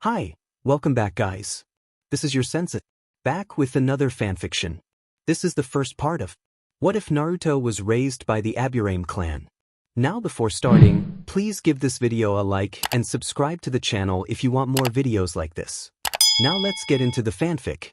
Hi, welcome back guys. This is your Sensei, back with another fanfiction. This is the first part of What If Naruto Was Raised by the Aburame Clan. Now before starting, please give this video a like and subscribe to the channel if you want more videos like this. Now let's get into the fanfic.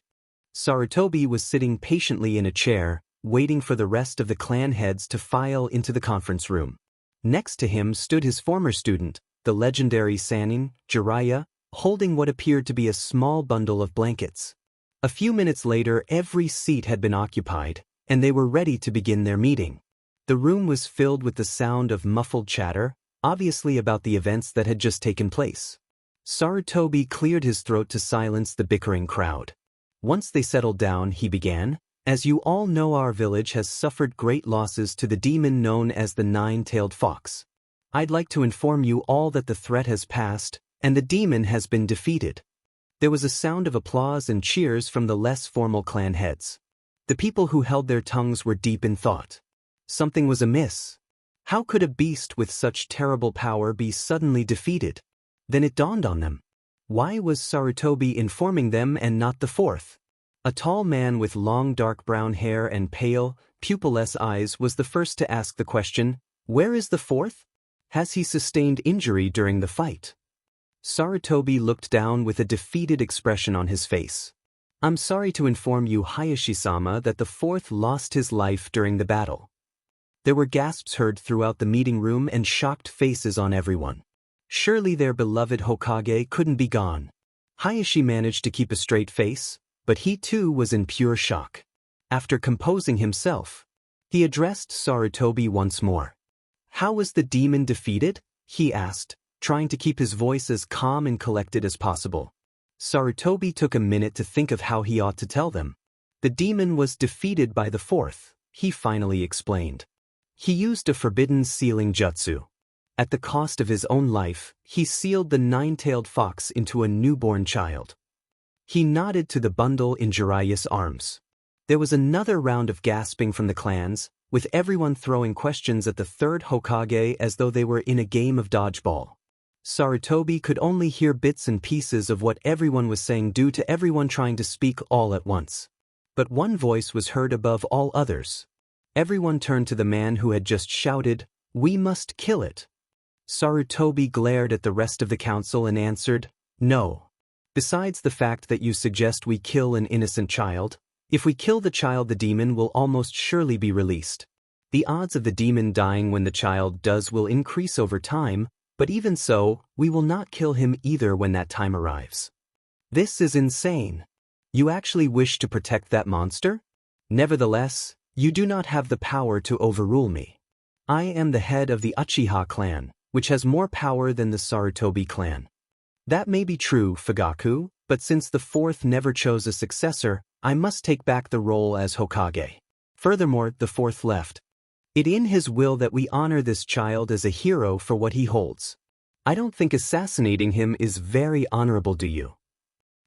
Sarutobi was sitting patiently in a chair, waiting for the rest of the clan heads to file into the conference room. Next to him stood his former student, the legendary Sannin, Jiraiya, holding what appeared to be a small bundle of blankets. A few minutes later, every seat had been occupied, and they were ready to begin their meeting. The room was filled with the sound of muffled chatter, obviously about the events that had just taken place. Sarutobi cleared his throat to silence the bickering crowd. Once they settled down, he began, "As you all know, our village has suffered great losses to the demon known as the Nine-Tailed Fox. I'd like to inform you all that the threat has passed, and the demon has been defeated." There was a sound of applause and cheers from the less formal clan heads. The people who held their tongues were deep in thought. Something was amiss. How could a beast with such terrible power be suddenly defeated? Then it dawned on them. Why was Sarutobi informing them and not the fourth? A tall man with long dark brown hair and pale, pupilless eyes was the first to ask the question, "Where is the fourth? Has he sustained injury during the fight?" Sarutobi looked down with a defeated expression on his face. "I'm sorry to inform you, Hayashi-sama, that the fourth lost his life during the battle." There were gasps heard throughout the meeting room and shocked faces on everyone. Surely their beloved Hokage couldn't be gone. Hayashi managed to keep a straight face, but he too was in pure shock. After composing himself, he addressed Sarutobi once more. "How was the demon defeated?" he asked, trying to keep his voice as calm and collected as possible. Sarutobi took a minute to think of how he ought to tell them. "The demon was defeated by the fourth," he finally explained. "He used a forbidden sealing jutsu. At the cost of his own life, he sealed the nine-tailed fox into a newborn child." He nodded to the bundle in Jiraiya's arms. There was another round of gasping from the clans, with everyone throwing questions at the third Hokage as though they were in a game of dodgeball. Sarutobi could only hear bits and pieces of what everyone was saying due to everyone trying to speak all at once. But one voice was heard above all others. Everyone turned to the man who had just shouted, "We must kill it." Sarutobi glared at the rest of the council and answered, "No. Besides the fact that you suggest we kill an innocent child, if we kill the child, the demon will almost surely be released. The odds of the demon dying when the child does will increase over time, but even so, we will not kill him either when that time arrives. This is insane. You actually wish to protect that monster? Nevertheless, you do not have the power to overrule me. I am the head of the Uchiha clan, which has more power than the Sarutobi clan. That may be true, Fugaku, but since the fourth never chose a successor, I must take back the role as Hokage. Furthermore, the fourth left it in his will that we honor this child as a hero for what he holds. I don't think assassinating him is very honorable, do you?"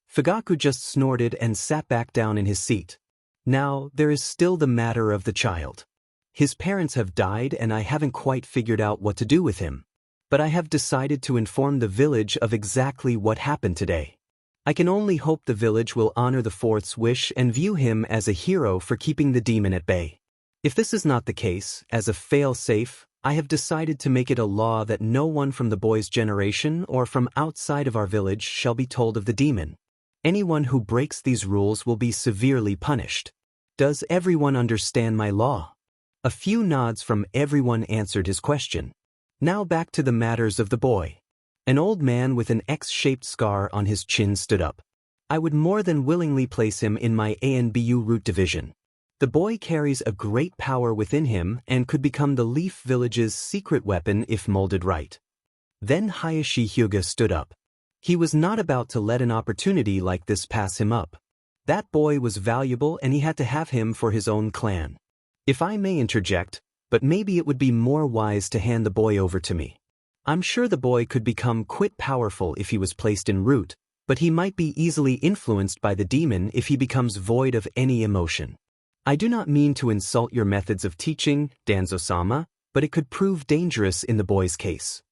Fugaku just snorted and sat back down in his seat. "Now, there is still the matter of the child. His parents have died and I haven't quite figured out what to do with him. But I have decided to inform the village of exactly what happened today. I can only hope the village will honor the fourth's wish and view him as a hero for keeping the demon at bay. If this is not the case, as a fail-safe, I have decided to make it a law that no one from the boy's generation or from outside of our village shall be told of the demon. Anyone who breaks these rules will be severely punished. Does everyone understand my law?" A few nods from everyone answered his question. Now back to the matters of the boy. An old man with an X-shaped scar on his chin stood up. "I would more than willingly place him in my ANBU root division. The boy carries a great power within him and could become the Leaf Village's secret weapon if molded right." Then Hayashi Hyuga stood up. He was not about to let an opportunity like this pass him up. That boy was valuable and he had to have him for his own clan. "If I may interject, but maybe it would be more wise to hand the boy over to me. I'm sure the boy could become quite powerful if he was placed in root, but he might be easily influenced by the demon if he becomes void of any emotion. I do not mean to insult your methods of teaching, Danzo-sama, but it could prove dangerous in the boy's case."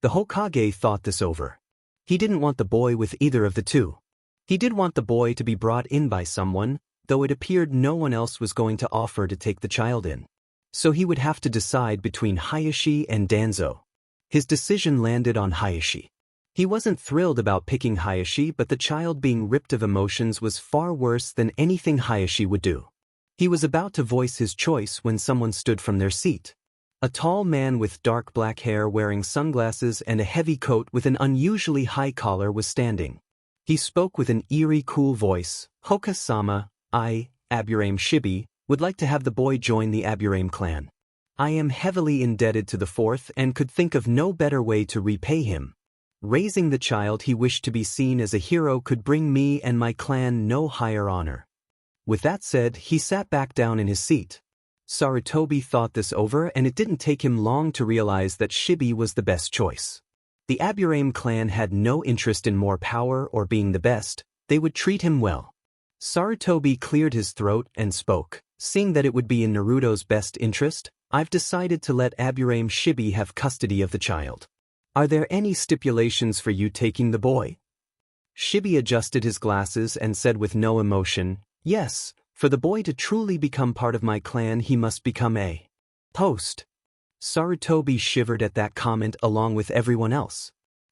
The Hokage thought this over. He didn't want the boy with either of the two. He did want the boy to be brought in by someone, though it appeared no one else was going to offer to take the child in. So he would have to decide between Hayashi and Danzo. His decision landed on Hayashi. He wasn't thrilled about picking Hayashi, but the child being ripped of emotions was far worse than anything Hayashi would do. He was about to voice his choice when someone stood from their seat. A tall man with dark black hair wearing sunglasses and a heavy coat with an unusually high collar was standing. He spoke with an eerie cool voice. "Hoka-sama, I, Aburame Shibi, would like to have the boy join the Aburame clan. I am heavily indebted to the fourth and could think of no better way to repay him. Raising the child he wished to be seen as a hero could bring me and my clan no higher honor." With that said, he sat back down in his seat. Sarutobi thought this over, and it didn't take him long to realize that Shibi was the best choice. The Aburame clan had no interest in more power or being the best. They would treat him well. Sarutobi cleared his throat and spoke. "Seeing that it would be in Naruto's best interest, I've decided to let Aburame Shibi have custody of the child. Are there any stipulations for you taking the boy?" Shibi adjusted his glasses and said with no emotion, "Yes, for the boy to truly become part of my clan he must become a host." Sarutobi shivered at that comment along with everyone else.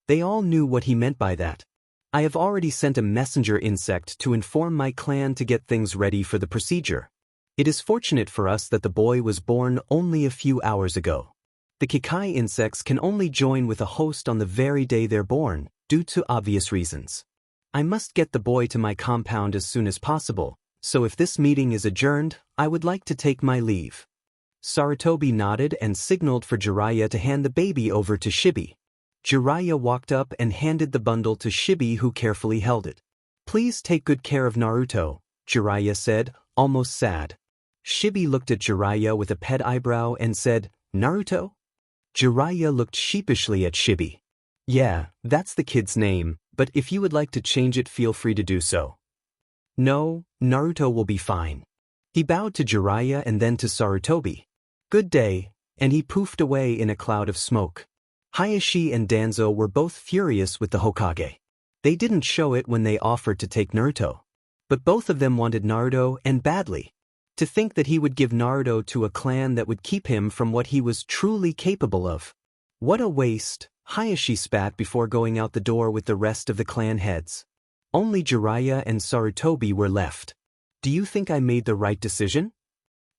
They all knew what he meant by that. "I have already sent a messenger insect to inform my clan to get things ready for the procedure. It is fortunate for us that the boy was born only a few hours ago. The Kikai insects can only join with a host on the very day they're born, due to obvious reasons. I must get the boy to my compound as soon as possible, so if this meeting is adjourned, I would like to take my leave." Sarutobi nodded and signaled for Jiraiya to hand the baby over to Shibi. Jiraiya walked up and handed the bundle to Shibi, who carefully held it. "Please take good care of Naruto," Jiraiya said, almost sad. Shibi looked at Jiraiya with a pet eyebrow and said, "Naruto?" Jiraiya looked sheepishly at Shibi. "Yeah, that's the kid's name, but if you would like to change it, feel free to do so." "No, Naruto will be fine." He bowed to Jiraiya and then to Sarutobi. "Good day," and he poofed away in a cloud of smoke. Hayashi and Danzo were both furious with the Hokage. They didn't show it when they offered to take Naruto. But both of them wanted Naruto, and badly. To think that he would give Naruto to a clan that would keep him from what he was truly capable of. What a waste, Hayashi spat before going out the door with the rest of the clan heads. Only Jiraiya and Sarutobi were left. "Do you think I made the right decision?"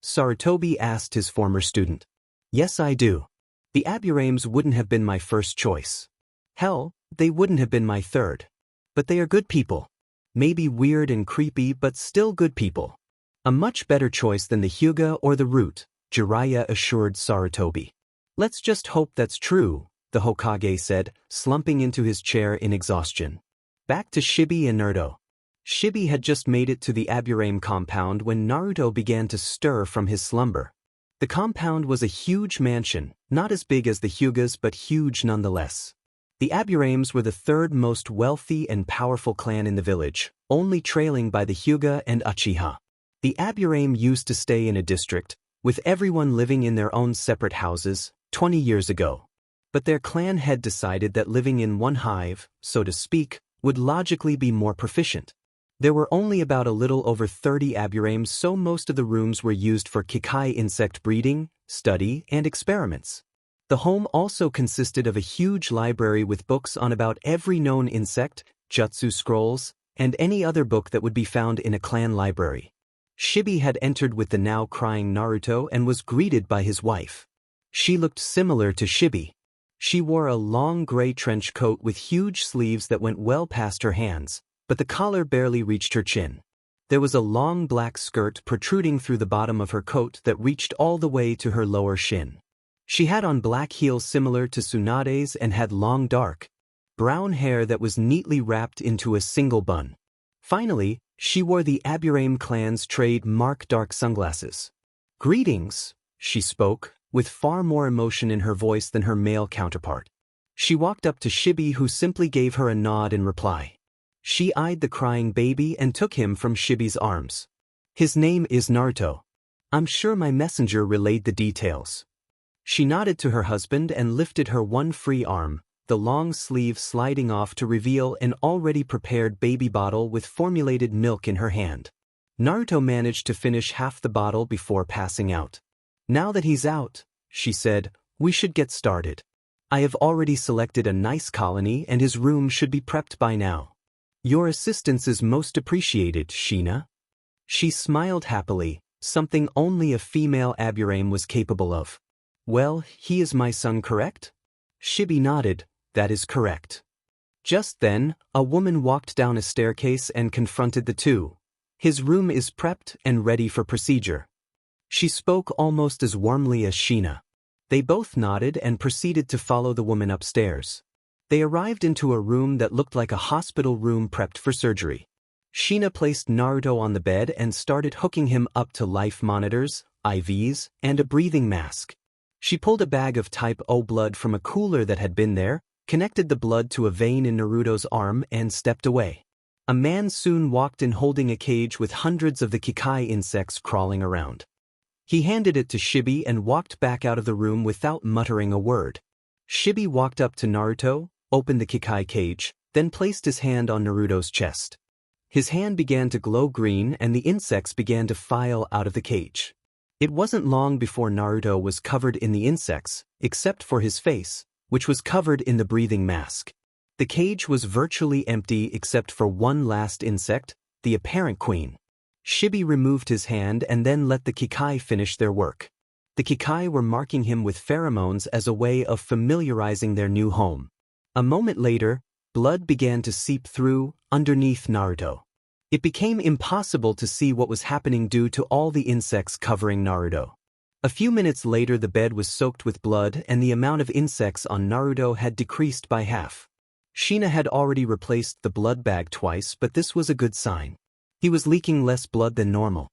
Sarutobi asked his former student. "Yes, I do. The Aburames wouldn't have been my first choice. Hell, they wouldn't have been my third. But they are good people. Maybe weird and creepy, but still good people. A much better choice than the Hyuga or the Root," Jiraiya assured Sarutobi. "Let's just hope that's true," the Hokage said, slumping into his chair in exhaustion. Back to Shibi and Naruto. Shibi had just made it to the Aburame compound when Naruto began to stir from his slumber. The compound was a huge mansion, not as big as the Hyugas but huge nonetheless. The Aburames were the third most wealthy and powerful clan in the village, only trailing by the Hyuga and Uchiha. The Aburame used to stay in a district, with everyone living in their own separate houses, 20 years ago. But their clan had decided that living in one hive, so to speak, would logically be more proficient. There were only about a little over 30 Aburames, so most of the rooms were used for Kikai insect breeding, study, and experiments. The home also consisted of a huge library with books on about every known insect, jutsu scrolls, and any other book that would be found in a clan library. Shibi had entered with the now crying Naruto and was greeted by his wife. She looked similar to Shibi. She wore a long gray trench coat with huge sleeves that went well past her hands, but the collar barely reached her chin. There was a long black skirt protruding through the bottom of her coat that reached all the way to her lower shin. She had on black heels similar to Tsunade's and had long dark, brown hair that was neatly wrapped into a single bun. Finally, she wore the Aburame clan's trademark dark sunglasses. "Greetings," she spoke, with far more emotion in her voice than her male counterpart. She walked up to Shibi, who simply gave her a nod in reply. She eyed the crying baby and took him from Shibi's arms. "His name is Naruto. I'm sure my messenger relayed the details." She nodded to her husband and lifted her one free arm, the long sleeve sliding off to reveal an already prepared baby bottle with formulated milk in her hand. Naruto managed to finish half the bottle before passing out. Now that he's out, she said, we should get started. I have already selected a nice colony and his room should be prepped by now. Your assistance is most appreciated, Hina. She smiled happily, something only a female Aburame was capable of. Well, he is my son, correct? Shibi nodded, that is correct. Just then, a woman walked down a staircase and confronted the two. His room is prepped and ready for procedure. She spoke almost as warmly as Hina. They both nodded and proceeded to follow the woman upstairs. They arrived into a room that looked like a hospital room prepped for surgery. Hina placed Naruto on the bed and started hooking him up to life monitors, IVs, and a breathing mask. She pulled a bag of type O blood from a cooler that had been there, connected the blood to a vein in Naruto's arm and stepped away. A man soon walked in holding a cage with hundreds of the Kikai insects crawling around. He handed it to Shibi and walked back out of the room without muttering a word. Shibi walked up to Naruto, opened the Kikai cage, then placed his hand on Naruto's chest. His hand began to glow green and the insects began to file out of the cage. It wasn't long before Naruto was covered in the insects, except for his face, which was covered in the breathing mask. The cage was virtually empty except for one last insect, the apparent queen. Shibi removed his hand and then let the Kikai finish their work. The Kikai were marking him with pheromones as a way of familiarizing their new home. A moment later, blood began to seep through, underneath Naruto. It became impossible to see what was happening due to all the insects covering Naruto. A few minutes later the bed was soaked with blood and the amount of insects on Naruto had decreased by half. Hina had already replaced the blood bag twice, but this was a good sign. He was leaking less blood than normal.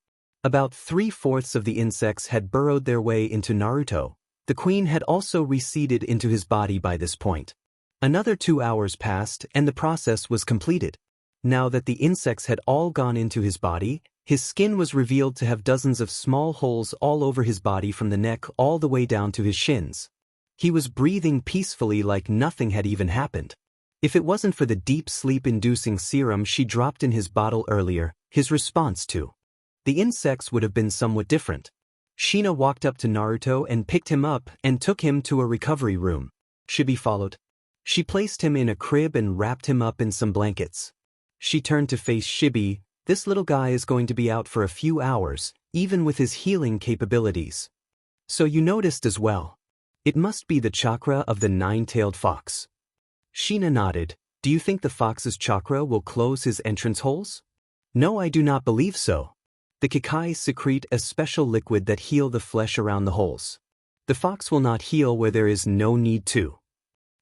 About 3/4 of the insects had burrowed their way into Naruto. The queen had also receded into his body by this point. Another 2 hours passed and the process was completed. Now that the insects had all gone into his body, his skin was revealed to have dozens of small holes all over his body from the neck all the way down to his shins. He was breathing peacefully like nothing had even happened. If it wasn't for the deep sleep-inducing serum she dropped in his bottle earlier, his response to the insects would have been somewhat different. Hina walked up to Naruto and picked him up and took him to a recovery room. Shibi followed. She placed him in a crib and wrapped him up in some blankets. She turned to face Shibi. This little guy is going to be out for a few hours, even with his healing capabilities. So you noticed as well. It must be the chakra of the nine-tailed fox. Hina nodded. Do you think the fox's chakra will close his entrance holes? No, I do not believe so. The Kikai secrete a special liquid that heal the flesh around the holes. The fox will not heal where there is no need to.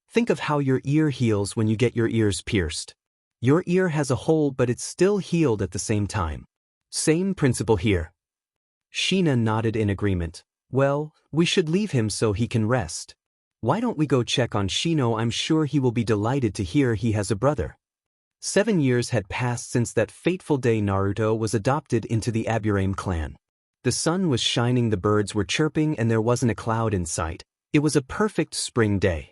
Think of how your ear heals when you get your ears pierced. Your ear has a hole but it's still healed at the same time. Same principle here. Hina nodded in agreement. Well, we should leave him so he can rest. Why don't we go check on Shino? I'm sure he will be delighted to hear he has a brother. 7 years had passed since that fateful day Naruto was adopted into the Aburame clan. The sun was shining, the birds were chirping, and there wasn't a cloud in sight. It was a perfect spring day.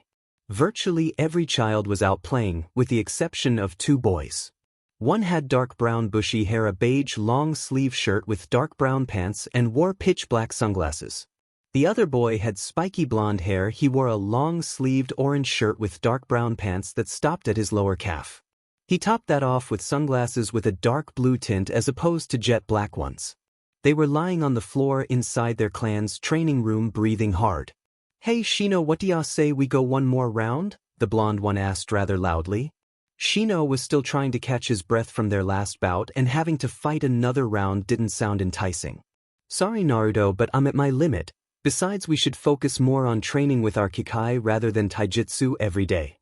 Virtually every child was out playing, with the exception of 2 boys. One had dark brown bushy hair, a beige long-sleeve shirt with dark brown pants, and wore pitch-black sunglasses. The other boy had spiky blonde hair. He wore a long-sleeved orange shirt with dark brown pants that stopped at his lower calf. He topped that off with sunglasses with a dark blue tint as opposed to jet black ones. They were lying on the floor inside their clan's training room, breathing hard. Hey Shino, what do ya say we go one more round? The blonde one asked rather loudly. Shino was still trying to catch his breath from their last bout, and having to fight another round didn't sound enticing. Sorry Naruto, but I'm at my limit. Besides, we should focus more on training with our Kikai rather than taijutsu every day.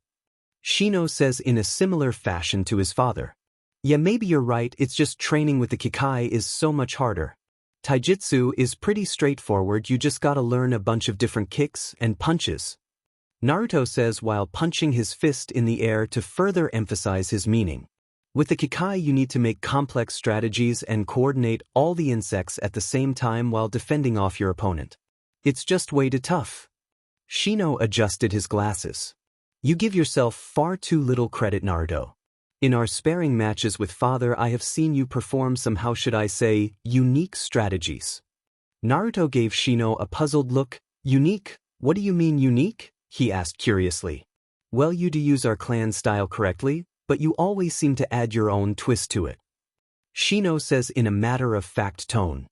Shino says in a similar fashion to his father. Yeah, maybe you're right, it's just training with the Kikai is so much harder. Taijutsu is pretty straightforward, you just gotta learn a bunch of different kicks and punches. Naruto says while punching his fist in the air to further emphasize his meaning. With the Kikai you need to make complex strategies and coordinate all the insects at the same time while defending off your opponent. It's just way too tough. Shino adjusted his glasses. You give yourself far too little credit, Naruto. In our sparring matches with father, I have seen you perform some, how should I say, unique strategies. Naruto gave Shino a puzzled look. Unique? What do you mean unique? He asked curiously. Well, you do use our clan style correctly, but you always seem to add your own twist to it. Shino says in a matter-of-fact tone.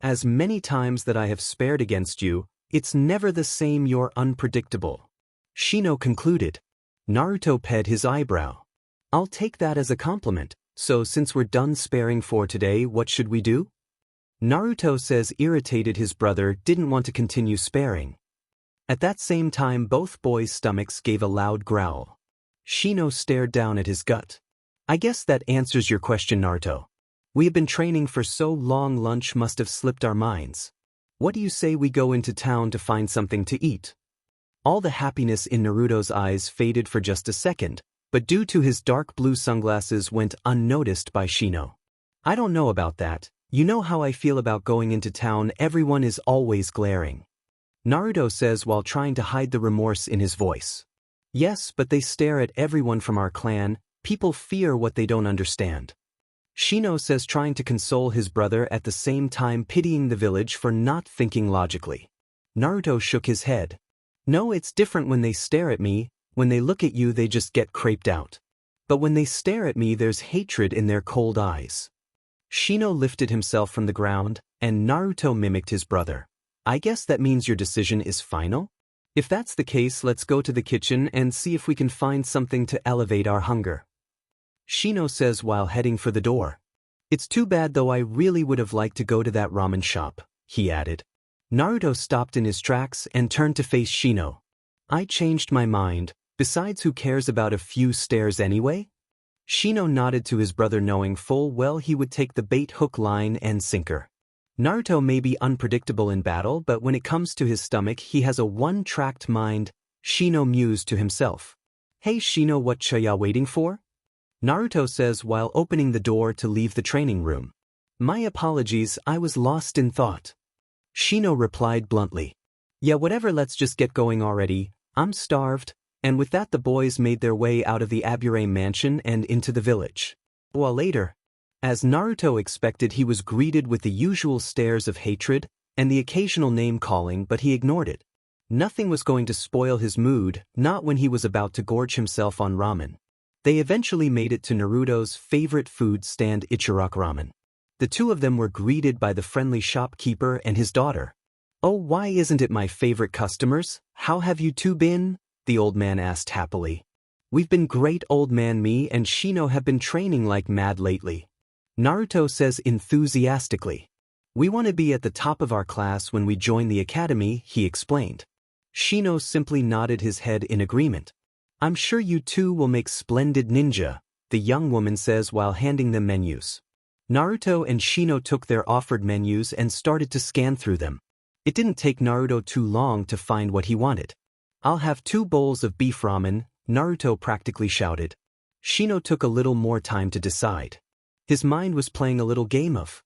As many times that I have spared against you, it's never the same, you're unpredictable. Shino concluded. Naruto ped his eyebrow. I'll take that as a compliment, so since we're done sparring for today, what should we do? Naruto says, irritated his brother didn't want to continue sparring. At that same time, both boys' stomachs gave a loud growl. Shino stared down at his gut. I guess that answers your question, Naruto. We have been training for so long, lunch must have slipped our minds. What do you say we go into town to find something to eat? All the happiness in Naruto's eyes faded for just a second, but due to his dark blue sunglasses went unnoticed by Shino. I don't know about that. You know how I feel about going into town, everyone is always glaring. Naruto says while trying to hide the remorse in his voice. Yes, but they stare at everyone from our clan, people fear what they don't understand. Shino says, trying to console his brother at the same time pitying the village for not thinking logically. Naruto shook his head. No, it's different when they stare at me. When they look at you, they just get creeped out. But when they stare at me, there's hatred in their cold eyes. Shino lifted himself from the ground, and Naruto mimicked his brother. I guess that means your decision is final? If that's the case, let's go to the kitchen and see if we can find something to elevate our hunger. Shino says while heading for the door. It's too bad though, I really would have liked to go to that ramen shop, he added. Naruto stopped in his tracks and turned to face Shino. I changed my mind. Besides, who cares about a few stares anyway? Shino nodded to his brother, knowing full well he would take the bait, hook, line, and sinker. Naruto may be unpredictable in battle, but when it comes to his stomach, he has a one-tracked mind, Shino mused to himself. Hey Shino, what ya waiting for? Naruto says while opening the door to leave the training room. My apologies, I was lost in thought. Shino replied bluntly. Yeah, whatever, let's just get going already, I'm starved. And with that, the boys made their way out of the Aburame mansion and into the village. A while later, as Naruto expected, he was greeted with the usual stares of hatred and the occasional name-calling, but he ignored it. Nothing was going to spoil his mood, not when he was about to gorge himself on ramen. They eventually made it to Naruto's favorite food stand, Ichiraka Ramen. The two of them were greeted by the friendly shopkeeper and his daughter. Oh, why isn't it my favorite customers? How have you two been? The old man asked happily. We've been great, old man. Me and Shino have been training like mad lately. Naruto says enthusiastically. We want to be at the top of our class when we join the academy, he explained. Shino simply nodded his head in agreement. I'm sure you two will make splendid ninja, the young woman says while handing them menus. Naruto and Shino took their offered menus and started to scan through them. It didn't take Naruto too long to find what he wanted. I'll have 2 bowls of beef ramen, Naruto practically shouted. Shino took a little more time to decide. His mind was playing a little game of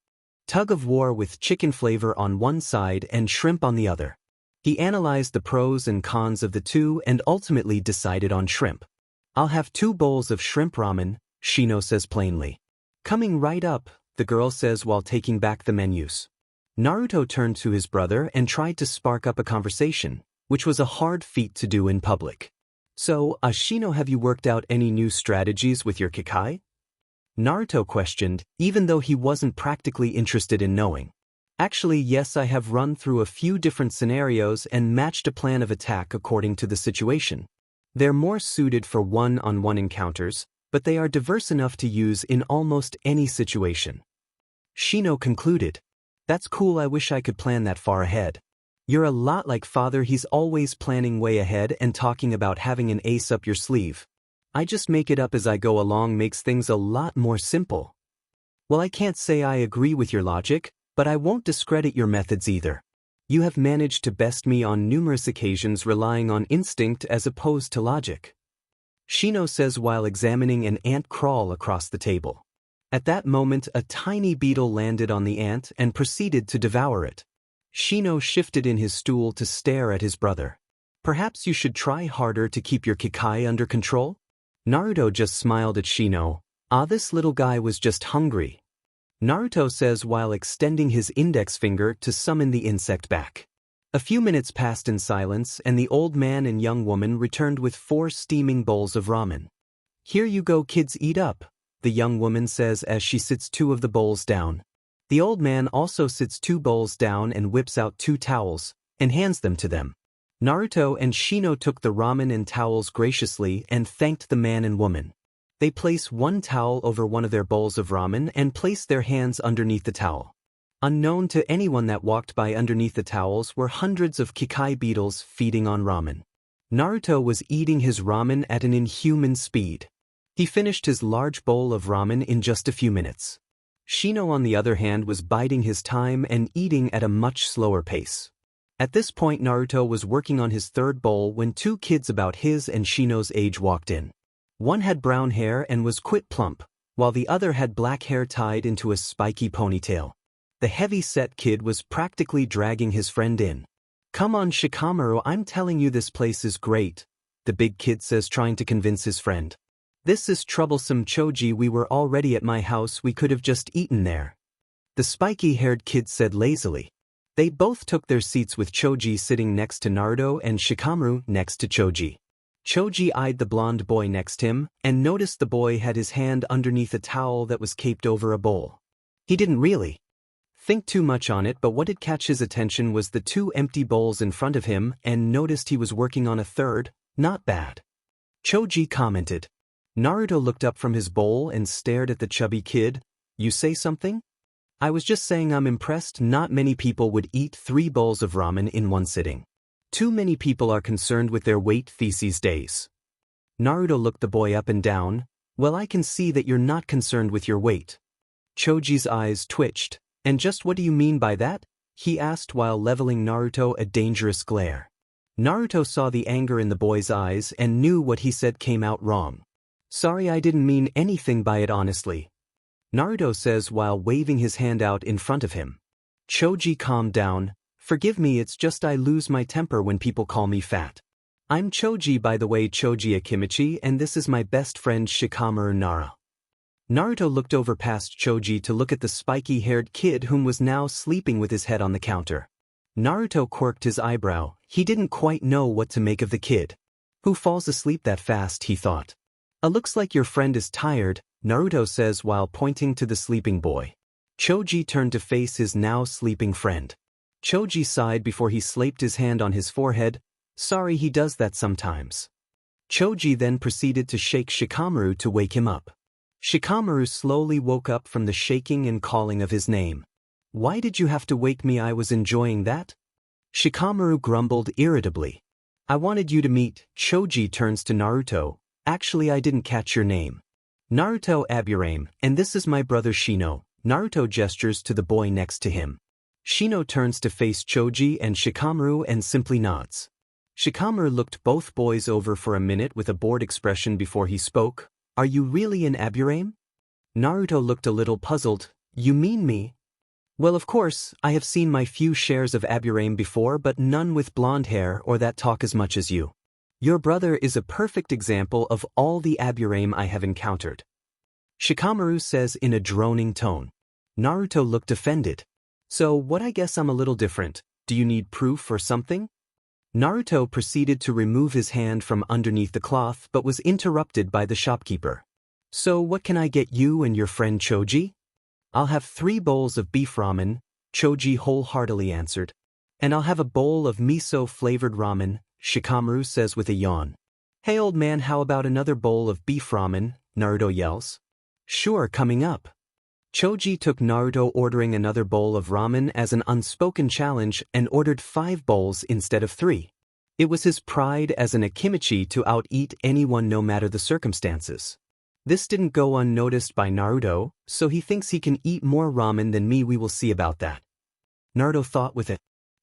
tug of war with chicken flavor on one side and shrimp on the other. He analyzed the pros and cons of the two and ultimately decided on shrimp. I'll have 2 bowls of shrimp ramen, Shino says plainly. Coming right up, the girl says while taking back the menus. Naruto turned to his brother and tried to spark up a conversation, which was a hard feat to do in public. So, Shino, have you worked out any new strategies with your Kikai? Naruto questioned, even though he wasn't practically interested in knowing. Actually, yes, I have run through a few different scenarios and matched a plan of attack according to the situation. They're more suited for one-on-one encounters, but they are diverse enough to use in almost any situation. Shino concluded. That's cool, I wish I could plan that far ahead. You're a lot like father, he's always planning way ahead and talking about having an ace up your sleeve. I just make it up as I go along, makes things a lot more simple. Well, I can't say I agree with your logic, but I won't discredit your methods either. You have managed to best me on numerous occasions relying on instinct as opposed to logic. Shino says while examining an ant crawl across the table. At that moment, a tiny beetle landed on the ant and proceeded to devour it. Shino shifted in his stool to stare at his brother. Perhaps you should try harder to keep your Kikai under control? Naruto just smiled at Shino. This little guy was just hungry. Naruto says while extending his index finger to summon the insect back. A few minutes passed in silence and the old man and young woman returned with 4 steaming bowls of ramen. Here you go kids, eat up, the young woman says as she sits 2 of the bowls down. The old man also sits 2 bowls down and whips out 2 towels and hands them to them. Naruto and Shino took the ramen and towels graciously and thanked the man and woman. They place 1 towel over one of their bowls of ramen and place their hands underneath the towel. Unknown to anyone that walked by, underneath the towels were hundreds of Kikai beetles feeding on ramen. Naruto was eating his ramen at an inhuman speed. He finished his large bowl of ramen in just a few minutes. Shino, on the other hand, was biding his time and eating at a much slower pace. At this point, Naruto was working on his 3rd bowl when 2 kids about his and Shino's age walked in. One had brown hair and was quite plump, while the other had black hair tied into a spiky ponytail. The heavy-set kid was practically dragging his friend in. Come on Shikamaru, I'm telling you this place is great, the big kid says, trying to convince his friend. This is troublesome Choji, we were already at my house, we could have just eaten there. The spiky-haired kid said lazily. They both took their seats with Choji sitting next to Naruto and Shikamaru next to Choji. Choji eyed the blonde boy next him and noticed the boy had his hand underneath a towel that was caped over a bowl. He didn't really think too much on it, but what did catch his attention was the 2 empty bowls in front of him and noticed he was working on a 3rd. Not bad, Choji commented. Naruto looked up from his bowl and stared at the chubby kid. You say something? I was just saying I'm impressed. Not many people would eat 3 bowls of ramen in one sitting. Too many people are concerned with their weight these days. Naruto looked the boy up and down. Well, I can see that you're not concerned with your weight. Choji's eyes twitched. And just what do you mean by that? He asked while leveling Naruto a dangerous glare. Naruto saw the anger in the boy's eyes and knew what he said came out wrong. Sorry, I didn't mean anything by it, honestly, Naruto says while waving his hand out in front of him. Choji calmed down. Forgive me, it's just I lose my temper when people call me fat. I'm Choji, by the way, Choji Akimichi, and this is my best friend Shikamaru Nara. Naruto looked over past Choji to look at the spiky-haired kid whom was now sleeping with his head on the counter. Naruto quirked his eyebrow. He didn't quite know what to make of the kid. Who falls asleep that fast, he thought. Looks like your friend is tired, Naruto says while pointing to the sleeping boy. Choji turned to face his now sleeping friend. Choji sighed before he slapped his hand on his forehead. Sorry, he does that sometimes. Choji then proceeded to shake Shikamaru to wake him up. Shikamaru slowly woke up from the shaking and calling of his name. Why did you have to wake me? I was enjoying that. Shikamaru grumbled irritably. I wanted you to meet. Choji turns to Naruto. Actually, I didn't catch your name. Naruto Aburame, and this is my brother Shino. Naruto gestures to the boy next to him. Shino turns to face Choji and Shikamaru and simply nods. Shikamaru looked both boys over for a minute with a bored expression before he spoke. Are you really an Aburame? Naruto looked a little puzzled. You mean me? Well, of course, I have seen my few shares of Aburame before, but none with blonde hair or that talk as much as you. Your brother is a perfect example of all the Aburame I have encountered. Shikamaru says in a droning tone. Naruto looked offended. So what? I guess I'm a little different. Do you need proof or something? Naruto proceeded to remove his hand from underneath the cloth but was interrupted by the shopkeeper. So what can I get you and your friend Choji? I'll have 3 bowls of beef ramen, Choji wholeheartedly answered. And I'll have a bowl of miso-flavored ramen, Shikamaru says with a yawn. Hey old man, how about another bowl of beef ramen? Naruto yells. Sure, coming up. Choji took Naruto ordering another bowl of ramen as an unspoken challenge and ordered 5 bowls instead of 3. It was his pride as an Akimichi to out-eat anyone no matter the circumstances. This didn't go unnoticed by Naruto, so he thinks he can eat more ramen than me. We will see about that, Naruto thought with a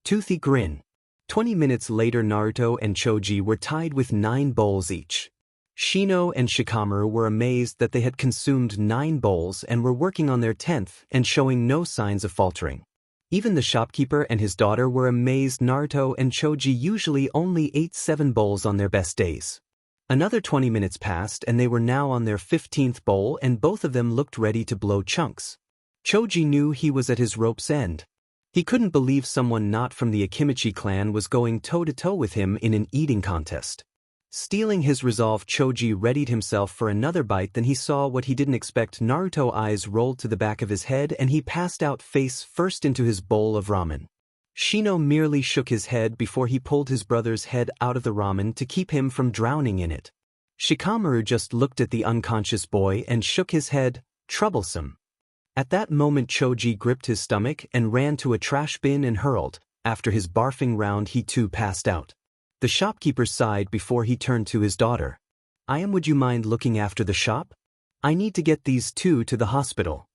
toothy grin. 20 minutes later, Naruto and Choji were tied with 9 bowls each. Shino and Shikamaru were amazed that they had consumed 9 bowls and were working on their 10th and showing no signs of faltering. Even the shopkeeper and his daughter were amazed. Naruto and Choji usually only ate 7 bowls on their best days. Another 20 minutes passed and they were now on their 15th bowl and both of them looked ready to blow chunks. Choji knew he was at his rope's end. He couldn't believe someone not from the Akimichi clan was going toe-to-toe with him in an eating contest. Stealing his resolve, Choji readied himself for another bite. Then he saw what he didn't expect. Naruto's eyes rolled to the back of his head and he passed out face first into his bowl of ramen. Shino merely shook his head before he pulled his brother's head out of the ramen to keep him from drowning in it. Shikamaru just looked at the unconscious boy and shook his head, troublesome. At that moment Choji gripped his stomach and ran to a trash bin and hurled. After his barfing round he too passed out. The shopkeeper sighed before he turned to his daughter. Would you mind looking after the shop? I need to get these two to the hospital.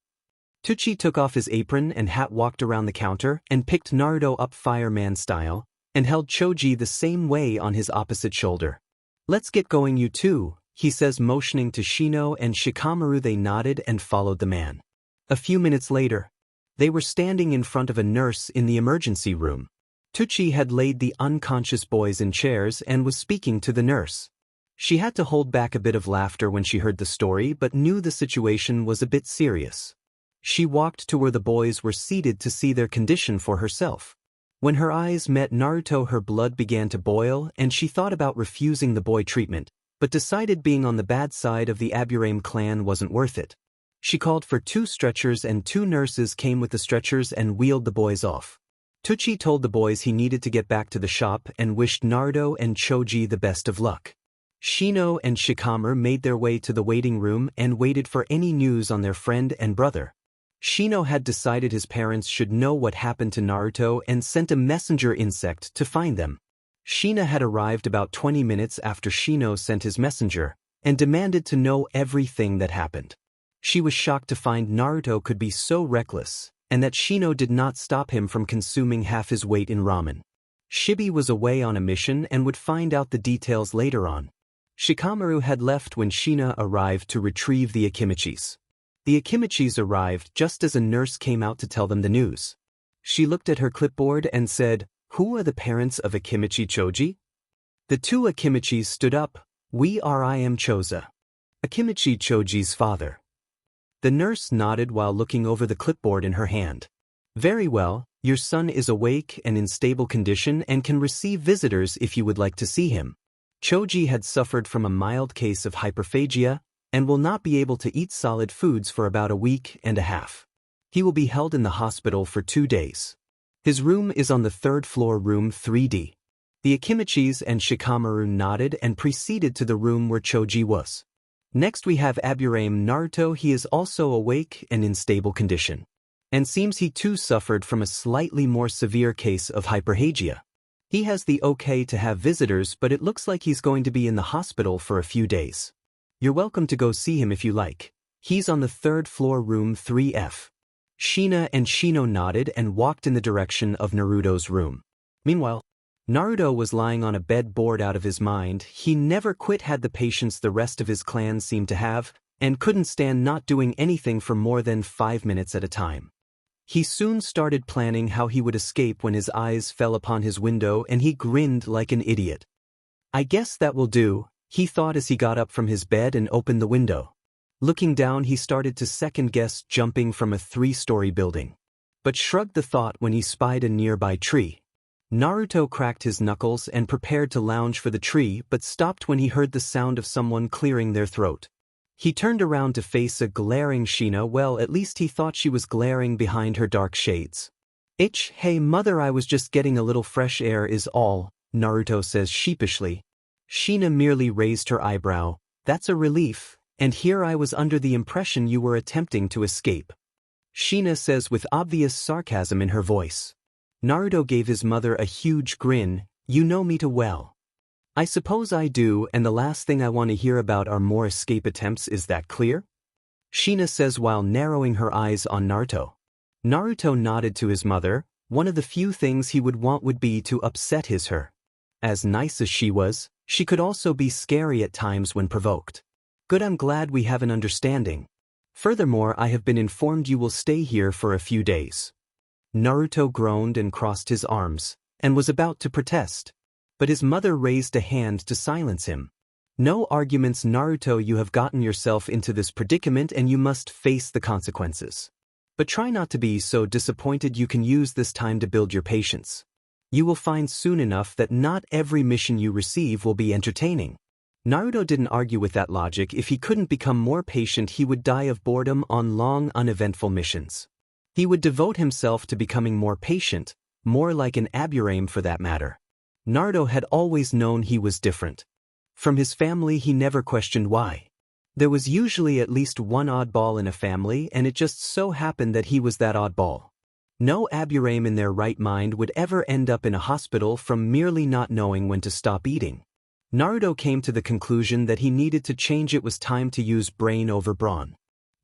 Tucci took off his apron and hat, walked around the counter and picked Naruto up fireman style, and held Choji the same way on his opposite shoulder. Let's get going you two, he says, motioning to Shino and Shikamaru. They nodded and followed the man. A few minutes later, they were standing in front of a nurse in the emergency room. Tucci had laid the unconscious boys in chairs and was speaking to the nurse. She had to hold back a bit of laughter when she heard the story but knew the situation was a bit serious. She walked to where the boys were seated to see their condition for herself. When her eyes met Naruto, her blood began to boil and she thought about refusing the boy treatment, but decided being on the bad side of the Aburame clan wasn't worth it. She called for 2 stretchers and 2 nurses came with the stretchers and wheeled the boys off. Tucci told the boys he needed to get back to the shop and wished Naruto and Choji the best of luck. Shino and Shikamaru made their way to the waiting room and waited for any news on their friend and brother. Shino had decided his parents should know what happened to Naruto and sent a messenger insect to find them. Shina had arrived about 20 minutes after Shino sent his messenger and demanded to know everything that happened. She was shocked to find Naruto could be so reckless, and that Shino did not stop him from consuming half his weight in ramen. Shibi was away on a mission and would find out the details later on. Shikamaru had left when Shina arrived to retrieve the Akimichis. The Akimichis arrived just as a nurse came out to tell them the news. She looked at her clipboard and said, "Who are the parents of Akimichi Choji?" The 2 Akimichis stood up. I am Choza. Akimichi Choji's father. The nurse nodded while looking over the clipboard in her hand. Very well, your son is awake and in stable condition and can receive visitors if you would like to see him. Choji had suffered from a mild case of hyperphagia and will not be able to eat solid foods for about a week and a half. He will be held in the hospital for 2 days. His room is on the 3rd floor, room 3D. The Akimichis and Shikamaru nodded and proceeded to the room where Choji was. Next we have Aburame Naruto. He is also awake and in stable condition. And seems he too suffered from a slightly more severe case of hyperphagia. He has the okay to have visitors, but it looks like he's going to be in the hospital for a few days. You're welcome to go see him if you like. He's on the 3rd floor, room 3F. Shina and Shino nodded and walked in the direction of Naruto's room. Meanwhile, Naruto was lying on a bed bored out of his mind. He never quit, had the patience the rest of his clan seemed to have, and couldn't stand not doing anything for more than 5 minutes at a time. He soon started planning how he would escape when his eyes fell upon his window and he grinned like an idiot. I guess that will do, he thought as he got up from his bed and opened the window. Looking down, he started to second-guess jumping from a 3-story building, but shrugged the thought when he spied a nearby tree. Naruto cracked his knuckles and prepared to lounge for the tree but stopped when he heard the sound of someone clearing their throat. He turned around to face a glaring Shina. Well, at least he thought she was glaring behind her dark shades. Hey mother, I was just getting a little fresh air is all, Naruto says sheepishly. Shina merely raised her eyebrow. That's a relief, and here I was under the impression you were attempting to escape. Shina says with obvious sarcasm in her voice. Naruto gave his mother a huge grin. You know me too well. I suppose I do, and the last thing I want to hear about are more escape attempts, is that clear? Shina says while narrowing her eyes on Naruto. Naruto nodded to his mother. One of the few things he would want would be to upset her. As nice as she was, she could also be scary at times when provoked. Good, I'm glad we have an understanding. Furthermore, I have been informed you will stay here for a few days. Naruto groaned and crossed his arms, and was about to protest. But his mother raised a hand to silence him. No arguments, Naruto, you have gotten yourself into this predicament and you must face the consequences. But try not to be so disappointed. You can use this time to build your patience. You will find soon enough that not every mission you receive will be entertaining. Naruto didn't argue with that logic. If he couldn't become more patient, he would die of boredom on long, uneventful missions. He would devote himself to becoming more patient, more like an Aburame for that matter. Naruto had always known he was different. From his family, he never questioned why. There was usually at least one oddball in a family, and it just so happened that he was that oddball. No Aburame in their right mind would ever end up in a hospital from merely not knowing when to stop eating. Naruto came to the conclusion that he needed to change. It was time to use brain over brawn.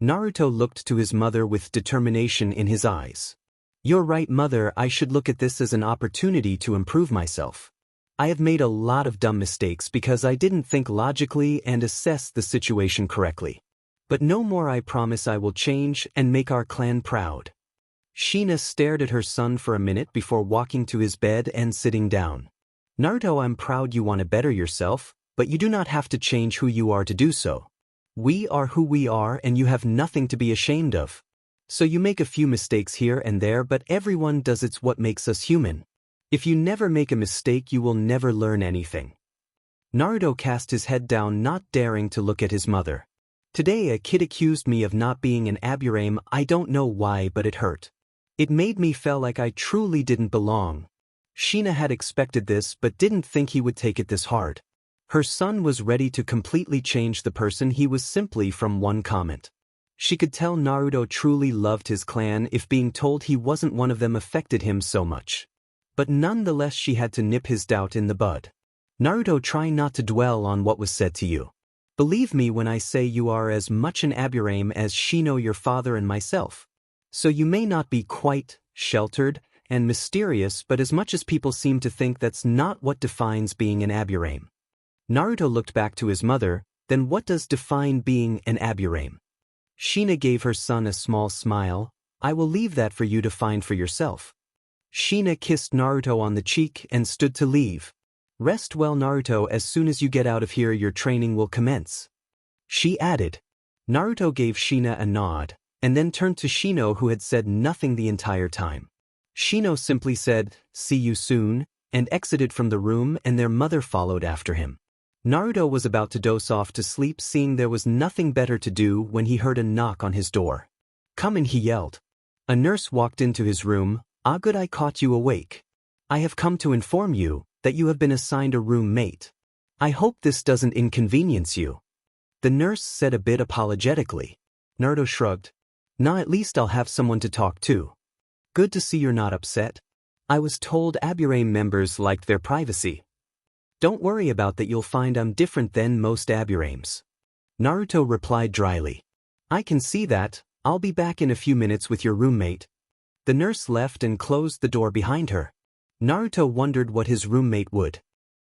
Naruto looked to his mother with determination in his eyes. You're right, mother, I should look at this as an opportunity to improve myself. I have made a lot of dumb mistakes because I didn't think logically and assess the situation correctly. But no more. I promise I will change and make our clan proud. Shina stared at her son for a minute before walking to his bed and sitting down. Naruto, I'm proud you want to better yourself, but you do not have to change who you are to do so. We are who we are and you have nothing to be ashamed of. So you make a few mistakes here and there, but everyone does. It's what makes us human. If you never make a mistake, you will never learn anything. Naruto cast his head down, not daring to look at his mother. Today a kid accused me of not being an Aburame. I don't know why, but it hurt. It made me feel like I truly didn't belong. Shina had expected this but didn't think he would take it this hard. Her son was ready to completely change the person he was simply from one comment. She could tell Naruto truly loved his clan if being told he wasn't one of them affected him so much. But nonetheless she had to nip his doubt in the bud. Naruto, try not to dwell on what was said to you. Believe me when I say you are as much an Aburame as Shino, your father, and myself. So you may not be quite sheltered and mysterious, but as much as people seem to think, that's not what defines being an Aburame. Naruto looked back to his mother. Then what does define being an Aburame? Shina gave her son a small smile. I will leave that for you to find for yourself. Shina kissed Naruto on the cheek and stood to leave. Rest well, Naruto, as soon as you get out of here your training will commence, she added. Naruto gave Shina a nod, and then turned to Shino, who had said nothing the entire time. Shino simply said, see you soon, and exited from the room, and their mother followed after him. Naruto was about to doze off to sleep, seeing there was nothing better to do, when he heard a knock on his door. Come in, he yelled. A nurse walked into his room. Ah, good, I caught you awake. I have come to inform you that you have been assigned a roommate. I hope this doesn't inconvenience you, the nurse said a bit apologetically. Naruto shrugged. Nah, at least I'll have someone to talk to. Good to see you're not upset. I was told Aburame members liked their privacy. Don't worry about that, you'll find I'm different than most Aburames. Naruto replied dryly. I can see that. I'll be back in a few minutes with your roommate. The nurse left and closed the door behind her. Naruto wondered what his roommate would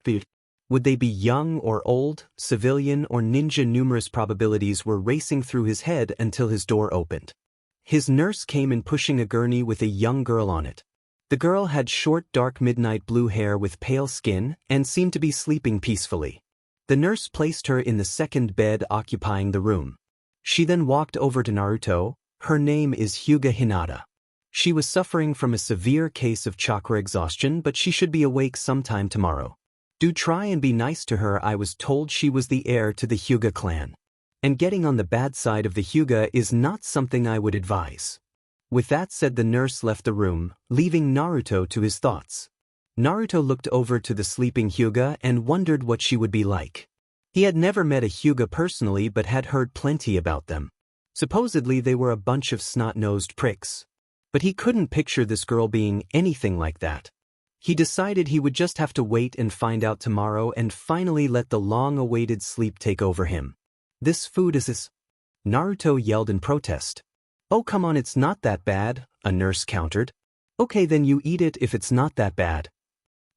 be. Would they be young or old, civilian or ninja? Numerous probabilities were racing through his head until his door opened. His nurse came in pushing a gurney with a young girl on it. The girl had short, dark midnight blue hair with pale skin and seemed to be sleeping peacefully. The nurse placed her in the second bed occupying the room. She then walked over to Naruto. Her name is Hyuga Hinata. She was suffering from a severe case of chakra exhaustion, but she should be awake sometime tomorrow. Do try and be nice to her. I was told she was the heir to the Hyuga clan. And getting on the bad side of the Hyuga is not something I would advise. With that said, the nurse left the room, leaving Naruto to his thoughts. Naruto looked over to the sleeping Hyuga and wondered what she would be like. He had never met a Hyuga personally but had heard plenty about them. Supposedly they were a bunch of snot-nosed pricks. But he couldn't picture this girl being anything like that. He decided he would just have to wait and find out tomorrow and finally let the long-awaited sleep take over him. This food is this. Naruto yelled in protest. Oh, come on, it's not that bad, a nurse countered. Okay, then you eat it if it's not that bad.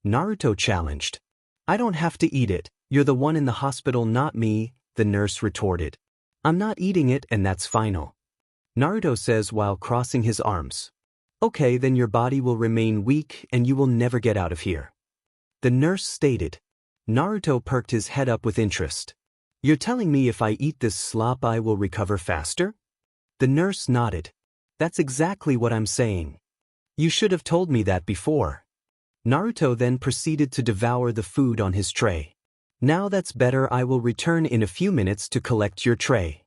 Naruto challenged. I don't have to eat it. You're the one in the hospital, not me, the nurse retorted. I'm not eating it, and that's final. Naruto says while crossing his arms. Okay, then your body will remain weak and you will never get out of here. The nurse stated. Naruto perked his head up with interest. You're telling me if I eat this slop I will recover faster? The nurse nodded. That's exactly what I'm saying. You should have told me that before. Naruto then proceeded to devour the food on his tray. Now that's better, I will return in a few minutes to collect your tray.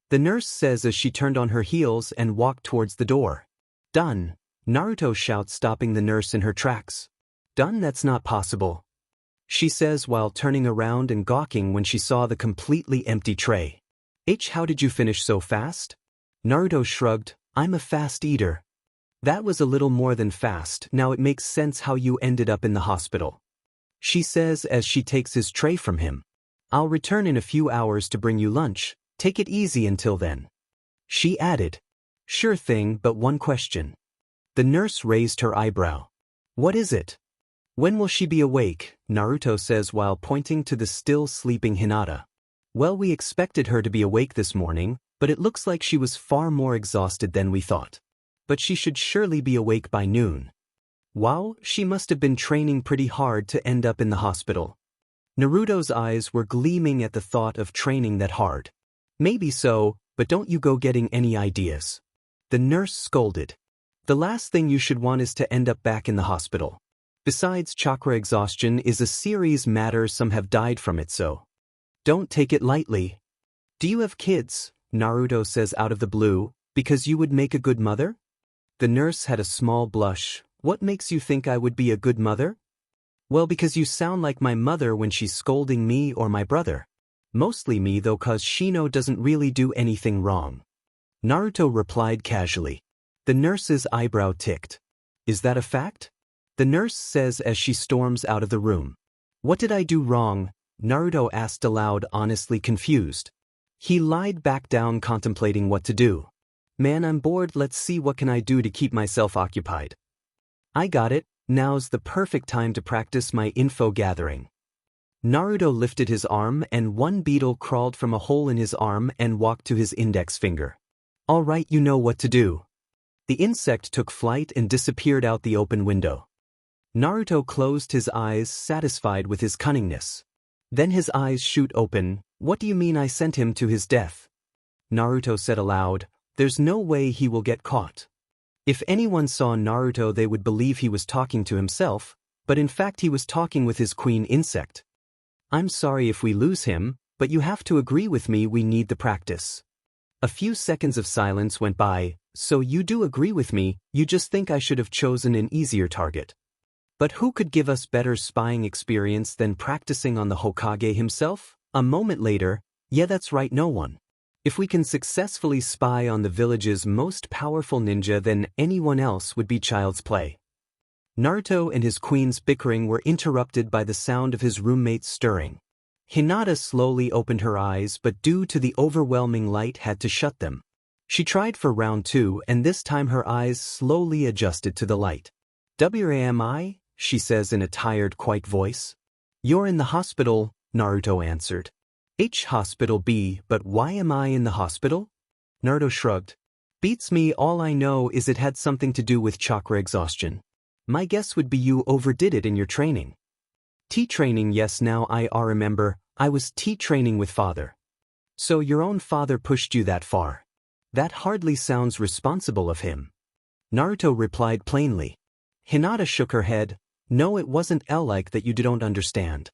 The nurse says as she turned on her heels and walked towards the door. Done, Naruto shouts, stopping the nurse in her tracks. Done? That's not possible, she says while turning around and gawking when she saw the completely empty tray. How did you finish so fast? Naruto shrugged. I'm a fast eater. That was a little more than fast. Now it makes sense how you ended up in the hospital, she says as she takes his tray from him. I'll return in a few hours to bring you lunch. Take it easy until then, she added. Sure thing, but one question. The nurse raised her eyebrow. What is it? When will she be awake? Naruto says while pointing to the still sleeping Hinata. Well, we expected her to be awake this morning, but it looks like she was far more exhausted than we thought. But she should surely be awake by noon. Wow, she must have been training pretty hard to end up in the hospital. Naruto's eyes were gleaming at the thought of training that hard. Maybe so, but don't you go getting any ideas. The nurse scolded. The last thing you should want is to end up back in the hospital. Besides, chakra exhaustion is a serious matter, some have died from it, so don't take it lightly. Do you have kids? Naruto says out of the blue, because you would make a good mother? The nurse had a small blush. What makes you think I would be a good mother? Well, because you sound like my mother when she's scolding me or my brother. Mostly me though, cause Shino doesn't really do anything wrong. Naruto replied casually. The nurse's eyebrow ticked. Is that a fact? The nurse says as she storms out of the room. What did I do wrong? Naruto asked aloud, honestly confused. He lied back down, contemplating what to do. Man, I'm bored, let's see what can I do to keep myself occupied. I got it, now's the perfect time to practice my info gathering. Naruto lifted his arm and one beetle crawled from a hole in his arm and walked to his index finger. All right, you know what to do. The insect took flight and disappeared out the open window. Naruto closed his eyes, satisfied with his cunningness. Then his eyes shoot open. What do you mean I sent him to his death? Naruto said aloud. There's no way he will get caught. If anyone saw Naruto they would believe he was talking to himself, but in fact he was talking with his queen insect. I'm sorry if we lose him, but you have to agree with me, we need the practice. A few seconds of silence went by. So you do agree with me, you just think I should have chosen an easier target. But who could give us better spying experience than practicing on the Hokage himself? A moment later, yeah, that's right, no one. If we can successfully spy on the village's most powerful ninja, then anyone else would be child's play. Naruto and his queen's bickering were interrupted by the sound of his roommates stirring. Hinata slowly opened her eyes, but due to the overwhelming light had to shut them. She tried for round 2 and this time her eyes slowly adjusted to the light. BGMI, she says in a tired, quiet voice. You're in the hospital, Naruto answered. Hospital B, but why am I in the hospital? Naruto shrugged. Beats me, all I know is it had something to do with chakra exhaustion. My guess would be you overdid it in your training. Training, yes, now I remember, I was training with father. So your own father pushed you that far. That hardly sounds responsible of him. Naruto replied plainly. Hinata shook her head. No, it wasn't like that, you don't understand.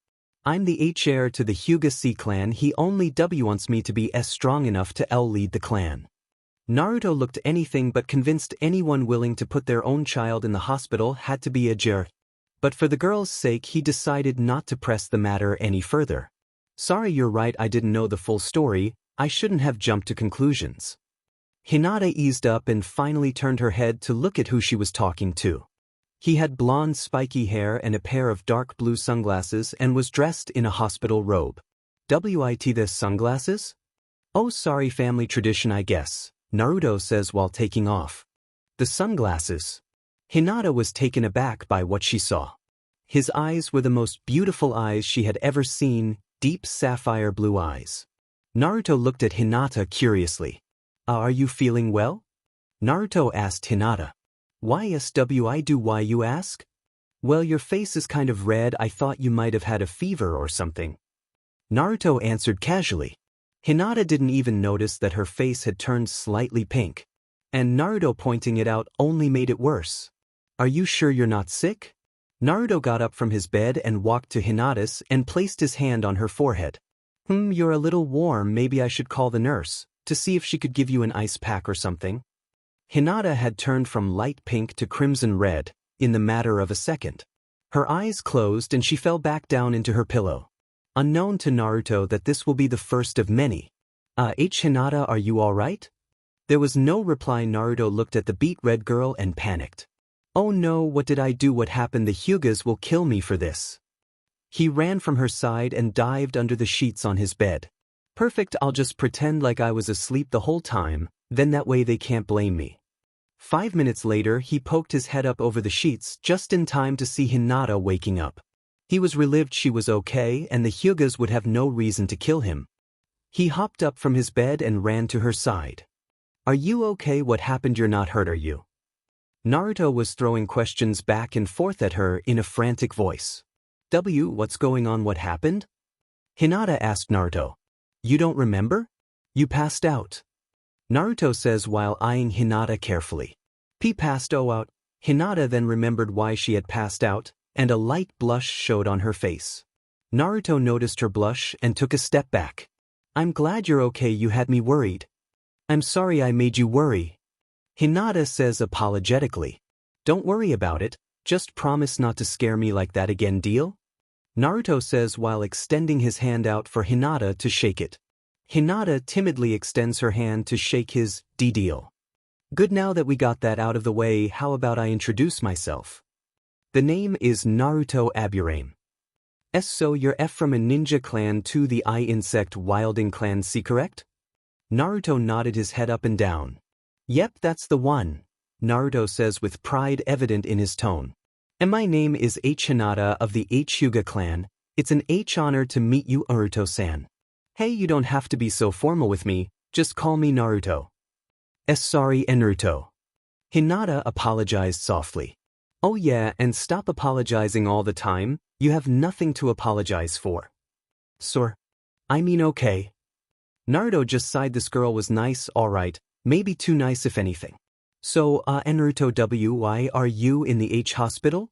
I'm the heir to the Hyuga C clan, he only wants me to be strong enough to lead the clan. Naruto looked anything but convinced. Anyone willing to put their own child in the hospital had to be a jerk. But for the girl's sake he decided not to press the matter any further. Sorry, you're right, I didn't know the full story, I shouldn't have jumped to conclusions. Hinata eased up and finally turned her head to look at who she was talking to. He had blonde spiky hair and a pair of dark blue sunglasses and was dressed in a hospital robe. The sunglasses? Oh, sorry, family tradition I guess, Naruto says while taking off. The sunglasses. Hinata was taken aback by what she saw. His eyes were the most beautiful eyes she had ever seen, deep sapphire blue eyes. Naruto looked at Hinata curiously. Are you feeling well? Naruto asked Hinata. Why SWI do why you ask? Well, your face is kind of red, I thought you might have had a fever or something. Naruto answered casually. Hinata didn't even notice that her face had turned slightly pink. And Naruto pointing it out only made it worse. Are you sure you're not sick? Naruto got up from his bed and walked to Hinata's and placed his hand on her forehead. You're a little warm, maybe I should call the nurse, to see if she could give you an ice pack or something. Hinata had turned from light pink to crimson red, in the matter of a second. Her eyes closed and she fell back down into her pillow. Unknown to Naruto that this will be the first of many. Hinata, are you alright? There was no reply. Naruto looked at the beet red girl and panicked. Oh no, what did I do? What happened? The Hyugas will kill me for this. He ran from her side and dived under the sheets on his bed. Perfect, I'll just pretend like I was asleep the whole time, then that way they can't blame me. 5 minutes later, he poked his head up over the sheets just in time to see Hinata waking up. He was relieved she was okay and the Hyugas would have no reason to kill him. He hopped up from his bed and ran to her side. Are you okay? What happened? You're not hurt, are you? Naruto was throwing questions back and forth at her in a frantic voice. What's going on? What happened? Hinata asked Naruto. You don't remember? You passed out. Naruto says while eyeing Hinata carefully. P passed out. Hinata then remembered why she had passed out, and a light blush showed on her face. Naruto noticed her blush and took a step back. I'm glad you're okay, you had me worried. I'm sorry I made you worry. Hinata says apologetically. Don't worry about it, just promise not to scare me like that again, deal? Naruto says while extending his hand out for Hinata to shake it. Hinata timidly extends her hand to shake his deal. Good, now that we got that out of the way, how about I introduce myself? The name is Naruto Aburame. So you're from a ninja clan to the insect wilding clan, see correct? Naruto nodded his head up and down. Yep, that's the one, Naruto says with pride evident in his tone. And my name is Hinata of the Hyuga clan. It's an honor to meet you, Naruto-san. Hey, you don't have to be so formal with me, just call me Naruto. Sorry, Naruto. Hinata apologized softly. Oh yeah, and stop apologizing all the time, you have nothing to apologize for. Sir. I mean okay. Naruto just sighed. This girl was nice, alright, maybe too nice if anything. So, Naruto, why are you in the hospital?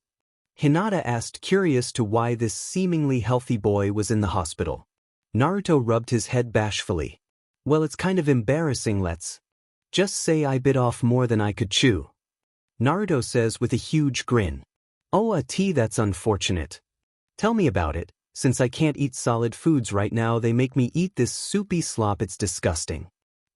Hinata asked, curious to why this seemingly healthy boy was in the hospital. Naruto rubbed his head bashfully. Well, it's kind of embarrassing, let's just say I bit off more than I could chew. Naruto says with a huge grin. Oh, that's unfortunate. Tell me about it, since I can't eat solid foods right now they make me eat this soupy slop, it's disgusting.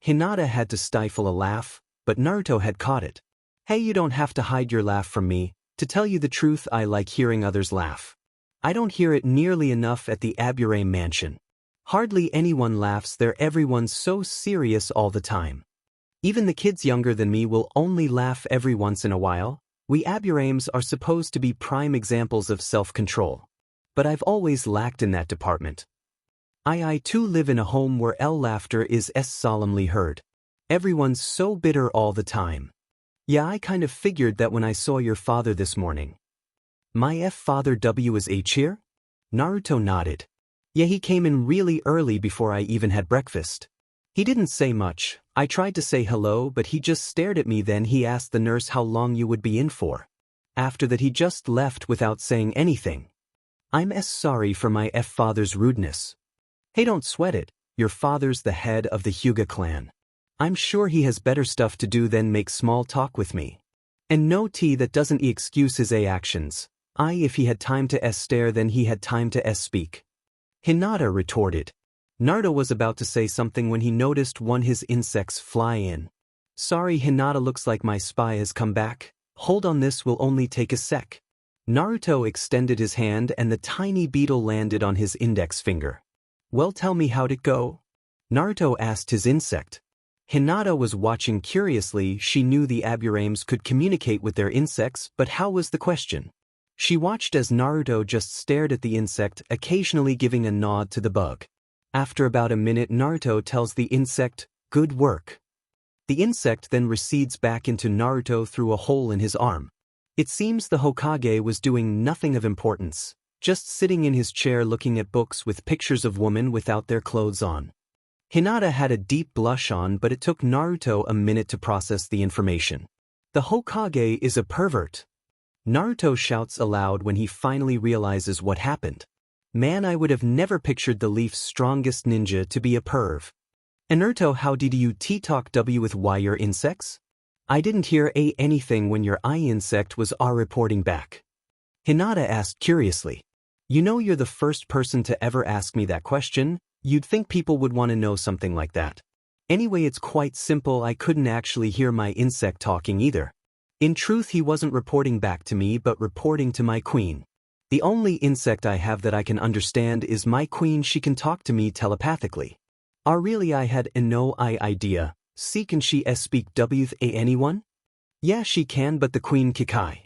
Hinata had to stifle a laugh, but Naruto had caught it. Hey, you don't have to hide your laugh from me, to tell you the truth I like hearing others laugh. I don't hear it nearly enough at the Aburame mansion. Hardly anyone laughs there, everyone's so serious all the time. Even the kids younger than me will only laugh every once in a while. We Aburames are supposed to be prime examples of self-control. But I've always lacked in that department. I too live in a home where laughter is solemnly heard. Everyone's so bitter all the time. Yeah, I kind of figured that when I saw your father this morning. My father is here? Naruto nodded. Yeah, he came in really early before I even had breakfast. He didn't say much. I tried to say hello, but he just stared at me. Then he asked the nurse how long you would be in for. After that he just left without saying anything. I'm sorry for my father's rudeness. Hey, don't sweat it, your father's the head of the Hyuga clan. I'm sure he has better stuff to do than make small talk with me. And no that doesn't excuse his actions. If he had time to stare then he had time to speak. Hinata retorted. Naruto was about to say something when he noticed one his insects fly in. Sorry, Hinata, looks like my spy has come back. Hold on, this will only take a sec. Naruto extended his hand and the tiny beetle landed on his index finger. Well, tell me, how'd it go? Naruto asked his insect. Hinata was watching curiously. She knew the Aburames could communicate with their insects, but how was the question? She watched as Naruto just stared at the insect, occasionally giving a nod to the bug. After about a minute, Naruto tells the insect, good work. The insect then recedes back into Naruto through a hole in his arm. It seems the Hokage was doing nothing of importance, just sitting in his chair looking at books with pictures of women without their clothes on. Hinata had a deep blush on, but it took Naruto a minute to process the information. The Hokage is a pervert. Naruto shouts aloud when he finally realizes what happened. Man, I would have never pictured the Leaf's strongest ninja to be a perv. Naruto, how did you talk W with why your insects? I didn't hear anything when your eye insect was reporting back. Hinata asked curiously. You know, you're the first person to ever ask me that question. You'd think people would want to know something like that. Anyway, it's quite simple. I couldn't actually hear my insect talking either. In truth, he wasn't reporting back to me but reporting to my queen. The only insect I have that I can understand is my queen. She can talk to me telepathically. Really, I had no idea. See, can she speak with anyone? Yeah, she can, but the queen Kikai.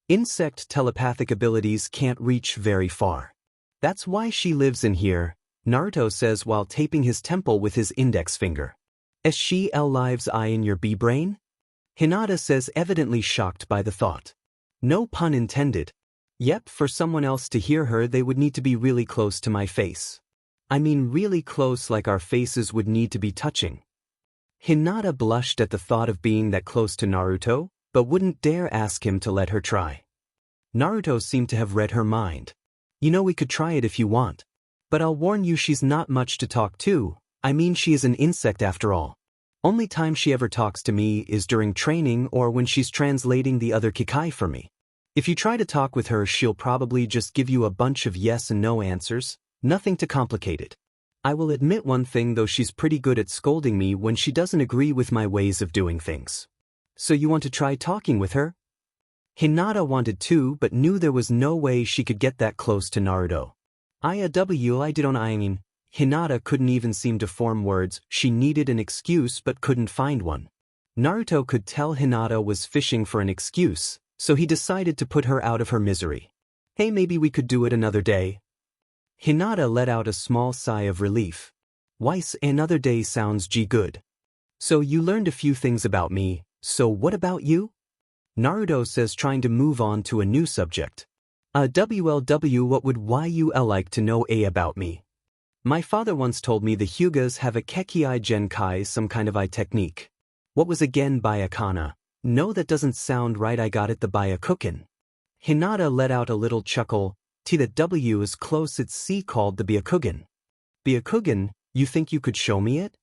Insect telepathic abilities can't reach very far. That's why she lives in here, Naruto says while taping his temple with his index finger. Is she lives in your B-brain? Hinata says, evidently shocked by the thought. No pun intended. Yep, for someone else to hear her they would need to be really close to my face. I mean really close, like our faces would need to be touching. Hinata blushed at the thought of being that close to Naruto, but wouldn't dare ask him to let her try. Naruto seemed to have read her mind. You know, we could try it if you want. But I'll warn you, she's not much to talk to. I mean, she is an insect after all. Only time she ever talks to me is during training or when she's translating the other Kikai for me. If you try to talk with her, she'll probably just give you a bunch of yes and no answers, nothing too complicated. I will admit one thing though, she's pretty good at scolding me when she doesn't agree with my ways of doing things. So you want to try talking with her? Hinata wanted to, but knew there was no way she could get that close to Naruto. I mean, Hinata couldn't even seem to form words. She needed an excuse but couldn't find one. Naruto could tell Hinata was fishing for an excuse, so he decided to put her out of her misery. Hey, maybe we could do it another day. Hinata let out a small sigh of relief. Weiss, another day sounds good. So you learned a few things about me, so what about you? Naruto says, trying to move on to a new subject. WLW, what would you like to know about me? My father once told me the Hyugas have a Kekii Genkai, some kind of technique. What was again Byakana? No, that doesn't sound right. I got it, the Byakugan. Hinata let out a little chuckle. That W is close, it's C, called the Byakugan. Byakugan, you think you could show me it?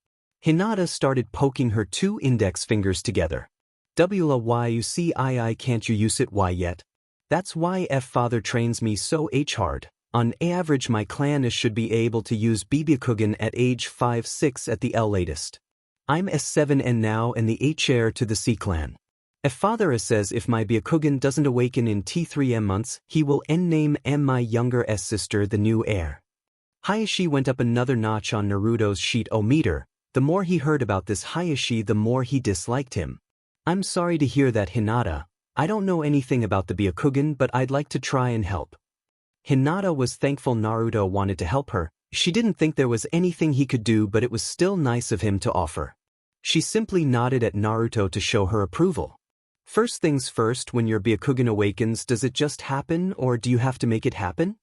Hinata started poking her two index fingers together. Why you see I can't you use it why yet? That's why father trains me so hard. On average my clan should be able to use Byakugan at age 5-6 at the latest. I'm S7 and now and the heir to the C clan. Father says if my Byakugan doesn't awaken in T3 months, he will name my younger sister the new heir. Hayashi went up another notch on Naruto's sheet-o-meter. The more he heard about this Hayashi, the more he disliked him. I'm sorry to hear that, Hinata. I don't know anything about the Byakugan, but I'd like to try and help. Hinata was thankful Naruto wanted to help her. She didn't think there was anything he could do, but it was still nice of him to offer. She simply nodded at Naruto to show her approval. First things first, when your Byakugan awakens, does it just happen or do you have to make it happen?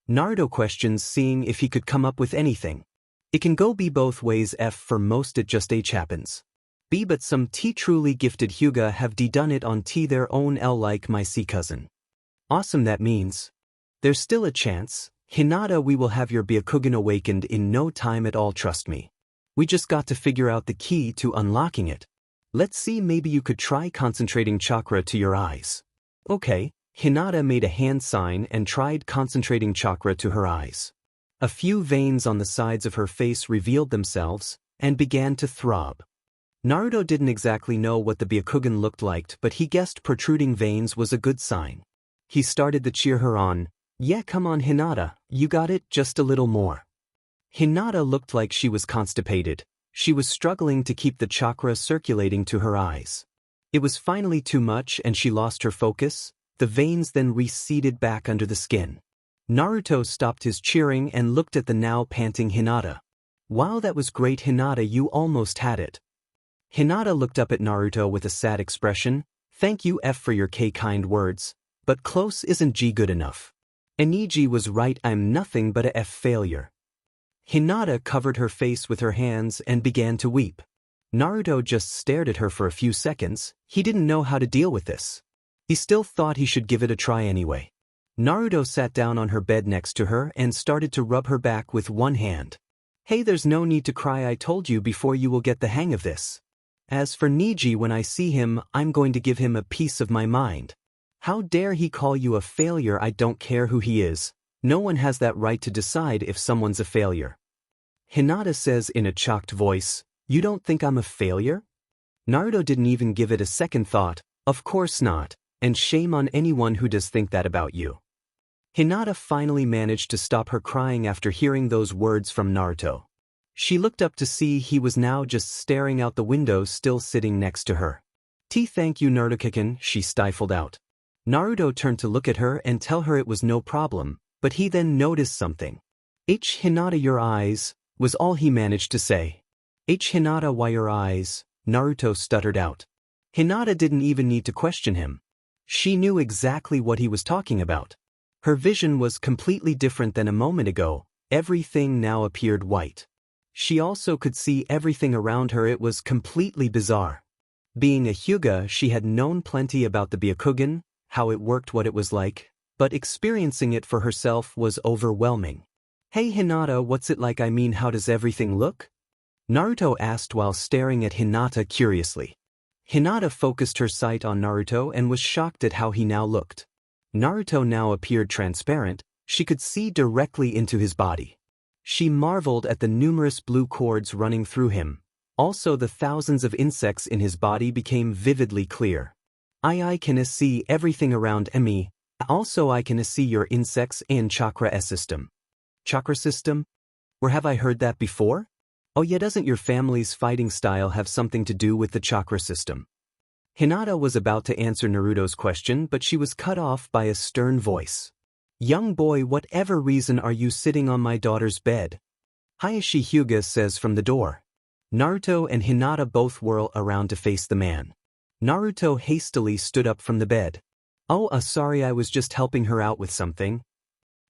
Naruto questions, seeing if he could come up with anything. It can go B both ways. For most it just H happens. B, but some T truly gifted Hyuga have done it on T their own L, like my C cousin. Awesome, that means there's still a chance. Hinata, we will have your Byakugan awakened in no time at all, trust me. We just got to figure out the key to unlocking it. Let's see, maybe you could try concentrating chakra to your eyes. Okay, Hinata made a hand sign and tried concentrating chakra to her eyes. A few veins on the sides of her face revealed themselves and began to throb. Naruto didn't exactly know what the Byakugan looked like, but he guessed protruding veins was a good sign. He started to cheer her on. Yeah, come on Hinata, you got it, just a little more. Hinata looked like she was constipated. She was struggling to keep the chakra circulating to her eyes. It was finally too much and she lost her focus. The veins then receded back under the skin. Naruto stopped his cheering and looked at the now panting Hinata. Wow, that was great Hinata, you almost had it. Hinata looked up at Naruto with a sad expression. Thank you F for your K kind words, but close isn't G good enough. Eniji was right, I'm nothing but a F failure. Hinata covered her face with her hands and began to weep. Naruto just stared at her for a few seconds. He didn't know how to deal with this. He still thought he should give it a try anyway. Naruto sat down on her bed next to her and started to rub her back with one hand. Hey, there's no need to cry, I told you before, you will get the hang of this. As for Niji, when I see him, I'm going to give him a piece of my mind. How dare he call you a failure? I don't care who he is. No one has that right to decide if someone's a failure. Hinata says in a shocked voice, you don't think I'm a failure? Naruto didn't even give it a second thought. Of course not, and shame on anyone who does think that about you. Hinata finally managed to stop her crying after hearing those words from Naruto. She looked up to see he was now just staring out the window, still sitting next to her. Thank you Naruto-kun, she stifled out. Naruto turned to look at her and tell her it was no problem, but he then noticed something. Hinata, your eyes, was all he managed to say. Hinata, why your eyes? Naruto stuttered out. Hinata didn't even need to question him. She knew exactly what he was talking about. Her vision was completely different than a moment ago. Everything now appeared white. She also could see everything around her. It was completely bizarre. Being a Hyuga, she had known plenty about the Byakugan, how it worked, what it was like, but experiencing it for herself was overwhelming. Hey Hinata, what's it like? I mean, how does everything look? Naruto asked while staring at Hinata curiously. Hinata focused her sight on Naruto and was shocked at how he now looked. Naruto now appeared transparent. She could see directly into his body. She marveled at the numerous blue cords running through him. Also, the thousands of insects in his body became vividly clear. I can see everything around me. Also, I can see your insects and chakra system. Chakra system? Where have I heard that before? Oh yeah, doesn't your family's fighting style have something to do with the chakra system? Hinata was about to answer Naruto's question, but she was cut off by a stern voice. Young boy, whatever reason are you sitting on my daughter's bed? Hayashi Hyuga says from the door. Naruto and Hinata both whirl around to face the man. Naruto hastily stood up from the bed. Oh, sorry, I was just helping her out with something.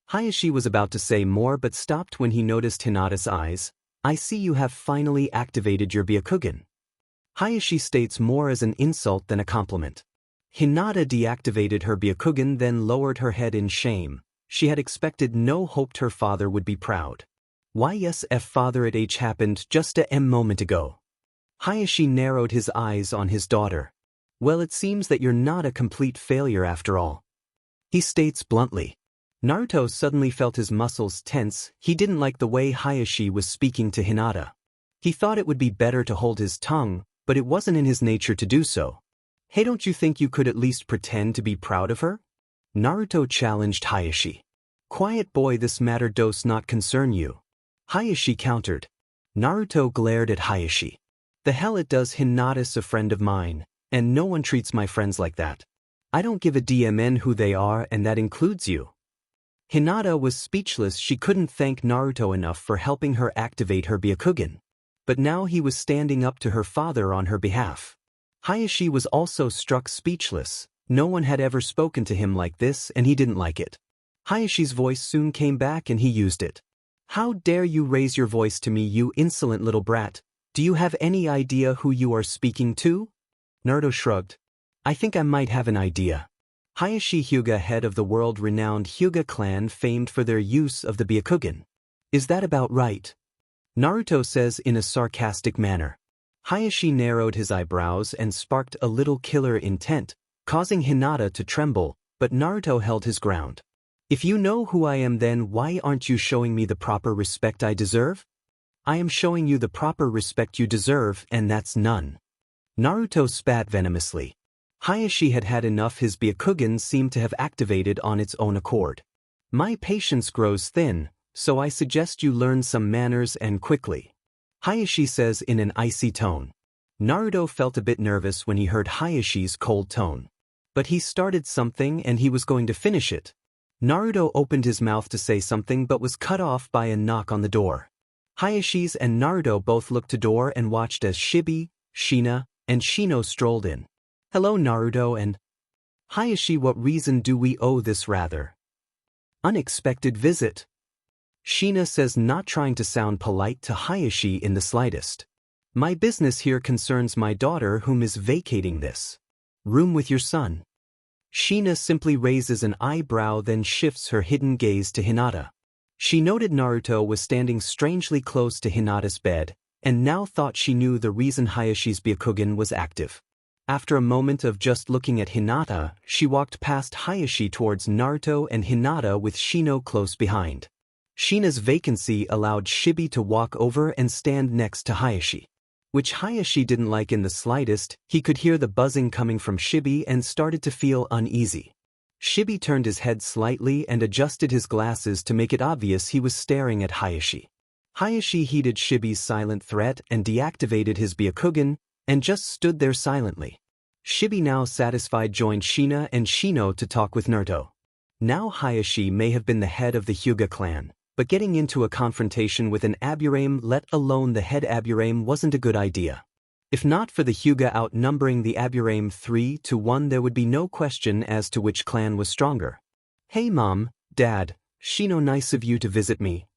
Hayashi was about to say more but stopped when he noticed Hinata's eyes. I see you have finally activated your Byakugan. Hayashi states more as an insult than a compliment. Hinata deactivated her Byakugan, then lowered her head in shame. She had expected no, hoped her father would be proud. Why yes, father, it happened just a moment ago. Hayashi narrowed his eyes on his daughter. Well, it seems that you're not a complete failure after all. He states bluntly. Naruto suddenly felt his muscles tense. He didn't like the way Hayashi was speaking to Hinata. He thought it would be better to hold his tongue, but it wasn't in his nature to do so. Hey, don't you think you could at least pretend to be proud of her? Naruto challenged Hayashi. Quiet boy, this matter does not concern you. Hayashi countered. Naruto glared at Hayashi. The hell it does, Hinata's a friend of mine, and no one treats my friends like that. I don't give a damn who they are, and that includes you. Hinata was speechless. She couldn't thank Naruto enough for helping her activate her Byakugan. But now he was standing up to her father on her behalf. Hayashi was also struck speechless. No one had ever spoken to him like this, and he didn't like it. Hayashi's voice soon came back and he used it. How dare you raise your voice to me, you insolent little brat? Do you have any idea who you are speaking to? Naruto shrugged. I think I might have an idea. Hayashi Hyuga, head of the world-renowned Hyuga clan famed for their use of the Byakugan. Is that about right? Naruto says in a sarcastic manner. Hayashi narrowed his eyebrows and sparked a little killer intent, causing Hinata to tremble, but Naruto held his ground. If you know who I am, then why aren't you showing me the proper respect I deserve? I am showing you the proper respect you deserve, and that's none. Naruto spat venomously. Hayashi had had enough. His Byakugan seemed to have activated on its own accord. My patience grows thin, so I suggest you learn some manners and quickly. Hayashi says in an icy tone. Naruto felt a bit nervous when he heard Hayashi's cold tone. But he started something and he was going to finish it. Naruto opened his mouth to say something but was cut off by a knock on the door. Hayashi's and Naruto both looked to door and watched as Shibi, Shina, and Shino strolled in. Hello Naruto and Hayashi, what reason do we owe this rather unexpected visit? Shina says, not trying to sound polite to Hayashi in the slightest. My business here concerns my daughter whom is vacating this room with your son. Shina simply raises an eyebrow, then shifts her hidden gaze to Hinata. She noted Naruto was standing strangely close to Hinata's bed, and now thought she knew the reason Hayashi's Byakugan was active. After a moment of just looking at Hinata, she walked past Hayashi towards Naruto and Hinata with Shino close behind. Shina's vacancy allowed Shibi to walk over and stand next to Hayashi, which Hayashi didn't like in the slightest. He could hear the buzzing coming from Shibi and started to feel uneasy. Shibi turned his head slightly and adjusted his glasses to make it obvious he was staring at Hayashi. Hayashi heeded Shibi's silent threat and deactivated his Byakugan, and just stood there silently. Shibi, now satisfied, joined Shina and Shino to talk with Naruto. Now Hayashi may have been the head of the Hyuga clan, but getting into a confrontation with an Aburame, let alone the head Aburame, wasn't a good idea. If not for the Hyuga outnumbering the Aburame 3-1, there would be no question as to which clan was stronger. Hey Mom, Dad, Shino, nice of you to visit me.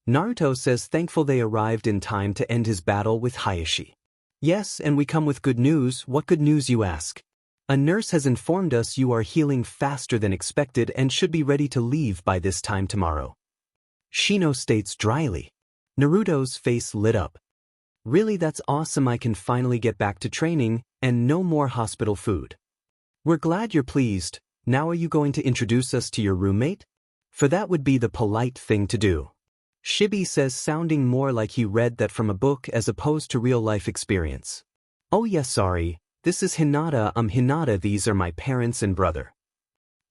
Naruto says, thankful they arrived in time to end his battle with Hayashi. Yes, and we come with good news. What good news, you ask? A nurse has informed us you are healing faster than expected and should be ready to leave by this time tomorrow. Shino states dryly. Naruto's face lit up. Really, that's awesome. I can finally get back to training, and no more hospital food. We're glad you're pleased. Now are you going to introduce us to your roommate? For that would be the polite thing to do. Shibi says, sounding more like he read that from a book as opposed to real-life experience. Oh yes, sorry, this is Hinata. Hinata, these are my parents and brother.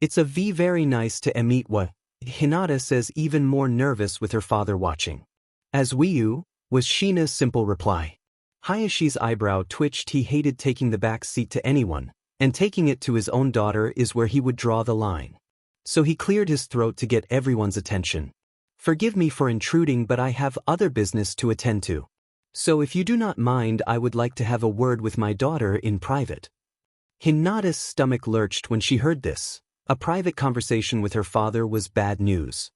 It's a very nice to meet wa. Hinata says, even more nervous with her father watching. As you, was Shina's simple reply. Hayashi's eyebrow twitched. He hated taking the back seat to anyone, and taking it to his own daughter is where he would draw the line. So he cleared his throat to get everyone's attention. Forgive me for intruding, but I have other business to attend to. So if you do not mind, I would like to have a word with my daughter in private. Hinata's stomach lurched when she heard this. A private conversation with her father was bad news.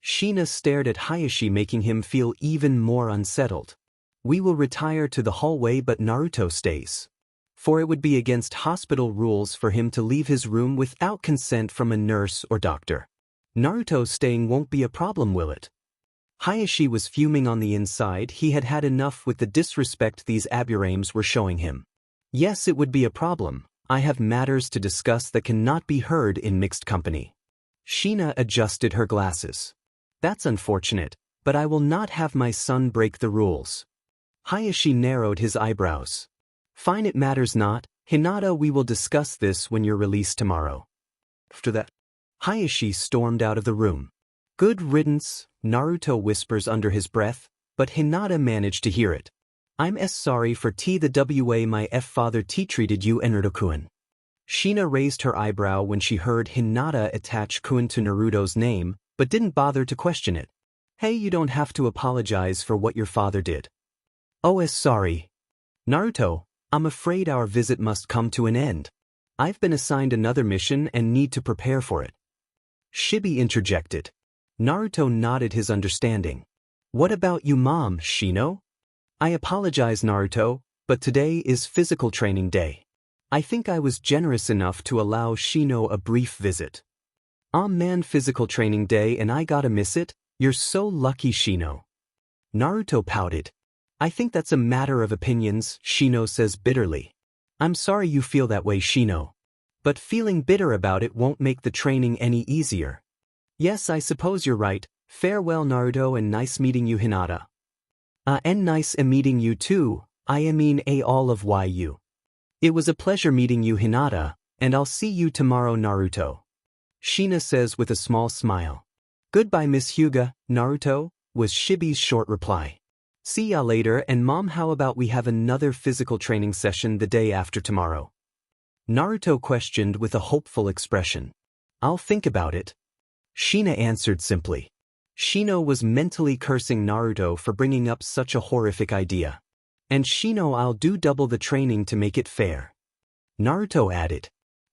Shina stared at Hayashi, making him feel even more unsettled. We will retire to the hallway, but Naruto stays. For it would be against hospital rules for him to leave his room without consent from a nurse or doctor. Naruto staying won't be a problem, will it? Hayashi was fuming on the inside. He had had enough with the disrespect these Aburames were showing him. Yes, it would be a problem. I have matters to discuss that cannot be heard in mixed company. Shina adjusted her glasses. That's unfortunate, but I will not have my son break the rules. Hayashi narrowed his eyebrows. Fine, it matters not. Hinata, we will discuss this when you're released tomorrow. After that, Hayashi stormed out of the room. Good riddance, Naruto whispers under his breath, but Hinata managed to hear it. I'm sorry for the my father treated you Naruto-kun. Shina raised her eyebrow when she heard Hinata attach kun to Naruto's name, but didn't bother to question it. Hey, you don't have to apologize for what your father did. Oh, sorry. Naruto, I'm afraid our visit must come to an end. I've been assigned another mission and need to prepare for it. Shibi interjected. Naruto nodded his understanding. What about you, Mom, Shino? I apologize, Naruto, but today is physical training day. I think I was generous enough to allow Shino a brief visit. Man, physical training day and I gotta miss it? You're so lucky, Shino. Naruto pouted. I think that's a matter of opinions, Shino says bitterly. I'm sorry you feel that way, Shino. But feeling bitter about it won't make the training any easier. Yes, I suppose you're right. Farewell, Naruto, and nice meeting you, Hinata. And nice meeting you too, I mean all of you. It was a pleasure meeting you, Hinata, and I'll see you tomorrow, Naruto. Shina says with a small smile. Goodbye, Miss Hyuga, Naruto, was Shibi's short reply. See ya later, and Mom, how about we have another physical training session the day after tomorrow? Naruto questioned with a hopeful expression. I'll think about it. Shina answered simply. Shino was mentally cursing Naruto for bringing up such a horrific idea. And Shino, I'll do double the training to make it fair. Naruto added.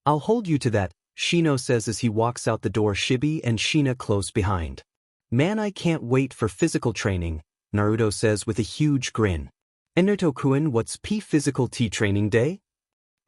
I'll hold you to that, Shino says as he walks out the door, Shibi and Shina close behind. Man, I can't wait for physical training, Naruto says with a huge grin. And Naruto-kun, what's physical T training day?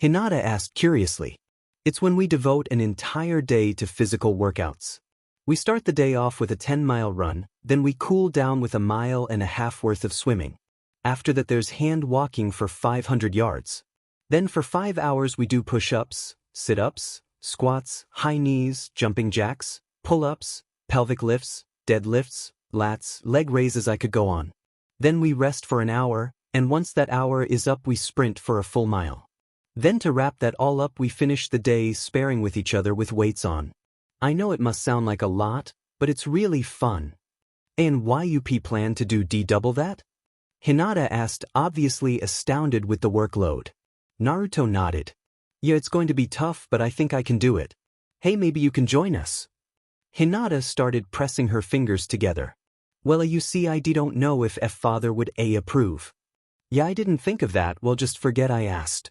Hinata asked curiously. It's when we devote an entire day to physical workouts. We start the day off with a 10-mile run, then we cool down with a 1.5 miles worth of swimming. After that there's hand walking for 500 yards. Then for 5 hours we do push-ups, sit-ups, squats, high knees, jumping jacks, pull-ups, pelvic lifts, deadlifts, lats, leg raises. I could go on. Then we rest for an hour, and once that hour is up we sprint for a full mile. Then to wrap that all up we finish the day sparring with each other with weights on. I know it must sound like a lot, but it's really fun. And why you plan to do double that? Hinata asked, obviously astounded with the workload. Naruto nodded. Yeah, it's going to be tough, but I think I can do it. Hey, maybe you can join us. Hinata started pressing her fingers together. Well, you see, I don't know if father would approve. Yeah, I didn't think of that. Well, just forget I asked.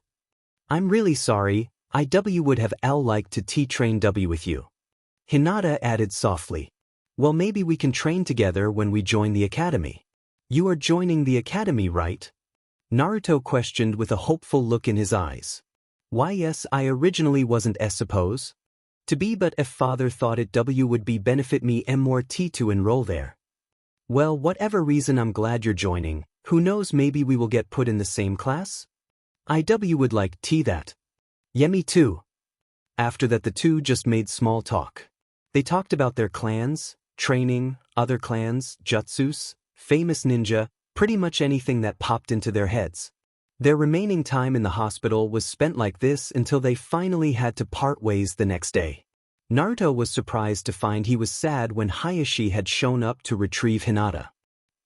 I'm really sorry, I would have liked to train with you. Hinata added softly. Well, maybe we can train together when we join the academy. You are joining the academy, right? Naruto questioned with a hopeful look in his eyes. Why, yes, I originally wasn't suppose to be, but father thought it would be benefit me more to enroll there. Well, whatever reason, I'm glad you're joining. Who knows, maybe we will get put in the same class? I would like that. Yeah, me too. After that the two just made small talk. They talked about their clans, training, other clans, jutsus, famous ninja, pretty much anything that popped into their heads. Their remaining time in the hospital was spent like this until they finally had to part ways the next day. Naruto was surprised to find he was sad when Hayashi had shown up to retrieve Hinata.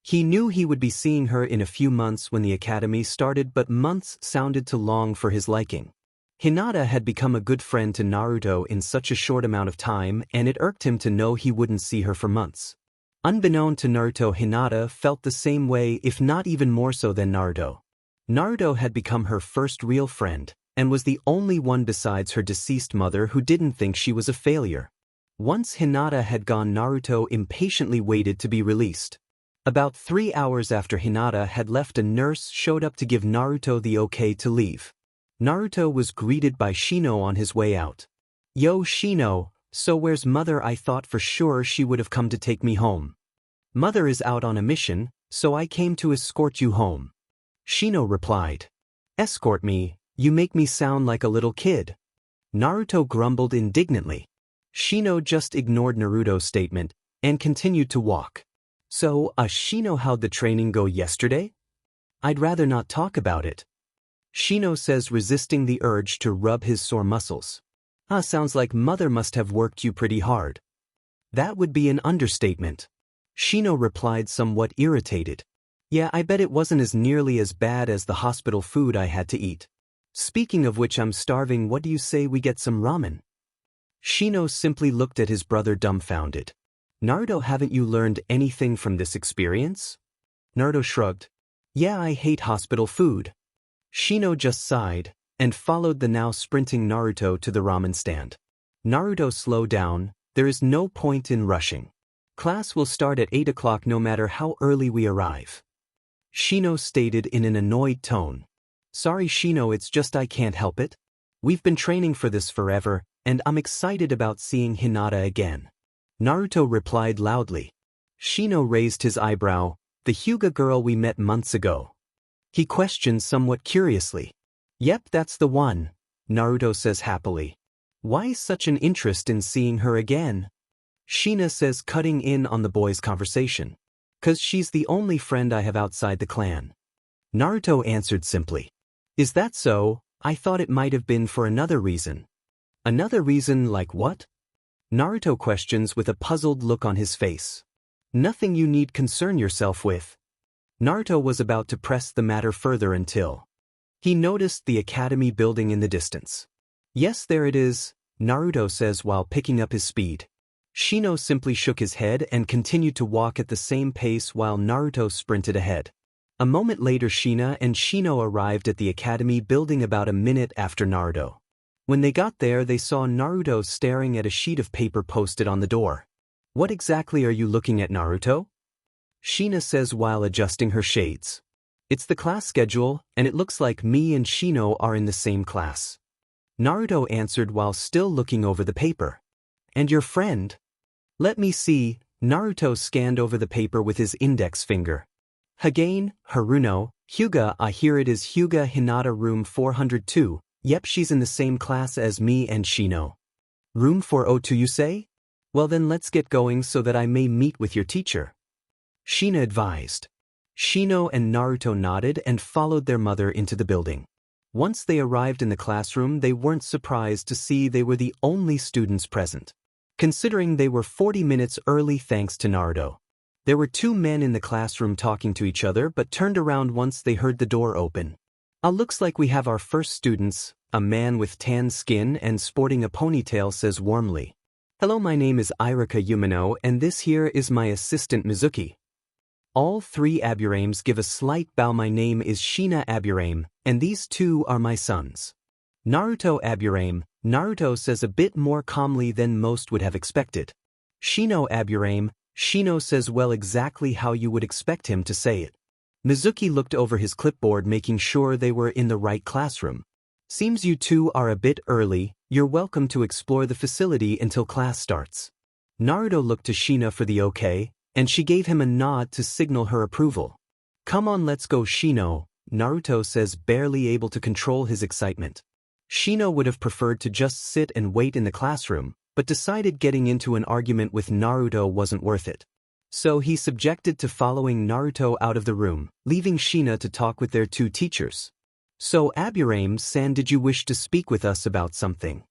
He knew he would be seeing her in a few months when the academy started, but months sounded too long for his liking. Hinata had become a good friend to Naruto in such a short amount of time, and it irked him to know he wouldn't see her for months. Unbeknown to Naruto, Hinata felt the same way, if not even more so than Naruto. Naruto had become her first real friend, and was the only one besides her deceased mother who didn't think she was a failure. Once Hinata had gone, Naruto impatiently waited to be released. About 3 hours after Hinata had left, a nurse showed up to give Naruto the okay to leave. Naruto was greeted by Shino on his way out. Yo, Shino, so where's mother? I thought for sure she would have come to take me home. Mother is out on a mission, so I came to escort you home. Shino replied. Escort me? You make me sound like a little kid. Naruto grumbled indignantly. Shino just ignored Naruto's statement and continued to walk. So, Shino, how'd the training go yesterday? I'd rather not talk about it. Shino says, resisting the urge to rub his sore muscles. Sounds like mother must have worked you pretty hard. That would be an understatement. Shino replied, somewhat irritated. Yeah, I bet it wasn't as nearly as bad as the hospital food I had to eat. Speaking of which, I'm starving. What do you say we get some ramen? Shino simply looked at his brother dumbfounded. Naruto, haven't you learned anything from this experience? Naruto shrugged. Yeah, I hate hospital food. Shino just sighed, and followed the now sprinting Naruto to the ramen stand. Naruto, slow down, there is no point in rushing. Class will start at 8 o'clock no matter how early we arrive. Shino stated in an annoyed tone. Sorry Shino, it's just I can't help it. We've been training for this forever, and I'm excited about seeing Hinata again. Naruto replied loudly. Shino raised his eyebrow. The Hyuga girl we met months ago. He questioned somewhat curiously. Yep, that's the one, Naruto says happily. Why such an interest in seeing her again? Shina says, cutting in on the boys' conversation. 'Cause she's the only friend I have outside the clan. Naruto answered simply. Is that so? I thought it might have been for another reason. Another reason, like what? Naruto questions with a puzzled look on his face. Nothing you need concern yourself with. Naruto was about to press the matter further until he noticed the academy building in the distance. Yes, there it is, Naruto says while picking up his speed. Shino simply shook his head and continued to walk at the same pace while Naruto sprinted ahead. A moment later Shina and Shino arrived at the academy building about a minute after Naruto. When they got there they saw Naruto staring at a sheet of paper posted on the door. "What exactly are you looking at, Naruto?" Shina says while adjusting her shades. "It's the class schedule, and it looks like me and Shino are in the same class." Naruto answered while still looking over the paper. "And your friend?" "Let me see." Naruto scanned over the paper with his index finger. "Hagain, Haruno, Hyuga. Here it is, Hyuga Hinata, room 402. Yep, she's in the same class as me and Shino." "Room 402 you say? Well then let's get going so that I may meet with your teacher," Shina advised. Shino and Naruto nodded and followed their mother into the building. Once they arrived in the classroom they weren't surprised to see they were the only students present, considering they were 40 minutes early thanks to Naruto. There were two men in the classroom talking to each other but turned around once they heard the door open. Looks like we have our first students," a man with tan skin and sporting a ponytail says warmly. "Hello, my name is Irika Yumino and this here is my assistant Mizuki." All three Aburames give a slight bow. "My name is Shina Aburame, and these two are my sons." Naruto Aburame, Naruto says a bit more calmly than most would have expected. Shino Aburame, Shino says well exactly how you would expect him to say it. Mizuki looked over his clipboard making sure they were in the right classroom. "Seems you two are a bit early. You're welcome to explore the facility until class starts." Naruto looked to Shina for the okay, and she gave him a nod to signal her approval. "Come on, let's go, Shino," Naruto says, barely able to control his excitement. Shino would have preferred to just sit and wait in the classroom, but decided getting into an argument with Naruto wasn't worth it. So he subjected to following Naruto out of the room, leaving Shina to talk with their two teachers. "So Aburame-san, did you wish to speak with us about something?"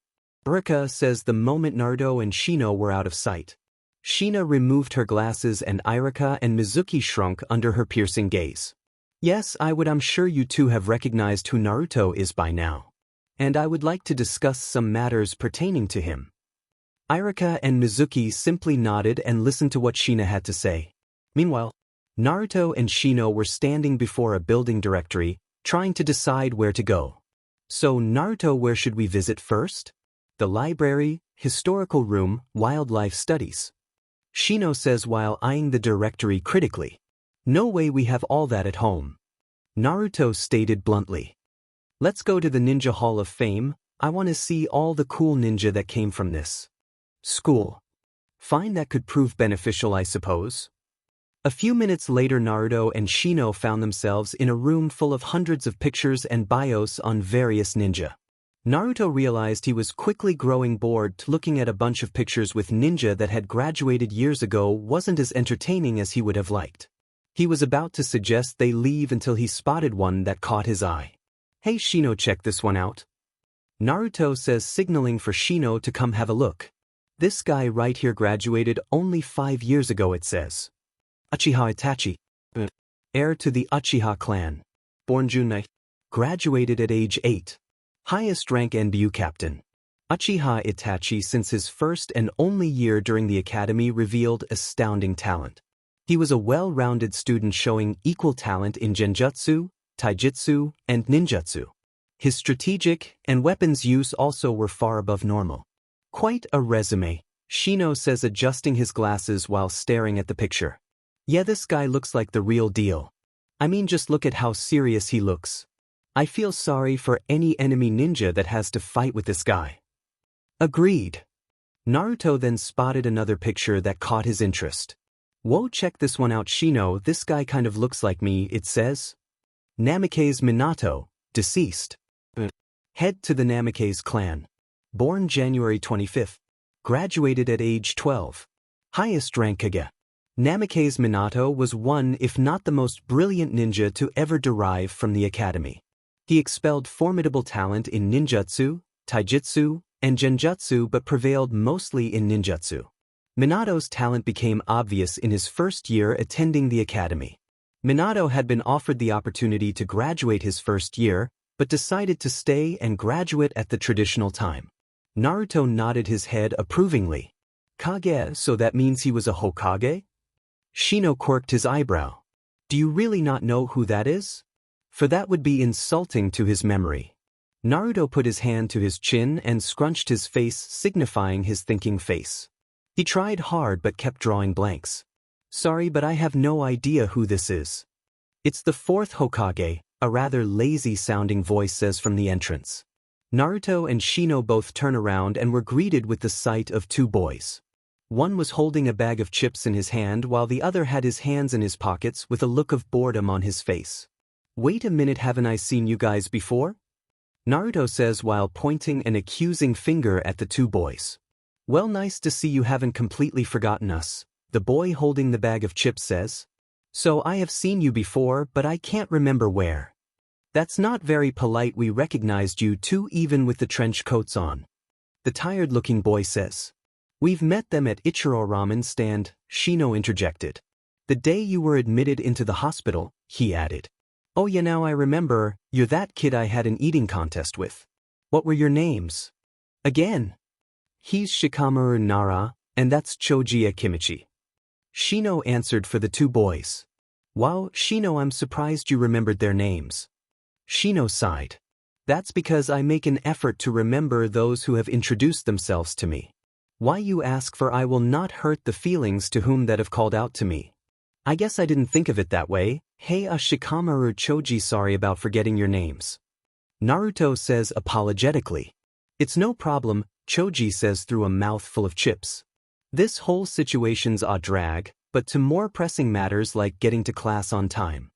Irika says the moment Naruto and Shino were out of sight. Shina removed her glasses and Irika and Mizuki shrunk under her piercing gaze. "Yes, I would. I'm sure you two have recognized who Naruto is by now. And I would like to discuss some matters pertaining to him." Irika and Mizuki simply nodded and listened to what Shina had to say. Meanwhile, Naruto and Shino were standing before a building directory, trying to decide where to go. "So Naruto, where should we visit first?" "The library, historical room, wildlife studies," Shino says while eyeing the directory critically. "No way, we have all that at home," Naruto stated bluntly. "Let's go to the Ninja Hall of Fame. I want to see all the cool ninja that came from this school." "Fine, that could prove beneficial, I suppose." A few minutes later Naruto and Shino found themselves in a room full of hundreds of pictures and bios on various ninja. Naruto realized he was quickly growing bored. Looking at a bunch of pictures with ninja that had graduated years ago wasn't as entertaining as he would have liked. He was about to suggest they leave until he spotted one that caught his eye. "Hey Shino, check this one out," Naruto says, signaling for Shino to come have a look. "This guy right here graduated only 5 years ago," it says. Uchiha Itachi, heir to the Uchiha clan. Born June 9, graduated at age 8. Highest rank NBU captain. Uchiha Itachi, since his first and only year during the academy, revealed astounding talent. He was a well-rounded student showing equal talent in genjutsu, taijutsu, and ninjutsu. His strategic and weapons use also were far above normal. "Quite a resume," Shino says, adjusting his glasses while staring at the picture. "Yeah, this guy looks like the real deal. I mean, just look at how serious he looks. I feel sorry for any enemy ninja that has to fight with this guy." Agreed. Naruto then spotted another picture that caught his interest. "Whoa, check this one out, Shino. This guy kind of looks like me," it says. Namikaze Minato, deceased. Head to the Namikaze clan. Born January 25. Graduated at age 12. Highest rank Kage. Namikaze Minato was one, if not the most brilliant ninja to ever derive from the academy. He expelled formidable talent in ninjutsu, taijutsu, and genjutsu but prevailed mostly in ninjutsu. Minato's talent became obvious in his first year attending the academy. Minato had been offered the opportunity to graduate his first year, but decided to stay and graduate at the traditional time. Naruto nodded his head approvingly. "Kage, so that means he was a Hokage?" Shino quirked his eyebrow. Do you really not know who that is? For that would be insulting to his memory. Naruto put his hand to his chin and scrunched his face, signifying his thinking face. He tried hard but kept drawing blanks. Sorry, but I have no idea who this is. It's the fourth Hokage, a rather lazy-sounding voice says from the entrance. Naruto and Shino both turn around and were greeted with the sight of two boys. One was holding a bag of chips in his hand while the other had his hands in his pockets with a look of boredom on his face. Wait a minute, haven't I seen you guys before? Naruto says while pointing an accusing finger at the two boys. Well, nice to see you haven't completely forgotten us, the boy holding the bag of chips says. So I have seen you before, but I can't remember where. That's not very polite, we recognized you too even with the trench coats on. The tired-looking boy says. We've met them at Ichiro ramen stand, Shino interjected. The day you were admitted into the hospital, he added. Oh yeah, now I remember, you're that kid I had an eating contest with. What were your names? Again. He's Shikamaru Nara, and that's Chojiya Kimichi. Shino answered for the two boys. Wow, Shino, I'm surprised you remembered their names. Shino sighed. That's because I make an effort to remember those who have introduced themselves to me. Why you ask, for I will not hurt the feelings to whom that have called out to me. I guess I didn't think of it that way. Hey, Shikamaru Choji, sorry about forgetting your names. Naruto says apologetically. It's no problem, Choji says through a mouthful of chips. This whole situation's a drag, but to more pressing matters like getting to class on time.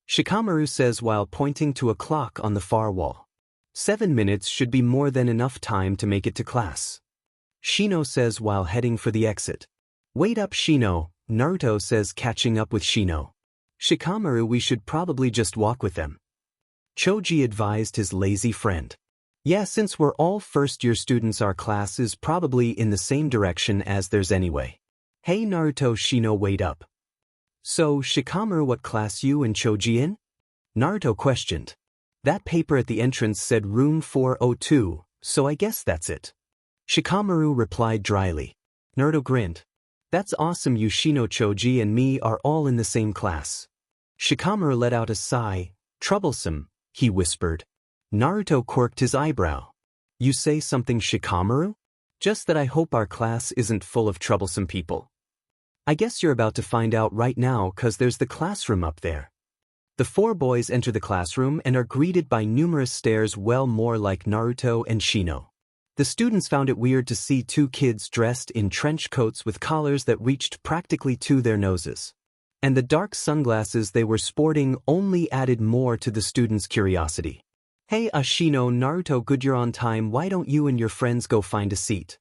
Shikamaru says while pointing to a clock on the far wall. 7 minutes should be more than enough time to make it to class. Shino says while heading for the exit. Wait up, Shino, Naruto says catching up with Shino. Shikamaru, we should probably just walk with them. Choji advised his lazy friend. Yeah, since we're all first-year students, our class is probably in the same direction as theirs anyway. Hey Naruto, Shino, wait up. So, Shikamaru, what class you and Choji in? Naruto questioned. That paper at the entrance said room 402, so I guess that's it. Shikamaru replied dryly. Naruto grinned. That's awesome, you Shino, Choji and me are all in the same class. Shikamaru let out a sigh. Troublesome, he whispered. Naruto quirked his eyebrow. You say something, Shikamaru? Just that I hope our class isn't full of troublesome people. I guess you're about to find out right now, 'cause there's the classroom up there. The four boys enter the classroom and are greeted by numerous stares, well more like Naruto and Shino. The students found it weird to see two kids dressed in trench coats with collars that reached practically to their noses. And the dark sunglasses they were sporting only added more to the students' curiosity. Hey Shino, Naruto, good you're on time, why don't you and your friends go find a seat?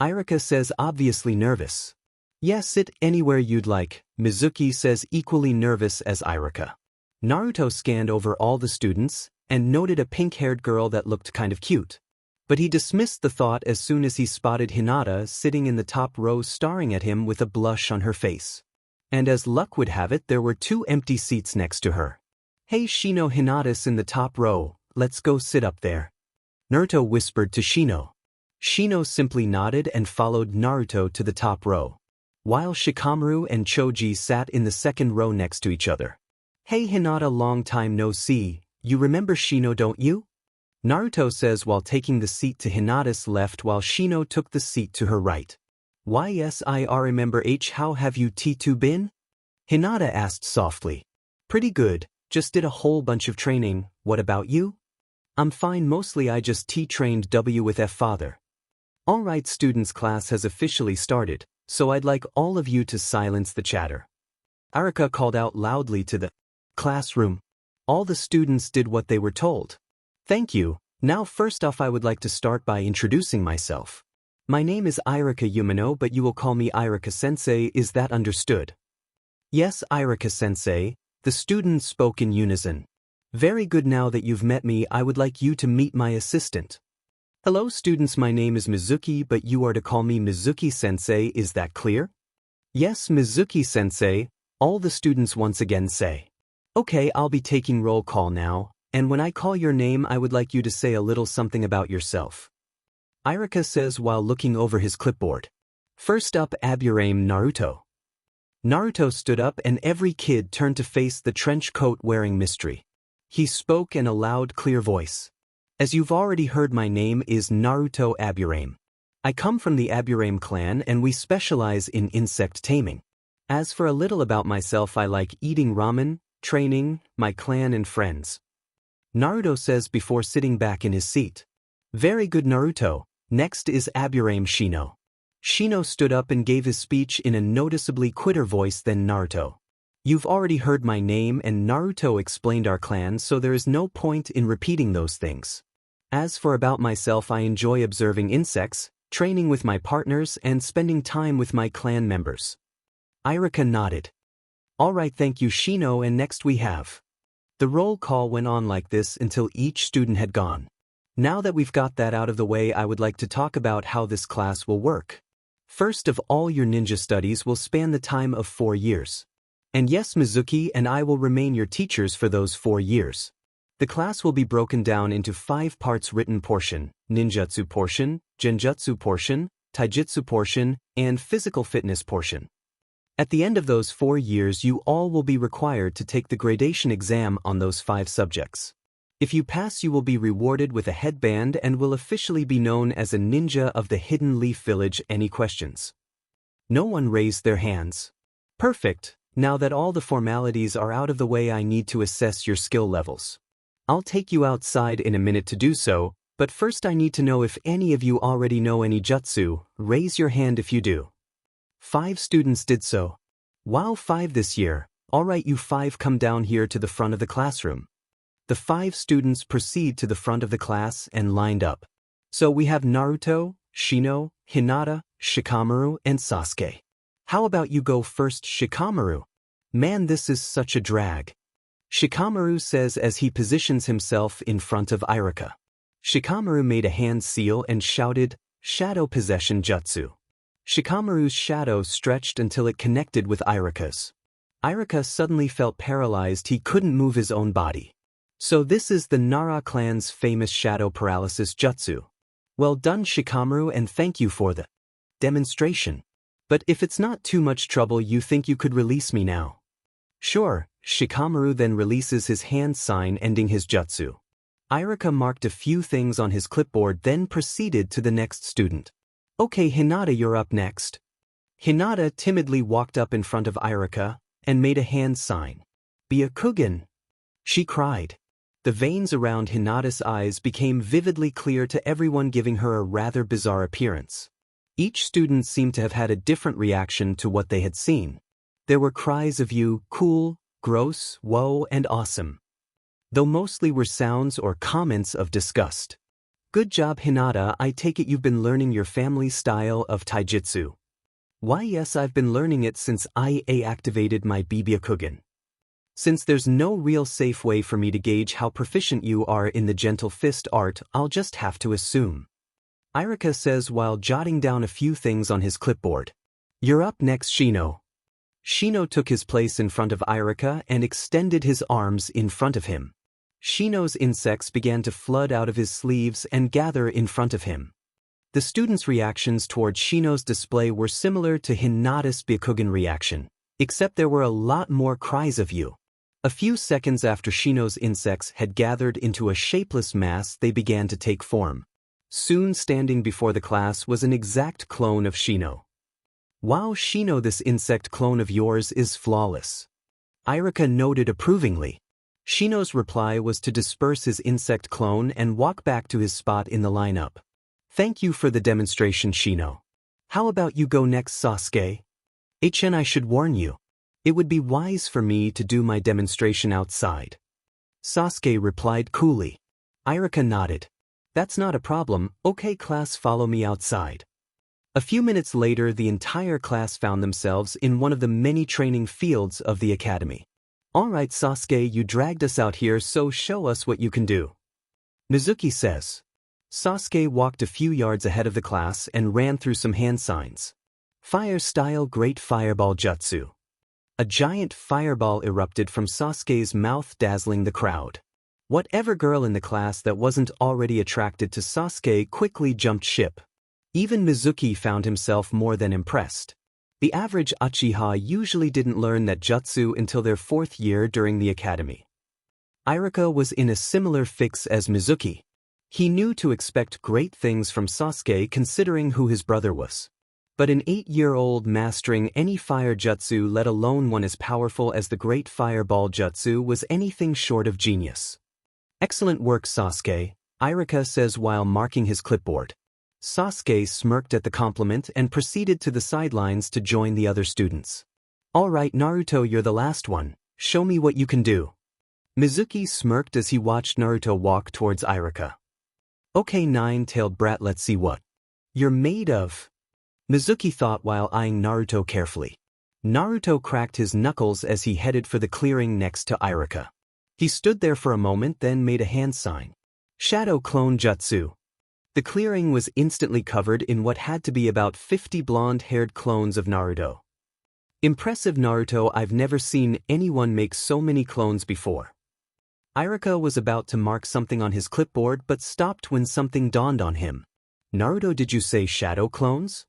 Irika says, obviously nervous. Yes, sit anywhere you'd like, Mizuki says, equally nervous as Irika. Naruto scanned over all the students and noted a pink-haired girl that looked kind of cute. But he dismissed the thought as soon as he spotted Hinata sitting in the top row staring at him with a blush on her face. And as luck would have it, there were two empty seats next to her. Hey Shino, Hinata's in the top row, let's go sit up there. Naruto whispered to Shino. Shino simply nodded and followed Naruto to the top row, while Shikamaru and Choji sat in the second row next to each other. Hey Hinata, long time no see, you remember Shino, don't you? Naruto says while taking the seat to Hinata's left while Shino took the seat to her right. Why yes, I remember. How have you two been? Hinata asked softly. Pretty good, just did a whole bunch of training, what about you? I'm fine, mostly I just trained with father. Alright students, class has officially started, so I'd like all of you to silence the chatter. Arika called out loudly to the classroom. All the students did what they were told. Thank you. Now first off I would like to start by introducing myself. My name is Irika Yumino, but you will call me Irika-sensei, is that understood? Yes, Irika-sensei, the students spoke in unison. Very good, now that you've met me I would like you to meet my assistant. Hello students, my name is Mizuki, but you are to call me Mizuki-sensei, is that clear? Yes, Mizuki-sensei, all the students once again say. Okay, I'll be taking roll call now. And when I call your name I would like you to say a little something about yourself. Irika says while looking over his clipboard. First up, Aburame Naruto. Naruto stood up and every kid turned to face the trench coat-wearing mystery. He spoke in a loud, clear voice. As you've already heard, my name is Naruto Aburame. I come from the Aburame clan and we specialize in insect taming. As for a little about myself, I like eating ramen, training, my clan and friends. Naruto says before sitting back in his seat. Very good, Naruto. Next is Aburame Shino. Shino stood up and gave his speech in a noticeably quicker voice than Naruto. You've already heard my name and Naruto explained our clan, so there is no point in repeating those things. As for about myself, I enjoy observing insects, training with my partners and spending time with my clan members. Irika nodded. Alright, thank you Shino, and next we have. The roll call went on like this until each student had gone. Now that we've got that out of the way, I would like to talk about how this class will work. First of all, your ninja studies will span the time of 4 years. And yes, Mizuki and I will remain your teachers for those 4 years. The class will be broken down into 5 parts: written portion, ninjutsu portion, genjutsu portion, taijutsu portion, and physical fitness portion. At the end of those 4 years, you all will be required to take the gradation exam on those 5 subjects. If you pass, you will be rewarded with a headband and will officially be known as a ninja of the Hidden Leaf Village. Any questions? No one raised their hands. Perfect. Now that all the formalities are out of the way, I need to assess your skill levels. I'll take you outside in a minute to do so, but first I need to know if any of you already know any jutsu. Raise your hand if you do. 5 students did so. Wow, 5 this year. Alright, you 5 come down here to the front of the classroom. The 5 students proceed to the front of the class and lined up. So we have Naruto, Shino, Hinata, Shikamaru, and Sasuke. How about you go first, Shikamaru? Man, this is such a drag. Shikamaru says as he positions himself in front of Irika. Shikamaru made a hand seal and shouted, "Shadow Possession Jutsu." Shikamaru's shadow stretched until it connected with Irika's. Irika suddenly felt paralyzed. He couldn't move his own body. So this is the Nara clan's famous shadow paralysis jutsu. Well done, Shikamaru, and thank you for the demonstration. But if it's not too much trouble, you think you could release me now? Sure. Shikamaru then releases his hand sign ending his jutsu. Irika marked a few things on his clipboard, then proceeded to the next student. Okay, Hinata, you're up next. Hinata timidly walked up in front of Irika and made a hand sign. Byakugan! She cried. The veins around Hinata's eyes became vividly clear to everyone, giving her a rather bizarre appearance. Each student seemed to have had a different reaction to what they had seen. There were cries of "you, cool, gross, whoa, and awesome," though mostly were sounds or comments of disgust. Good job, Hinata. I take it you've been learning your family's style of taijutsu. Why, yes, I've been learning it since I activated my Byakugan. Since there's no real safe way for me to gauge how proficient you are in the gentle fist art, I'll just have to assume. Irika says while jotting down a few things on his clipboard. You're up next, Shino. Shino took his place in front of Irika and extended his arms in front of him. Shino's insects began to flood out of his sleeves and gather in front of him. The students' reactions toward Shino's display were similar to Hinata's Byakugan reaction, except there were a lot more cries of "you." A few seconds after Shino's insects had gathered into a shapeless mass, they began to take form. Soon standing before the class was an exact clone of Shino. Wow, Shino, this insect clone of yours is flawless. Irika noted approvingly. Shino's reply was to disperse his insect clone and walk back to his spot in the lineup. Thank you for the demonstration, Shino. How about you go next, Sasuke? I should warn you. It would be wise for me to do my demonstration outside. Sasuke replied coolly. Irika nodded. That's not a problem. Okay, class, follow me outside. A few minutes later, the entire class found themselves in one of the many training fields of the academy. Alright, Sasuke, you dragged us out here, so show us what you can do. Mizuki says. Sasuke walked a few yards ahead of the class and ran through some hand signs. Fire style Great Fireball Jutsu. A giant fireball erupted from Sasuke's mouth, dazzling the crowd. Whatever girl in the class that wasn't already attracted to Sasuke quickly jumped ship. Even Mizuki found himself more than impressed. The average Uchiha usually didn't learn that jutsu until their 4th year during the academy. Iruka was in a similar fix as Mizuki. He knew to expect great things from Sasuke considering who his brother was. But an 8-year-old mastering any fire jutsu, let alone one as powerful as the Great Fireball Jutsu, was anything short of genius. Excellent work, Sasuke, Iruka says while marking his clipboard. Sasuke smirked at the compliment and proceeded to the sidelines to join the other students. All right, Naruto, you're the last one. Show me what you can do. Mizuki smirked as he watched Naruto walk towards Iruka. Okay, nine-tailed brat, let's see what you're made of. Mizuki thought while eyeing Naruto carefully. Naruto cracked his knuckles as he headed for the clearing next to Iruka. He stood there for a moment, then made a hand sign. Shadow Clone Jutsu. The clearing was instantly covered in what had to be about 50 blonde-haired clones of Naruto. Impressive, Naruto, I've never seen anyone make so many clones before. Iruka was about to mark something on his clipboard but stopped when something dawned on him. Naruto, did you say shadow clones?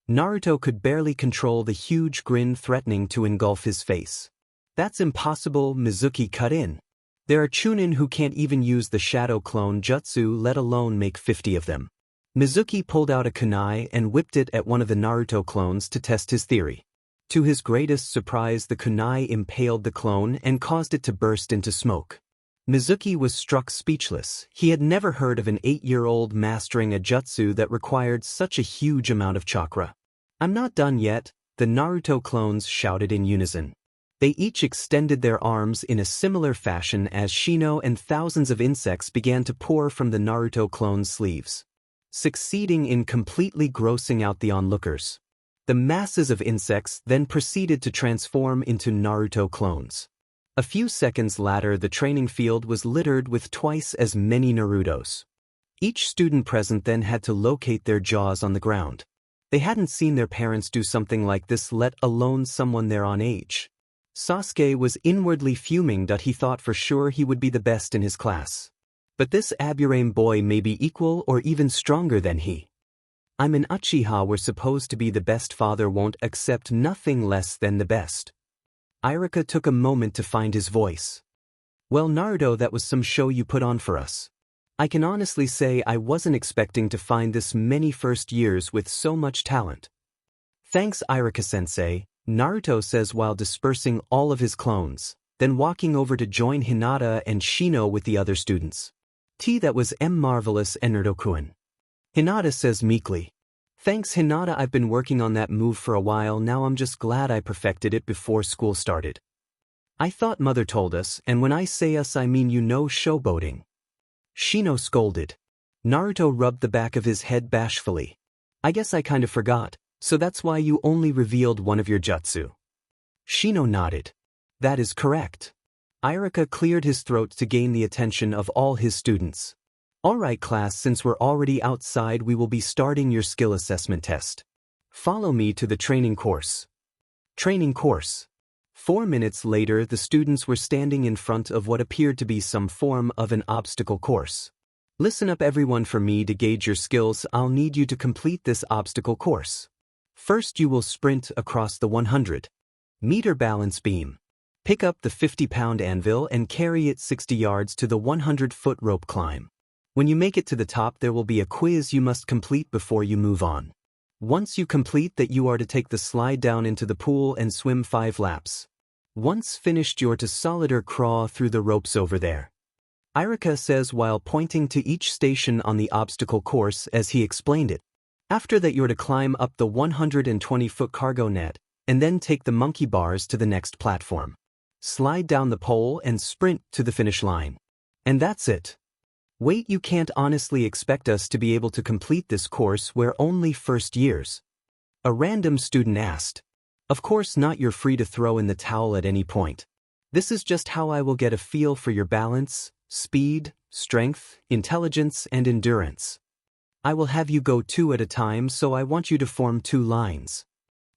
Naruto could barely control the huge grin threatening to engulf his face. That's impossible, Mizuki cut in. There are Chunin who can't even use the shadow clone jutsu, let alone make 50 of them. Mizuki pulled out a kunai and whipped it at one of the Naruto clones to test his theory. To his greatest surprise, the kunai impaled the clone and caused it to burst into smoke. Mizuki was struck speechless. He had never heard of an 8-year-old mastering a jutsu that required such a huge amount of chakra. I'm not done yet, the Naruto clones shouted in unison. They each extended their arms in a similar fashion as Shino, and thousands of insects began to pour from the Naruto clone's sleeves, succeeding in completely grossing out the onlookers. The masses of insects then proceeded to transform into Naruto clones. A few seconds later, the training field was littered with twice as many Narutos. Each student present then had to locate their jaws on the ground. They hadn't seen their parents do something like this, let alone someone their own age. Sasuke was inwardly fuming that he thought for sure he would be the best in his class. But this Aburame boy may be equal or even stronger than he. I'm an Uchiha, we're supposed to be the best, father won't accept nothing less than the best. Iruka took a moment to find his voice. Well, Naruto, that was some show you put on for us. I can honestly say I wasn't expecting to find this many first years with so much talent. Thanks, Iruka-sensei, Naruto says while dispersing all of his clones, then walking over to join Hinata and Shino with the other students. That was marvelous, Naruto-kun. Hinata says meekly. Thanks, Hinata, I've been working on that move for a while now, I'm just glad I perfected it before school started. I thought mother told us, and when I say us I mean showboating. Shino scolded. Naruto rubbed the back of his head bashfully. I guess I kind of forgot, so that's why you only revealed one of your jutsu. Shino nodded. That is correct. Iruka cleared his throat to gain the attention of all his students. Alright class, since we're already outside, we will be starting your skill assessment test. Follow me to the training course. Training course. 4 minutes later, the students were standing in front of what appeared to be some form of an obstacle course. Listen up everyone, for me to gauge your skills, I'll need you to complete this obstacle course. First, you will sprint across the 100-meter balance beam. Pick up the 50-pound anvil and carry it 60 yards to the 100-foot rope climb. When you make it to the top, there will be a quiz you must complete before you move on. Once you complete that, you are to take the slide down into the pool and swim 5 laps. Once finished, you're to solid or crawl through the ropes over there. Iruka says while pointing to each station on the obstacle course as he explained it. After that, you're to climb up the 120-foot cargo net, and then take the monkey bars to the next platform. Slide down the pole and sprint to the finish line. And that's it. Wait, you can't honestly expect us to be able to complete this course, we're only first years? A random student asked. Of course not, you're free to throw in the towel at any point. This is just how I will get a feel for your balance, speed, strength, intelligence, and endurance. I will have you go 2 at a time, so I want you to form 2 lines.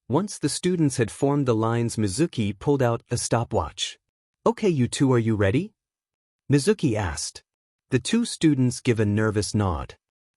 Once the students had formed the lines, Mizuki pulled out a stopwatch. Okay, you two, are you ready? Mizuki asked. The 2 students give a nervous nod.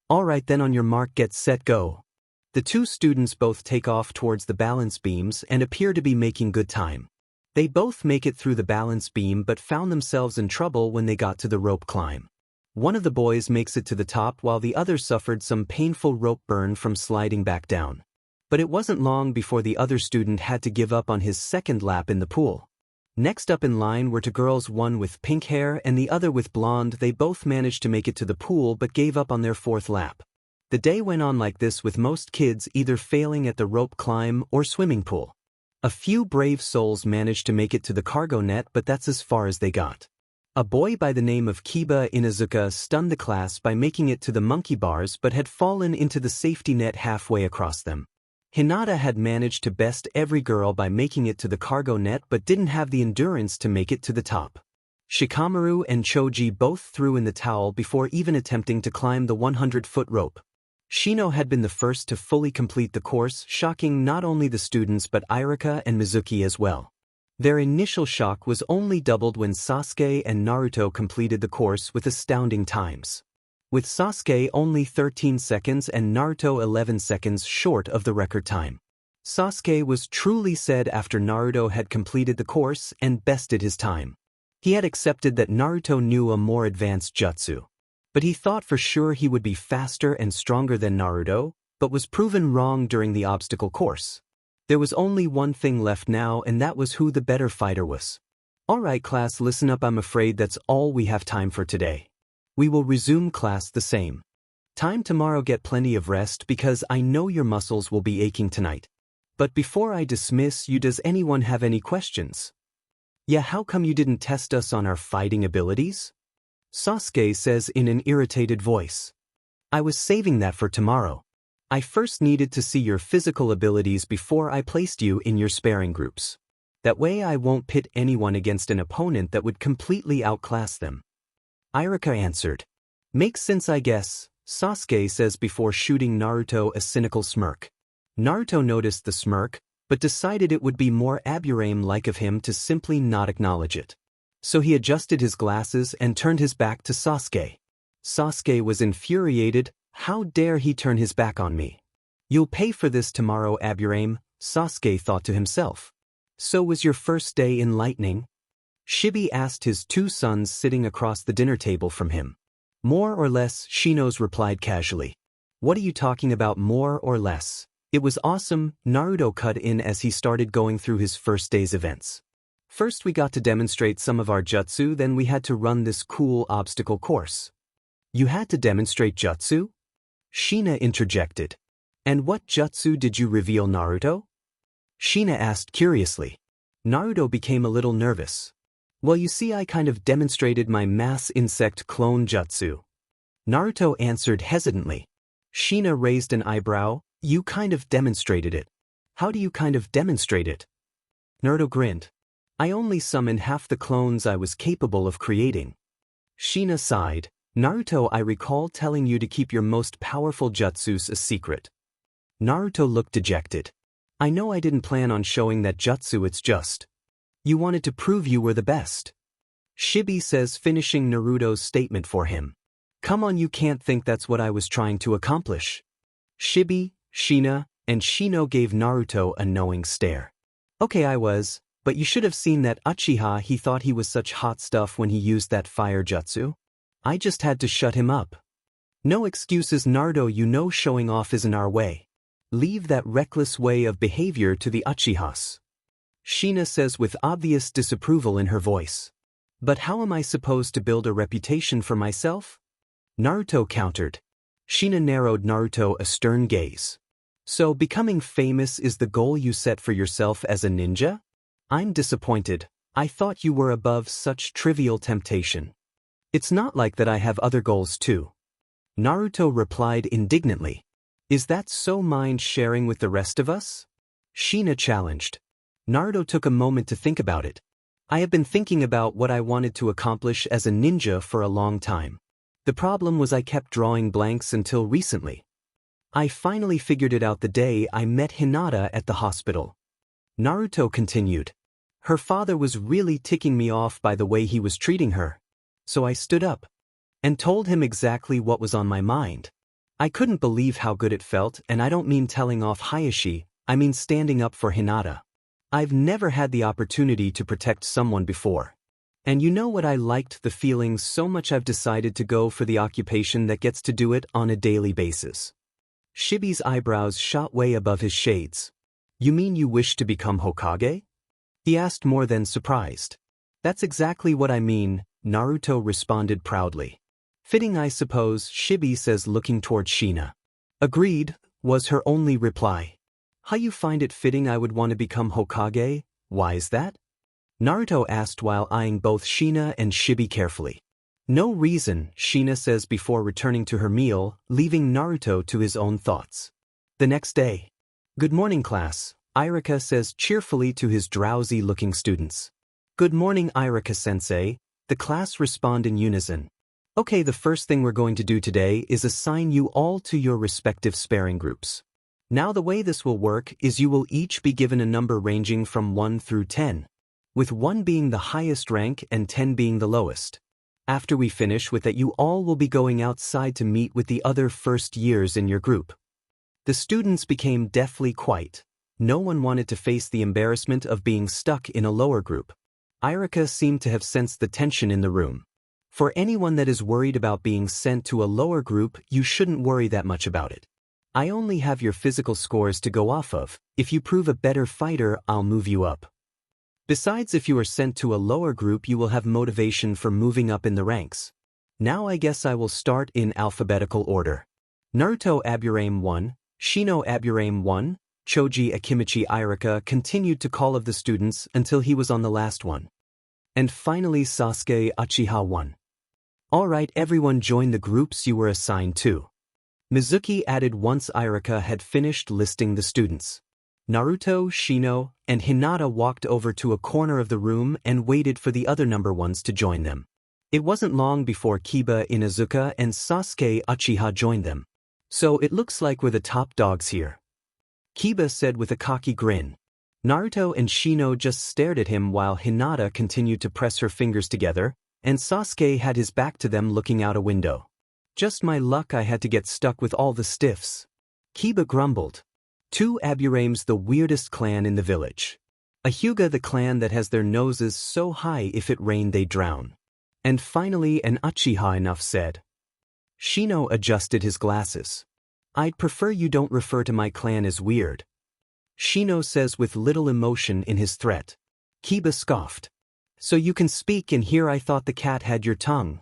All right then, on your mark, get set, go. The two students both take off towards the balance beams and appear to be making good time. They both make it through the balance beam but found themselves in trouble when they got to the rope climb. One of the boys makes it to the top while the other suffered some painful rope burn from sliding back down. But it wasn't long before the other student had to give up on his second lap in the pool. Next up in line were two girls, one with pink hair and the other with blonde. They both managed to make it to the pool but gave up on their fourth lap. The day went on like this, with most kids either failing at the rope climb or swimming pool. A few brave souls managed to make it to the cargo net, but that's as far as they got. A boy by the name of Kiba Inazuka stunned the class by making it to the monkey bars but had fallen into the safety net halfway across them. Hinata had managed to best every girl by making it to the cargo net but didn't have the endurance to make it to the top. Shikamaru and Choji both threw in the towel before even attempting to climb the 100-foot rope. Shino had been the first to fully complete the course, shocking not only the students but Irika and Mizuki as well. Their initial shock was only doubled when Sasuke and Naruto completed the course with astounding times. With Sasuke only 13 seconds and Naruto 11 seconds short of the record time. Sasuke was truly sad after Naruto had completed the course and bested his time. He had accepted that Naruto knew a more advanced jutsu. But he thought for sure he would be faster and stronger than Naruto, but was proven wrong during the obstacle course. There was only one thing left now, and that was who the better fighter was. Alright class, listen up, I'm afraid that's all we have time for today. We will resume class the same time tomorrow. Get plenty of rest because I know your muscles will be aching tonight. But before I dismiss you, does anyone have any questions? Yeah, how come you didn't test us on our fighting abilities? Sasuke says in an irritated voice. I was saving that for tomorrow. I first needed to see your physical abilities before I placed you in your sparring groups. That way I won't pit anyone against an opponent that would completely outclass them. Irika answered. Makes sense, I guess, Sasuke says before shooting Naruto a cynical smirk. Naruto noticed the smirk, but decided it would be more Aburame-like of him to simply not acknowledge it. So he adjusted his glasses and turned his back to Sasuke. Sasuke was infuriated. How dare he turn his back on me? You'll pay for this tomorrow, Aburame, Sasuke thought to himself. So was your first day in lightning? Shibi asked his two sons sitting across the dinner table from him. More or less, Shino's replied casually. What are you talking about, more or less? It was awesome, Naruto cut in as he started going through his first day's events. First we got to demonstrate some of our jutsu, then we had to run this cool obstacle course. You had to demonstrate jutsu? Shina interjected. And what jutsu did you reveal, Naruto? Shina asked curiously. Naruto became a little nervous. Well, you see, I kind of demonstrated my mass insect clone jutsu. Naruto answered hesitantly. Shina raised an eyebrow. You kind of demonstrated it. How do you kind of demonstrate it? Naruto grinned. I only summoned half the clones I was capable of creating. Shina sighed. Naruto, I recall telling you to keep your most powerful jutsus a secret. Naruto looked dejected. I know I didn't plan on showing that jutsu, it's just. You wanted to prove you were the best. Shibi says, finishing Naruto's statement for him. Come on, you can't think that's what I was trying to accomplish. Shibi, Shina, and Shino gave Naruto a knowing stare. Okay, I was. But you should have seen that Uchiha. He thought he was such hot stuff when he used that fire jutsu. I just had to shut him up. No excuses, Naruto, you know showing off isn't our way. Leave that reckless way of behavior to the Uchihas. Shina says with obvious disapproval in her voice. But how am I supposed to build a reputation for myself? Naruto countered. Shina narrowed Naruto a stern gaze. So becoming famous is the goal you set for yourself as a ninja? I'm disappointed. I thought you were above such trivial temptation. It's not like that, I have other goals too. Naruto replied indignantly. Is that so? Mind sharing with the rest of us? Shina challenged. Naruto took a moment to think about it. I have been thinking about what I wanted to accomplish as a ninja for a long time. The problem was I kept drawing blanks until recently. I finally figured it out the day I met Hinata at the hospital. Naruto continued. Her father was really ticking me off by the way he was treating her. So I stood up and told him exactly what was on my mind. I couldn't believe how good it felt, and I don't mean telling off Hayashi, I mean standing up for Hinata. I've never had the opportunity to protect someone before. And you know what, I liked the feeling so much I've decided to go for the occupation that gets to do it on a daily basis. Shibi's eyebrows shot way above his shades. You mean you wish to become Hokage? He asked, more than surprised. That's exactly what I mean, Naruto responded proudly. Fitting, I suppose, Shibi says, looking toward Shina. Agreed, was her only reply. How you find it fitting I would want to become Hokage? Why is that? Naruto asked while eyeing both Shina and Shibi carefully. No reason, Shina says before returning to her meal, leaving Naruto to his own thoughts. The next day. Good morning, class, Irika says cheerfully to his drowsy-looking students. Good morning, Irika-sensei, the class respond in unison. Okay, the first thing we're going to do today is assign you all to your respective sparring groups. Now the way this will work is you will each be given a number ranging from 1 through 10, with 1 being the highest rank and 10 being the lowest. After we finish with that, you all will be going outside to meet with the other first years in your group. The students became deathly quiet. No one wanted to face the embarrassment of being stuck in a lower group. Irika seemed to have sensed the tension in the room. For anyone that is worried about being sent to a lower group, you shouldn't worry that much about it. I only have your physical scores to go off of. If you prove a better fighter, I'll move you up. Besides, if you are sent to a lower group, you will have motivation for moving up in the ranks. Now I guess I will start in alphabetical order. Naruto Aburame 1, Shino Aburame 1, Choji Akimichi. Irika continued to call of the students until he was on the last one. And finally Sasuke Uchiha 1. Alright, everyone join the groups you were assigned to. Mizuki added once Irika had finished listing the students. Naruto, Shino, and Hinata walked over to a corner of the room and waited for the other number ones to join them. It wasn't long before Kiba, Inuzuka, and Sasuke Uchiha joined them. So it looks like we're the top dogs here, Kiba said with a cocky grin. Naruto and Shino just stared at him while Hinata continued to press her fingers together, and Sasuke had his back to them looking out a window. Just my luck I had to get stuck with all the stiffs, Kiba grumbled. 2 Aburames, the weirdest clan in the village. A Hyuga, the clan that has their noses so high if it rained they drown. And finally an Uchiha. Enough said. Shino adjusted his glasses. I'd prefer you don't refer to my clan as weird, Shino says with little emotion in his threat. Kiba scoffed. So you can speak, and here I thought the cat had your tongue.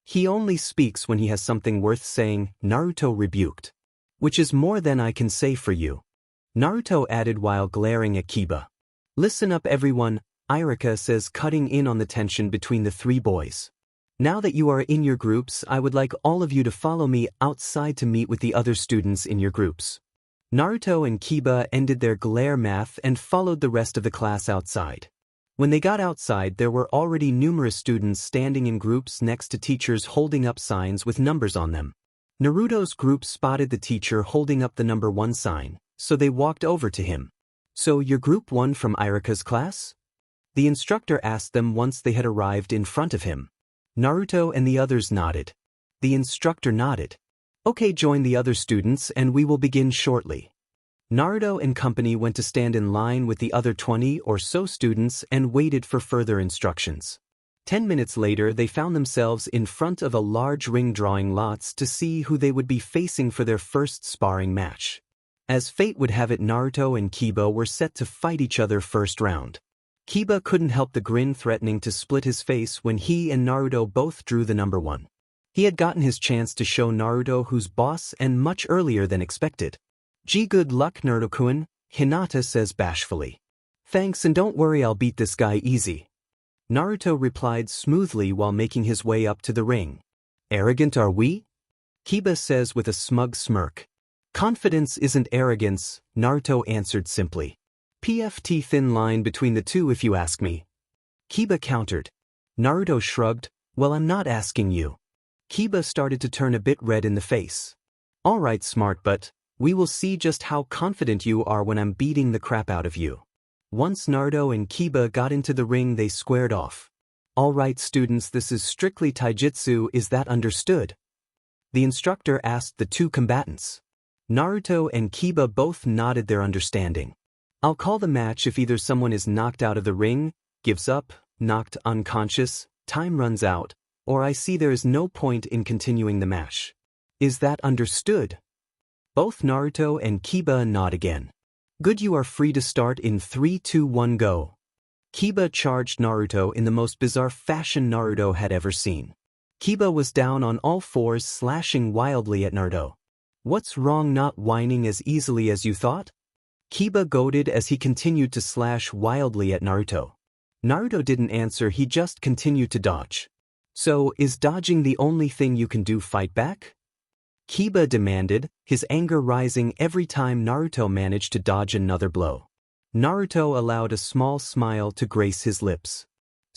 He only speaks when he has something worth saying, Naruto rebuked. Which is more than I can say for you, Naruto added while glaring at Kiba. Listen up everyone, Irika says, cutting in on the tension between the 3 boys. Now that you are in your groups, I would like all of you to follow me outside to meet with the other students in your groups. Naruto and Kiba ended their glare math and followed the rest of the class outside. When they got outside, there were already numerous students standing in groups next to teachers holding up signs with numbers on them. Naruto's group spotted the teacher holding up the number 1 sign, so they walked over to him. So you're group 1 from Irika's class? The instructor asked them once they had arrived in front of him. Naruto and the others nodded. The instructor nodded. Okay, join the other students and we will begin shortly. Naruto and company went to stand in line with the other 20 or so students and waited for further instructions. 10 minutes later, they found themselves in front of a large ring drawing lots to see who they would be facing for their first sparring match. As fate would have it, Naruto and Kiba were set to fight each other first round. Kiba couldn't help the grin threatening to split his face when he and Naruto both drew the number 1. He had gotten his chance to show Naruto who's boss, and much earlier than expected. Gee, good luck, Naruto-kun, Hinata says bashfully. Thanks, and don't worry, I'll beat this guy easy, Naruto replied smoothly while making his way up to the ring. Arrogant are we? Kiba says with a smug smirk. Confidence isn't arrogance, Naruto answered simply. PFT, thin line between the two if you ask me, Kiba countered. Naruto shrugged. Well, I'm not asking you. Kiba started to turn a bit red in the face. Alright, smart butt, we will see just how confident you are when I'm beating the crap out of you. Once Naruto and Kiba got into the ring, they squared off. Alright students, this is strictly taijutsu, is that understood? The instructor asked the two combatants. Naruto and Kiba both nodded their understanding. I'll call the match if either someone is knocked out of the ring, gives up, knocked unconscious, time runs out, or I see there is no point in continuing the match. Is that understood? Both Naruto and Kiba nod again. Good, you are free to start in 3, 2, 1, go. Kiba charged Naruto in the most bizarre fashion Naruto had ever seen. Kiba was down on all fours, slashing wildly at Naruto. What's wrong, not whining as easily as you thought? Kiba goaded as he continued to slash wildly at Naruto. Naruto didn't answer, he just continued to dodge. So, is dodging the only thing you can do? Fight back? Kiba demanded, his anger rising every time Naruto managed to dodge another blow. Naruto allowed a small smile to grace his lips.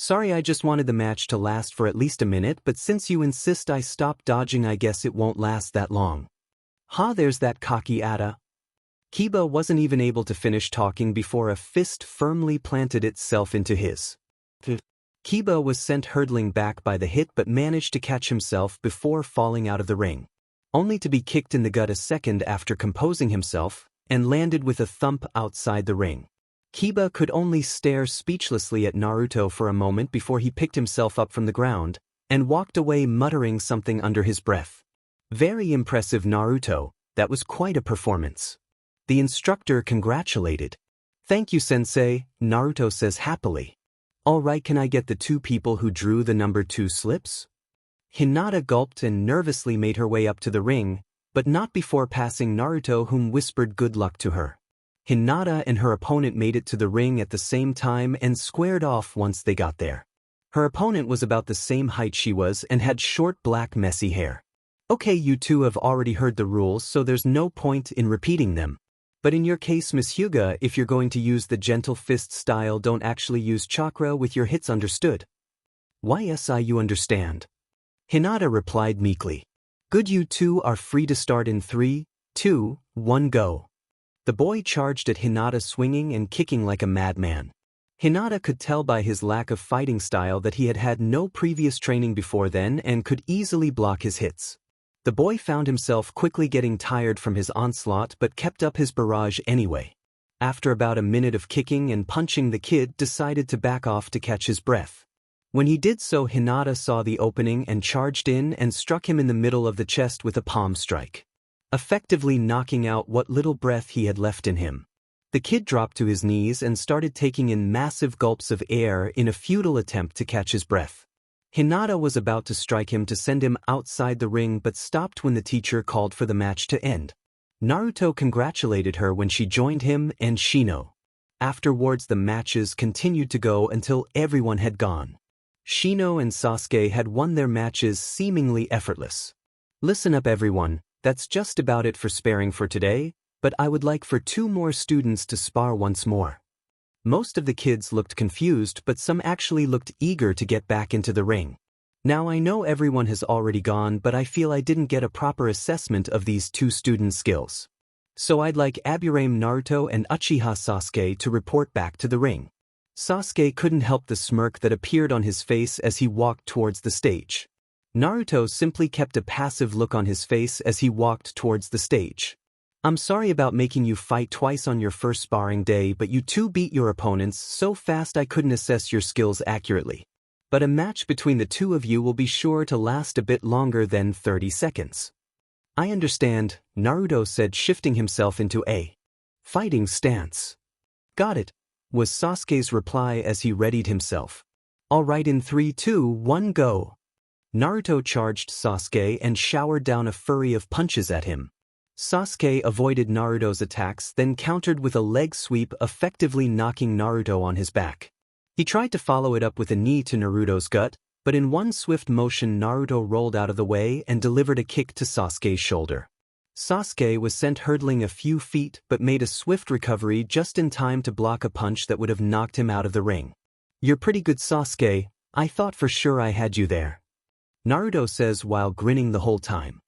Sorry, I just wanted the match to last for at least a minute, but since you insist I stop dodging, I guess it won't last that long. There's that cocky Ada. Kiba wasn't even able to finish talking before a fist firmly planted itself into his. Kiba was sent hurtling back by the hit but managed to catch himself before falling out of the ring, only to be kicked in the gut a second after composing himself, and landed with a thump outside the ring. Kiba could only stare speechlessly at Naruto for a moment before he picked himself up from the ground, and walked away muttering something under his breath. Very impressive, Naruto, that was quite a performance. The instructor congratulated. Thank you, sensei, Naruto says happily. Alright, can I get the two people who drew the number 2 slips? Hinata gulped and nervously made her way up to the ring, but not before passing Naruto, whom whispered good luck to her. Hinata and her opponent made it to the ring at the same time and squared off once they got there. Her opponent was about the same height she was and had short black messy hair. Okay, you two have already heard the rules, so there's no point in repeating them. But in your case, Miss Hyuga, if you're going to use the gentle fist style, don't actually use chakra with your hits, understood? Yes, you understand. Hinata replied meekly. Good, you two are free to start in 3, 2, 1, go. The boy charged at Hinata, swinging and kicking like a madman. Hinata could tell by his lack of fighting style that he had had no previous training before then and could easily block his hits. The boy found himself quickly getting tired from his onslaught but kept up his barrage anyway. After about a minute of kicking and punching, the kid decided to back off to catch his breath. When he did so, Hinata saw the opening and charged in and struck him in the middle of the chest with a palm strike, effectively knocking out what little breath he had left in him. The kid dropped to his knees and started taking in massive gulps of air in a futile attempt to catch his breath. Hinata was about to strike him to send him outside the ring but stopped when the teacher called for the match to end. Naruto congratulated her when she joined him and Shino. Afterwards, the matches continued to go until everyone had gone. Shino and Sasuke had won their matches seemingly effortless. Listen up, everyone, that's just about it for sparring for today, but I would like for 2 more students to spar once more. Most of the kids looked confused, but some actually looked eager to get back into the ring. Now I know everyone has already gone, but I feel I didn't get a proper assessment of these 2 students' skills. So I'd like Aburame Naruto and Uchiha Sasuke to report back to the ring. Sasuke couldn't help the smirk that appeared on his face as he walked towards the stage. Naruto simply kept a passive look on his face as he walked towards the stage. I'm sorry about making you fight twice on your first sparring day, but you two beat your opponents so fast I couldn't assess your skills accurately. But a match between the 2 of you will be sure to last a bit longer than 30 seconds. I understand, Naruto said, shifting himself into a fighting stance. Got it, was Sasuke's reply as he readied himself. Alright, in 3, 2, 1, go. Naruto charged Sasuke and showered down a flurry of punches at him. Sasuke avoided Naruto's attacks, then countered with a leg sweep, effectively knocking Naruto on his back. He tried to follow it up with a knee to Naruto's gut, but in one swift motion Naruto rolled out of the way and delivered a kick to Sasuke's shoulder. Sasuke was sent hurtling a few feet but made a swift recovery just in time to block a punch that would have knocked him out of the ring. You're pretty good, Sasuke, I thought for sure I had you there. Naruto says while grinning the whole time.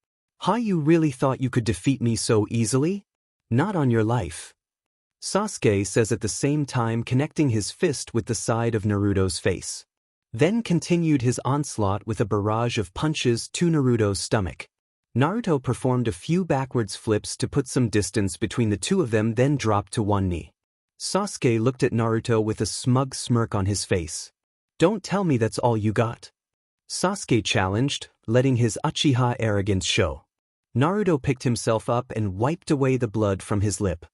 You really thought you could defeat me so easily? Not on your life. Sasuke says at the same time, connecting his fist with the side of Naruto's face. Then continued his onslaught with a barrage of punches to Naruto's stomach. Naruto performed a few backwards flips to put some distance between the two of them, then dropped to one knee. Sasuke looked at Naruto with a smug smirk on his face. "Don't tell me that's all you got," Sasuke challenged, letting his Uchiha arrogance show. Naruto picked himself up and wiped away the blood from his lip.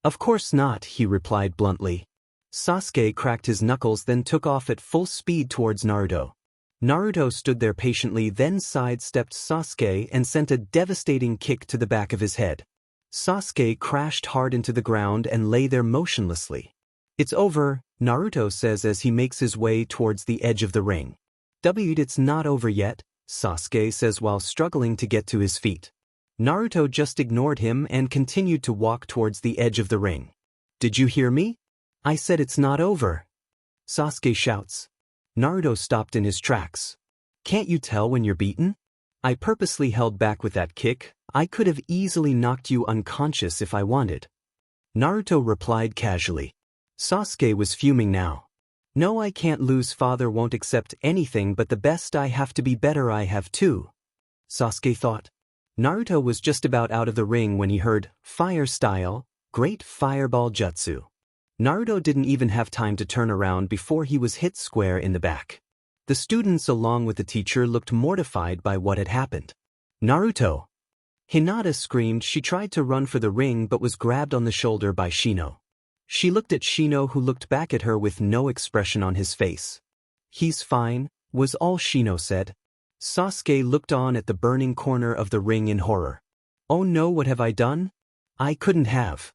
"Of course not," he replied bluntly. Sasuke cracked his knuckles, then took off at full speed towards Naruto. Naruto stood there patiently, then sidestepped Sasuke and sent a devastating kick to the back of his head. Sasuke crashed hard into the ground and lay there motionlessly. "It's over," Naruto says as he makes his way towards the edge of the ring. "It's not over yet," Sasuke says while struggling to get to his feet. Naruto just ignored him and continued to walk towards the edge of the ring. "Did you hear me? I said it's not over," Sasuke shouts. Naruto stopped in his tracks. "Can't you tell when you're beaten? I purposely held back with that kick. I could have easily knocked you unconscious if I wanted," Naruto replied casually. Sasuke was fuming now. "No, I can't lose. Father won't accept anything but the best. I have to be better. I have to," Sasuke thought. Naruto was just about out of the ring when he heard, "Fire style, great fireball jutsu." Naruto didn't even have time to turn around before he was hit square in the back. The students along with the teacher looked mortified by what had happened. "Naruto!" Hinata screamed. She tried to run for the ring but was grabbed on the shoulder by Shino. She looked at Shino, who looked back at her with no expression on his face. "He's fine," was all Shino said. Sasuke looked on at the burning corner of the ring in horror. "Oh no, what have I done? I couldn't have."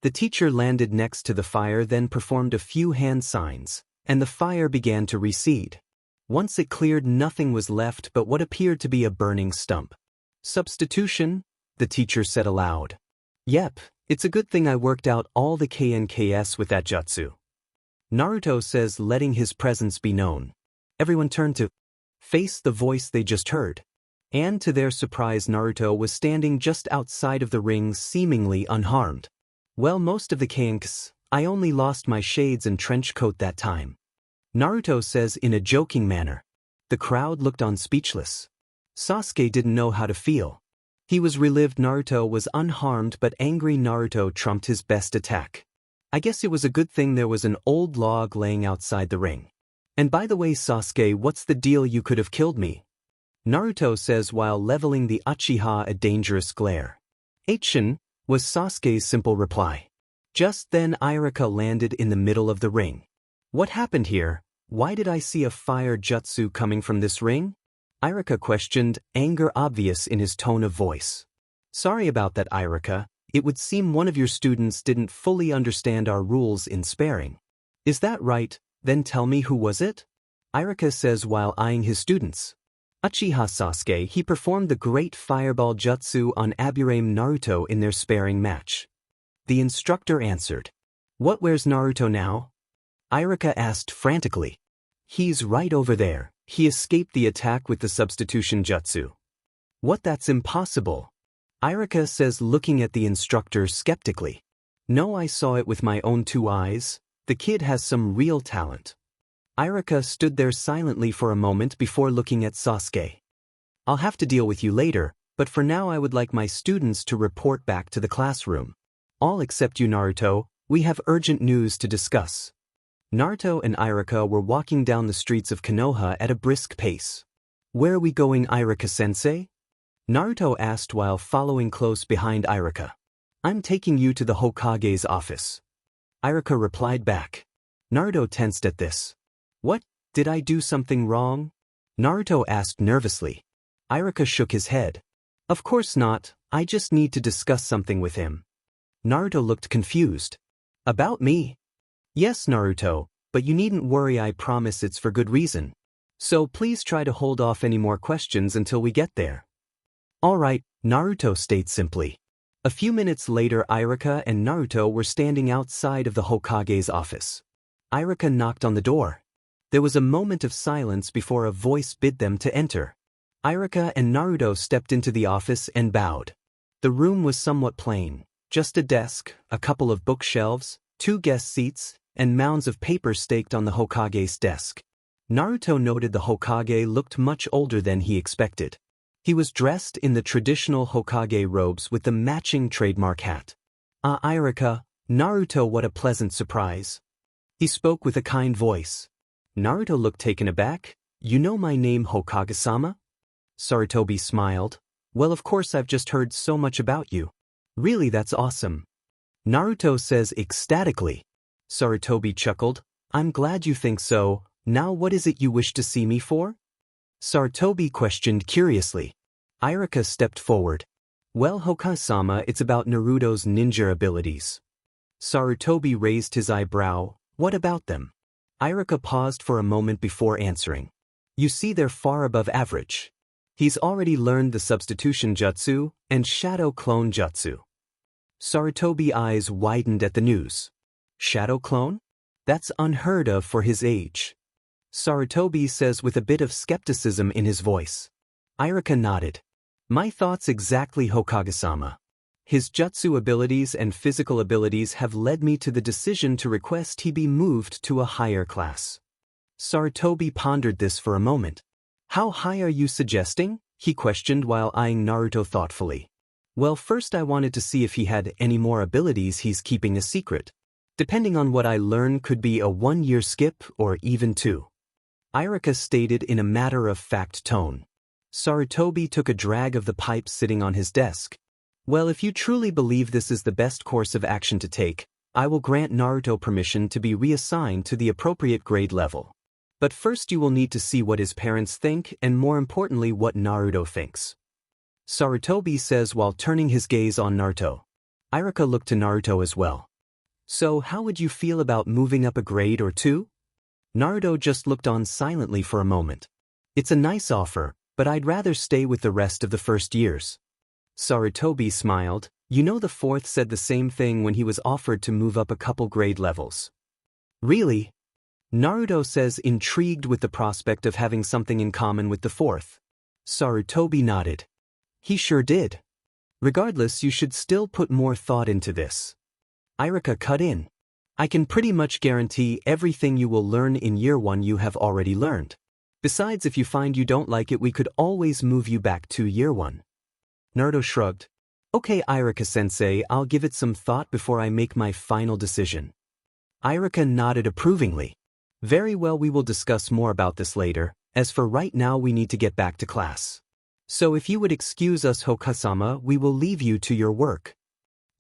The teacher landed next to the fire, then performed a few hand signs, and the fire began to recede. Once it cleared, nothing was left but what appeared to be a burning stump. "Substitution?" the teacher said aloud. "Yep, it's a good thing I worked out all the KNKS with that jutsu," Naruto says, letting his presence be known. Everyone turned to face the voice they just heard. And to their surprise, Naruto was standing just outside of the ring, seemingly unharmed. "Well, most of the KNKs, I only lost my shades and trench coat that time," Naruto says in a joking manner. The crowd looked on speechless. Sasuke didn't know how to feel. He was relieved Naruto was unharmed, but angry Naruto trumped his best attack. "I guess it was a good thing there was an old log laying outside the ring. And by the way, Sasuke, what's the deal? You could have killed me," Naruto says while leveling the Uchiha a dangerous glare. "Aichin," was Sasuke's simple reply. Just then Irika landed in the middle of the ring. "What happened here? Why did I see a fire jutsu coming from this ring?" Irika questioned, anger obvious in his tone of voice. "Sorry about that, Irika. It would seem one of your students didn't fully understand our rules in sparring." "Is that right? Then tell me, who was it?" Irika says while eyeing his students. "Uchiha Sasuke. He performed the great fireball jutsu on Aburame Naruto in their sparring match," the instructor answered. "Where's Naruto now?" Irika asked frantically. "He's right over there. He escaped the attack with the substitution jutsu." "What? That's impossible," Irika says, looking at the instructor skeptically. "No, I saw it with my own two eyes. The kid has some real talent." Irika stood there silently for a moment before looking at Sasuke. "I'll have to deal with you later, but for now I would like my students to report back to the classroom. All except you, Naruto. We have urgent news to discuss." Naruto and Irika were walking down the streets of Konoha at a brisk pace. "Where are we going, Irika-sensei?" Naruto asked while following close behind Irika. "I'm taking you to the Hokage's office," Irika replied back. Naruto tensed at this. "What? Did I do something wrong?" Naruto asked nervously. Irika shook his head. "Of course not, I just need to discuss something with him." Naruto looked confused. "About me?" "Yes, Naruto, but you needn't worry, I promise it's for good reason. So please try to hold off any more questions until we get there." "All right," Naruto stated simply. A few minutes later, Irika and Naruto were standing outside of the Hokage's office. Irika knocked on the door. There was a moment of silence before a voice bid them to enter. Irika and Naruto stepped into the office and bowed. The room was somewhat plain, just a desk, a couple of bookshelves, 2 guest seats, and mounds of paper staked on the Hokage's desk. Naruto noted the Hokage looked much older than he expected. He was dressed in the traditional Hokage robes with the matching trademark hat. "Ah, Irika, Naruto, what a pleasant surprise." He spoke with a kind voice. Naruto looked taken aback. "You know my name, Hokage-sama?" Sarutobi smiled. "Well, of course, I've just heard so much about you." "Really, that's awesome." Naruto says ecstatically. Sarutobi chuckled. "I'm glad you think so. Now what is it you wish to see me for?" Sarutobi questioned curiously. Irika stepped forward. "Well, Hokage-sama, it's about Naruto's ninja abilities." Sarutobi raised his eyebrow. "What about them?" Irika paused for a moment before answering. "You see, they're far above average. He's already learned the substitution jutsu and shadow clone jutsu." Sarutobi's eyes widened at the news. Shadow clone? That's unheard of for his age. Sarutobi says with a bit of skepticism in his voice. Irika nodded. "My thoughts exactly, Hokage-sama. His jutsu abilities and physical abilities have led me to the decision to request he be moved to a higher class." Sarutobi pondered this for a moment. "How high are you suggesting?" he questioned while eyeing Naruto thoughtfully. "Well, first I wanted to see if he had any more abilities he's keeping a secret. Depending on what I learn, could be a 1-year skip or even 2. Irika stated in a matter-of-fact tone. Sarutobi took a drag of the pipe sitting on his desk. "Well, if you truly believe this is the best course of action to take, I will grant Naruto permission to be reassigned to the appropriate grade level. But first you will need to see what his parents think and more importantly what Naruto thinks." Sarutobi says while turning his gaze on Naruto. Irika looked to Naruto as well. "So how would you feel about moving up a grade or 2? Naruto just looked on silently for a moment. "It's a nice offer, but I'd rather stay with the rest of the first years." Sarutobi smiled. "You know, the 4th said the same thing when he was offered to move up a couple grade levels." "Really?" Naruto says, intrigued with the prospect of having something in common with the 4th. Sarutobi nodded. "He sure did. Regardless, you should still put more thought into this." Irika cut in. "I can pretty much guarantee everything you will learn in year 1 you have already learned. Besides, if you find you don't like it, we could always move you back to year 1. Naruto shrugged. "Okay, Irika-sensei, I'll give it some thought before I make my final decision." Irika nodded approvingly. "Very well, we will discuss more about this later. As for right now, we need to get back to class. So if you would excuse us, Hokage-sama, we will leave you to your work."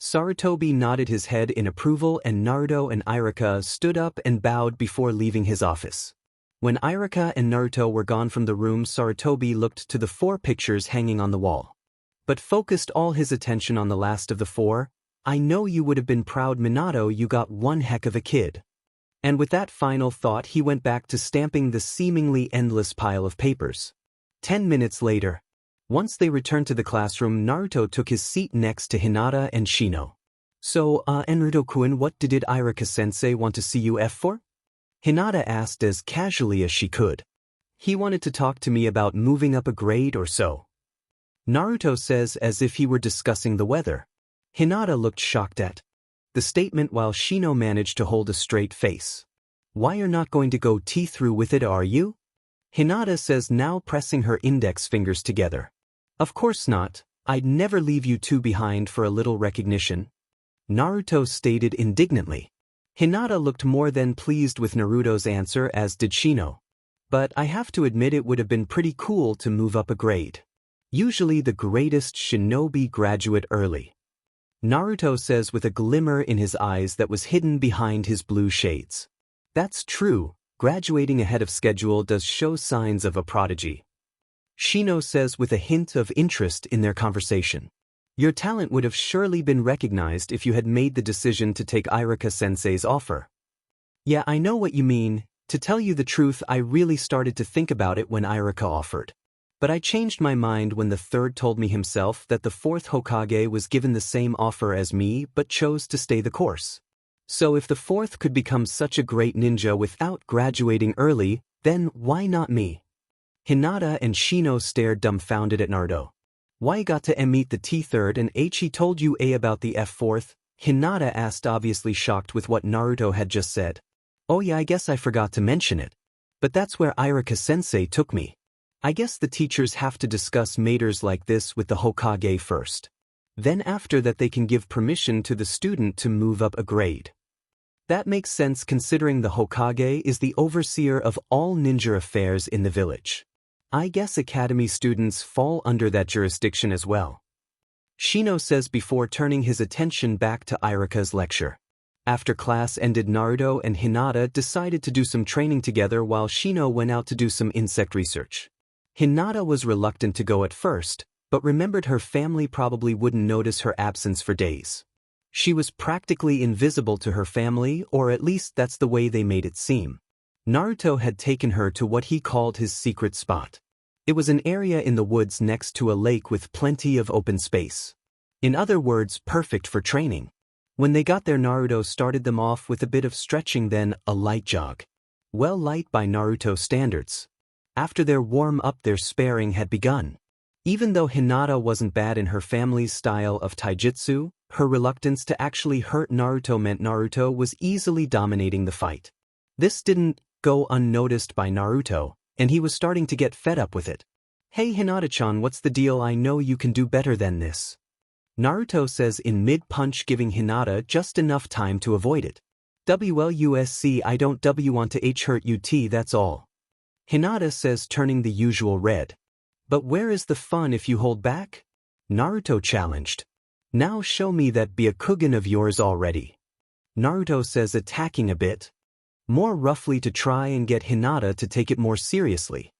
Sarutobi nodded his head in approval and Naruto and Irika stood up and bowed before leaving his office. When Irika and Naruto were gone from the room, Sarutobi looked to the 4 pictures hanging on the wall, but focused all his attention on the last of the 4. "I know you would have been proud, Minato, you got one heck of a kid." And with that final thought, he went back to stamping the seemingly endless pile of papers. 10 minutes later, once they returned to the classroom, Naruto took his seat next to Hinata and Shino. "So, Naruto-kun, what did Irika-sensei want to see you for?" Hinata asked as casually as she could. "He wanted to talk to me about moving up a grade or so." Naruto says as if he were discussing the weather. Hinata looked shocked at the statement while Shino managed to hold a straight face. "Why, you're not going to go through with it, are you?" Hinata says, now pressing her index fingers together. "Of course not. I'd never leave you 2 behind for a little recognition," Naruto stated indignantly. Hinata looked more than pleased with Naruto's answer, as did Shino. "But I have to admit it would have been pretty cool to move up a grade. Usually the greatest shinobi graduate early," Naruto says with a glimmer in his eyes that was hidden behind his blue shades. "That's true, graduating ahead of schedule does show signs of a prodigy," Shino says with a hint of interest in their conversation. "Your talent would have surely been recognized if you had made the decision to take Irika-sensei's offer." "Yeah, I know what you mean. To tell you the truth, I really started to think about it when Irika offered. But I changed my mind when the 3rd told me himself that the 4th Hokage was given the same offer as me but chose to stay the course. So if the 4th could become such a great ninja without graduating early, then why not me?" Hinata and Shino stared dumbfounded at Naruto. "Why got to meet the T3rd and he told you about the F4th? Hinata asked, obviously shocked with what Naruto had just said. "Oh yeah, I guess I forgot to mention it. But that's where Irika-sensei took me." I guess the teachers have to discuss matters like this with the Hokage first. Then after that they can give permission to the student to move up a grade. That makes sense considering the Hokage is the overseer of all ninja affairs in the village. I guess academy students fall under that jurisdiction as well. Shino says before turning his attention back to Irika's lecture. After class ended, Naruto and Hinata decided to do some training together while Shino went out to do some insect research. Hinata was reluctant to go at first, but remembered her family probably wouldn't notice her absence for days. She was practically invisible to her family, or at least that's the way they made it seem. Naruto had taken her to what he called his secret spot. It was an area in the woods next to a lake with plenty of open space. In other words, perfect for training. When they got there, Naruto started them off with a bit of stretching, then a light jog. Well, light by Naruto standards. After their warm-up, their sparring had begun. Even though Hinata wasn't bad in her family's style of taijutsu, her reluctance to actually hurt Naruto meant Naruto was easily dominating the fight. This didn't go unnoticed by Naruto, and he was starting to get fed up with it. "Hey Hinata-chan, what's the deal? I know you can do better than this," Naruto says in mid-punch, giving Hinata just enough time to avoid it. "WLUSC, I don't want to hurt you, that's all," Hinata says, turning the usual red. "But where is the fun if you hold back?" Naruto challenged. "Now show me that Byakugan of yours already," Naruto says, attacking a bit more roughly to try and get Hinata to take it more seriously.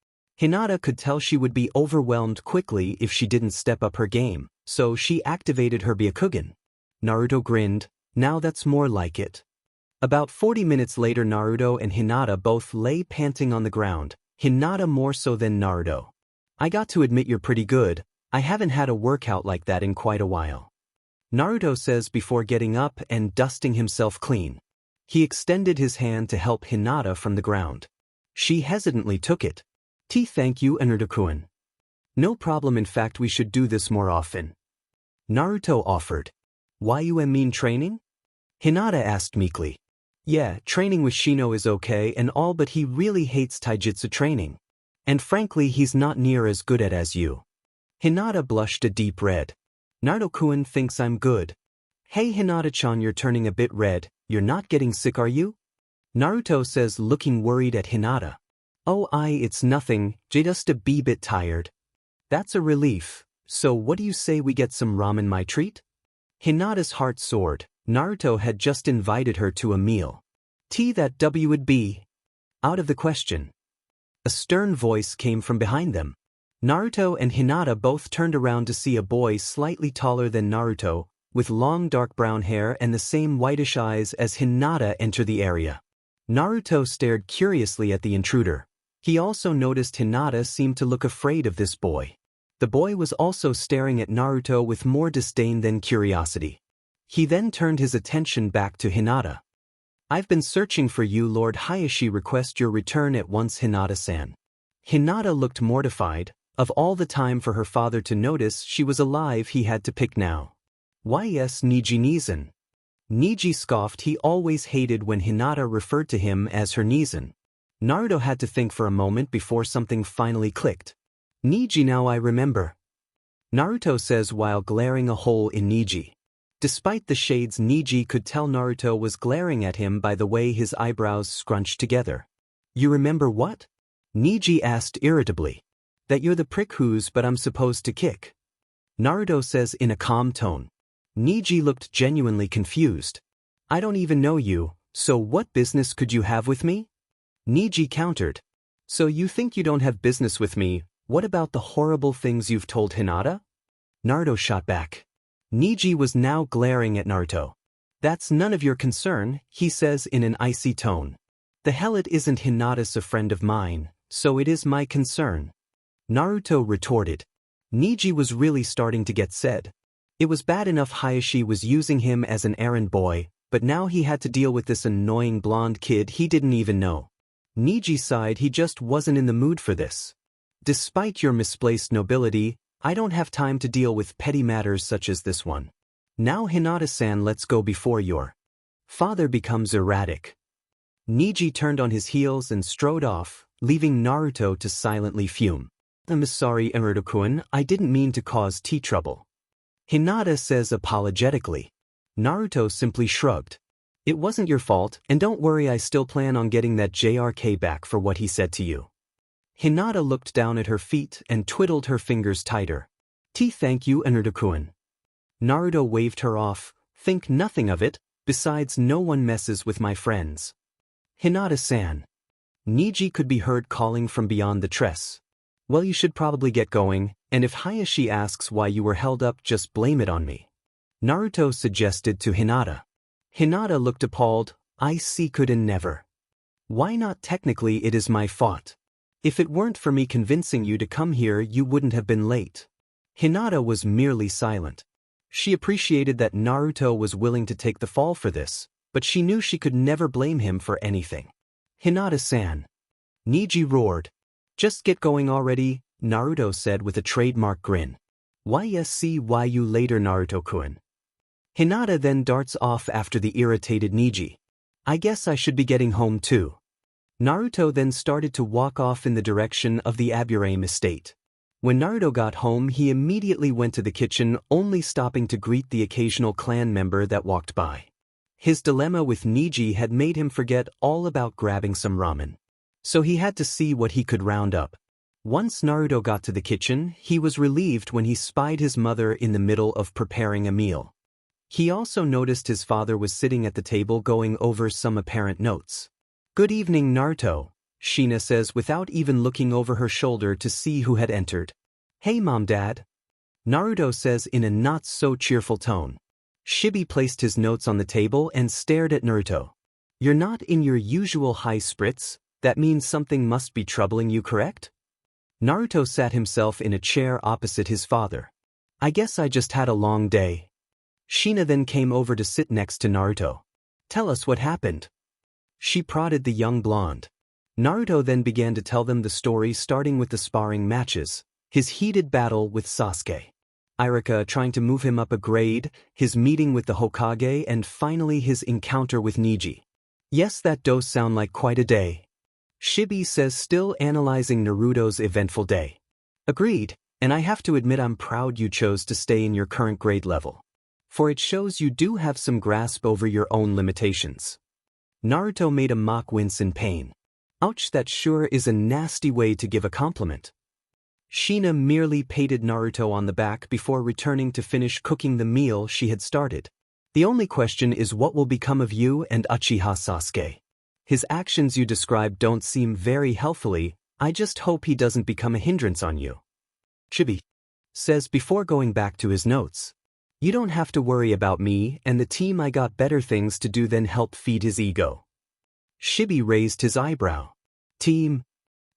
Hinata could tell she would be overwhelmed quickly if she didn't step up her game, so she activated her Byakugan. Naruto grinned. "Now that's more like it." About 40 minutes later, Naruto and Hinata both lay panting on the ground, Hinata more so than Naruto. "I got to admit you're pretty good. I haven't had a workout like that in quite a while," Naruto says before getting up and dusting himself clean. He extended his hand to help Hinata from the ground. She hesitantly took it. "Thank you, Naruto-kun." "No problem, in fact we should do this more often," Naruto offered. "Why you mean training?" Hinata asked meekly. "Yeah, training with Shino is okay and all, but he really hates taijutsu training. And frankly he's not near as good at as you." Hinata blushed a deep red. "Naruto-kun thinks I'm good." "Hey Hinata-chan, you're turning a bit red. You're not getting sick, are you?" Naruto says, looking worried at Hinata. "Oh, it's nothing, just a bit tired." "That's a relief. So what do you say we get some ramen, my treat?" Hinata's heart soared. Naruto had just invited her to a meal. That would be out of the question. A stern voice came from behind them. Naruto and Hinata both turned around to see a boy slightly taller than Naruto, with long dark brown hair and the same whitish eyes as Hinata enter the area. Naruto stared curiously at the intruder. He also noticed Hinata seemed to look afraid of this boy. The boy was also staring at Naruto with more disdain than curiosity. He then turned his attention back to Hinata. "I've been searching for you, Lord Hayashi. Request your return at once, Hinata-san." Hinata looked mortified. Of all the time for her father to notice she was alive, he had to pick now. "Why yes, Niji-Nizan." Niji scoffed. He always hated when Hinata referred to him as her Nizan. Naruto had to think for a moment before something finally clicked. "Niji, now I remember," Naruto says while glaring a hole in Niji. Despite the shades, Niji could tell Naruto was glaring at him by the way his eyebrows scrunched together. "You remember what?" Niji asked irritably. "That you're the prick who's but I'm supposed to kick," Naruto says in a calm tone. Niji looked genuinely confused. "I don't even know you, so what business could you have with me?" Niji countered. "So you think you don't have business with me? What about the horrible things you've told Hinata?" Naruto shot back. Niji was now glaring at Naruto. "That's none of your concern," he says in an icy tone. "The hell it isn't. Hinata's a friend of mine, so it is my concern," Naruto retorted. Niji was really starting to get sad. It was bad enough Hayashi was using him as an errand boy, but now he had to deal with this annoying blonde kid he didn't even know. Niji sighed. He just wasn't in the mood for this. "Despite your misplaced nobility, I don't have time to deal with petty matters such as this one. Now Hinata-san, let's go before your father becomes erratic." Niji turned on his heels and strode off, leaving Naruto to silently fume. I'm sorry, Naruto-kun, I didn't mean to cause tea trouble. Hinata says apologetically. Naruto simply shrugged. It wasn't your fault, and don't worry, I still plan on getting that JRK back for what he said to you. Hinata looked down at her feet and twiddled her fingers tighter. Thank you, Naruto-kun. Naruto waved her off. Think nothing of it, besides no one messes with my friends. Hinata-san. Niji could be heard calling from beyond the tress. Well, you should probably get going, and if Hayashi asks why you were held up, just blame it on me. Naruto suggested to Hinata. Hinata looked appalled. I see, couldn't never. Why not? Technically it is my fault. If it weren't for me convincing you to come here, you wouldn't have been late. Hinata was merely silent. She appreciated that Naruto was willing to take the fall for this, but she knew she could never blame him for anything. Hinata-san. Niji roared. Just get going already, Naruto said with a trademark grin. Yes, see why you later, Naruto-kun. Hinata then darts off after the irritated Niji. I guess I should be getting home too. Naruto then started to walk off in the direction of the Aburame estate. When Naruto got home, he immediately went to the kitchen, only stopping to greet the occasional clan member that walked by. His dilemma with Niji had made him forget all about grabbing some ramen. So he had to see what he could round up. Once Naruto got to the kitchen, he was relieved when he spied his mother in the middle of preparing a meal. He also noticed his father was sitting at the table going over some apparent notes. Good evening, Naruto, Shina says without even looking over her shoulder to see who had entered. Hey Mom, Dad. Naruto says in a not-so-cheerful tone. Shibi placed his notes on the table and stared at Naruto. You're not in your usual high spirits, that means something must be troubling you, correct? Naruto sat himself in a chair opposite his father. I guess I just had a long day. Shina then came over to sit next to Naruto. Tell us what happened. She prodded the young blonde. Naruto then began to tell them the story, starting with the sparring matches, his heated battle with Sasuke, Irika trying to move him up a grade, his meeting with the Hokage, and finally his encounter with Niji. Yes, that does sound like quite a day. Shibi says, still analyzing Naruto's eventful day. Agreed, and I have to admit I'm proud you chose to stay in your current grade level. For it shows you do have some grasp over your own limitations. Naruto made a mock wince in pain. Ouch, that sure is a nasty way to give a compliment. Shina merely patted Naruto on the back before returning to finish cooking the meal she had started. The only question is what will become of you and Uchiha Sasuke. His actions you described don't seem very healthfully, I just hope he doesn't become a hindrance on you. Chibi says before going back to his notes. You don't have to worry about me and the team, I got better things to do than help feed his ego. Shibi raised his eyebrow. Team?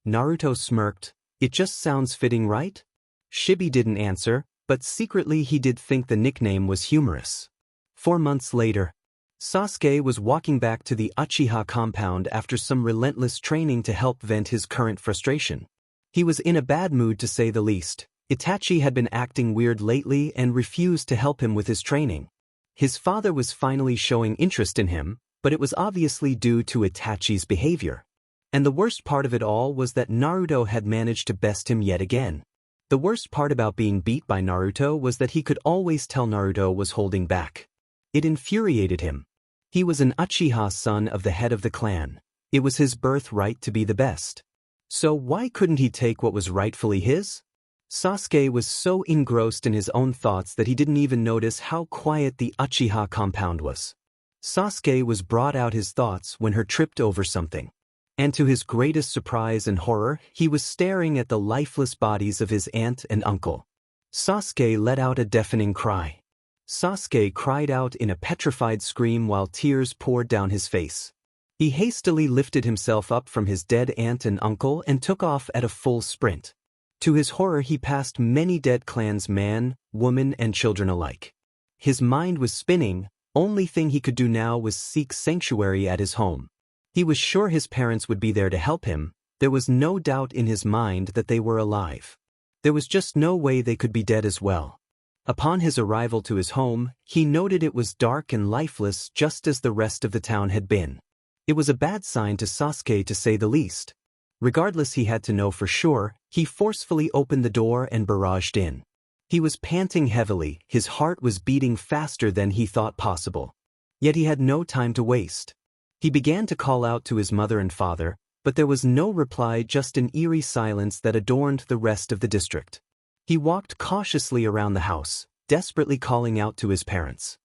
Naruto smirked. It just sounds fitting, right? Shibi didn't answer, but secretly he did think the nickname was humorous. 4 months later, Sasuke was walking back to the Uchiha compound after some relentless training to help vent his current frustration. He was in a bad mood to say the least. Itachi had been acting weird lately and refused to help him with his training. His father was finally showing interest in him, but it was obviously due to Itachi's behavior. And the worst part of it all was that Naruto had managed to best him yet again. The worst part about being beat by Naruto was that he could always tell Naruto was holding back. It infuriated him. He was an Uchiha son of the head of the clan. It was his birthright to be the best. So why couldn't he take what was rightfully his? Sasuke was so engrossed in his own thoughts that he didn't even notice how quiet the Uchiha compound was. Sasuke was brought out his thoughts when her tripped over something. And to his greatest surprise and horror, he was staring at the lifeless bodies of his aunt and uncle. Sasuke let out a deafening cry. Sasuke cried out in a petrified scream while tears poured down his face. He hastily lifted himself up from his dead aunt and uncle and took off at a full sprint. To his horror, he passed many dead clans, man, woman, and children alike. His mind was spinning. Only thing he could do now was seek sanctuary at his home. He was sure his parents would be there to help him. There was no doubt in his mind that they were alive. There was just no way they could be dead as well. Upon his arrival to his home, he noted it was dark and lifeless just as the rest of the town had been. It was a bad sign to Sasuke, to say the least. Regardless, he had to know for sure. He forcefully opened the door and barraged in. He was panting heavily, his heart was beating faster than he thought possible. Yet he had no time to waste. He began to call out to his mother and father, but there was no reply, just an eerie silence that adorned the rest of the district. He walked cautiously around the house, desperately calling out to his parents.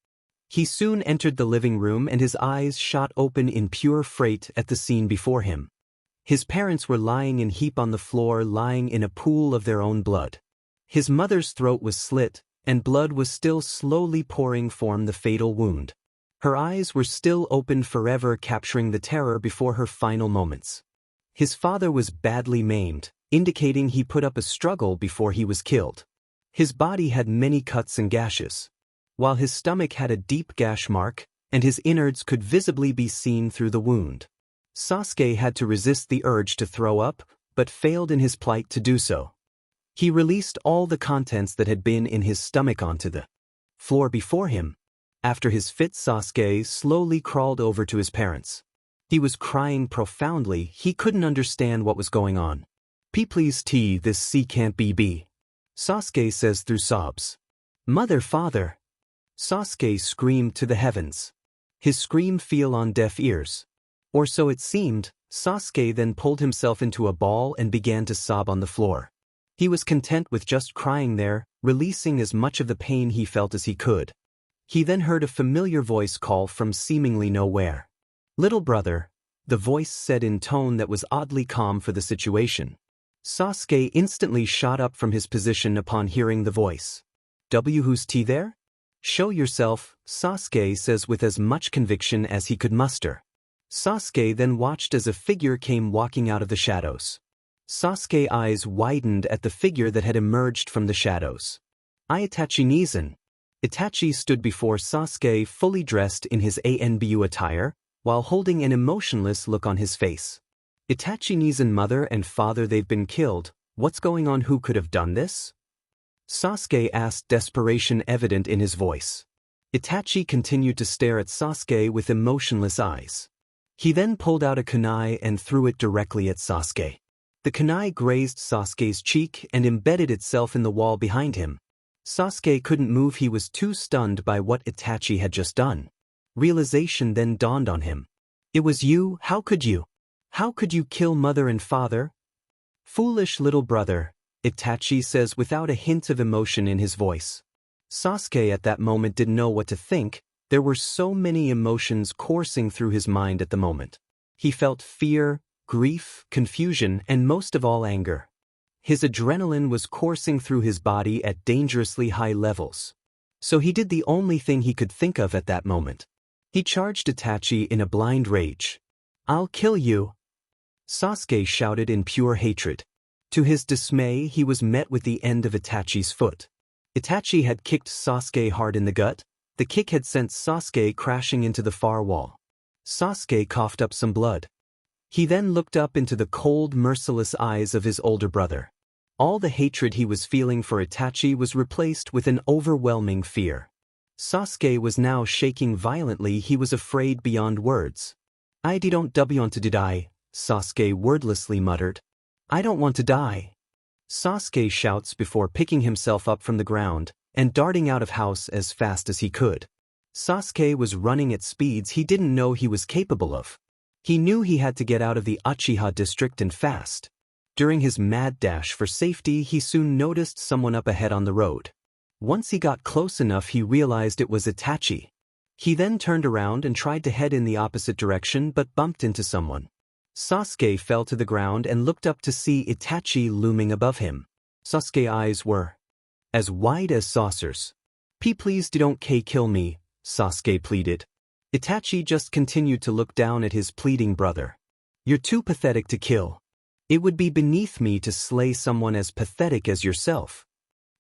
He soon entered the living room and his eyes shot open in pure fright at the scene before him. His parents were lying in a heap on the floor, lying in a pool of their own blood. His mother's throat was slit, and blood was still slowly pouring from the fatal wound. Her eyes were still open, forever capturing the terror before her final moments. His father was badly maimed, indicating he put up a struggle before he was killed. His body had many cuts and gashes, while his stomach had a deep gash mark, and his innards could visibly be seen through the wound. Sasuke had to resist the urge to throw up, but failed in his plight to do so. He released all the contents that had been in his stomach onto the floor before him. After his fit, Sasuke slowly crawled over to his parents. He was crying profoundly. He couldn't understand what was going on. Please, this C can't be. Sasuke says through sobs. Mother, father. Sasuke screamed to the heavens. His scream fell on deaf ears. Or so it seemed. Sasuke then pulled himself into a ball and began to sob on the floor. He was content with just crying there, releasing as much of the pain he felt as he could. He then heard a familiar voice call from seemingly nowhere. Little brother, the voice said in tone that was oddly calm for the situation. Sasuke instantly shot up from his position upon hearing the voice. Who's there? Show yourself, Sasuke says with as much conviction as he could muster. Sasuke then watched as a figure came walking out of the shadows. Sasuke's eyes widened at the figure that had emerged from the shadows. Itachi Nizan. Itachi stood before Sasuke fully dressed in his ANBU attire, while holding an emotionless look on his face. Itachi Nizan's mother and father, they've been killed. What's going on? Who could have done this? Sasuke asked, desperation evident in his voice. Itachi continued to stare at Sasuke with emotionless eyes. He then pulled out a kunai and threw it directly at Sasuke. The kunai grazed Sasuke's cheek and embedded itself in the wall behind him. Sasuke couldn't move, he was too stunned by what Itachi had just done. Realization then dawned on him. It was you, how could you? How could you kill mother and father? Foolish little brother, Itachi says without a hint of emotion in his voice. Sasuke at that moment didn't know what to think. There were so many emotions coursing through his mind at the moment. He felt fear, grief, confusion, and most of all anger. His adrenaline was coursing through his body at dangerously high levels. So he did the only thing he could think of at that moment. He charged Itachi in a blind rage. I'll kill you! Sasuke shouted in pure hatred. To his dismay, he was met with the end of Itachi's foot. Itachi had kicked Sasuke hard in the gut. The kick had sent Sasuke crashing into the far wall. Sasuke coughed up some blood. He then looked up into the cold, merciless eyes of his older brother. All the hatred he was feeling for Itachi was replaced with an overwhelming fear. Sasuke was now shaking violently, he was afraid beyond words. I don't want to die, Sasuke wordlessly muttered. I don't want to die. Sasuke shouts before picking himself up from the ground and darting out of house as fast as he could. Sasuke was running at speeds he didn't know he was capable of. He knew he had to get out of the Uchiha district and fast. During his mad dash for safety, he soon noticed someone up ahead on the road. Once he got close enough, he realized it was Itachi. He then turned around and tried to head in the opposite direction but bumped into someone. Sasuke fell to the ground and looked up to see Itachi looming above him. Sasuke's eyes were as wide as saucers. Please don't kill me, Sasuke pleaded. Itachi just continued to look down at his pleading brother. You're too pathetic to kill. It would be beneath me to slay someone as pathetic as yourself.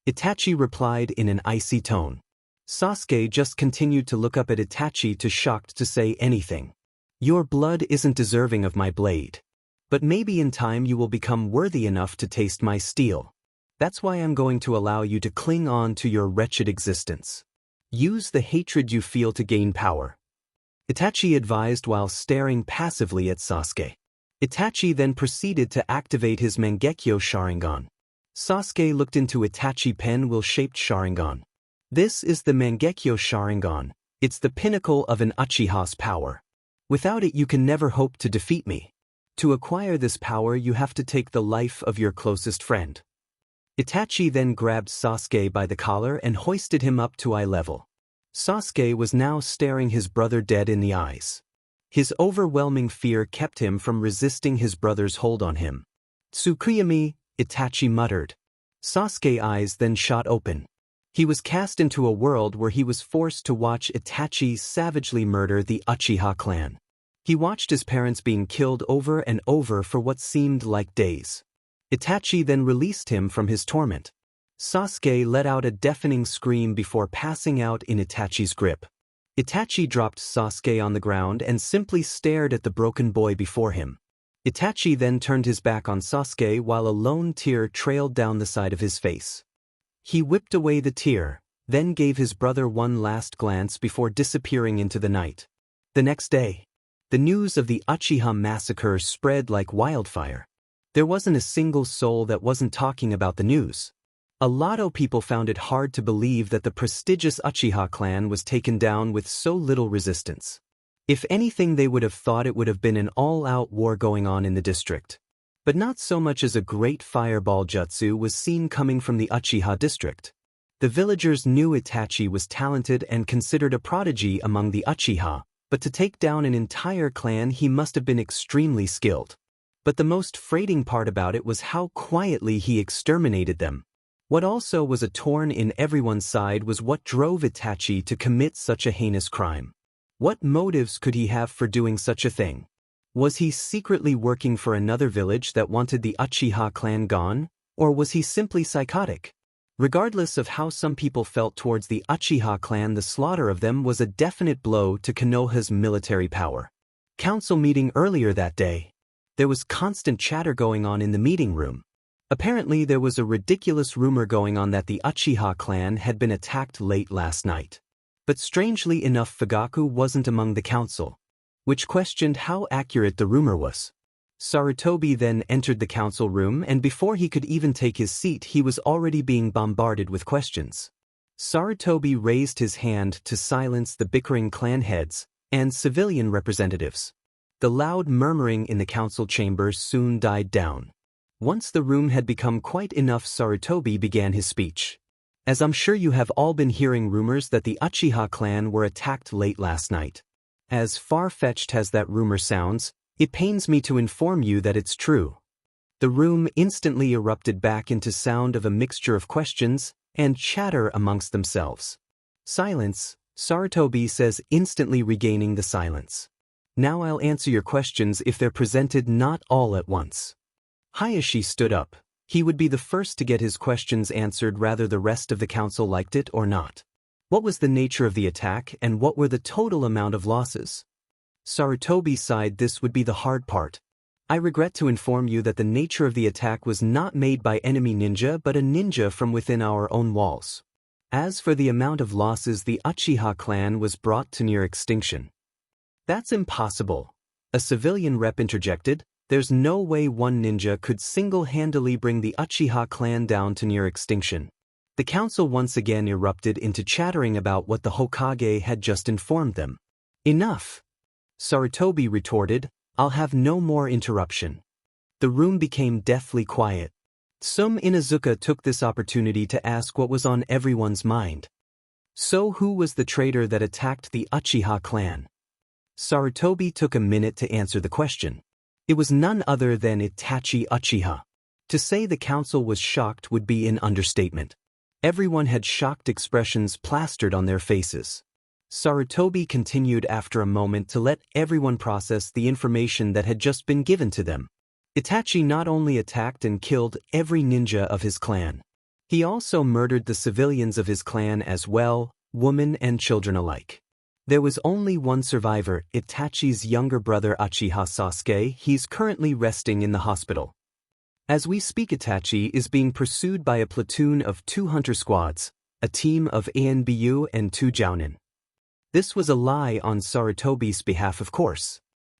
Itachi replied in an icy tone. Sasuke just continued to look up at Itachi, too shocked to say anything. Your blood isn't deserving of my blade. But maybe in time you will become worthy enough to taste my steel. That's why I'm going to allow you to cling on to your wretched existence. Use the hatred you feel to gain power. Itachi advised while staring passively at Sasuke. Itachi then proceeded to activate his Mangekyo Sharingan. Sasuke looked into Itachi pen-wheel-shaped Sharingan. This is the Mangekyo Sharingan. It's the pinnacle of an Uchiha's power. Without it you can never hope to defeat me. To acquire this power you have to take the life of your closest friend. Itachi then grabbed Sasuke by the collar and hoisted him up to eye level. Sasuke was now staring his brother dead in the eyes. His overwhelming fear kept him from resisting his brother's hold on him. "Tsukuyami," Itachi muttered. Sasuke's eyes then shot open. He was cast into a world where he was forced to watch Itachi savagely murder the Uchiha clan. He watched his parents being killed over and over for what seemed like days. Itachi then released him from his torment. Sasuke let out a deafening scream before passing out in Itachi's grip. Itachi dropped Sasuke on the ground and simply stared at the broken boy before him. Itachi then turned his back on Sasuke while a lone tear trailed down the side of his face. He whipped away the tear, then gave his brother one last glance before disappearing into the night. The next day, the news of the Uchiha massacre spread like wildfire. There wasn't a single soul that wasn't talking about the news. A lot of people found it hard to believe that the prestigious Uchiha clan was taken down with so little resistance. If anything, they would have thought it would have been an all-out war going on in the district. But not so much as a great fireball jutsu was seen coming from the Uchiha district. The villagers knew Itachi was talented and considered a prodigy among the Uchiha, but to take down an entire clan he must have been extremely skilled. But the most frightening part about it was how quietly he exterminated them. What also was a thorn in everyone's side was what drove Itachi to commit such a heinous crime. What motives could he have for doing such a thing? Was he secretly working for another village that wanted the Uchiha clan gone, or was he simply psychotic? Regardless of how some people felt towards the Uchiha clan, the slaughter of them was a definite blow to Konoha's military power. Council meeting earlier that day. There was constant chatter going on in the meeting room. Apparently there was a ridiculous rumor going on that the Uchiha clan had been attacked late last night. But strangely enough, Fugaku wasn't among the council, which questioned how accurate the rumor was. Sarutobi then entered the council room, and before he could even take his seat he was already being bombarded with questions. Sarutobi raised his hand to silence the bickering clan heads and civilian representatives. The loud murmuring in the council chambers soon died down. Once the room had become quiet enough, Sarutobi began his speech. As I'm sure you have all been hearing rumors that the Uchiha clan were attacked late last night. As far-fetched as that rumor sounds, it pains me to inform you that it's true. The room instantly erupted back into sound of a mixture of questions and chatter amongst themselves. "Silence," Sarutobi says, instantly regaining the silence. "Now I'll answer your questions if they're presented not all at once." Hayashi stood up. He would be the first to get his questions answered, whether the rest of the council liked it or not. What was the nature of the attack and what were the total amount of losses? Sarutobi sighed. This would be the hard part. I regret to inform you that the nature of the attack was not made by enemy ninja but a ninja from within our own walls. As for the amount of losses, the Uchiha clan was brought to near extinction. That's impossible, a civilian rep interjected. There's no way one ninja could single-handedly bring the Uchiha clan down to near extinction. The council once again erupted into chattering about what the Hokage had just informed them. Enough! Sarutobi retorted, I'll have no more interruption. The room became deathly quiet. Some Inuzuka took this opportunity to ask what was on everyone's mind. So who was the traitor that attacked the Uchiha clan? Sarutobi took a minute to answer the question. It was none other than Itachi Uchiha. To say the council was shocked would be an understatement. Everyone had shocked expressions plastered on their faces. Sarutobi continued after a moment to let everyone process the information that had just been given to them. Itachi not only attacked and killed every ninja of his clan. He also murdered the civilians of his clan as well, women and children alike. There was only one survivor, Itachi's younger brother Uchiha Sasuke. He's currently resting in the hospital. As we speak, Itachi is being pursued by a platoon of 2 hunter squads, a team of ANBU and 2 Jounin. This was a lie on Sarutobi's behalf, of course.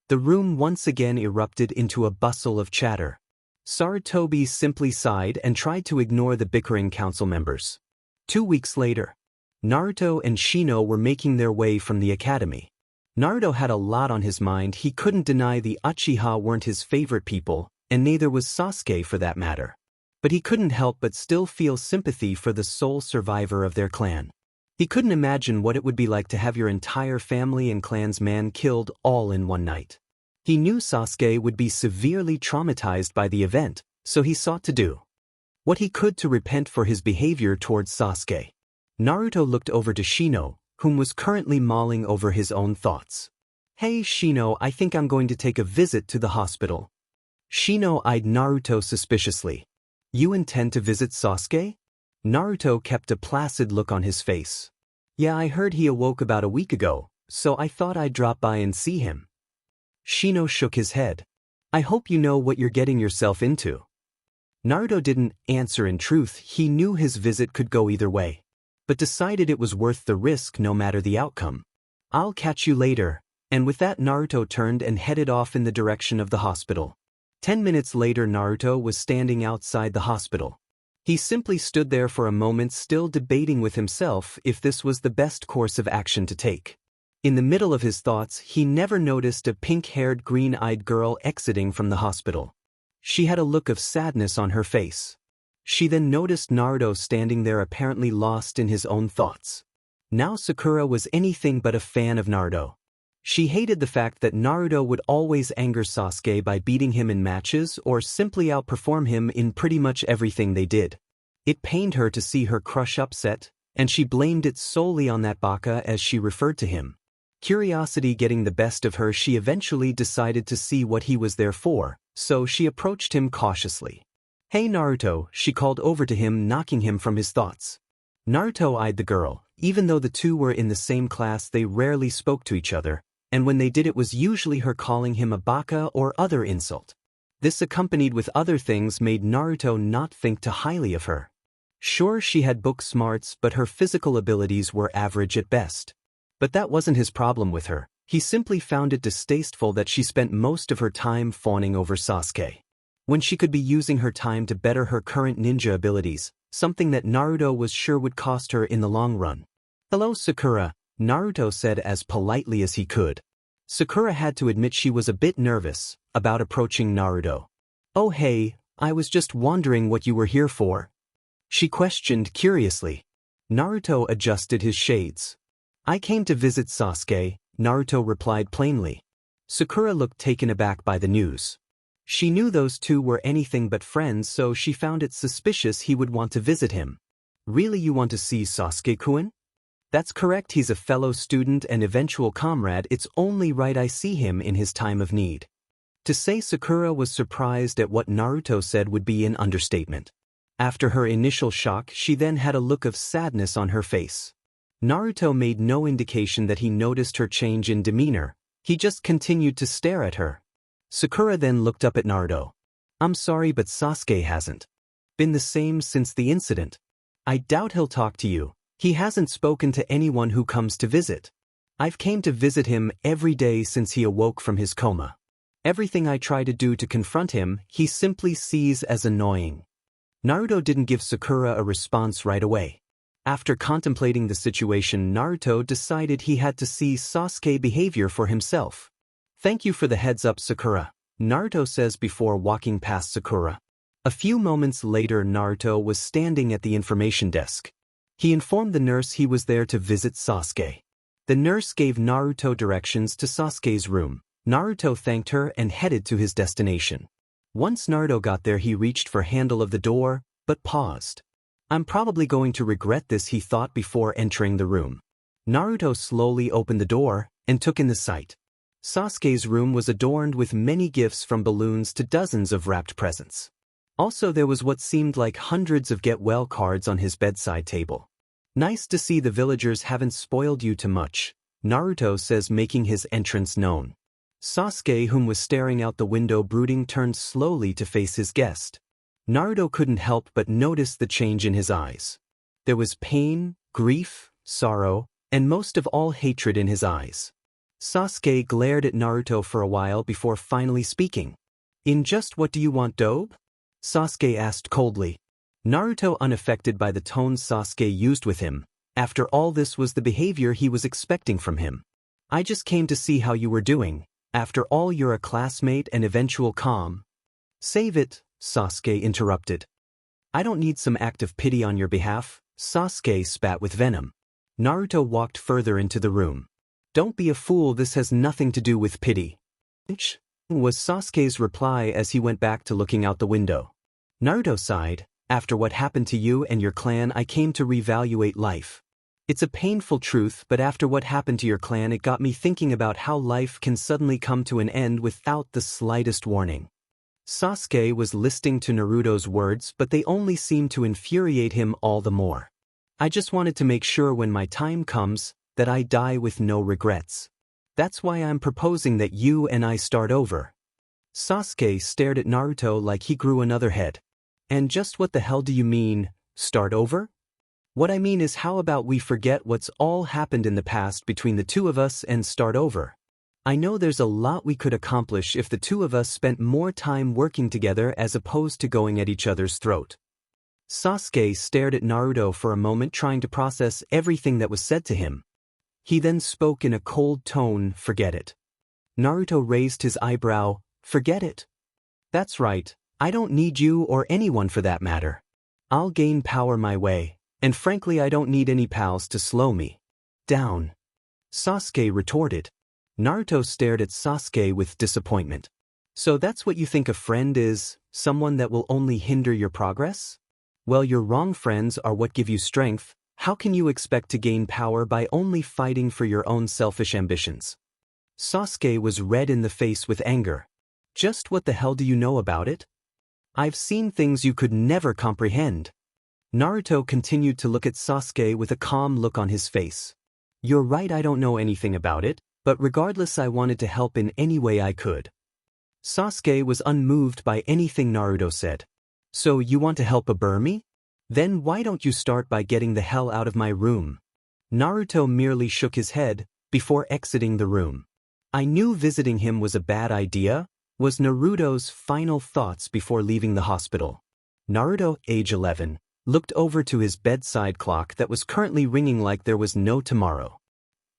The room once again erupted into a bustle of chatter. Sarutobi simply sighed and tried to ignore the bickering council members. 2 weeks later, Naruto and Shino were making their way from the academy. Naruto had a lot on his mind. He couldn't deny the Uchiha weren't his favorite people, and neither was Sasuke for that matter. But he couldn't help but still feel sympathy for the sole survivor of their clan. He couldn't imagine what it would be like to have your entire family and clan's man killed all in one night. He knew Sasuke would be severely traumatized by the event, so he sought to do what he could to repent for his behavior towards Sasuke. Naruto looked over to Shino, whom was currently mulling over his own thoughts. "Hey Shino, I think I'm going to take a visit to the hospital." Shino eyed Naruto suspiciously. "You intend to visit Sasuke?" Naruto kept a placid look on his face. "Yeah, I heard he awoke about a week ago, so I thought I'd drop by and see him." Shino shook his head. "I hope you know what you're getting yourself into." Naruto didn't answer. In truth, he knew his visit could go either way, but decided it was worth the risk no matter the outcome. "I'll catch you later," and with that Naruto turned and headed off in the direction of the hospital. 10 minutes later Naruto was standing outside the hospital. He simply stood there for a moment, still debating with himself if this was the best course of action to take. In the middle of his thoughts, he never noticed a pink-haired, green-eyed girl exiting from the hospital. She had a look of sadness on her face. She then noticed Naruto standing there apparently lost in his own thoughts. Now Sakura was anything but a fan of Naruto. She hated the fact that Naruto would always anger Sasuke by beating him in matches or simply outperform him in pretty much everything they did. It pained her to see her crush upset, and she blamed it solely on that baka as she referred to him. Curiosity getting the best of her, she eventually decided to see what he was there for, so she approached him cautiously. "Hey Naruto," she called over to him, knocking him from his thoughts. Naruto eyed the girl. Even though the two were in the same class, they rarely spoke to each other, and when they did it was usually her calling him a baka or other insult. This, accompanied with other things, made Naruto not think too highly of her. Sure, she had book smarts, but her physical abilities were average at best. But that wasn't his problem with her. He simply found it distasteful that she spent most of her time fawning over Sasuke, when she could be using her time to better her current ninja abilities, something that Naruto was sure would cost her in the long run. "Hello Sakura," Naruto said as politely as he could. Sakura had to admit she was a bit nervous about approaching Naruto. "Oh hey, I was just wondering what you were here for," she questioned curiously. Naruto adjusted his shades. "I came to visit Sasuke," Naruto replied plainly. Sakura looked taken aback by the news. She knew those two were anything but friends, so she found it suspicious he would want to visit him. "Really, you want to see Sasuke-kun?" "That's correct, he's a fellow student and eventual comrade. It's only right I see him in his time of need." To say Sakura was surprised at what Naruto said would be an understatement. After her initial shock, she then had a look of sadness on her face. Naruto made no indication that he noticed her change in demeanor. He just continued to stare at her. Sakura then looked up at Naruto. "I'm sorry, but Sasuke hasn't been the same since the incident. I doubt he'll talk to you. He hasn't spoken to anyone who comes to visit. I've came to visit him every day since he awoke from his coma. Everything I try to do to confront him, he simply sees as annoying." Naruto didn't give Sakura a response right away. After contemplating the situation, Naruto decided he had to see Sasuke's behavior for himself. "Thank you for the heads up, Sakura," Naruto says before walking past Sakura. A few moments later, Naruto was standing at the information desk. He informed the nurse he was there to visit Sasuke. The nurse gave Naruto directions to Sasuke's room. Naruto thanked her and headed to his destination. Once Naruto got there, he reached for handle of the door, but paused. "I'm probably going to regret this," he thought before entering the room. Naruto slowly opened the door and took in the sight. Sasuke's room was adorned with many gifts, from balloons to dozens of wrapped presents. Also, there was what seemed like hundreds of get-well cards on his bedside table. "Nice to see the villagers haven't spoiled you too much," Naruto says, making his entrance known. Sasuke, whom was staring out the window brooding, turned slowly to face his guest. Naruto couldn't help but notice the change in his eyes. There was pain, grief, sorrow, and most of all hatred in his eyes. Sasuke glared at Naruto for a while before finally speaking. In just what do you want, dobe? Sasuke asked coldly. Naruto unaffected by the tone Sasuke used with him. After all, this was the behavior he was expecting from him. I just came to see how you were doing. After all, you're a classmate and eventual calm. Save it, Sasuke interrupted. I don't need some act of pity on your behalf, Sasuke spat with venom. Naruto walked further into the room. Don't be a fool, this has nothing to do with pity. Was Sasuke's reply as he went back to looking out the window. Naruto sighed. After what happened to you and your clan, I came to reevaluate life. It's a painful truth, but after what happened to your clan, it got me thinking about how life can suddenly come to an end without the slightest warning. Sasuke was listening to Naruto's words, but they only seemed to infuriate him all the more. I just wanted to make sure when my time comes, that I die with no regrets. That's why I'm proposing that you and I start over. Sasuke stared at Naruto like he grew another head. And just what the hell do you mean, start over? What I mean is, how about we forget what's all happened in the past between the two of us and start over? I know there's a lot we could accomplish if the two of us spent more time working together as opposed to going at each other's throat. Sasuke stared at Naruto for a moment, trying to process everything that was said to him. He then spoke in a cold tone, forget it. Naruto raised his eyebrow, forget it? That's right, I don't need you or anyone for that matter. I'll gain power my way. And frankly, I don't need any pals to slow me down. Sasuke retorted. Naruto stared at Sasuke with disappointment. So that's what you think a friend is, someone that will only hinder your progress? Well, you're wrong. Friends are what give you strength. How can you expect to gain power by only fighting for your own selfish ambitions? Sasuke was red in the face with anger. Just what the hell do you know about it? I've seen things you could never comprehend. Naruto continued to look at Sasuke with a calm look on his face. You're right, I don't know anything about it, but regardless, I wanted to help in any way I could. Sasuke was unmoved by anything Naruto said. So you want to help Aburame? Then why don't you start by getting the hell out of my room? Naruto merely shook his head before exiting the room. I knew visiting him was a bad idea, was Naruto's final thoughts before leaving the hospital. Naruto, age 11. Looked over to his bedside clock that was currently ringing like there was no tomorrow.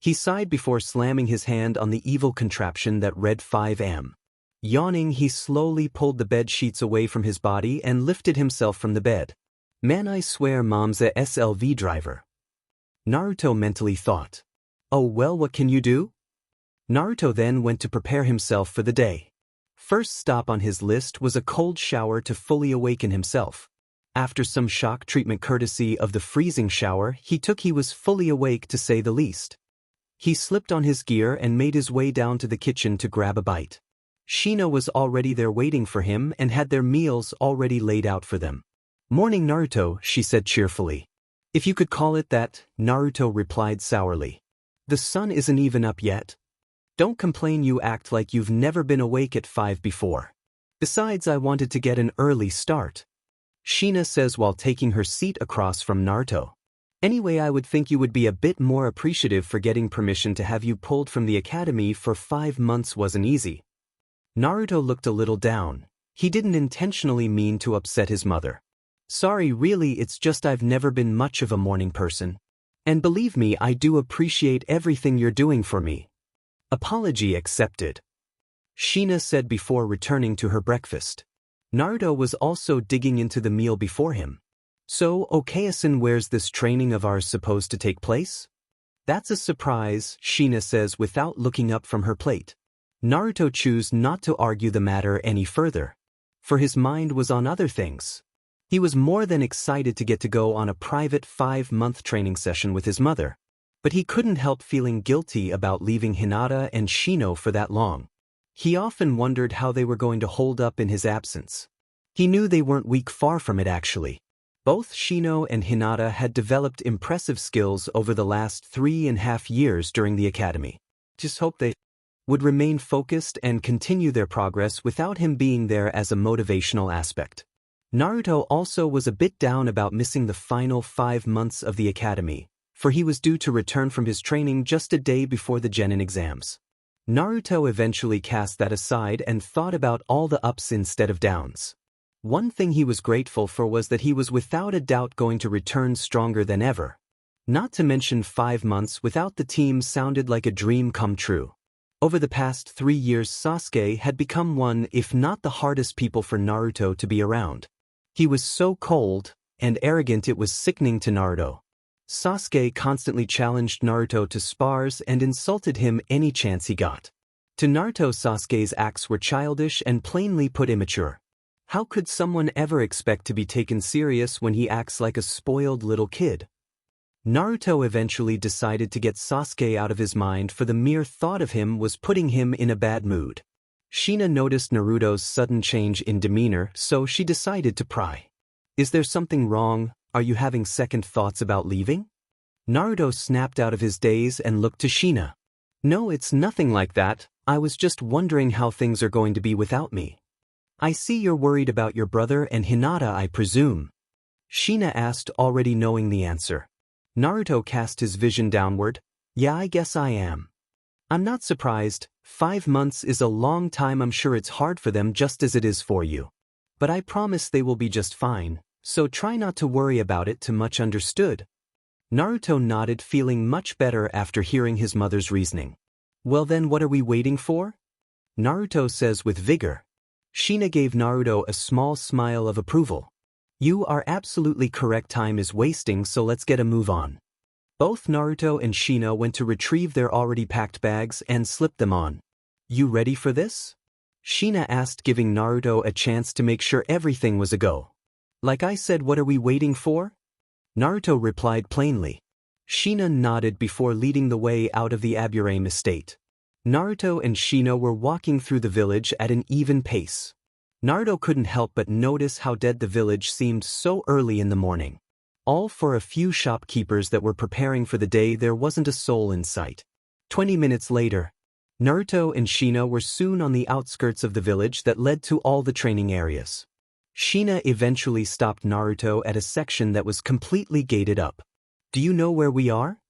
He sighed before slamming his hand on the evil contraption that read 5 am. Yawning, he slowly pulled the bed sheets away from his body and lifted himself from the bed. Man, I swear mom's a SLV driver. Naruto mentally thought. Oh well, what can you do? Naruto then went to prepare himself for the day. First stop on his list was a cold shower to fully awaken himself. After some shock treatment courtesy of the freezing shower he was fully awake to say the least. He slipped on his gear and made his way down to the kitchen to grab a bite. Shino was already there waiting for him and had their meals already laid out for them. Morning, Naruto, she said cheerfully. If you could call it that, Naruto replied sourly. The sun isn't even up yet. Don't complain, you act like you've never been awake at 5 before. Besides, I wanted to get an early start. Shina says while taking her seat across from Naruto. Anyway, I would think you would be a bit more appreciative for getting permission to have you pulled from the academy for 5 months wasn't easy. Naruto looked a little down. He didn't intentionally mean to upset his mother. Sorry, really, it's just I've never been much of a morning person. And believe me, I do appreciate everything you're doing for me. Apology accepted. Shina said before returning to her breakfast. Naruto was also digging into the meal before him. So, Okayasan, where's this training of ours supposed to take place? That's a surprise, Shina says without looking up from her plate. Naruto chose not to argue the matter any further, for his mind was on other things. He was more than excited to get to go on a private 5-month training session with his mother, but he couldn't help feeling guilty about leaving Hinata and Shino for that long. He often wondered how they were going to hold up in his absence. He knew they weren't weak, far from it actually. Both Shino and Hinata had developed impressive skills over the last 3.5 years during the academy. Just hope they would remain focused and continue their progress without him being there as a motivational aspect. Naruto also was a bit down about missing the final 5 months of the academy, for he was due to return from his training just a day before the Genin exams. Naruto eventually cast that aside and thought about all the ups instead of downs. One thing he was grateful for was that he was without a doubt going to return stronger than ever. Not to mention 5 months without the team sounded like a dream come true. Over the past 3 years, Sasuke had become one, if not the hardest people for Naruto to be around. He was so cold and arrogant it was sickening to Naruto. Sasuke constantly challenged Naruto to spars and insulted him any chance he got. To Naruto, Sasuke's acts were childish and plainly put immature. How could someone ever expect to be taken serious when he acts like a spoiled little kid? Naruto eventually decided to get Sasuke out of his mind, for the mere thought of him was putting him in a bad mood. Hina noticed Naruto's sudden change in demeanor, so she decided to pry. "Is there something wrong? Are you having second thoughts about leaving?" Naruto snapped out of his daze and looked to Hina. "No, it's nothing like that. I was just wondering how things are going to be without me." "I see you're worried about your brother and Hinata, I presume?" Hina asked, already knowing the answer. Naruto cast his vision downward. "Yeah, I guess I am. I'm not surprised. 5 months is a long time. I'm sure it's hard for them just as it is for you. But I promise they will be just fine, so try not to worry about it too much, understood?" Naruto nodded, feeling much better after hearing his mother's reasoning. "Well then, what are we waiting for?" Naruto says with vigor. Hina gave Naruto a small smile of approval. "You are absolutely correct. Time is wasting, so let's get a move on." Both Naruto and Hina went to retrieve their already packed bags and slipped them on. "You ready for this?" Hina asked, giving Naruto a chance to make sure everything was a go. "Like I said, what are we waiting for?" Naruto replied plainly. Hina nodded before leading the way out of the Aburame estate. Naruto and Hina were walking through the village at an even pace. Naruto couldn't help but notice how dead the village seemed so early in the morning. All for a few shopkeepers that were preparing for the day. There wasn't a soul in sight. 20 minutes later, Naruto and Hina were soon on the outskirts of the village that led to all the training areas. Hina eventually stopped Naruto at a section that was completely gated up. "Do you know where we are?"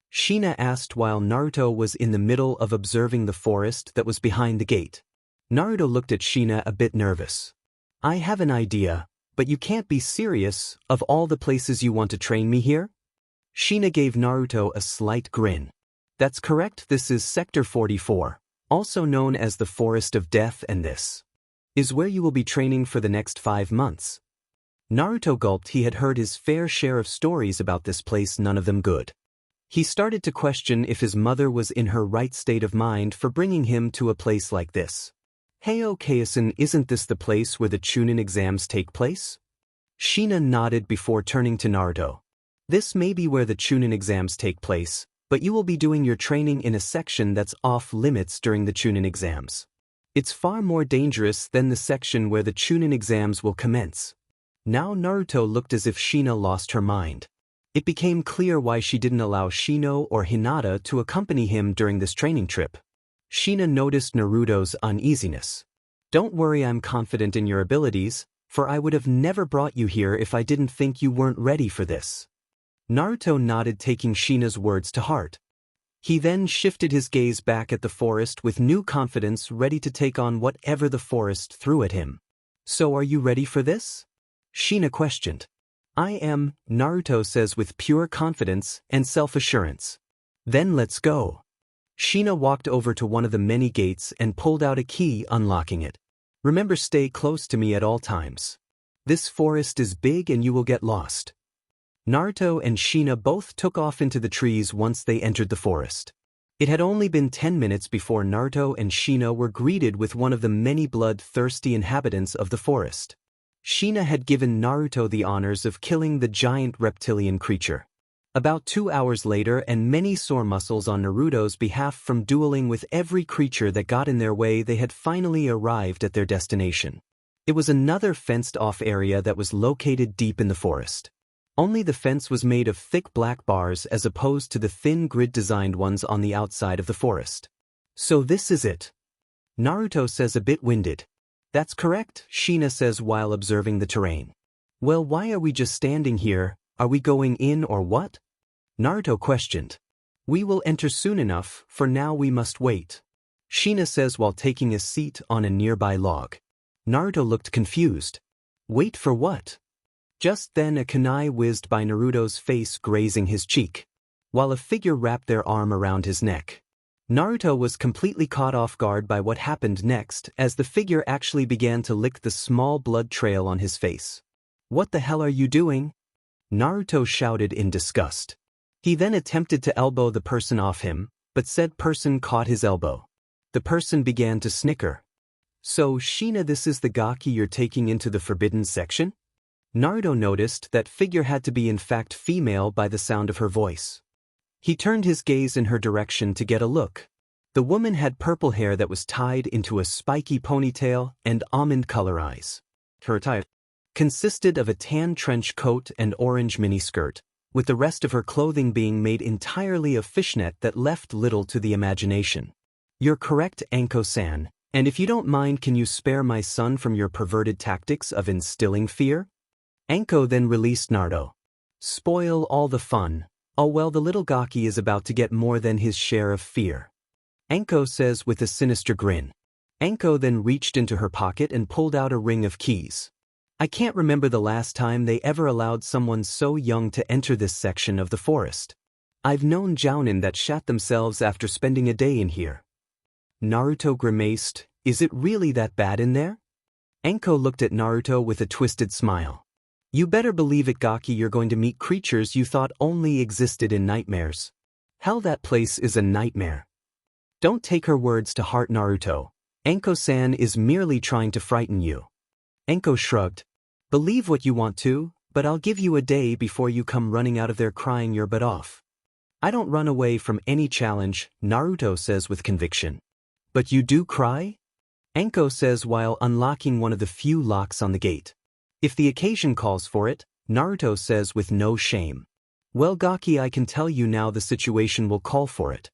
Hina asked while Naruto was in the middle of observing the forest that was behind the gate. Naruto looked at Hina a bit nervous. "I have an idea, but you can't be serious. Of all the places you want to train me here?" Hina gave Naruto a slight grin. "That's correct. This is Sector 44, also known as the Forest of Death, and this is where you will be training for the next 5 months. Naruto gulped. He had heard his fair share of stories about this place, none of them good. He started to question if his mother was in her right state of mind for bringing him to a place like this. "Heyo Kaisen, isn't this the place where the Chunin exams take place?" Hina nodded before turning to Naruto. "This may be where the Chunin exams take place, but you will be doing your training in a section that's off limits during the Chunin exams. It's far more dangerous than the section where the Chunin exams will commence." Now Naruto looked as if Hina lost her mind. It became clear why she didn't allow Shino or Hinata to accompany him during this training trip. Hina noticed Naruto's uneasiness. "Don't worry, I'm confident in your abilities, for I would have never brought you here if I didn't think you weren't ready for this." Naruto nodded, taking Shina's words to heart. He then shifted his gaze back at the forest with new confidence, ready to take on whatever the forest threw at him. "So are you ready for this?" Hina questioned. "I am," Naruto says with pure confidence and self-assurance. "Then let's go." Hina walked over to one of the many gates and pulled out a key, unlocking it. "Remember, stay close to me at all times. This forest is big and you will get lost." Naruto and Hina both took off into the trees once they entered the forest. It had only been 10 minutes before Naruto and Hina were greeted with one of the many bloodthirsty inhabitants of the forest. Hina had given Naruto the honors of killing the giant reptilian creature. About 2 hours later, and many sore muscles on Naruto's behalf from dueling with every creature that got in their way, they had finally arrived at their destination. It was another fenced-off area that was located deep in the forest. Only the fence was made of thick black bars as opposed to the thin grid-designed ones on the outside of the forest. "So this is it?" Naruto says, a bit winded. "That's correct," Hina says while observing the terrain. "Well, why are we just standing here? Are we going in or what?" Naruto questioned. "We will enter soon enough. For now we must wait." Sheena says while taking a seat on a nearby log. Naruto looked confused. Wait for what? Just then a kunai whizzed by Naruto's face, grazing his cheek, while a figure wrapped their arm around his neck. Naruto was completely caught off guard by what happened next, as the figure actually began to lick the small blood trail on his face. What the hell are you doing? Naruto shouted in disgust. He then attempted to elbow the person off him, but said person caught his elbow. The person began to snicker. So Sheena, this is the gaki you're taking into the forbidden section? Naruto noticed that figure had to be in fact female by the sound of her voice. He turned his gaze in her direction to get a look. The woman had purple hair that was tied into a spiky ponytail and almond-color eyes. Her attire consisted of a tan trench coat and orange miniskirt, with the rest of her clothing being made entirely of fishnet that left little to the imagination. You're correct, Anko-san, and if you don't mind, can you spare my son from your perverted tactics of instilling fear? Anko then released Naruto. Spoil all the fun. Oh well, the little gaki is about to get more than his share of fear. Anko says with a sinister grin. Anko then reached into her pocket and pulled out a ring of keys. I can't remember the last time they ever allowed someone so young to enter this section of the forest. I've known jounin that shat themselves after spending a day in here. Naruto grimaced. Is it really that bad in there? Anko looked at Naruto with a twisted smile. You better believe it, gaki, you're going to meet creatures you thought only existed in nightmares. Hell, that place is a nightmare. Don't take her words to heart, Naruto. Anko-san is merely trying to frighten you. Anko shrugged. Believe what you want to, but I'll give you a day before you come running out of there crying your butt off. I don't run away from any challenge, Naruto says with conviction. But you do cry? Anko says while unlocking one of the few locks on the gate. If the occasion calls for it, Naruto says with no shame. Well, gaki, I can tell you now the situation will call for it.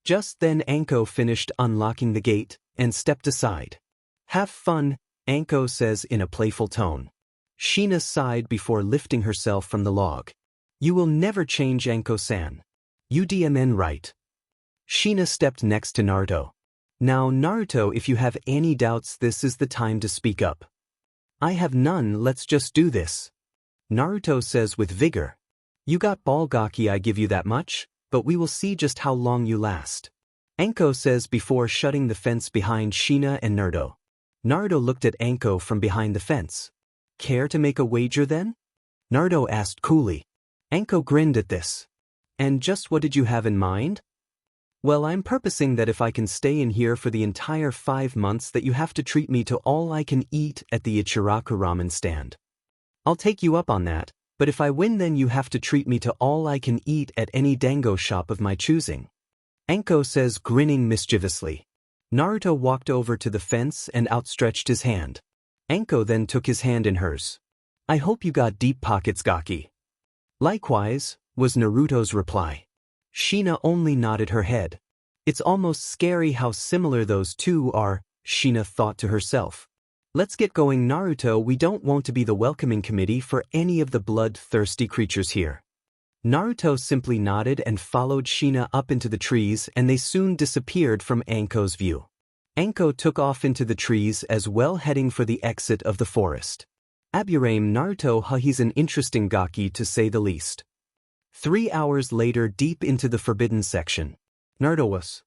Just then Anko finished unlocking the gate and stepped aside. Have fun, Anko says in a playful tone. Sheena sighed before lifting herself from the log. You will never change, Anko-san. You DMN right. Sheena stepped next to Naruto. Now Naruto, if you have any doubts, this is the time to speak up. I have none, let's just do this. Naruto says with vigor. You got ball, gaki, I give you that much, but we will see just how long you last. Anko says before shutting the fence behind Sheena and Naruto. Naruto looked at Anko from behind the fence. Care to make a wager then? Naruto asked coolly. Anko grinned at this. And just what did you have in mind? Well, I'm purposing that if I can stay in here for the entire 5 months that you have to treat me to all I can eat at the Ichiraku ramen stand. I'll take you up on that, but if I win then you have to treat me to all I can eat at any dango shop of my choosing. Anko says, grinning mischievously. Naruto walked over to the fence and outstretched his hand. Anko then took his hand in hers. I hope you got deep pockets, gaki. Likewise, was Naruto's reply. Sheena only nodded her head. It's almost scary how similar those two are, Sheena thought to herself. Let's get going, Naruto, we don't want to be the welcoming committee for any of the blood-thirsty creatures here. Naruto simply nodded and followed Sheena up into the trees, and they soon disappeared from Anko's view. Anko took off into the trees as well, heading for the exit of the forest. Aburame, Naruto, he's an interesting gaki to say the least. 3 hours later, deep into the forbidden section. Naruto was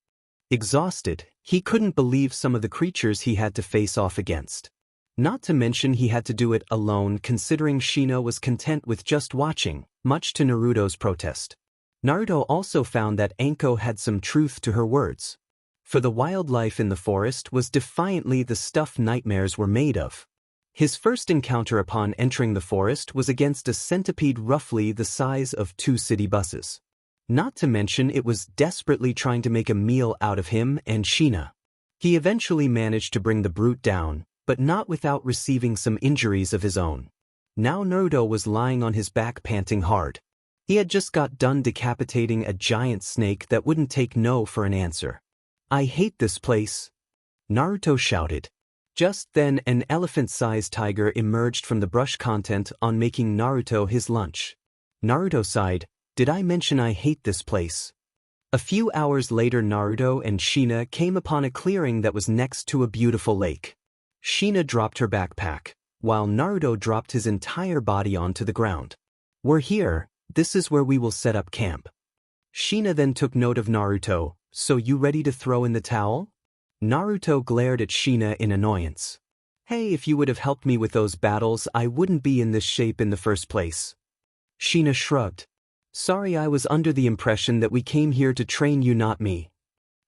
exhausted. He couldn't believe some of the creatures he had to face off against. Not to mention he had to do it alone, considering Sheena was content with just watching, much to Naruto's protest. Naruto also found that Anko had some truth to her words. For the wildlife in the forest was defiantly the stuff nightmares were made of. His first encounter upon entering the forest was against a centipede roughly the size of 2 city buses. Not to mention it was desperately trying to make a meal out of him and Sheena. He eventually managed to bring the brute down, but not without receiving some injuries of his own. Now Naruto was lying on his back panting hard. He had just got done decapitating a giant snake that wouldn't take no for an answer. I hate this place, Naruto shouted. Just then an elephant-sized tiger emerged from the brush content on making Naruto his lunch. Naruto sighed, did I mention I hate this place? A few hours later, Naruto and Shina came upon a clearing that was next to a beautiful lake. Shina dropped her backpack, while Naruto dropped his entire body onto the ground. "We're here, this is where we will set up camp." Shina then took note of Naruto. "So you ready to throw in the towel?" Naruto glared at Shina in annoyance. "Hey, if you would have helped me with those battles, I wouldn't be in this shape in the first place." Shina shrugged. "Sorry, I was under the impression that we came here to train you, not me."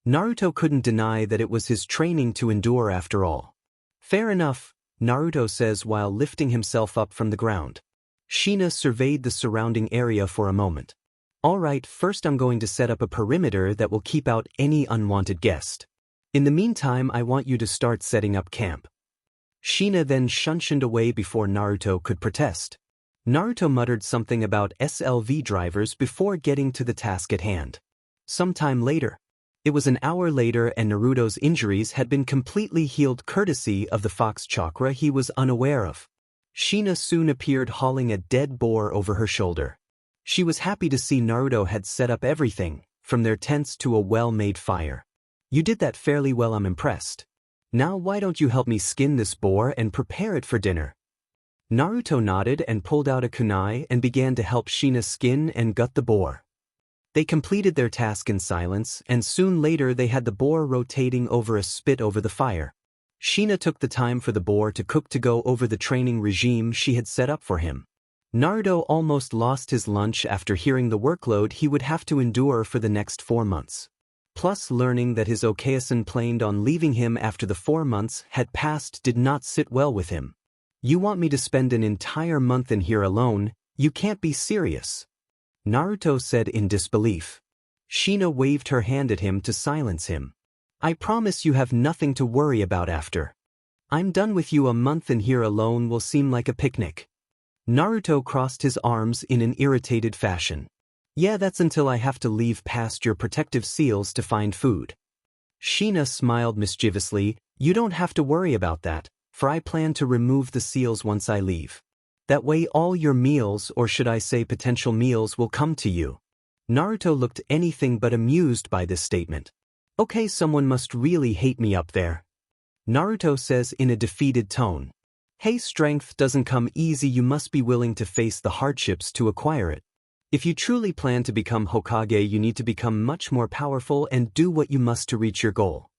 Naruto couldn't deny that it was his training to endure after all. "Fair enough," Naruto says while lifting himself up from the ground. Shina surveyed the surrounding area for a moment. "All right, first I'm going to set up a perimeter that will keep out any unwanted guest. In the meantime, I want you to start setting up camp." Shina then shunshed away before Naruto could protest. Naruto muttered something about SLV drivers before getting to the task at hand. Sometime later. It was an hour later and Naruto's injuries had been completely healed courtesy of the fox chakra he was unaware of. Shina soon appeared hauling a dead boar over her shoulder. She was happy to see Naruto had set up everything, from their tents to a well-made fire. "You did that fairly well, I'm impressed. Now why don't you help me skin this boar and prepare it for dinner?" Naruto nodded and pulled out a kunai and began to help Shina skin and gut the boar. They completed their task in silence, and soon later they had the boar rotating over a spit over the fire. Shina took the time for the boar to cook to go over the training regime she had set up for him. Naruto almost lost his lunch after hearing the workload he would have to endure for the next 4 months. Plus, learning that his Okasan planned on leaving him after the 4 months had passed did not sit well with him. "You want me to spend an entire month in here alone? You can't be serious," Naruto said in disbelief. Shina waved her hand at him to silence him. "I promise you have nothing to worry about after. I'm done with you. A month in here alone will seem like a picnic." Naruto crossed his arms in an irritated fashion. "Yeah, that's until I have to leave past your protective seals to find food." Shina smiled mischievously. "You don't have to worry about that, for I plan to remove the seals once I leave. That way all your meals, or should I say potential meals, will come to you." Naruto looked anything but amused by this statement. "Okay, someone must really hate me up there," Naruto says in a defeated tone. "Hey, strength doesn't come easy. You must be willing to face the hardships to acquire it. If you truly plan to become Hokage, you need to become much more powerful and do what you must to reach your goal.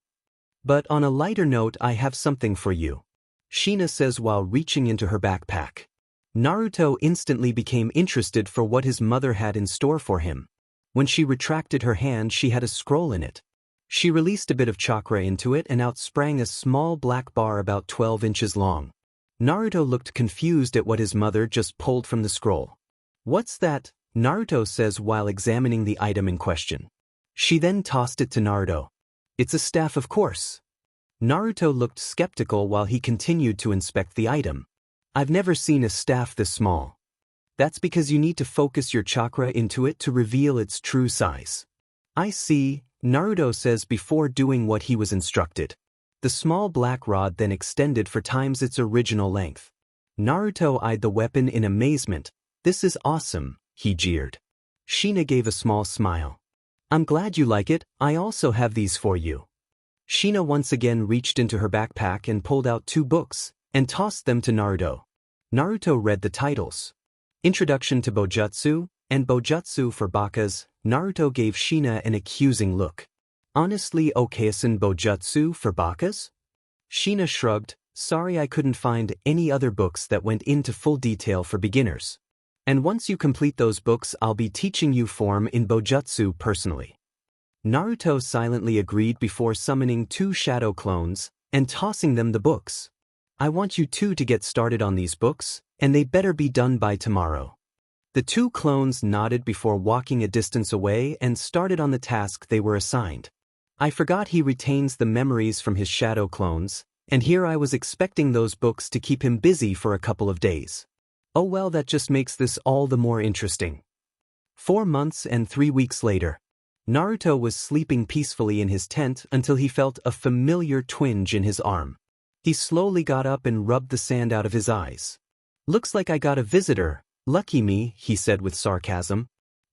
But on a lighter note, I have something for you," Shina says while reaching into her backpack. Naruto instantly became interested for what his mother had in store for him. When she retracted her hand, she had a scroll in it. She released a bit of chakra into it and out sprang a small black bar about 12 inches long. Naruto looked confused at what his mother just pulled from the scroll. "What's that?" Naruto says while examining the item in question. She then tossed it to Naruto. "It's a staff, of course." Naruto looked skeptical while he continued to inspect the item. "I've never seen a staff this small." "That's because you need to focus your chakra into it to reveal its true size." "I see," Naruto says before doing what he was instructed. The small black rod then extended 4 times its original length. Naruto eyed the weapon in amazement. "This is awesome," he jeered. Shina gave a small smile. "I'm glad you like it. I also have these for you." Shina once again reached into her backpack and pulled out 2 books, and tossed them to Naruto. Naruto read the titles. Introduction to Bojutsu, and Bojutsu for Bakas. Naruto gave Shina an accusing look. "Honestly, Okasan Bojutsu for Bakas?" Shina shrugged. "Sorry, I couldn't find any other books that went into full detail for beginners. And once you complete those books, I'll be teaching you form in Bojutsu personally." Naruto silently agreed before summoning 2 shadow clones and tossing them the books. "I want you 2 to get started on these books, and they better be done by tomorrow." The 2 clones nodded before walking a distance away and started on the task they were assigned. "I forgot he retains the memories from his shadow clones, and here I was expecting those books to keep him busy for a couple of days. Oh well, that just makes this all the more interesting." 4 months and 3 weeks later. Naruto was sleeping peacefully in his tent until he felt a familiar twinge in his arm. He slowly got up and rubbed the sand out of his eyes. "Looks like I got a visitor. Lucky me," he said with sarcasm.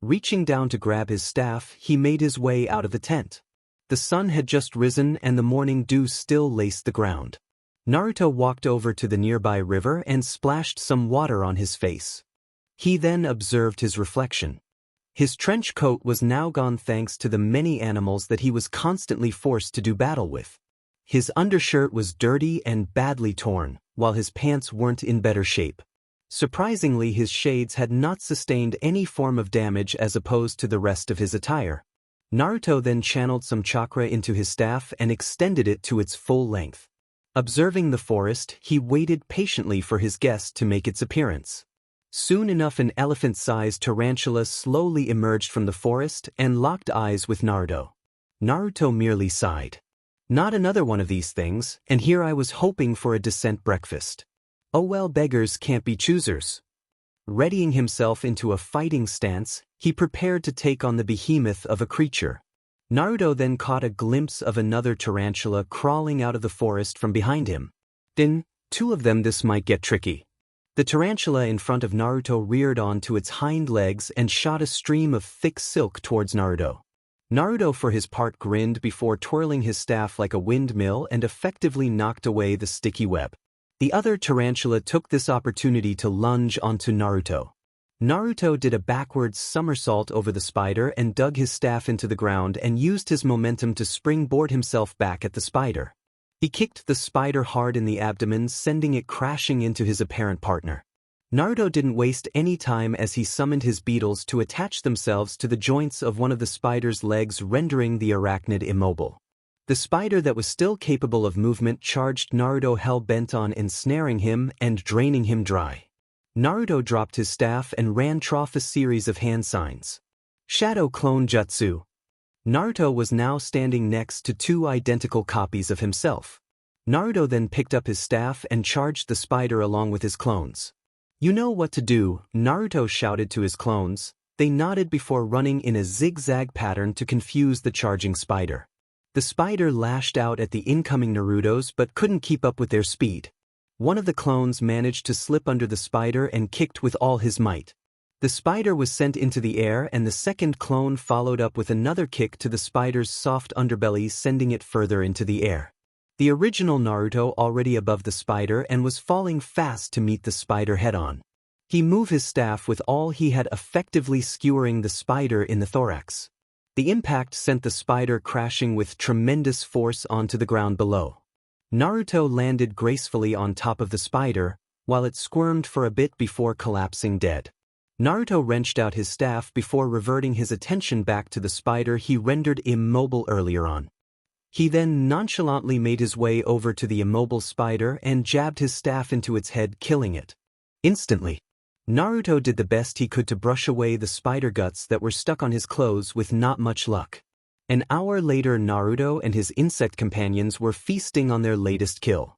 Reaching down to grab his staff, he made his way out of the tent. The sun had just risen and the morning dew still laced the ground. Naruto walked over to the nearby river and splashed some water on his face. He then observed his reflection. His trench coat was now gone thanks to the many animals that he was constantly forced to do battle with. His undershirt was dirty and badly torn, while his pants weren't in better shape. Surprisingly, his shades had not sustained any form of damage as opposed to the rest of his attire. Naruto then channeled some chakra into his staff and extended it to its full length. Observing the forest, he waited patiently for his guest to make its appearance. Soon enough, an elephant-sized tarantula slowly emerged from the forest and locked eyes with Naruto. Naruto merely sighed. Not another one of these things, and here I was hoping for a decent breakfast. Oh well, beggars can't be choosers. Readying himself into a fighting stance, he prepared to take on the behemoth of a creature. Naruto then caught a glimpse of another tarantula crawling out of the forest from behind him. Then, two of them, this might get tricky. The tarantula in front of Naruto reared onto its hind legs and shot a stream of thick silk towards Naruto. Naruto for his part grinned before twirling his staff like a windmill and effectively knocked away the sticky web. The other tarantula took this opportunity to lunge onto Naruto. Naruto did a backwards somersault over the spider and dug his staff into the ground and used his momentum to springboard himself back at the spider. He kicked the spider hard in the abdomen, sending it crashing into his apparent partner. Naruto didn't waste any time as he summoned his beetles to attach themselves to the joints of one of the spider's legs, rendering the arachnid immobile. The spider that was still capable of movement charged Naruto, hell-bent on ensnaring him and draining him dry. Naruto dropped his staff and ran off a series of hand signs. Shadow Clone Jutsu. Naruto was now standing next to two identical copies of himself. Naruto then picked up his staff and charged the spider along with his clones. You know what to do, Naruto shouted to his clones. They nodded before running in a zigzag pattern to confuse the charging spider. The spider lashed out at the incoming Narutos but couldn't keep up with their speed. One of the clones managed to slip under the spider and kicked with all his might. The spider was sent into the air and the second clone followed up with another kick to the spider's soft underbelly, sending it further into the air. The original Naruto already above the spider and was falling fast to meet the spider head-on. He moved his staff with all he had, effectively skewering the spider in the thorax. The impact sent the spider crashing with tremendous force onto the ground below. Naruto landed gracefully on top of the spider, while it squirmed for a bit before collapsing dead. Naruto wrenched out his staff before reverting his attention back to the spider he rendered immobile earlier on. He then nonchalantly made his way over to the immobile spider and jabbed his staff into its head, killing it. Instantly, Naruto did the best he could to brush away the spider guts that were stuck on his clothes with not much luck. An hour later, Naruto and his insect companions were feasting on their latest kill.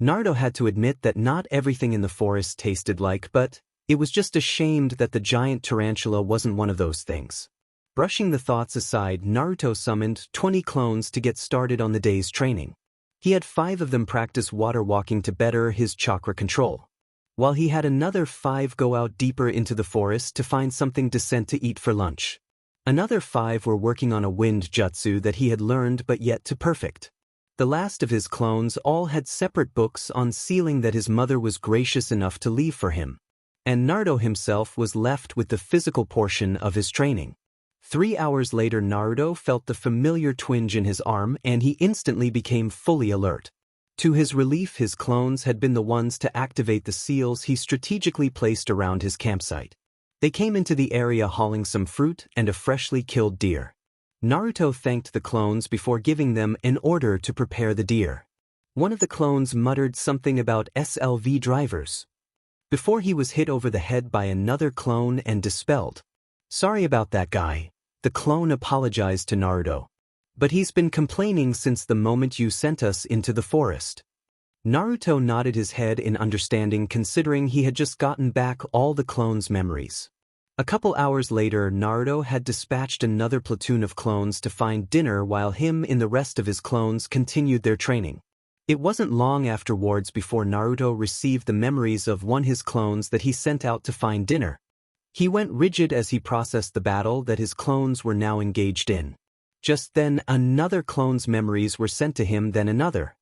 Naruto had to admit that not everything in the forest tasted like, but it was just a shame that the giant tarantula wasn't one of those things. Brushing the thoughts aside, Naruto summoned 20 clones to get started on the day's training. He had 5 of them practice water walking to better his chakra control, while he had another 5 go out deeper into the forest to find something decent to eat for lunch. Another 5 were working on a wind jutsu that he had learned but yet to perfect. The last of his clones all had separate books on sealing that his mother was gracious enough to leave for him, and Naruto himself was left with the physical portion of his training. 3 hours later, Naruto felt the familiar twinge in his arm and he instantly became fully alert. To his relief, his clones had been the ones to activate the seals he strategically placed around his campsite. They came into the area hauling some fruit and a freshly killed deer. Naruto thanked the clones before giving them an order to prepare the deer. One of the clones muttered something about SLV drivers before he was hit over the head by another clone and dispelled. Sorry about that, guy. The clone apologized to Naruto. But he's been complaining since the moment you sent us into the forest. Naruto nodded his head in understanding, considering he had just gotten back all the clones' memories. A couple hours later, Naruto had dispatched another platoon of clones to find dinner while him and the rest of his clones continued their training. It wasn't long afterwards before Naruto received the memories of one of his clones that he sent out to find dinner. He went rigid as he processed the battle that his clones were now engaged in. Just then, another clone's memories were sent to him, then another.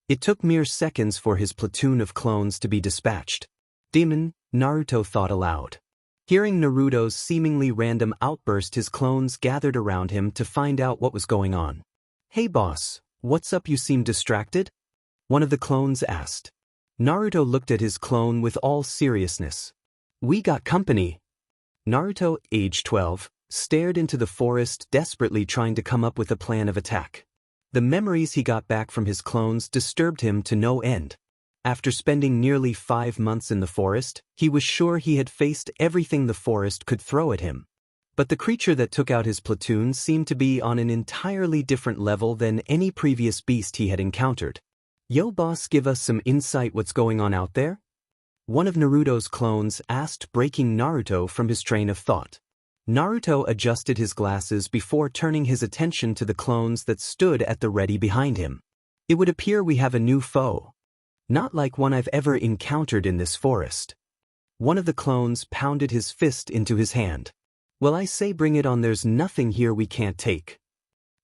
It took mere seconds for his platoon of clones to be dispatched. Demon, Naruto thought aloud. Hearing Naruto's seemingly random outburst, his clones gathered around him to find out what was going on. "Hey boss, what's up, you seem distracted?" one of the clones asked. Naruto looked at his clone with all seriousness. "We got company." Naruto, age 12, stared into the forest, desperately trying to come up with a plan of attack. The memories he got back from his clones disturbed him to no end. After spending nearly 5 months in the forest, he was sure he had faced everything the forest could throw at him. But the creature that took out his platoon seemed to be on an entirely different level than any previous beast he had encountered. "Yo boss, give us some insight, what's going on out there?" one of Naruto's clones asked, breaking Naruto from his train of thought. Naruto adjusted his glasses before turning his attention to the clones that stood at the ready behind him. "It would appear we have a new foe. Not like one I've ever encountered in this forest." One of the clones pounded his fist into his hand. "Well, I say bring it on, there's nothing here we can't take."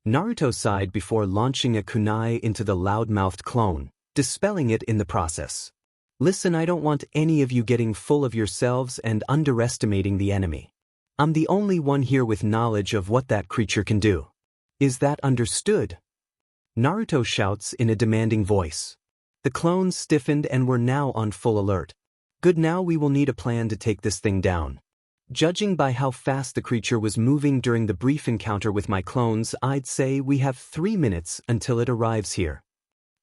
Naruto sighed before launching a kunai into the loud-mouthed clone, dispelling it in the process. "Listen, I don't want any of you getting full of yourselves and underestimating the enemy. I'm the only one here with knowledge of what that creature can do. Is that understood?" Naruto shouts in a demanding voice. The clones stiffened and were now on full alert. "Good, now we will need a plan to take this thing down. Judging by how fast the creature was moving during the brief encounter with my clones, I'd say we have 3 minutes until it arrives here."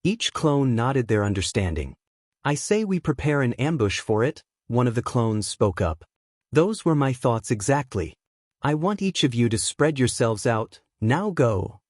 Each clone nodded their understanding. "I say we prepare an ambush for it," one of the clones spoke up. "Those were my thoughts exactly. I want each of you to spread yourselves out, now go."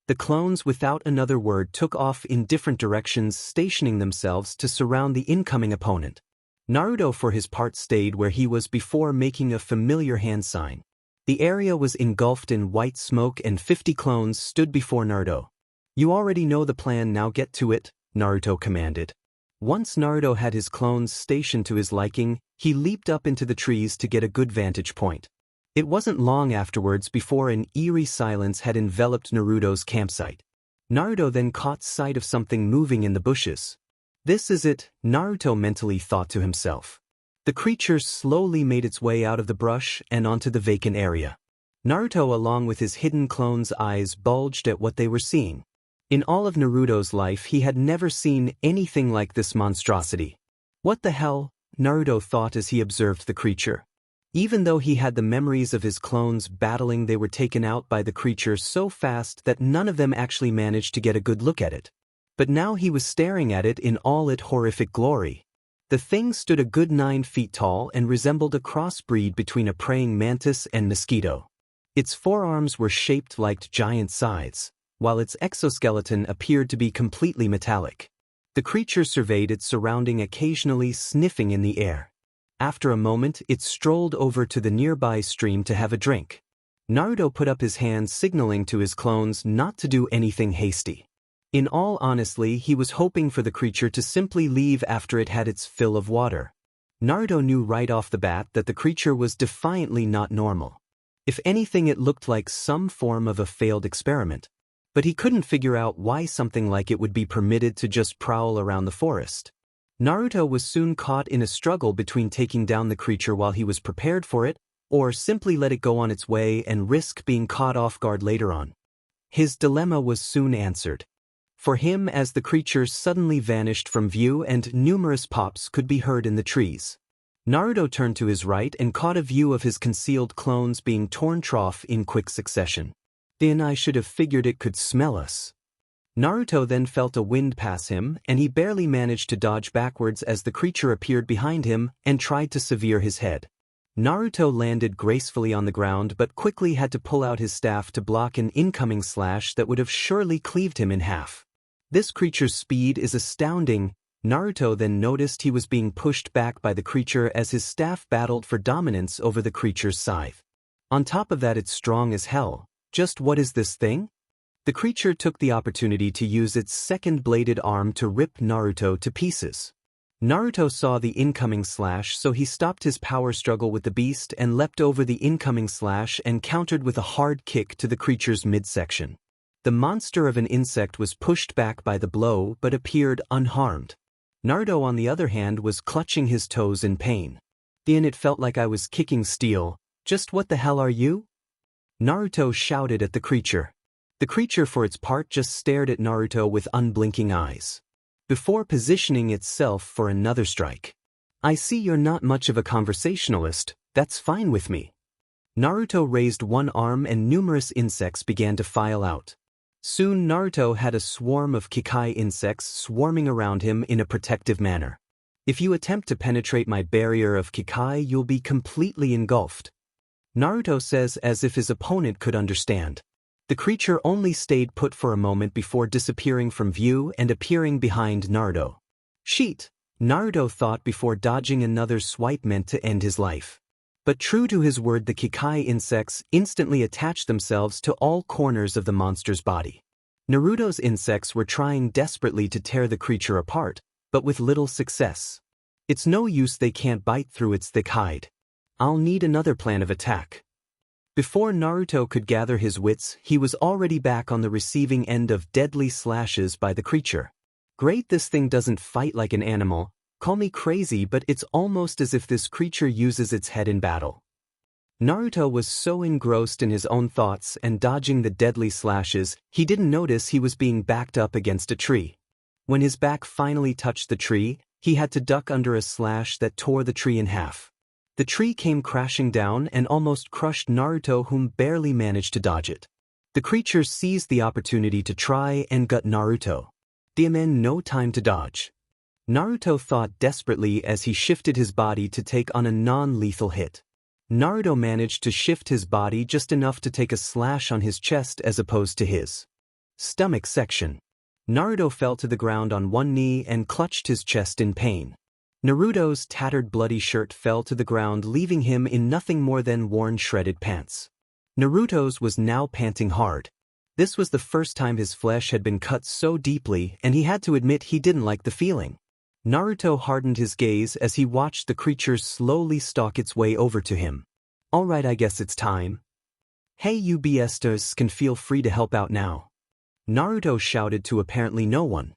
The clones without another word took off in different directions, stationing themselves to surround the incoming opponent. Naruto for his part stayed where he was before, making a familiar hand sign. The area was engulfed in white smoke and 50 clones stood before Naruto. "You already know the plan, now get to it," Naruto commanded. Once Naruto had his clones stationed to his liking, he leaped up into the trees to get a good vantage point. It wasn't long afterwards before an eerie silence had enveloped Naruto's campsite. Naruto then caught sight of something moving in the bushes. "This is it," Naruto mentally thought to himself. The creature slowly made its way out of the brush and onto the vacant area. Naruto, along with his hidden clones' eyes, bulged at what they were seeing. In all of Naruto's life, he had never seen anything like this monstrosity. "What the hell?" Naruto thought as he observed the creature. Even though he had the memories of his clones battling, they were taken out by the creature so fast that none of them actually managed to get a good look at it. But now he was staring at it in all its horrific glory. The thing stood a good 9 feet tall and resembled a crossbreed between a praying mantis and mosquito. Its forearms were shaped like giant scythes, while its exoskeleton appeared to be completely metallic. The creature surveyed its surrounding, occasionally sniffing in the air. After a moment, it strolled over to the nearby stream to have a drink. Naruto put up his hand, signaling to his clones not to do anything hasty. In all honesty, he was hoping for the creature to simply leave after it had its fill of water. Naruto knew right off the bat that the creature was defiantly not normal. If anything, it looked like some form of a failed experiment. But he couldn't figure out why something like it would be permitted to just prowl around the forest. Naruto was soon caught in a struggle between taking down the creature while he was prepared for it, or simply let it go on its way and risk being caught off guard later on. His dilemma was soon answered. For him, as the creature suddenly vanished from view and numerous pops could be heard in the trees. Naruto turned to his right and caught a view of his concealed clones being torn off in quick succession. "Then I should have figured it could smell us." Naruto then felt a wind pass him, and he barely managed to dodge backwards as the creature appeared behind him and tried to sever his head. Naruto landed gracefully on the ground but quickly had to pull out his staff to block an incoming slash that would have surely cleaved him in half. This creature's speed is astounding. Naruto then noticed he was being pushed back by the creature as his staff battled for dominance over the creature's scythe. On top of that, it's strong as hell. Just what is this thing? The creature took the opportunity to use its second bladed arm to rip Naruto to pieces. Naruto saw the incoming slash, so he stopped his power struggle with the beast and leapt over the incoming slash and countered with a hard kick to the creature's midsection. The monster of an insect was pushed back by the blow but appeared unharmed. Naruto, on the other hand, was clutching his toes in pain. It felt like I was kicking steel. Just what the hell are you? Naruto shouted at the creature. The creature, for its part, just stared at Naruto with unblinking eyes, before positioning itself for another strike. I see you're not much of a conversationalist. That's fine with me. Naruto raised one arm and numerous insects began to file out. Soon Naruto had a swarm of Kikai insects swarming around him in a protective manner. If you attempt to penetrate my barrier of Kikai, you'll be completely engulfed, Naruto says, as if his opponent could understand. The creature only stayed put for a moment before disappearing from view and appearing behind Naruto. Sheet, Naruto thought before dodging another swipe meant to end his life. But true to his word, the Kikai insects instantly attached themselves to all corners of the monster's body. Naruto's insects were trying desperately to tear the creature apart, but with little success. It's no use, they can't bite through its thick hide. I'll need another plan of attack. Before Naruto could gather his wits, he was already back on the receiving end of deadly slashes by the creature. Great, this thing doesn't fight like an animal. Call me crazy, but it's almost as if this creature uses its head in battle. Naruto was so engrossed in his own thoughts and dodging the deadly slashes, he didn't notice he was being backed up against a tree. When his back finally touched the tree, he had to duck under a slash that tore the tree in half. The tree came crashing down and almost crushed Naruto, whom barely managed to dodge it. The creature seized the opportunity to try and gut Naruto. No time to dodge. Naruto thought desperately as he shifted his body to take on a non-lethal hit. Naruto managed to shift his body just enough to take a slash on his chest as opposed to his stomach section. Naruto fell to the ground on one knee and clutched his chest in pain. Naruto's tattered bloody shirt fell to the ground, leaving him in nothing more than worn shredded pants. Naruto's was now panting hard. This was the first time his flesh had been cut so deeply, and he had to admit he didn't like the feeling. Naruto hardened his gaze as he watched the creature slowly stalk its way over to him. Alright, I guess it's time. Hey, you BSters can feel free to help out now. Naruto shouted to apparently no one.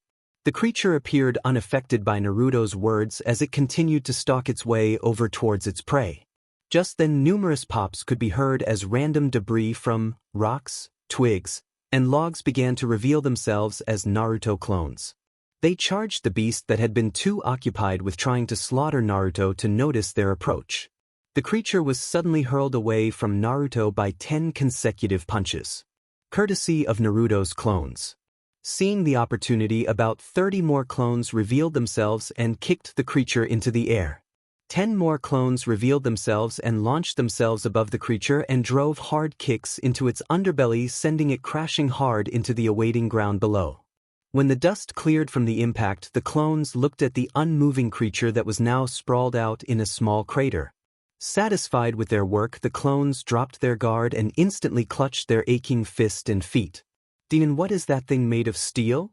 The creature appeared unaffected by Naruto's words as it continued to stalk its way over towards its prey. Just then numerous pops could be heard as random debris from rocks, twigs, and logs began to reveal themselves as Naruto clones. They charged the beast that had been too occupied with trying to slaughter Naruto to notice their approach. The creature was suddenly hurled away from Naruto by 10 consecutive punches, courtesy of Naruto's clones. Seeing the opportunity, about 30 more clones revealed themselves and kicked the creature into the air. 10 more clones revealed themselves and launched themselves above the creature and drove hard kicks into its underbelly, sending it crashing hard into the awaiting ground below. When the dust cleared from the impact, the clones looked at the unmoving creature that was now sprawled out in a small crater. Satisfied with their work, the clones dropped their guard and instantly clutched their aching fist and feet. What is that thing made of, steel?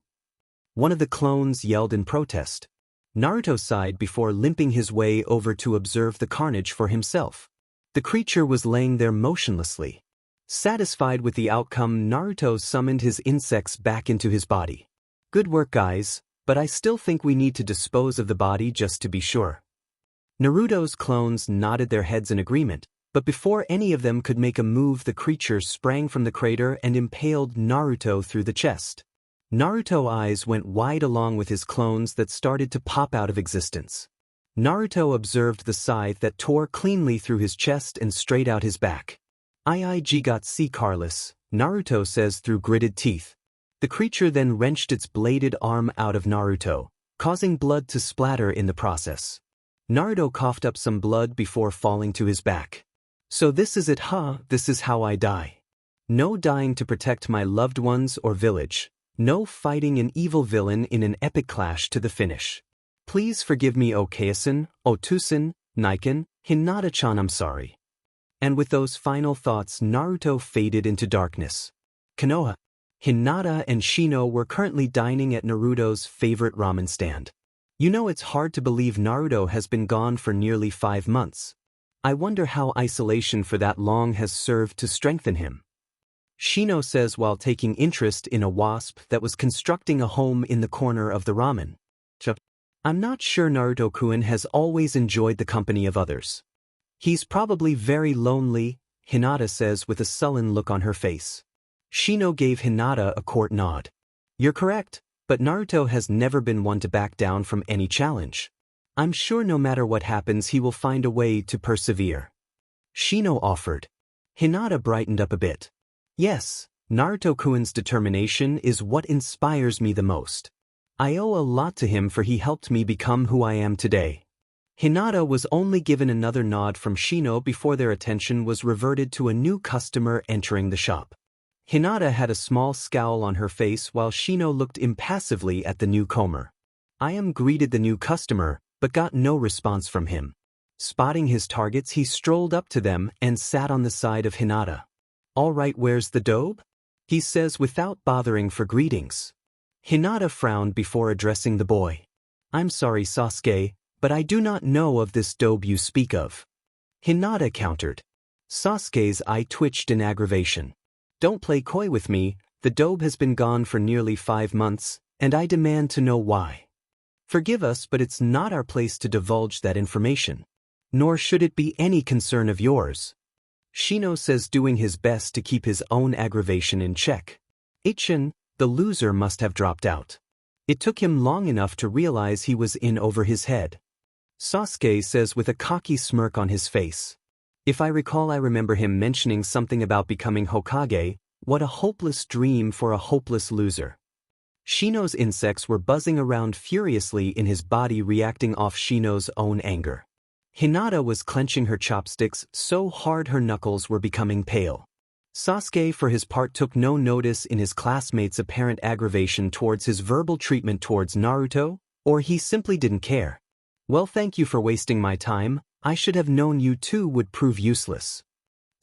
One of the clones yelled in protest. Naruto sighed before limping his way over to observe the carnage for himself. The creature was laying there motionlessly. Satisfied with the outcome, Naruto summoned his insects back into his body. Good work, guys, but I still think we need to dispose of the body just to be sure. Naruto's clones nodded their heads in agreement, but before any of them could make a move, the creature sprang from the crater and impaled Naruto through the chest. Naruto's eyes went wide along with his clones that started to pop out of existence. Naruto observed the scythe that tore cleanly through his chest and straight out his back. "I got see Carlos," Naruto says through gritted teeth. The creature then wrenched its bladed arm out of Naruto, causing blood to splatter in the process. Naruto coughed up some blood before falling to his back. So this is it, huh? This is how I die. No dying to protect my loved ones or village. No fighting an evil villain in an epic clash to the finish. Please forgive me, Okayasan, Otusan, Niken, Hinata-chan, I'm sorry. And with those final thoughts, Naruto faded into darkness. Konoha, Hinata and Shino were currently dining at Naruto's favorite ramen stand. You know, it's hard to believe Naruto has been gone for nearly 5 months. I wonder how isolation for that long has served to strengthen him. Shino says while taking interest in a wasp that was constructing a home in the corner of the ramen. I'm not sure Naruto-kun has always enjoyed the company of others. He's probably very lonely, Hinata says with a sullen look on her face. Shino gave Hinata a court nod. You're correct, but Naruto has never been one to back down from any challenge. I'm sure no matter what happens he will find a way to persevere. Shino offered. Hinata brightened up a bit. Yes, Naruto-kun's determination is what inspires me the most. I owe a lot to him for he helped me become who I am today. Hinata was only given another nod from Shino before their attention was reverted to a new customer entering the shop. Hinata had a small scowl on her face while Shino looked impassively at the newcomer. Greeted the new customer, but got no response from him. Spotting his targets, he strolled up to them and sat on the side of Hinata. All right, where's the dobe? He says without bothering for greetings. Hinata frowned before addressing the boy. I'm sorry, Sasuke, but I do not know of this dobe you speak of. Hinata countered. Sasuke's eye twitched in aggravation. Don't play coy with me, the dobe has been gone for nearly 5 months, and I demand to know why. Forgive us, but it's not our place to divulge that information. Nor should it be any concern of yours. Shino says, doing his best to keep his own aggravation in check. Ichin, the loser, must have dropped out. It took him long enough to realize he was in over his head. Sasuke says with a cocky smirk on his face. If I recall, I remember him mentioning something about becoming Hokage. What a hopeless dream for a hopeless loser. Shino's insects were buzzing around furiously in his body, reacting off Shino's own anger. Hinata was clenching her chopsticks so hard her knuckles were becoming pale. Sasuke for his part took no notice in his classmates' apparent aggravation towards his verbal treatment towards Naruto, or he simply didn't care. Well, thank you for wasting my time, I should have known you two would prove useless.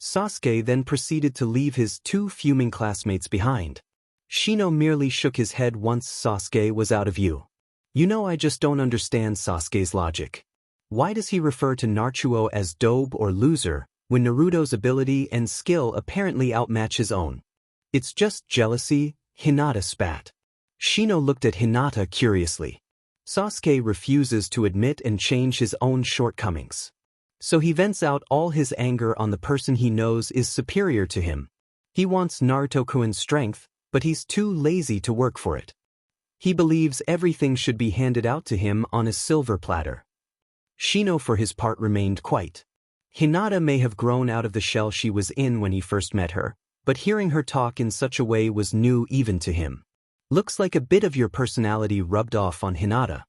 Sasuke then proceeded to leave his 2 fuming classmates behind. Shino merely shook his head once Sasuke was out of view. You know, I just don't understand Sasuke's logic. Why does he refer to Naruto as dobe or loser, when Naruto's ability and skill apparently outmatch his own? It's just jealousy, Hinata spat. Shino looked at Hinata curiously. Sasuke refuses to admit and change his own shortcomings. So he vents out all his anger on the person he knows is superior to him. He wants Naruto-kun's strength, but he's too lazy to work for it. He believes everything should be handed out to him on a silver platter. Shino for his part remained quiet. Hinata may have grown out of the shell she was in when he first met her, but hearing her talk in such a way was new even to him. Looks like a bit of your personality rubbed off on Hinata.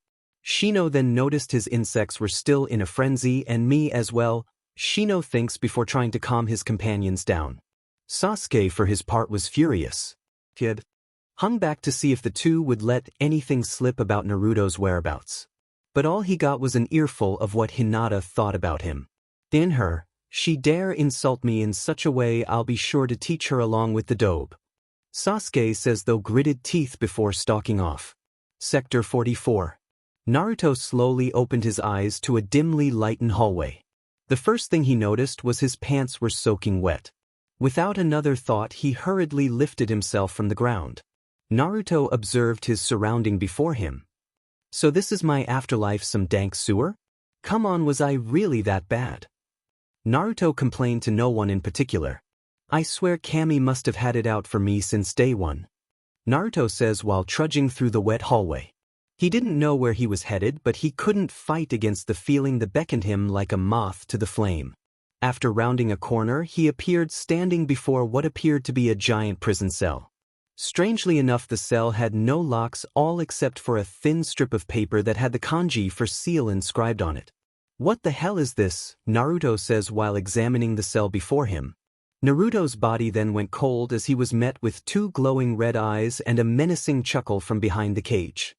Shino then noticed his insects were still in a frenzy, and me as well, Shino thinks before trying to calm his companions down. Sasuke for his part was furious. He had hung back to see if the two would let anything slip about Naruto's whereabouts. But all he got was an earful of what Hinata thought about him. In her, she dare insult me in such a way, I'll be sure to teach her along with the dobe. Sasuke says, though gritted teeth before stalking off. Sector 44. Naruto slowly opened his eyes to a dimly lightened hallway. The first thing he noticed was his pants were soaking wet. Without another thought, he hurriedly lifted himself from the ground. Naruto observed his surrounding before him. So this is my afterlife, some dank sewer? Come on, was I really that bad? Naruto complained to no one in particular. I swear Kami must have had it out for me since day one. Naruto says while trudging through the wet hallway. He didn't know where he was headed, but he couldn't fight against the feeling that beckoned him like a moth to the flame. After rounding a corner, he appeared standing before what appeared to be a giant prison cell. Strangely enough, the cell had no locks, all except for a thin strip of paper that had the kanji for seal inscribed on it. What the hell is this? Naruto says while examining the cell before him. Naruto's body then went cold as he was met with 2 glowing red eyes and a menacing chuckle from behind the cage.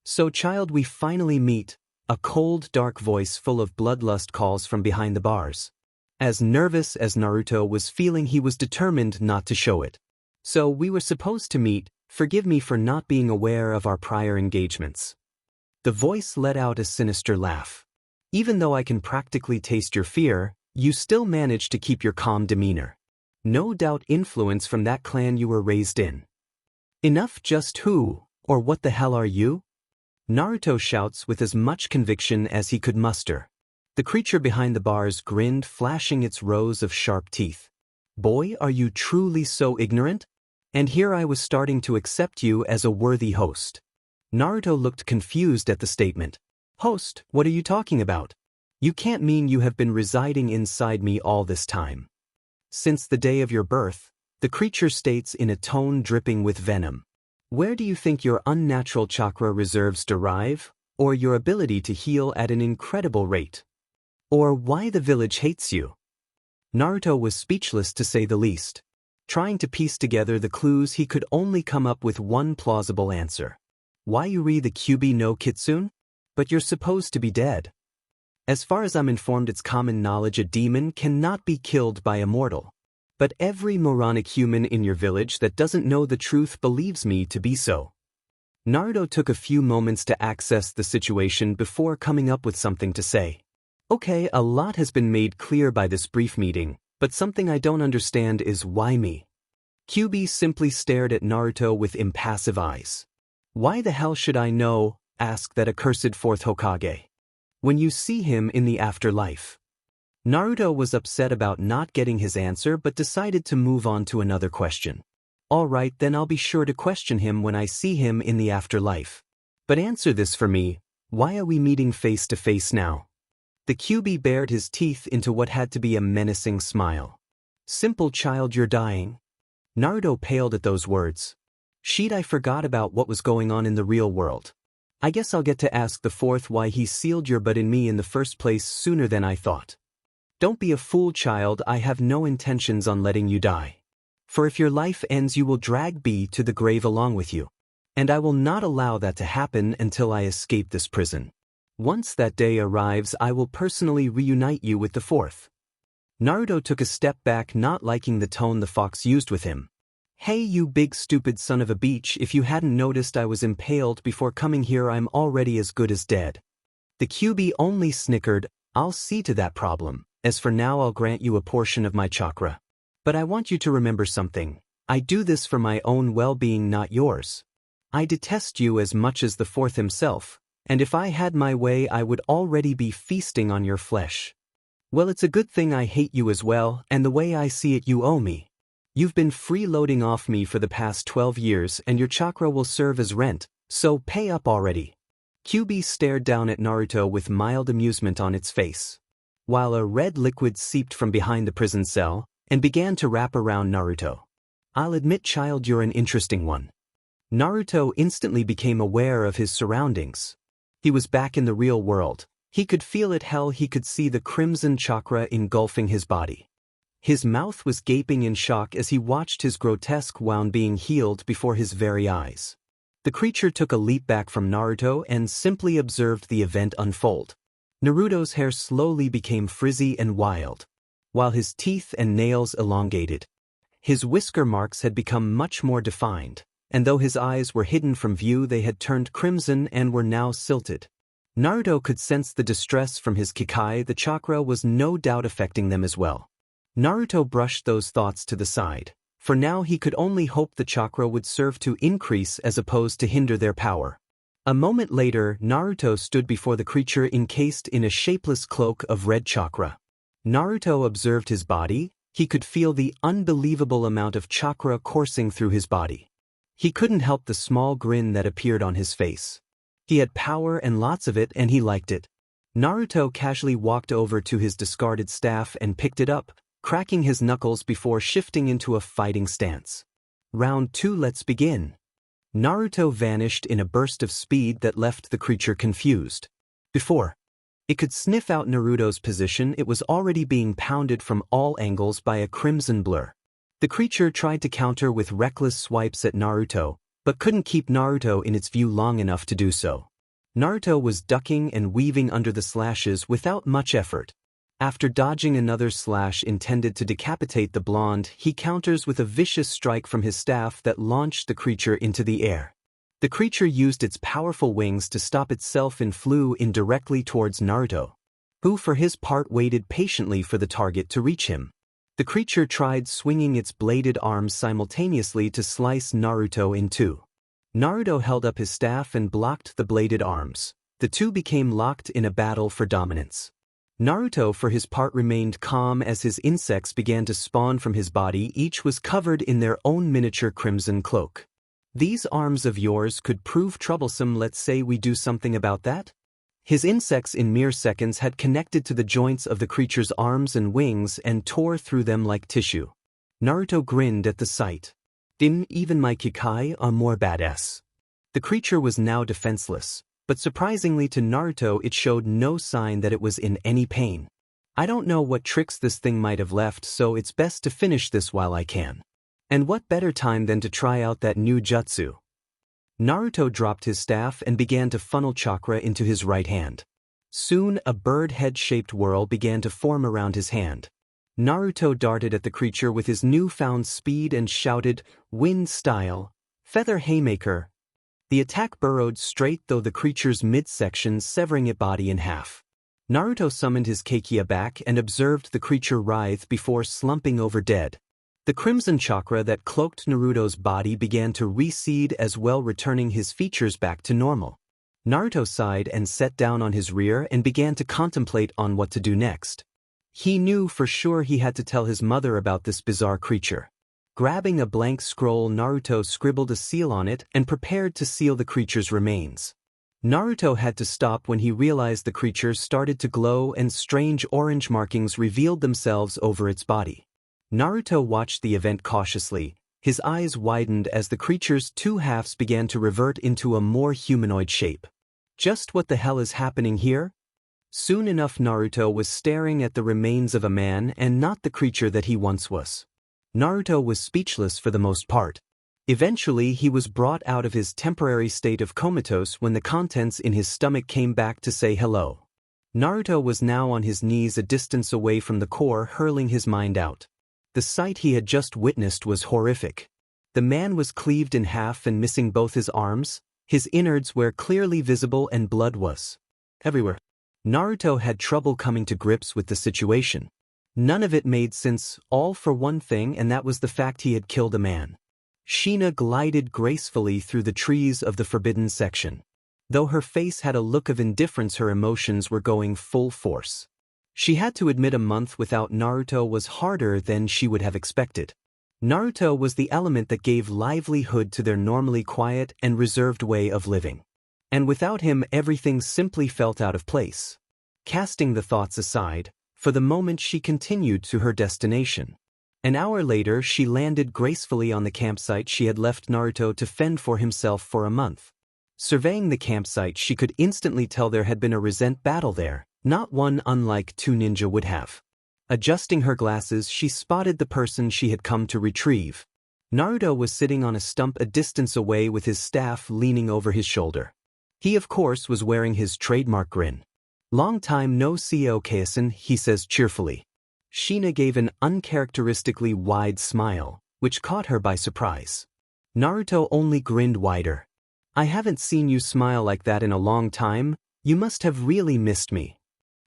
So child, we finally meet, a cold dark voice full of bloodlust calls from behind the bars. As nervous as Naruto was feeling, he was determined not to show it. So we were supposed to meet, forgive me for not being aware of our prior engagements. The voice let out a sinister laugh. Even though I can practically taste your fear, you still manage to keep your calm demeanor. No doubt influence from that clan you were raised in. Enough, just who, or what the hell are you? Naruto shouts with as much conviction as he could muster. The creature behind the bars grinned, flashing its rows of sharp teeth. Boy, are you truly so ignorant? And here I was starting to accept you as a worthy host. Naruto looked confused at the statement. Host, what are you talking about? You can't mean you have been residing inside me all this time. Since the day of your birth, the creature states in a tone dripping with venom. Where do you think your unnatural chakra reserves derive, or your ability to heal at an incredible rate? Or why the village hates you? Naruto was speechless to say the least. Trying to piece together the clues, he could only come up with one plausible answer. Why you re the Kyuubi no Kitsune? But you're supposed to be dead. As far as I'm informed, it's common knowledge a demon cannot be killed by a mortal. But every moronic human in your village that doesn't know the truth believes me to be so. Naruto took a few moments to access the situation before coming up with something to say. Okay, a lot has been made clear by this brief meeting, but something I don't understand is why me? Kyuubi simply stared at Naruto with impassive eyes. Why the hell should I know? Asked that accursed fourth Hokage. When you see him in the afterlife. Naruto was upset about not getting his answer but decided to move on to another question. Alright, then I'll be sure to question him when I see him in the afterlife. But answer this for me, why are we meeting face to face now? The Kyuubi bared his teeth into what had to be a menacing smile. Simple child, you're dying. Naruto paled at those words. Shit, I forgot about what was going on in the real world. I guess I'll get to ask the fourth why he sealed your butt in me in the first place sooner than I thought. Don't be a fool, child, I have no intentions on letting you die. For if your life ends, you will drag B to the grave along with you. And I will not allow that to happen until I escape this prison. Once that day arrives, I will personally reunite you with the fourth. Naruto took a step back, not liking the tone the fox used with him. Hey, you big stupid son of a bitch, if you hadn't noticed I was impaled before coming here, I'm already as good as dead. The Kyuubi only snickered. I'll see to that problem. As for now, I'll grant you a portion of my chakra. But I want you to remember something. I do this for my own well-being, not yours. I detest you as much as the fourth himself, and if I had my way I would already be feasting on your flesh. Well, it's a good thing I hate you as well, and the way I see it, you owe me. You've been freeloading off me for the past 12 years and your chakra will serve as rent, so pay up already. Kyuubi stared down at Naruto with mild amusement on its face, while a red liquid seeped from behind the prison cell and began to wrap around Naruto. I'll admit, child, you're an interesting one. Naruto instantly became aware of his surroundings. He was back in the real world. He could feel it. Hell, he could see the crimson chakra engulfing his body. His mouth was gaping in shock as he watched his grotesque wound being healed before his very eyes. The creature took a leap back from Naruto and simply observed the event unfold. Naruto's hair slowly became frizzy and wild, while his teeth and nails elongated. His whisker marks had become much more defined, and though his eyes were hidden from view, they had turned crimson and were now silted. Naruto could sense the distress from his Kikai. The chakra was no doubt affecting them as well. Naruto brushed those thoughts to the side. For now he could only hope the chakra would serve to increase as opposed to hinder their power. A moment later, Naruto stood before the creature encased in a shapeless cloak of red chakra. Naruto observed his body. He could feel the unbelievable amount of chakra coursing through his body. He couldn't help the small grin that appeared on his face. He had power and lots of it, and he liked it. Naruto casually walked over to his discarded staff and picked it up, cracking his knuckles before shifting into a fighting stance. Round 2, let's begin. Naruto vanished in a burst of speed that left the creature confused. Before it could sniff out Naruto's position, it was already being pounded from all angles by a crimson blur. The creature tried to counter with reckless swipes at Naruto, but couldn't keep Naruto in its view long enough to do so. Naruto was ducking and weaving under the slashes without much effort. After dodging another slash intended to decapitate the blonde, he counters with a vicious strike from his staff that launched the creature into the air. The creature used its powerful wings to stop itself and flew in directly towards Naruto, who for his part waited patiently for the target to reach him. The creature tried swinging its bladed arms simultaneously to slice Naruto in two. Naruto held up his staff and blocked the bladed arms. The two became locked in a battle for dominance. Naruto for his part remained calm as his insects began to spawn from his body. Each was covered in their own miniature crimson cloak. These arms of yours could prove troublesome. Let's say we do something about that? His insects in mere seconds had connected to the joints of the creature's arms and wings and tore through them like tissue. Naruto grinned at the sight. Even my Kikai are more badass. The creature was now defenseless, but surprisingly to Naruto it showed no sign that it was in any pain. I don't know what tricks this thing might have left, so it's best to finish this while I can. And what better time than to try out that new jutsu? Naruto dropped his staff and began to funnel chakra into his right hand. Soon a bird head-shaped whirl began to form around his hand. Naruto darted at the creature with his newfound speed and shouted, "Wind style, feather haymaker." The attack burrowed straight through the creature's midsection, severing its body in half. Naruto summoned his Keikia back and observed the creature writhe before slumping over dead. The crimson chakra that cloaked Naruto's body began to recede as well, returning his features back to normal. Naruto sighed and sat down on his rear and began to contemplate on what to do next. He knew for sure he had to tell his mother about this bizarre creature. Grabbing a blank scroll, Naruto scribbled a seal on it and prepared to seal the creature's remains. Naruto had to stop when he realized the creature started to glow and strange orange markings revealed themselves over its body. Naruto watched the event cautiously. His eyes widened as the creature's two halves began to revert into a more humanoid shape. Just what the hell is happening here? Soon enough Naruto was staring at the remains of a man and not the creature that he once was. Naruto was speechless for the most part. Eventually he was brought out of his temporary state of comatose when the contents in his stomach came back to say hello. Naruto was now on his knees a distance away from the core, hurling his mind out. The sight he had just witnessed was horrific. The man was cleaved in half and missing both his arms. His innards were clearly visible and blood was everywhere. Naruto had trouble coming to grips with the situation. None of it made sense, all for one thing, and that was the fact he had killed a man. Sheena glided gracefully through the trees of the forbidden section. Though her face had a look of indifference, her emotions were going full force. She had to admit a month without Naruto was harder than she would have expected. Naruto was the element that gave livelihood to their normally quiet and reserved way of living. And without him everything simply felt out of place. Casting the thoughts aside, for the moment she continued to her destination. An hour later she landed gracefully on the campsite she had left Naruto to fend for himself for a month. Surveying the campsite she could instantly tell there had been a recent battle there. Not one unlike two ninja would have. Adjusting her glasses, she spotted the person she had come to retrieve. Naruto was sitting on a stump a distance away with his staff leaning over his shoulder. He of course was wearing his trademark grin. "Long time no see, Okasan," he says cheerfully. Sheena gave an uncharacteristically wide smile, which caught her by surprise. Naruto only grinned wider. "I haven't seen you smile like that in a long time. You must have really missed me,"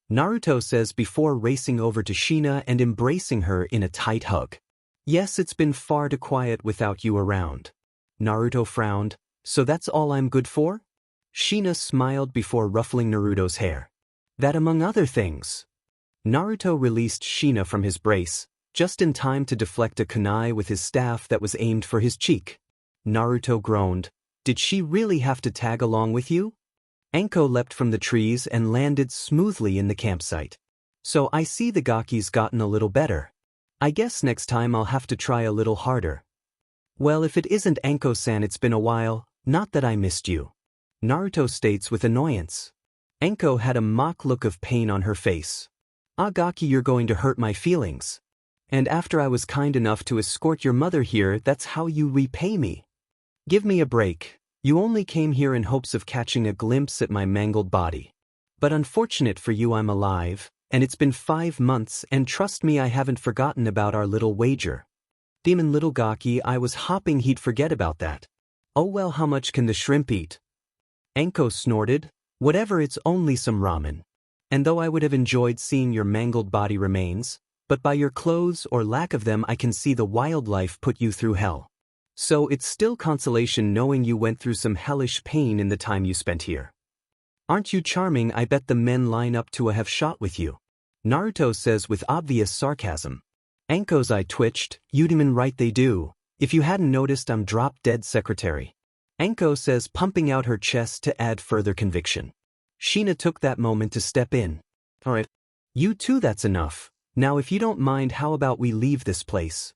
Naruto says before racing over to Sheena and embracing her in a tight hug. "Yes, it's been far too quiet without you around." Naruto frowned. "So that's all I'm good for?" Sheena smiled before ruffling Naruto's hair. "That among other things." Naruto released Sheena from his brace, just in time to deflect a kunai with his staff that was aimed for his cheek. Naruto groaned. "Did she really have to tag along with you?" Anko leapt from the trees and landed smoothly in the campsite. "So I see the Gaki's gotten a little better. I guess next time I'll have to try a little harder." "Well, if it isn't Anko-san, it's been a while, not that I missed you," Naruto states with annoyance. Anko had a mock look of pain on her face. "Ah, Gaki, you're going to hurt my feelings. And after I was kind enough to escort your mother here, that's how you repay me? Give me a break. You only came here in hopes of catching a glimpse at my mangled body. But unfortunate for you, I'm alive, and it's been 5 months, and trust me, I haven't forgotten about our little wager." "Demon little Gaki, I was hoping he'd forget about that." Oh well, how much can the shrimp eat? Anko snorted. Whatever, it's only some ramen. And though I would have enjoyed seeing your mangled body remains, but by your clothes or lack of them I can see the wildlife put you through hell. So it's still consolation knowing you went through some hellish pain in the time you spent here. Aren't you charming? I bet the men line up to have shot with you. Naruto says with obvious sarcasm. Anko's eye twitched. You'd mean right, they do. If you hadn't noticed, I'm drop-dead secretary. Anko says, pumping out her chest to add further conviction. Sheena took that moment to step in. Alright. You too, that's enough. Now if you don't mind, how about we leave this place?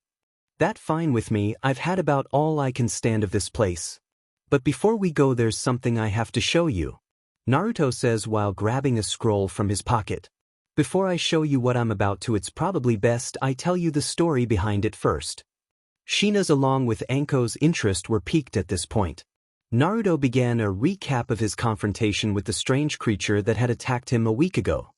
That fine with me, I've had about all I can stand of this place. But before we go, there's something I have to show you. Naruto says while grabbing a scroll from his pocket. Before I show you what I'm about to, it's probably best I tell you the story behind it first. Sheena's along with Anko's interest were piqued at this point. Naruto began a recap of his confrontation with the strange creature that had attacked him a week ago.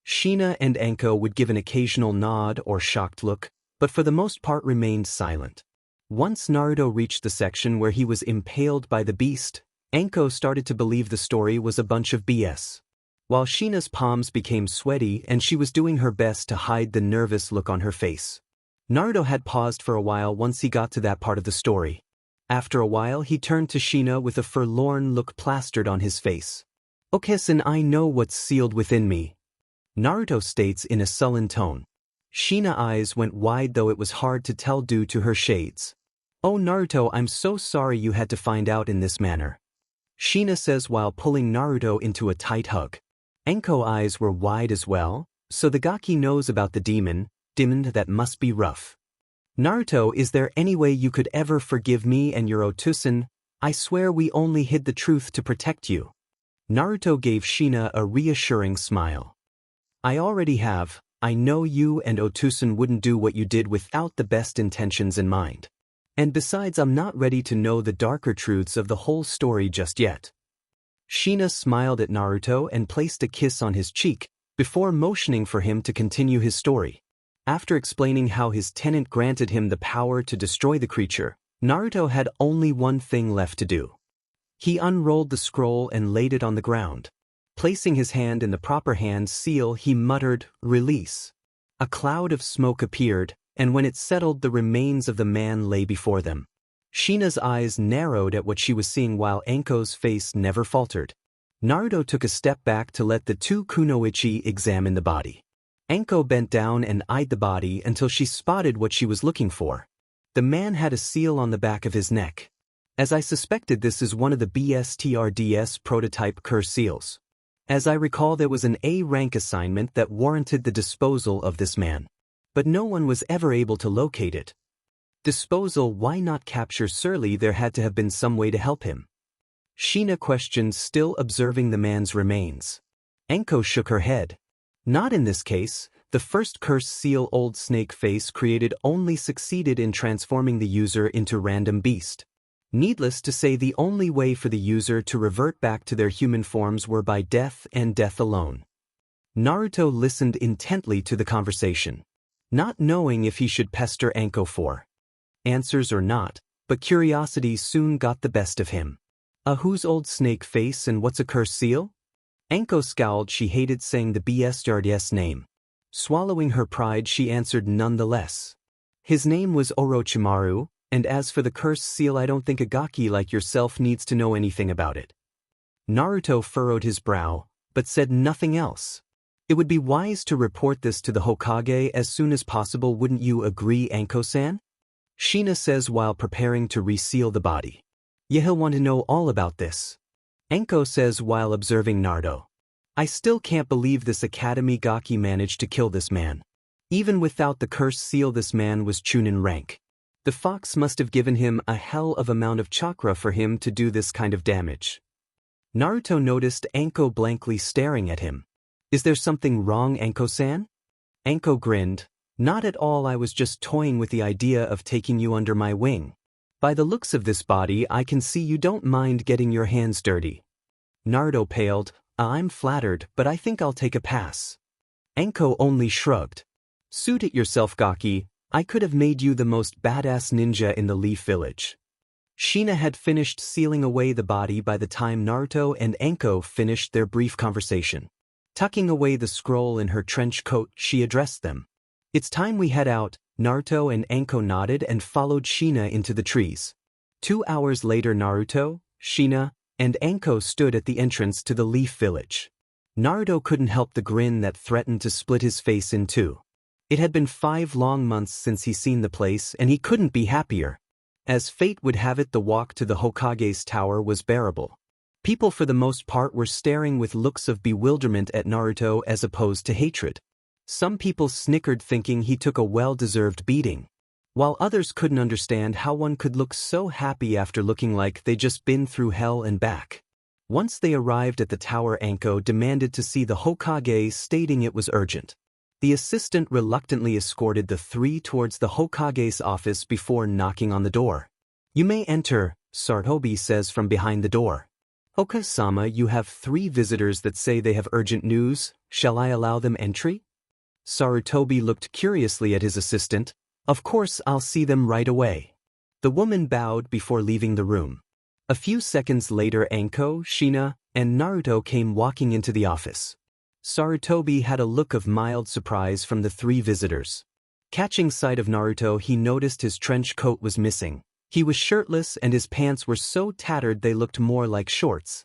Sheena and Anko would give an occasional nod or shocked look, but for the most part remained silent. Once Naruto reached the section where he was impaled by the beast, Anko started to believe the story was a bunch of BS. While Sheena's palms became sweaty and she was doing her best to hide the nervous look on her face. Naruto had paused for a while once he got to that part of the story. After a while he turned to Sheena with a forlorn look plastered on his face. "Okesan, I know what's sealed within me," Naruto states in a sullen tone. Sheena's eyes went wide, though it was hard to tell due to her shades. "Oh Naruto, I'm so sorry you had to find out in this manner," Sheena says while pulling Naruto into a tight hug. Anko's eyes were wide as well, so the Gaki knows about the demon, that must be rough. "Naruto, is there any way you could ever forgive me and your Otusan? I swear we only hid the truth to protect you." Naruto gave Sheena a reassuring smile. "I already have. I know you and Otusan wouldn't do what you did without the best intentions in mind. And besides, I'm not ready to know the darker truths of the whole story just yet." Sheena smiled at Naruto and placed a kiss on his cheek, before motioning for him to continue his story. After explaining how his tenant granted him the power to destroy the creature, Naruto had only one thing left to do. He unrolled the scroll and laid it on the ground. Placing his hand in the proper hand seal, he muttered, "Release." A cloud of smoke appeared, and when it settled, the remains of the man lay before them. Sheena's eyes narrowed at what she was seeing while Anko's face never faltered. Naruto took a step back to let the two kunoichi examine the body. Anko bent down and eyed the body until she spotted what she was looking for. The man had a seal on the back of his neck. As I suspected, this is one of the BSTRDS prototype curse seals. As I recall, there was an A-rank assignment that warranted the disposal of this man. But no one was ever able to locate it. Disposal? Why not capture Surly? There had to have been some way to help him. Sheena questioned, still observing the man's remains. Anko shook her head. Not in this case. The first curse seal, Old Snake Face, created only succeeded in transforming the user into random beast. Needless to say, the only way for the user to revert back to their human forms were by death and death alone. Naruto listened intently to the conversation, not knowing if he should pester Anko for answers or not, but curiosity soon got the best of him. Who's Old Snake Face and what's a curse seal? Anko scowled. She hated saying the BSTRDS name. Swallowing her pride, she answered nonetheless. His name was Orochimaru, and as for the curse seal, I don't think a Gaki like yourself needs to know anything about it. Naruto furrowed his brow, but said nothing else. It would be wise to report this to the Hokage as soon as possible, wouldn't you agree, Anko-san? Sheena says while preparing to reseal the body. Yeah, he'll want to know all about this. Anko says while observing Naruto. I still can't believe this Academy Gaki managed to kill this man. Even without the curse seal, this man was Chunin rank. The fox must have given him a hell of amount of chakra for him to do this kind of damage. Naruto noticed Anko blankly staring at him. Is there something wrong, Anko-san? Anko grinned. Not at all, I was just toying with the idea of taking you under my wing. By the looks of this body, I can see you don't mind getting your hands dirty. Naruto paled. I'm flattered, but I think I'll take a pass. Anko only shrugged. Suit it yourself, Gaki. I could have made you the most badass ninja in the Leaf Village. Shina had finished sealing away the body by the time Naruto and Anko finished their brief conversation. Tucking away the scroll in her trench coat, she addressed them. "It's time we head out." Naruto and Anko nodded and followed Shina into the trees. 2 hours later, Naruto, Shina, and Anko stood at the entrance to the Leaf Village. Naruto couldn't help the grin that threatened to split his face in two. It had been 5 long months since he'd seen the place, and he couldn't be happier. As fate would have it, the walk to the Hokage's tower was bearable. People for the most part were staring with looks of bewilderment at Naruto as opposed to hatred. Some people snickered, thinking he took a well-deserved beating, while others couldn't understand how one could look so happy after looking like they'd just been through hell and back. Once they arrived at the tower, Anko demanded to see the Hokage, stating it was urgent. The assistant reluctantly escorted the three towards the Hokage's office before knocking on the door. "You may enter," Sarutobi says from behind the door. "Hoka-sama, you have 3 visitors that say they have urgent news. Shall I allow them entry?" Sarutobi looked curiously at his assistant. "Of course, I'll see them right away." The woman bowed before leaving the room. A few seconds later, Anko, Shina, and Naruto came walking into the office. Sarutobi had a look of mild surprise from the 3 visitors. Catching sight of Naruto, he noticed his trench coat was missing. He was shirtless and his pants were so tattered they looked more like shorts.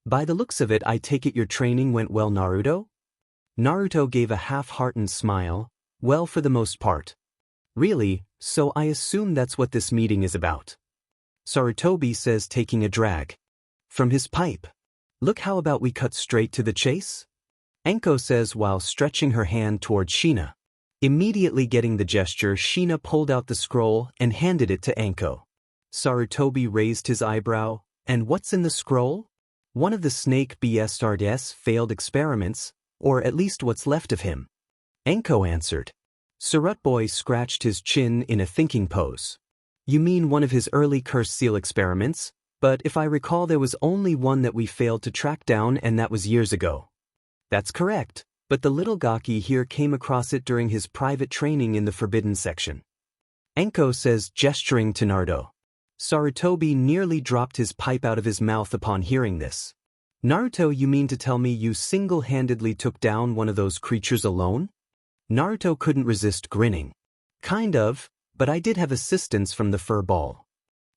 "By the looks of it, I take it your training went well, Naruto?" Naruto gave a half-hearted smile. "Well, for the most part." "Really? So I assume that's what this meeting is about," Sarutobi says, taking a drag from his pipe. "Look, how about we cut straight to the chase?" Anko says while stretching her hand toward Shina. Immediately getting the gesture, Shina pulled out the scroll and handed it to Anko. Sarutobi raised his eyebrow. "And what's in the scroll?" "One of the Snake BSRD's failed experiments, or at least what's left of him," Anko answered. Sarutobi scratched his chin in a thinking pose. "You mean one of his early cursed seal experiments? But if I recall, there was only one that we failed to track down, and that was years ago." "That's correct, but the little Gaki here came across it during his private training in the forbidden section," Anko says, gesturing to Naruto. Sarutobi nearly dropped his pipe out of his mouth upon hearing this. "Naruto, you mean to tell me you single-handedly took down one of those creatures alone?" Naruto couldn't resist grinning. "Kind of, but I did have assistance from the fur ball."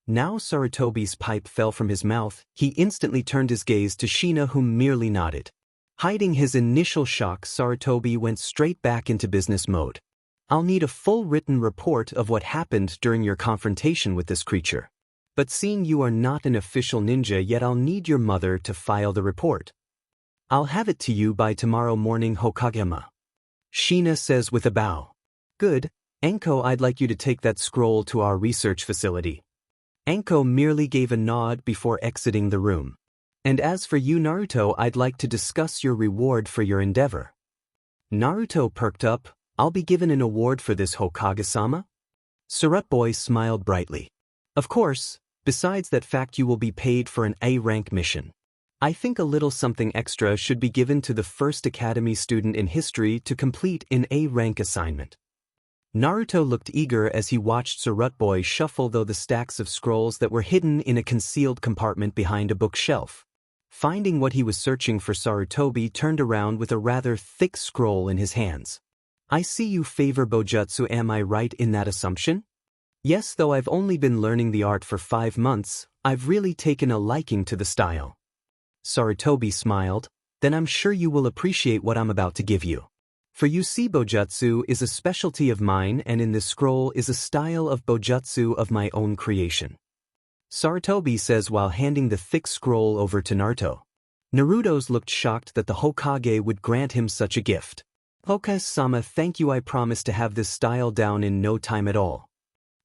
Now Sarutobi's pipe fell from his mouth. He instantly turned his gaze to Shina, who merely nodded. Hiding his initial shock, Sarutobi went straight back into business mode. "I'll need a full written report of what happened during your confrontation with this creature. But seeing you are not an official ninja yet, I'll need your mother to file the report. I'll have it to you by tomorrow morning, Hokage-sama," Shina says with a bow. "Good. Anko, I'd like you to take that scroll to our research facility." Anko merely gave a nod before exiting the room. "And as for you, Naruto, I'd like to discuss your reward for your endeavor." Naruto perked up. "I'll be given an award for this, Hokage-sama?" Sarutobi smiled brightly. "Of course. Besides that fact, you will be paid for an A-rank mission. I think a little something extra should be given to the first academy student in history to complete an A-rank assignment." Naruto looked eager as he watched Sarutobi shuffle through the stacks of scrolls that were hidden in a concealed compartment behind a bookshelf. Finding what he was searching for, Sarutobi turned around with a rather thick scroll in his hands. "I see you favor Bojutsu, am I right in that assumption?" "Yes, though I've only been learning the art for 5 months, I've really taken a liking to the style." Sarutobi smiled. "Then I'm sure you will appreciate what I'm about to give you. For you see, Bojutsu is a specialty of mine, and in this scroll is a style of Bojutsu of my own creation," Sarutobi says while handing the thick scroll over to Naruto. Naruto looked shocked that the Hokage would grant him such a gift. "Hokage-sama, thank you. I promise to have this style down in no time at all."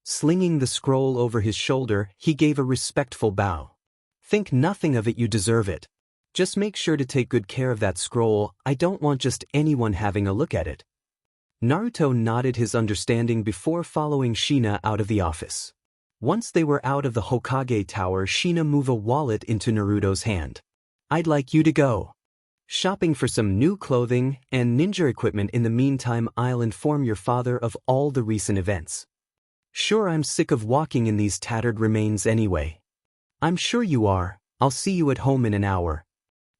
Slinging the scroll over his shoulder, he gave a respectful bow. "Think nothing of it, you deserve it. Just make sure to take good care of that scroll. I don't want just anyone having a look at it." Naruto nodded his understanding before following Shina out of the office. Once they were out of the Hokage tower, Shina moved a wallet into Naruto's hand. "I'd like you to go shopping for some new clothing and ninja equipment. In the meantime, I'll inform your father of all the recent events." Sure, I'm sick of walking in these tattered remains anyway. I'm sure you are. I'll see you at home in an hour.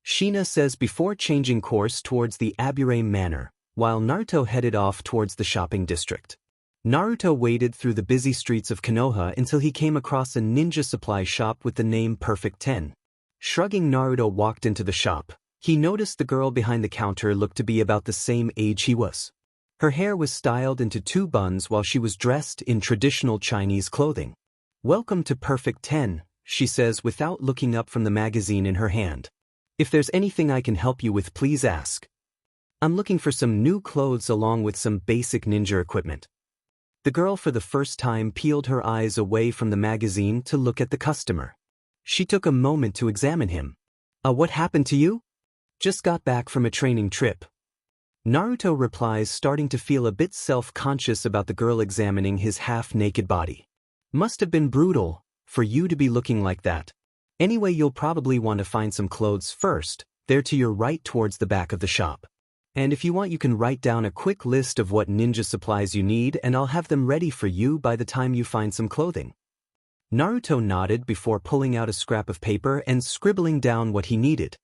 Shina says before changing course towards the Aburame Manor, while Naruto headed off towards the shopping district. Naruto waded through the busy streets of Konoha until he came across a ninja supply shop with the name Perfect 10. Shrugging, Naruto walked into the shop. He noticed the girl behind the counter looked to be about the same age he was. Her hair was styled into 2 buns while she was dressed in traditional Chinese clothing. "Welcome to Perfect 10, she says without looking up from the magazine in her hand. "If there's anything I can help you with, please ask. I'm looking for some new clothes along with some basic ninja equipment." The girl for the first time peeled her eyes away from the magazine to look at the customer. She took a moment to examine him. What happened to you?" "Just got back from a training trip." Naruto replies, starting to feel a bit self-conscious about the girl examining his half-naked body. "Must have been brutal for you to be looking like that. Anyway, you'll probably want to find some clothes first. They're to your right towards the back of the shop. And if you want, you can write down a quick list of what ninja supplies you need and I'll have them ready for you by the time you find some clothing." Naruto nodded before pulling out a scrap of paper and scribbling down what he needed.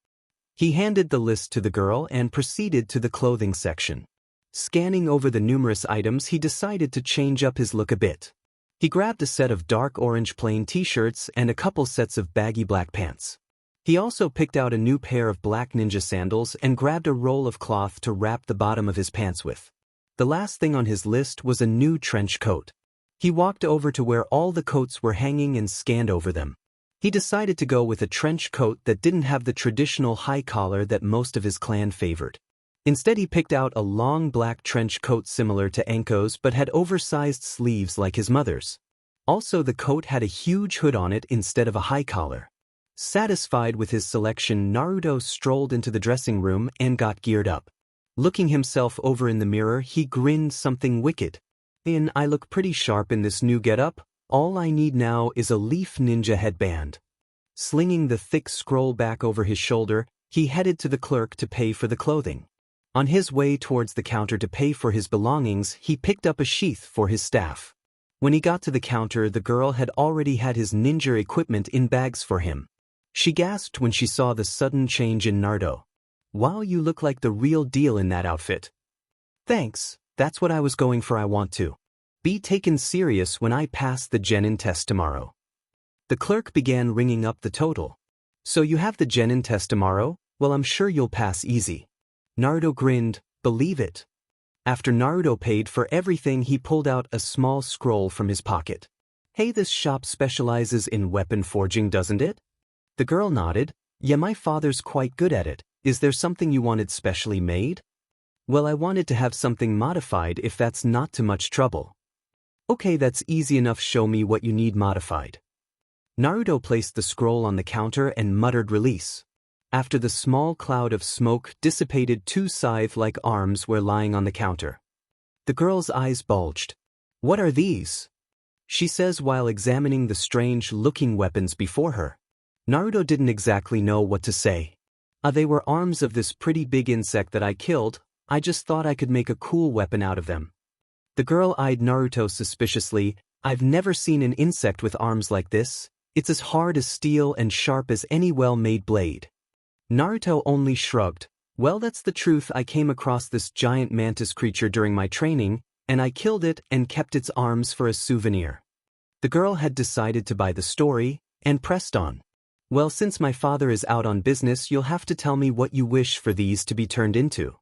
He handed the list to the girl and proceeded to the clothing section. Scanning over the numerous items, he decided to change up his look a bit. He grabbed a set of dark orange plain t-shirts and a couple sets of baggy black pants. He also picked out a new pair of black ninja sandals and grabbed a roll of cloth to wrap the bottom of his pants with. The last thing on his list was a new trench coat. He walked over to where all the coats were hanging and scanned over them. He decided to go with a trench coat that didn't have the traditional high collar that most of his clan favored. Instead, he picked out a long black trench coat similar to Anko's but had oversized sleeves like his mother's. Also, the coat had a huge hood on it instead of a high collar. Satisfied with his selection, Naruto strolled into the dressing room and got geared up. Looking himself over in the mirror, he grinned something wicked. "I look pretty sharp in this new getup. All I need now is a leaf ninja headband." Slinging the thick scroll back over his shoulder, he headed to the clerk to pay for the clothing. On his way towards the counter to pay for his belongings, he picked up a sheath for his staff. When he got to the counter, the girl had already had his ninja equipment in bags for him. She gasped when she saw the sudden change in Naruto. "Wow, you look like the real deal in that outfit." "Thanks, that's what I was going for. I want to be taken serious when I pass the genin test tomorrow." The clerk began ringing up the total. "So you have the genin test tomorrow? Well, I'm sure you'll pass easy." Naruto grinned, "Believe it." After Naruto paid for everything, he pulled out a small scroll from his pocket. "Hey, this shop specializes in weapon forging, doesn't it?" The girl nodded. "Yeah, my father's quite good at it. Is there something you wanted specially made?" "Well, I wanted to have something modified if that's not too much trouble." "Okay, that's easy enough. Show me what you need modified." Naruto placed the scroll on the counter and muttered release. After the small cloud of smoke dissipated, 2 scythe-like arms were lying on the counter. The girl's eyes bulged. "What are these?" she says while examining the strange-looking weapons before her. Naruto didn't exactly know what to say. They were arms of this pretty big insect that I killed. I just thought I could make a cool weapon out of them." The girl eyed Naruto suspiciously. "I've never seen an insect with arms like this. It's as hard as steel and sharp as any well-made blade." Naruto only shrugged. "Well, that's the truth. I came across this giant mantis creature during my training, and I killed it and kept its arms for a souvenir." The girl had decided to buy the story, and pressed on. "Well, since my father is out on business, you'll have to tell me what you wish for these to be turned into."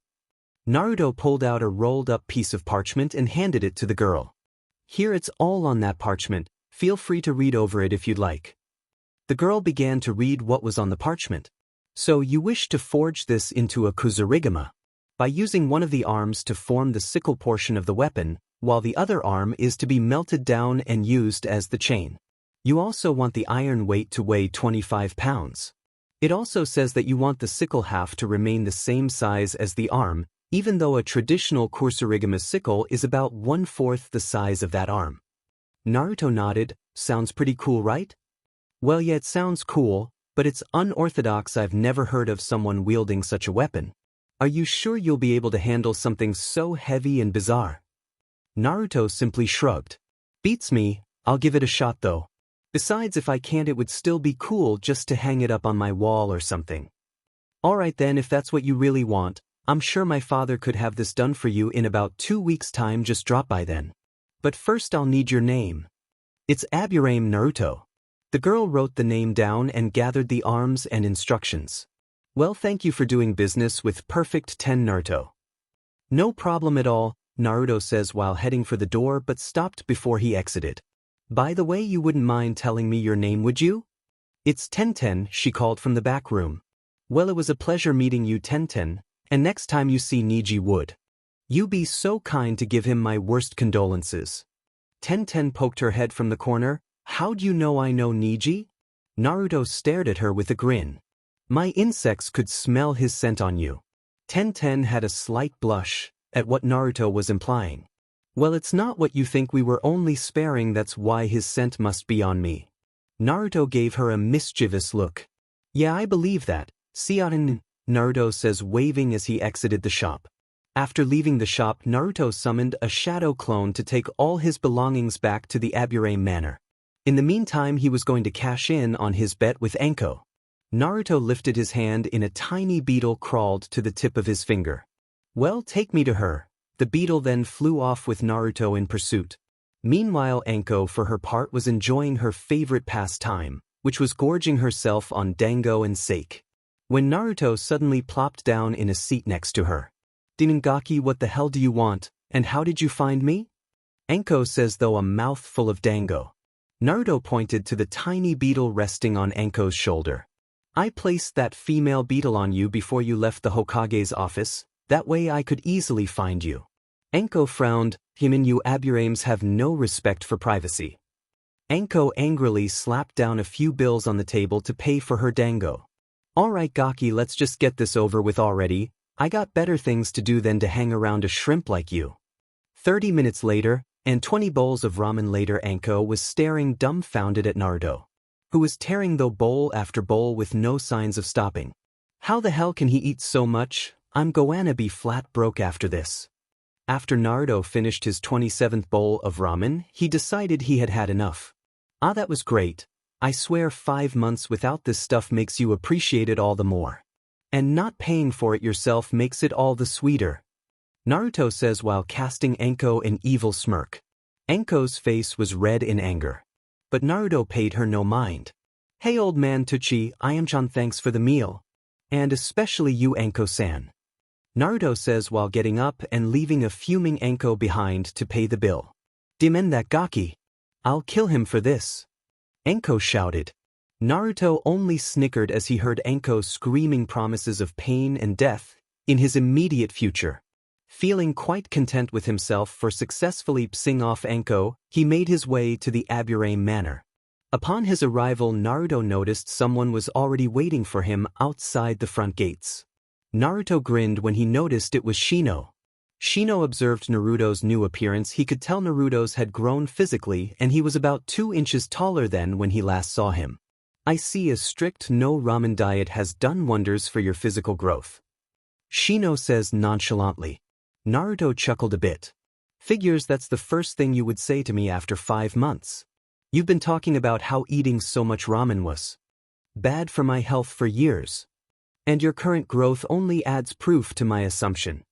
Naruto pulled out a rolled-up piece of parchment and handed it to the girl. "Here, it's all on that parchment. Feel free to read over it if you'd like." The girl began to read what was on the parchment. "So you wish to forge this into a kusarigama by using one of the arms to form the sickle portion of the weapon, while the other arm is to be melted down and used as the chain. You also want the iron weight to weigh 25 pounds. It also says that you want the sickle half to remain the same size as the arm, even though a traditional kusarigama sickle is about 1/4 the size of that arm." Naruto nodded. "Sounds pretty cool, right?" "Well, yeah, it sounds cool, but it's unorthodox. I've never heard of someone wielding such a weapon. Are you sure you'll be able to handle something so heavy and bizarre?" Naruto simply shrugged. Beats me, I'll give it a shot though. Besides, if I can't, it would still be cool just to hang it up on my wall or something. Alright then, if that's what you really want, I'm sure my father could have this done for you in about 2 weeks' time. Just drop by then. But first I'll need your name. It's Aburame Naruto. The girl wrote the name down and gathered the arms and instructions. Well, thank you for doing business with Perfect 10 Naruto. No problem at all, Naruto says while heading for the door, but stopped before he exited. By the way, you wouldn't mind telling me your name, would you? It's Tenten, she called from the back room. Well, it was a pleasure meeting you, Tenten, and next time you see Niji would you be so kind to give him my worst condolences. Tenten poked her head from the corner. How'd you know I know Niji? Naruto stared at her with a grin. My insects could smell his scent on you. Tenten had a slight blush at what Naruto was implying. Well, it's not what you think, we were only sparing, that's why his scent must be on me. Naruto gave her a mischievous look. Yeah, I believe that. Siarin, Naruto says, waving as he exited the shop. After leaving the shop, Naruto summoned a shadow clone to take all his belongings back to the Aburame Manor. In the meantime, he was going to cash in on his bet with Anko. Naruto lifted his hand and a tiny beetle crawled to the tip of his finger. Well, take me to her. The beetle then flew off with Naruto in pursuit. Meanwhile, Anko, for her part, was enjoying her favorite pastime, which was gorging herself on dango and sake. When Naruto suddenly plopped down in a seat next to her. Dinengaki, what the hell do you want, and how did you find me? Anko says, though a mouthful of dango. Naruto pointed to the tiny beetle resting on Anko's shoulder. I placed that female beetle on you before you left the Hokage's office, that way I could easily find you. Anko frowned. Him and you Aburames have no respect for privacy. Anko angrily slapped down a few bills on the table to pay for her dango. Alright Gaki, let's just get this over with already. I got better things to do than to hang around a shrimp like you. 30 minutes later, and 20 bowls of ramen later, Anko was staring dumbfounded at Naruto, who was tearing though bowl after bowl with no signs of stopping. How the hell can he eat so much? I'm gonna be flat broke after this. After Naruto finished his 27th bowl of ramen, he decided he had had enough. Ah, that was great. I swear 5 months without this stuff makes you appreciate it all the more. And not paying for it yourself makes it all the sweeter. Naruto says while casting Anko an evil smirk. Anko's face was red in anger. But Naruto paid her no mind. Hey old man Tuchi, I am Chan, thanks for the meal. And especially you Anko-san. Naruto says while getting up and leaving a fuming Anko behind to pay the bill. Demen that Gaki. I'll kill him for this. Anko shouted. Naruto only snickered as he heard Anko screaming promises of pain and death in his immediate future. Feeling quite content with himself for successfully pissing off Anko, he made his way to the Aburame Manor. Upon his arrival, Naruto noticed someone was already waiting for him outside the front gates. Naruto grinned when he noticed it was Shino. Shino observed Naruto's new appearance. He could tell Naruto's had grown physically and he was about 2 inches taller than when he last saw him. I see a strict no ramen diet has done wonders for your physical growth. Shino says nonchalantly. Naruto chuckled a bit. Figures that's the first thing you would say to me after 5 months. You've been talking about how eating so much ramen was bad for my health for years. And your current growth only adds proof to my assumption.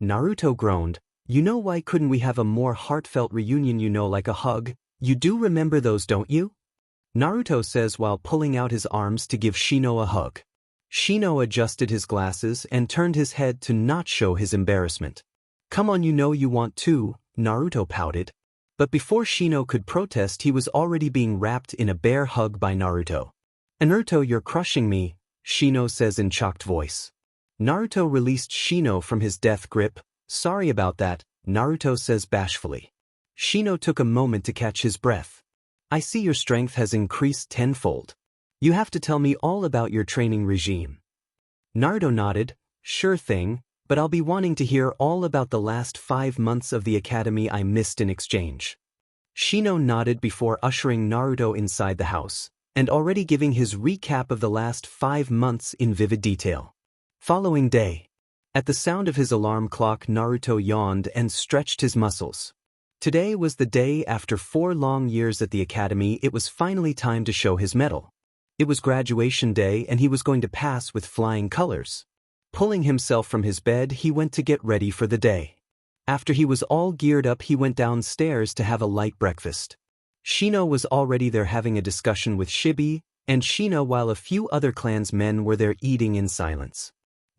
Naruto groaned. You know, why couldn't we have a more heartfelt reunion, like a hug? You do remember those, don't you? Naruto says while pulling out his arms to give Shino a hug. Shino adjusted his glasses and turned his head to not show his embarrassment. Come on, you want to, Naruto pouted. But before Shino could protest, he was already being wrapped in a bear hug by Naruto. Naruto, you're crushing me, Shino says in shocked voice. Naruto released Shino from his death grip. Sorry about that, Naruto says bashfully. Shino took a moment to catch his breath. I see your strength has increased tenfold. You have to tell me all about your training regime. Naruto nodded. Sure thing, but I'll be wanting to hear all about the last 5 months of the academy I missed in exchange. Shino nodded before ushering Naruto inside the house, and already giving his recap of the last 5 months in vivid detail. Following day. At the sound of his alarm clock, Naruto yawned and stretched his muscles. Today was the day after 4 long years at the academy. It was finally time to show his medal. It was graduation day and he was going to pass with flying colors. Pulling himself from his bed, he went to get ready for the day. After he was all geared up, he went downstairs to have a light breakfast. Shino was already there having a discussion with Shibi and Shino, while a few other clansmen were there eating in silence.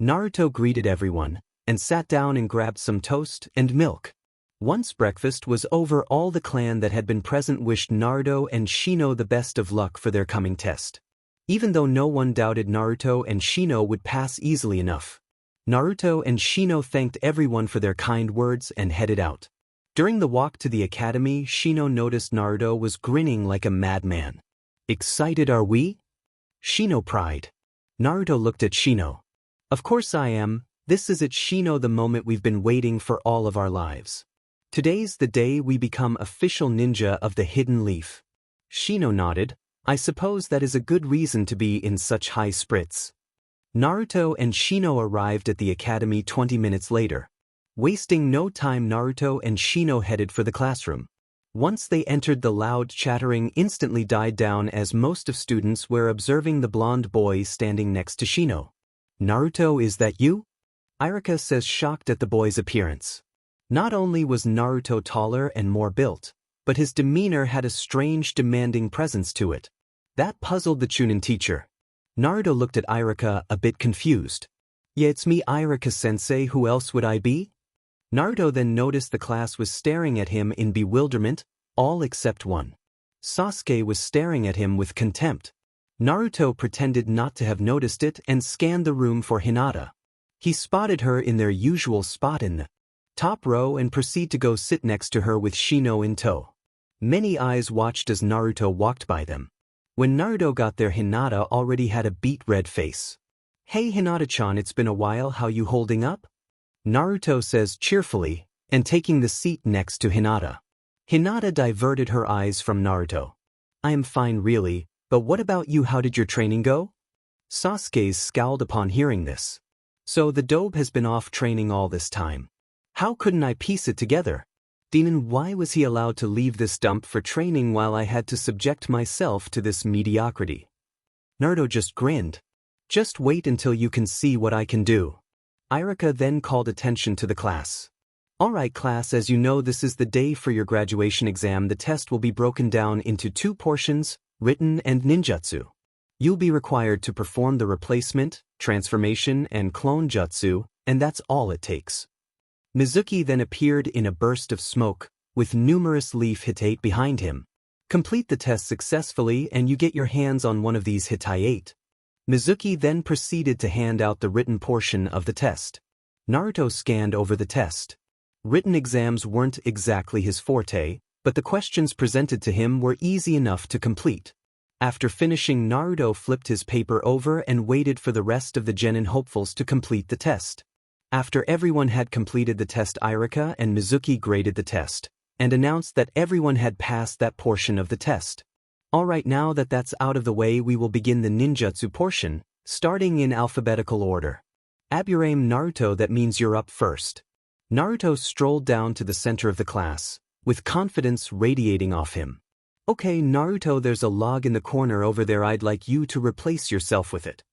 Naruto greeted everyone and sat down and grabbed some toast and milk. Once breakfast was over, all the clan that had been present wished Naruto and Shino the best of luck for their coming test. Even though no one doubted Naruto and Shino would pass easily enough, Naruto and Shino thanked everyone for their kind words and headed out. During the walk to the academy, Shino noticed Naruto was grinning like a madman. "Excited are we?" Shino pried. Naruto looked at Shino. "Of course I am. This is it, Shino, the moment we've been waiting for all of our lives. Today's the day we become official ninja of the hidden leaf." Shino nodded. "I suppose that is a good reason to be in such high spirits." Naruto and Shino arrived at the academy 20 minutes later. Wasting no time, Naruto and Shino headed for the classroom. Once they entered, the loud chattering instantly died down as most of students were observing the blonde boy standing next to Shino. "Naruto, is that you?" Irika says, shocked at the boy's appearance. Not only was Naruto taller and more built, but his demeanor had a strange, demanding presence to it. That puzzled the Chunin teacher. Naruto looked at Irika, a bit confused. "Yeah, it's me, Irika-sensei, who else would I be?" Naruto then noticed the class was staring at him in bewilderment, all except one. Sasuke was staring at him with contempt. Naruto pretended not to have noticed it and scanned the room for Hinata. He spotted her in their usual spot in the top row and proceeded to go sit next to her with Shino in tow. Many eyes watched as Naruto walked by them. When Naruto got there, Hinata already had a beet red face. "Hey Hinata-chan, it's been a while, how you holding up?" Naruto says cheerfully, and taking the seat next to Hinata. Hinata diverted her eyes from Naruto. "I am fine really, but what about you, how did your training go?" Sasuke scowled upon hearing this. "So the dobe has been off training all this time. How couldn't I piece it together? Demon, why was he allowed to leave this dump for training while I had to subject myself to this mediocrity?" Naruto just grinned. "Just wait until you can see what I can do." Irika then called attention to the class. "Alright class, as you know, this is the day for your graduation exam. The test will be broken down into 2 portions, written and ninjutsu. You'll be required to perform the replacement, transformation, and clone jutsu, and that's all it takes." Mizuki then appeared in a burst of smoke, with numerous leaf hitate behind him. "Complete the test successfully and you get your hands on one of these hitate." Mizuki then proceeded to hand out the written portion of the test. Naruto scanned over the test. Written exams weren't exactly his forte, but the questions presented to him were easy enough to complete. After finishing, Naruto flipped his paper over and waited for the rest of the genin hopefuls to complete the test. After everyone had completed the test, Irika and Mizuki graded the test, and announced that everyone had passed that portion of the test. "Alright, now that that's out of the way, we will begin the ninjutsu portion, starting in alphabetical order. Aburame, Naruto, that means you're up first." Naruto strolled down to the center of the class, with confidence radiating off him. "Okay, Naruto, there's a log in the corner over there. I'd like you to replace yourself with it."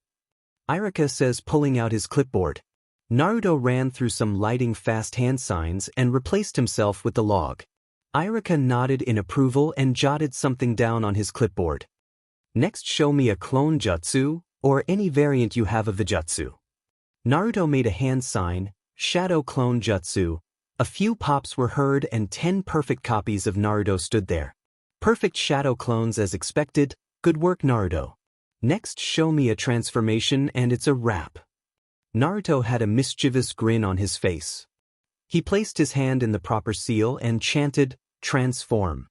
Irika says, pulling out his clipboard. Naruto ran through some lighting fast hand signs and replaced himself with the log. Irika nodded in approval and jotted something down on his clipboard. "Next, show me a clone jutsu, or any variant you have of the jutsu." Naruto made a hand sign, shadow clone jutsu. A few pops were heard and 10 perfect copies of Naruto stood there. Perfect shadow clones as expected. Good work, Naruto. "Next, show me a transformation and it's a wrap." Naruto had a mischievous grin on his face. He placed his hand in the proper seal and chanted, "Transform."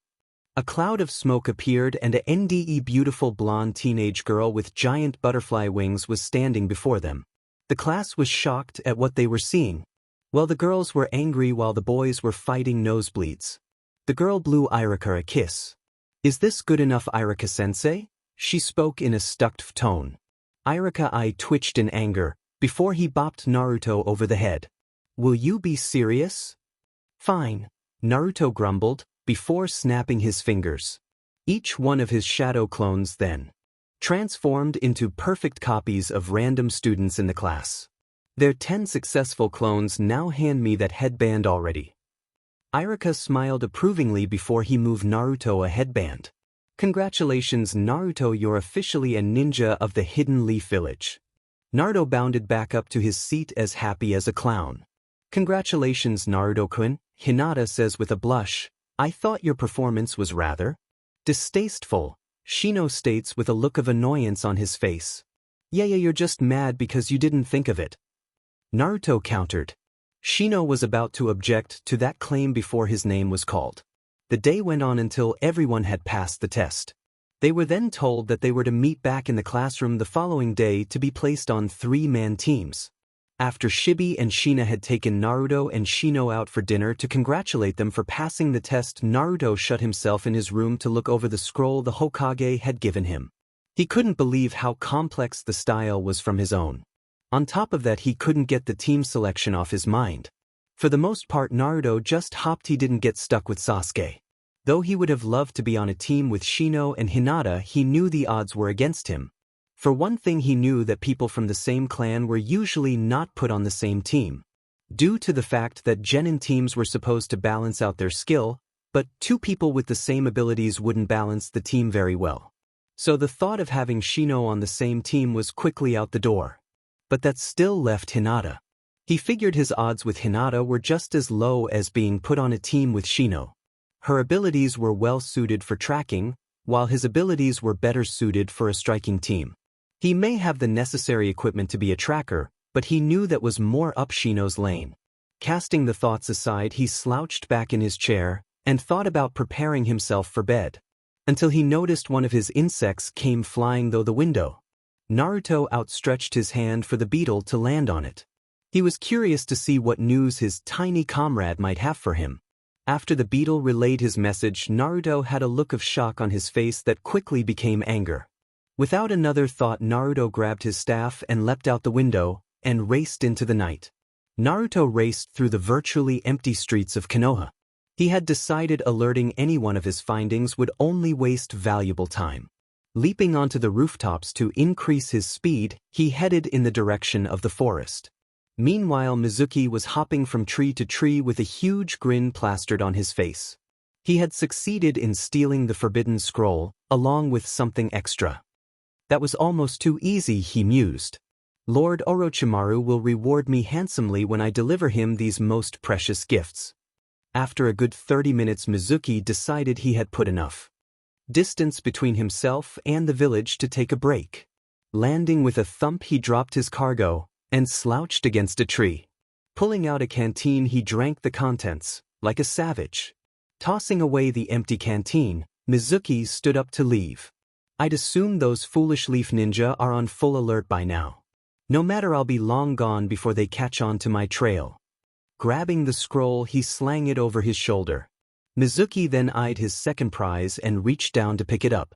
A cloud of smoke appeared and a NDE beautiful blonde teenage girl with giant butterfly wings was standing before them. The class was shocked at what they were seeing. Well, the girls were angry while the boys were fighting nosebleeds. The girl blew Irika a kiss. "Is this good enough, Irika-sensei?" She spoke in a stuck tone. Irika eye twitched in anger, before he bopped Naruto over the head. "Will you be serious?" "Fine. Naruto grumbled, before snapping his fingers. Each one of his shadow clones then transformed into perfect copies of random students in the class. Their 10 successful clones now hand me that headband already. Iruka smiled approvingly before he moved Naruto a headband. Congratulations Naruto, you're officially a ninja of the Hidden Leaf Village. Naruto bounded back up to his seat as happy as a clown. Congratulations Naruto-kun, Hinata says with a blush. I thought your performance was rather distasteful, Shino states with a look of annoyance on his face. Yeah, you're just mad because you didn't think of it. Naruto countered. Shino was about to object to that claim before his name was called. The day went on until everyone had passed the test. They were then told that they were to meet back in the classroom the following day to be placed on 3-man teams. After Shibi and Shina had taken Naruto and Shino out for dinner to congratulate them for passing the test, Naruto shut himself in his room to look over the scroll the Hokage had given him. He couldn't believe how complex the style was from his own. On top of that, he couldn't get the team selection off his mind. For the most part, Naruto just hoped he didn't get stuck with Sasuke. Though he would have loved to be on a team with Shino and Hinata, he knew the odds were against him. For one thing, he knew that people from the same clan were usually not put on the same team, due to the fact that genin teams were supposed to balance out their skill, but 2 people with the same abilities wouldn't balance the team very well. So the thought of having Shino on the same team was quickly out the door. But that still left Hinata. He figured his odds with Hinata were just as low as being put on a team with Shino. Her abilities were well suited for tracking, while his abilities were better suited for a striking team. He may have the necessary equipment to be a tracker, but he knew that was more up Shino's lane. Casting the thoughts aside, he slouched back in his chair and thought about preparing himself for bed, until he noticed one of his insects came flying through the window. Naruto outstretched his hand for the beetle to land on it. He was curious to see what news his tiny comrade might have for him. After the beetle relayed his message, Naruto had a look of shock on his face that quickly became anger. Without another thought, Naruto grabbed his staff and leapt out the window and raced into the night. Naruto raced through the virtually empty streets of Konoha. He had decided alerting anyone of his findings would only waste valuable time. Leaping onto the rooftops to increase his speed, he headed in the direction of the forest. Meanwhile, Mizuki was hopping from tree to tree with a huge grin plastered on his face. He had succeeded in stealing the forbidden scroll, along with something extra. That was almost too easy, he mused. Lord Orochimaru will reward me handsomely when I deliver him these most precious gifts. After a good 30 minutes, Mizuki decided he had put enough distance between himself and the village to take a break. Landing with a thump, he dropped his cargo and slouched against a tree. Pulling out a canteen, he drank the contents, like a savage. Tossing away the empty canteen, Mizuki stood up to leave. I'd assume those foolish leaf ninja are on full alert by now. No matter, I'll be long gone before they catch on to my trail. Grabbing the scroll, he slang it over his shoulder. Mizuki then eyed his second prize and reached down to pick it up.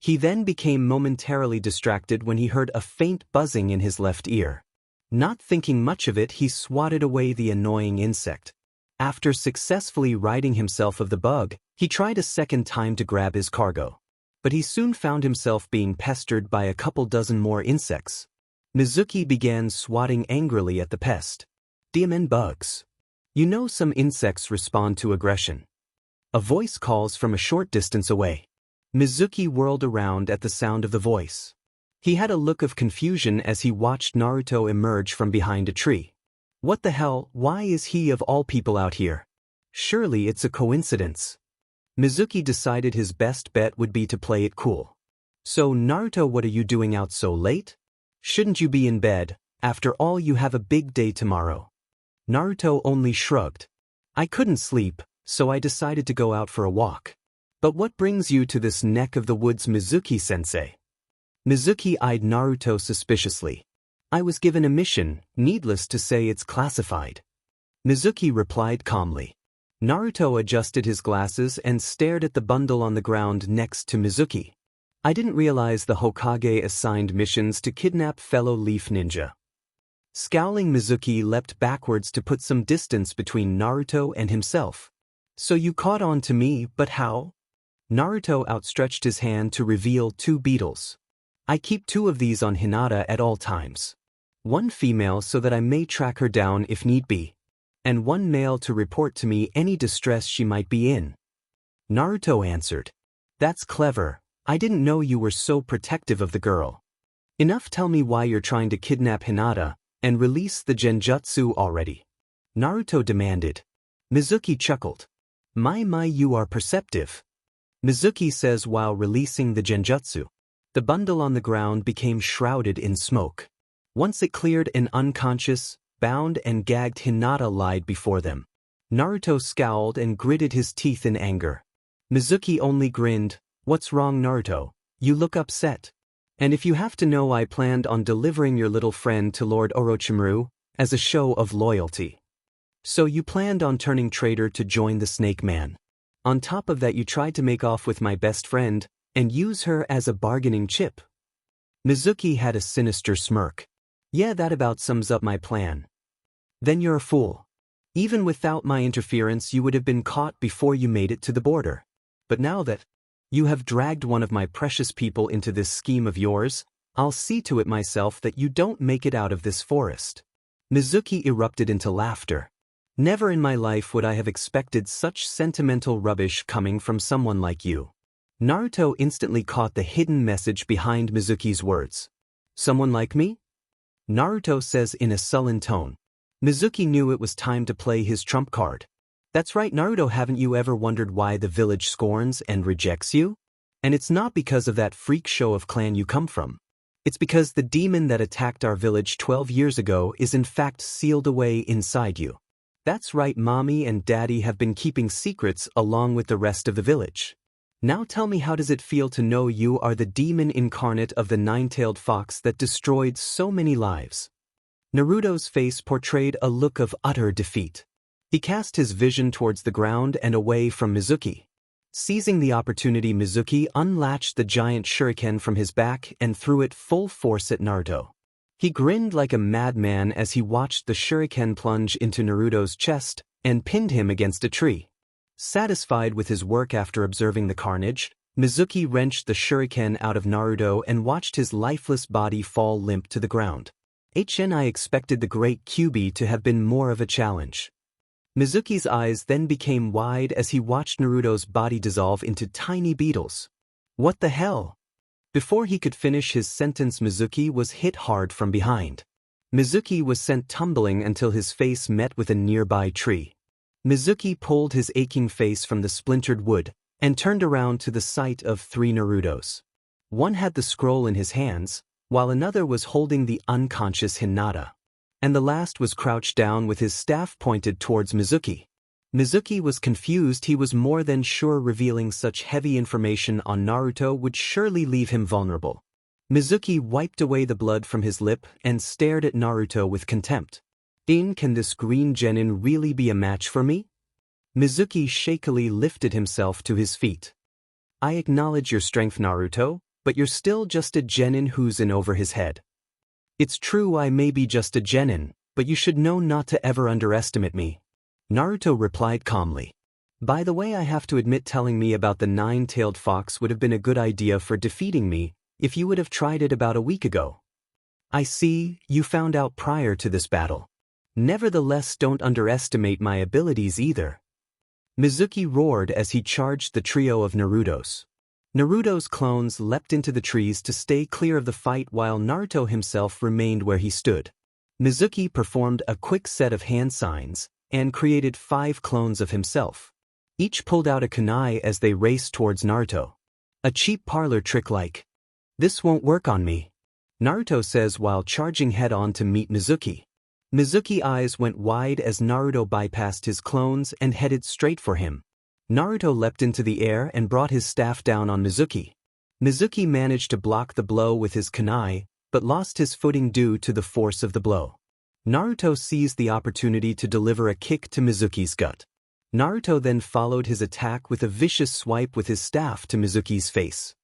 He then became momentarily distracted when he heard a faint buzzing in his left ear. Not thinking much of it, he swatted away the annoying insect. After successfully ridding himself of the bug, he tried a second time to grab his cargo. But he soon found himself being pestered by a couple dozen more insects. Mizuki began swatting angrily at the pest. Demon bugs. You know, some insects respond to aggression. A voice calls from a short distance away. Mizuki whirled around at the sound of the voice. He had a look of confusion as he watched Naruto emerge from behind a tree. What the hell, why is he of all people out here? Surely it's a coincidence. Mizuki decided his best bet would be to play it cool. So Naruto, what are you doing out so late? Shouldn't you be in bed? After all, you have a big day tomorrow. Naruto only shrugged. I couldn't sleep, so I decided to go out for a walk. But what brings you to this neck of the woods, Mizuki-sensei? Mizuki eyed Naruto suspiciously. I was given a mission, needless to say it's classified. Mizuki replied calmly. Naruto adjusted his glasses and stared at the bundle on the ground next to Mizuki. I didn't realize the Hokage assigned missions to kidnap fellow leaf ninja. Scowling, Mizuki leapt backwards to put some distance between Naruto and himself. So you caught on to me, but how? Naruto outstretched his hand to reveal 2 beetles. I keep 2 of these on Hinata at all times. 1 female so that I may track her down if need be, and 1 male to report to me any distress she might be in. Naruto answered. That's clever. I didn't know you were so protective of the girl. Enough, tell me why you're trying to kidnap Hinata and release the genjutsu already. Naruto demanded. Mizuki chuckled. My, you are perceptive. Mizuki says while releasing the genjutsu. The bundle on the ground became shrouded in smoke. Once it cleared, an unconscious, bound and gagged Hinata lied before them. Naruto scowled and gritted his teeth in anger. Mizuki only grinned. What's wrong, Naruto? You look upset. And if you have to know, I planned on delivering your little friend to Lord Orochimaru as a show of loyalty. So you planned on turning traitor to join the Snake Man. On top of that, you tried to make off with my best friend and use her as a bargaining chip. Mizuki had a sinister smirk. Yeah, that about sums up my plan. Then you're a fool. Even without my interference, you would have been caught before you made it to the border. But now that you have dragged one of my precious people into this scheme of yours, I'll see to it myself that you don't make it out of this forest. Mizuki erupted into laughter. Never in my life would I have expected such sentimental rubbish coming from someone like you. Naruto instantly caught the hidden message behind Mizuki's words. Someone like me? Naruto says in a sullen tone. Mizuki knew it was time to play his trump card. That's right, Naruto, haven't you ever wondered why the village scorns and rejects you? And it's not because of that freak show of clan you come from. It's because the demon that attacked our village 12 years ago is in fact sealed away inside you. That's right, Mommy and Daddy have been keeping secrets along with the rest of the village. Now tell me, how does it feel to know you are the demon incarnate of the 9-tailed fox that destroyed so many lives? Naruto's face portrayed a look of utter defeat. He cast his vision towards the ground and away from Mizuki. Seizing the opportunity, Mizuki unlatched the giant shuriken from his back and threw it full force at Naruto. He grinned like a madman as he watched the shuriken plunge into Naruto's chest and pinned him against a tree. Satisfied with his work after observing the carnage, Mizuki wrenched the shuriken out of Naruto and watched his lifeless body fall limp to the ground. I expected the great Kyuubi to have been more of a challenge. Mizuki's eyes then became wide as he watched Naruto's body dissolve into tiny beetles. What the hell? Before he could finish his sentence, Mizuki was hit hard from behind. Mizuki was sent tumbling until his face met with a nearby tree. Mizuki pulled his aching face from the splintered wood and turned around to the sight of 3 Narutos. One had the scroll in his hands, while another was holding the unconscious Hinata. And the last was crouched down with his staff pointed towards Mizuki. Mizuki was confused. He was more than sure revealing such heavy information on Naruto would surely leave him vulnerable. Mizuki wiped away the blood from his lip and stared at Naruto with contempt. Can this green genin really be a match for me? Mizuki shakily lifted himself to his feet. I acknowledge your strength, Naruto, but you're still just a genin who's in over his head. It's true, I may be just a genin, but you should know not to ever underestimate me. Naruto replied calmly. By the way, I have to admit, telling me about the 9-tailed fox would have been a good idea for defeating me if you would have tried it about a week ago. I see, you found out prior to this battle. Nevertheless, don't underestimate my abilities either. Mizuki roared as he charged the trio of Narutos. Naruto's clones leapt into the trees to stay clear of the fight while Naruto himself remained where he stood. Mizuki performed a quick set of hand signs and created 5 clones of himself. Each pulled out a kunai as they raced towards Naruto. A cheap parlor trick like, "This won't work on me," Naruto says while charging head-on to meet Mizuki. Mizuki's eyes went wide as Naruto bypassed his clones and headed straight for him. Naruto leapt into the air and brought his staff down on Mizuki. Mizuki managed to block the blow with his kunai, but lost his footing due to the force of the blow. Naruto seized the opportunity to deliver a kick to Mizuki's gut. Naruto then followed his attack with a vicious swipe with his staff to Mizuki's face.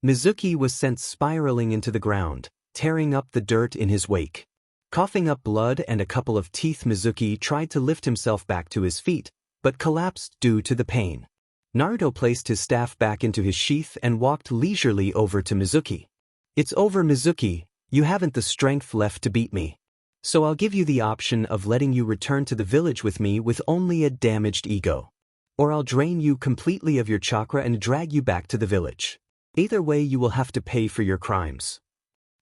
Mizuki was sent spiraling into the ground, tearing up the dirt in his wake. Coughing up blood and a couple of teeth, Mizuki tried to lift himself back to his feet, but collapsed due to the pain. Naruto placed his staff back into his sheath and walked leisurely over to Mizuki. "It's over, Mizuki, you haven't the strength left to beat me. So I'll give you the option of letting you return to the village with me with only a damaged ego. Or I'll drain you completely of your chakra and drag you back to the village. Either way you will have to pay for your crimes."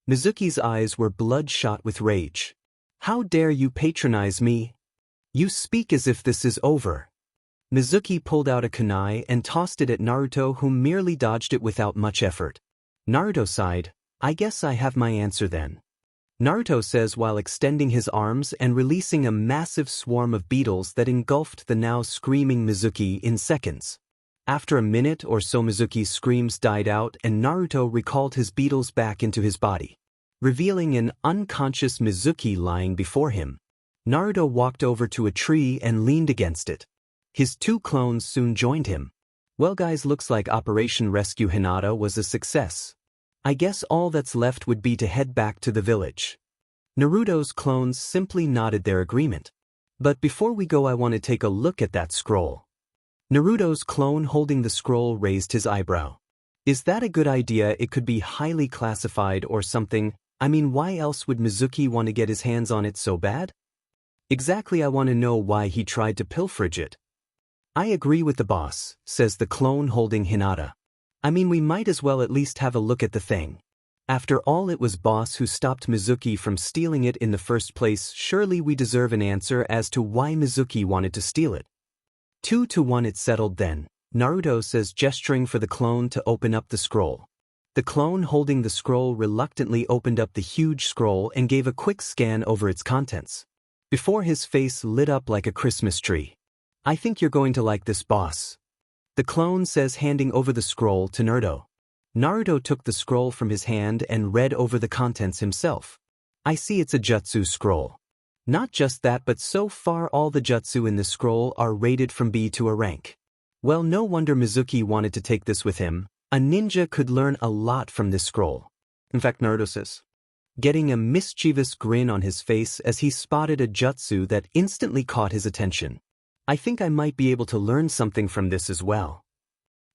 Mizuki's eyes were bloodshot with rage. "How dare you patronize me? You speak as if this is over." Mizuki pulled out a kunai and tossed it at Naruto, who merely dodged it without much effort. Naruto sighed. "I guess I have my answer then," Naruto says while extending his arms and releasing a massive swarm of beetles that engulfed the now screaming Mizuki in seconds. After a minute or so, Mizuki's screams died out and Naruto recalled his beetles back into his body, revealing an unconscious Mizuki lying before him. Naruto walked over to a tree and leaned against it. His two clones soon joined him. "Well guys, looks like Operation Rescue Hinata was a success. I guess all that's left would be to head back to the village." Naruto's clones simply nodded their agreement. "But before we go, I want to take a look at that scroll." Naruto's clone holding the scroll raised his eyebrow. "Is that a good idea? It could be highly classified or something. I mean, why else would Mizuki want to get his hands on it so bad?" "Exactly, I want to know why he tried to pilferage it." "I agree with the boss," says the clone holding Hinata. "I mean, we might as well at least have a look at the thing. After all, it was boss who stopped Mizuki from stealing it in the first place. Surely we deserve an answer as to why Mizuki wanted to steal it." 2-1, it's settled then, Naruto says, gesturing for the clone to open up the scroll. The clone holding the scroll reluctantly opened up the huge scroll and gave a quick scan over its contents. Before his face lit up like a Christmas tree. "I think you're going to like this, boss," the clone says, handing over the scroll to Naruto. Naruto took the scroll from his hand and read over the contents himself. "I see it's a jutsu scroll. Not just that, but so far all the jutsu in this scroll are rated from B to a rank. Well, no wonder Mizuki wanted to take this with him. A ninja could learn a lot from this scroll." In fact, Naruto says, getting a mischievous grin on his face as he spotted a jutsu that instantly caught his attention. "I think I might be able to learn something from this as well."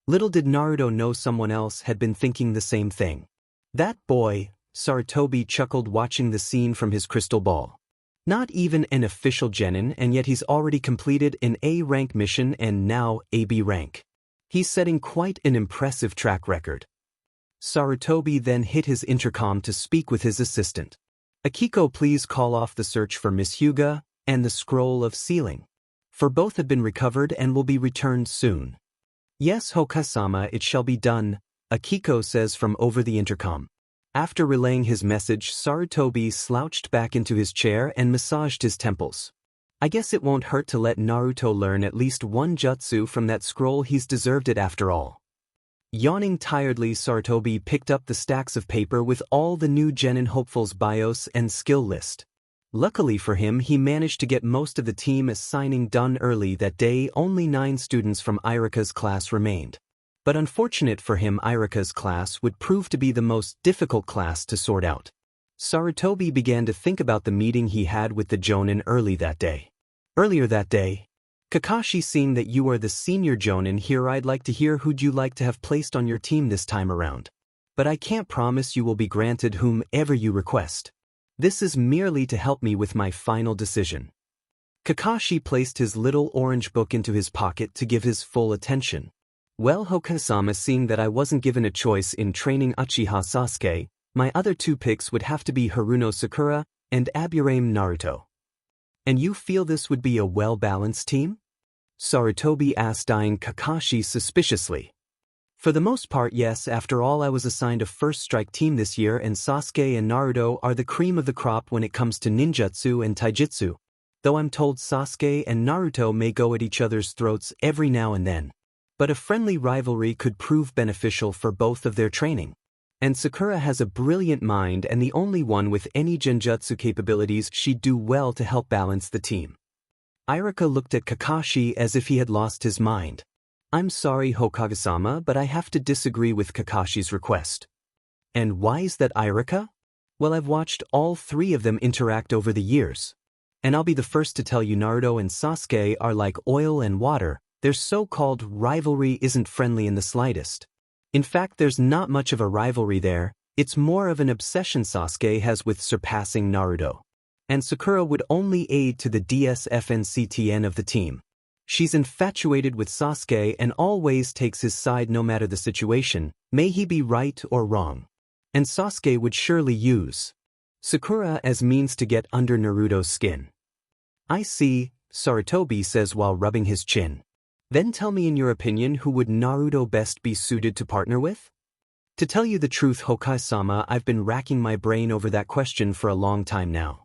Little did Naruto know someone else had been thinking the same thing. "That boy," Sarutobi chuckled, watching the scene from his crystal ball. "Not even an official genin, and yet he's already completed an A rank mission and now AB rank. He's setting quite an impressive track record." Sarutobi then hit his intercom to speak with his assistant. "Akiko, please call off the search for Miss Hyuga and the scroll of sealing. For both have been recovered and will be returned soon." "Yes, Hokage-sama, it shall be done," Akiko says from over the intercom. After relaying his message, Sarutobi slouched back into his chair and massaged his temples. "I guess it won't hurt to let Naruto learn at least one jutsu from that scroll. He's deserved it after all." Yawning tiredly, Sarutobi picked up the stacks of paper with all the new genin hopefuls' bios and skill list. Luckily for him, he managed to get most of the team assigning done early that day. Only 9 students from Irika's class remained. But unfortunate for him, Irika's class would prove to be the most difficult class to sort out. Sarutobi began to think about the meeting he had with the Jonin earlier that day. "Kakashi, seeing that you are the senior Jonin here, I'd like to hear who'd you like to have placed on your team this time around. But I can't promise you will be granted whomever you request. This is merely to help me with my final decision." Kakashi placed his little orange book into his pocket to give his full attention. "Well, Hokage-sama, seeing that I wasn't given a choice in training Uchiha Sasuke, my other 2 picks would have to be Haruno Sakura and Aburame Naruto." "And you feel this would be a well-balanced team?" Sarutobi asked, eyeing Kakashi suspiciously. "For the most part, yes. After all, I was assigned a first strike team this year, and Sasuke and Naruto are the cream of the crop when it comes to ninjutsu and taijutsu. Though I'm told Sasuke and Naruto may go at each other's throats every now and then. But a friendly rivalry could prove beneficial for both of their training. And Sakura has a brilliant mind and the only one with any genjutsu capabilities. She'd do well to help balance the team." Irika looked at Kakashi as if he had lost his mind. "I'm sorry, Hokage-sama, but I have to disagree with Kakashi's request." "And why is that, Irika?" "Well, I've watched all 3 of them interact over the years. And I'll be the first to tell you Naruto and Sasuke are like oil and water. Their so-called rivalry isn't friendly in the slightest. In fact, there's not much of a rivalry there, it's more of an obsession Sasuke has with surpassing Naruto. And Sakura would only aid to the DSFNCTN of the team. She's infatuated with Sasuke and always takes his side no matter the situation, may he be right or wrong. And Sasuke would surely use Sakura as means to get under Naruto's skin. I see, Sarutobi says while rubbing his chin. Then tell me in your opinion who would Naruto best be suited to partner with? To tell you the truth, Hokage-sama, I've been racking my brain over that question for a long time now.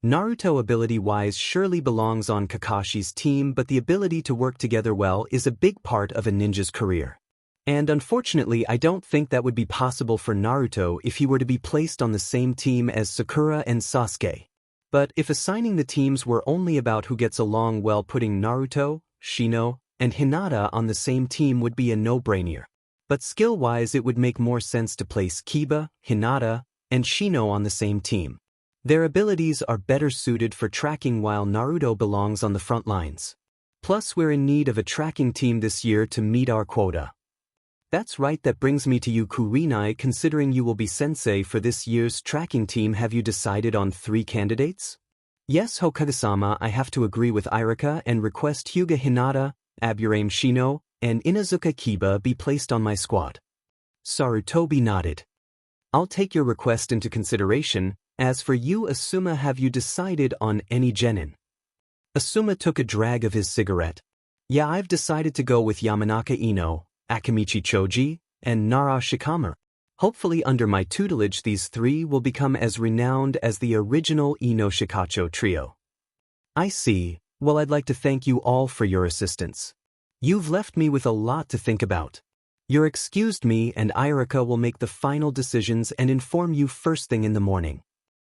Naruto ability-wise surely belongs on Kakashi's team, but the ability to work together well is a big part of a ninja's career. And unfortunately, I don't think that would be possible for Naruto if he were to be placed on the same team as Sakura and Sasuke. But if assigning the teams were only about who gets along well, putting Naruto, Shino, and Hinata on the same team would be a no-brainer. But skill-wise it would make more sense to place Kiba, Hinata, and Shino on the same team. Their abilities are better suited for tracking while Naruto belongs on the front lines. Plus we're in need of a tracking team this year to meet our quota. That's right, that brings me to you Kurenai, considering you will be sensei for this year's tracking team, have you decided on 3 candidates? Yes, Hokage-sama, I have to agree with Irika and request Hyuga Hinata, Aburame Shino, and Inazuka Kiba be placed on my squad. Sarutobi nodded. I'll take your request into consideration. As for you, Asuma, have you decided on any genin? Asuma took a drag of his cigarette. Yeah, I've decided to go with Yamanaka Ino, Akimichi Choji, and Nara Shikamaru. Hopefully under my tutelage these 3 will become as renowned as the original Ino Shikacho trio. I see. Well, I'd like to thank you all for your assistance. You've left me with a lot to think about. You're excused, me and Irika will make the final decisions and inform you first thing in the morning.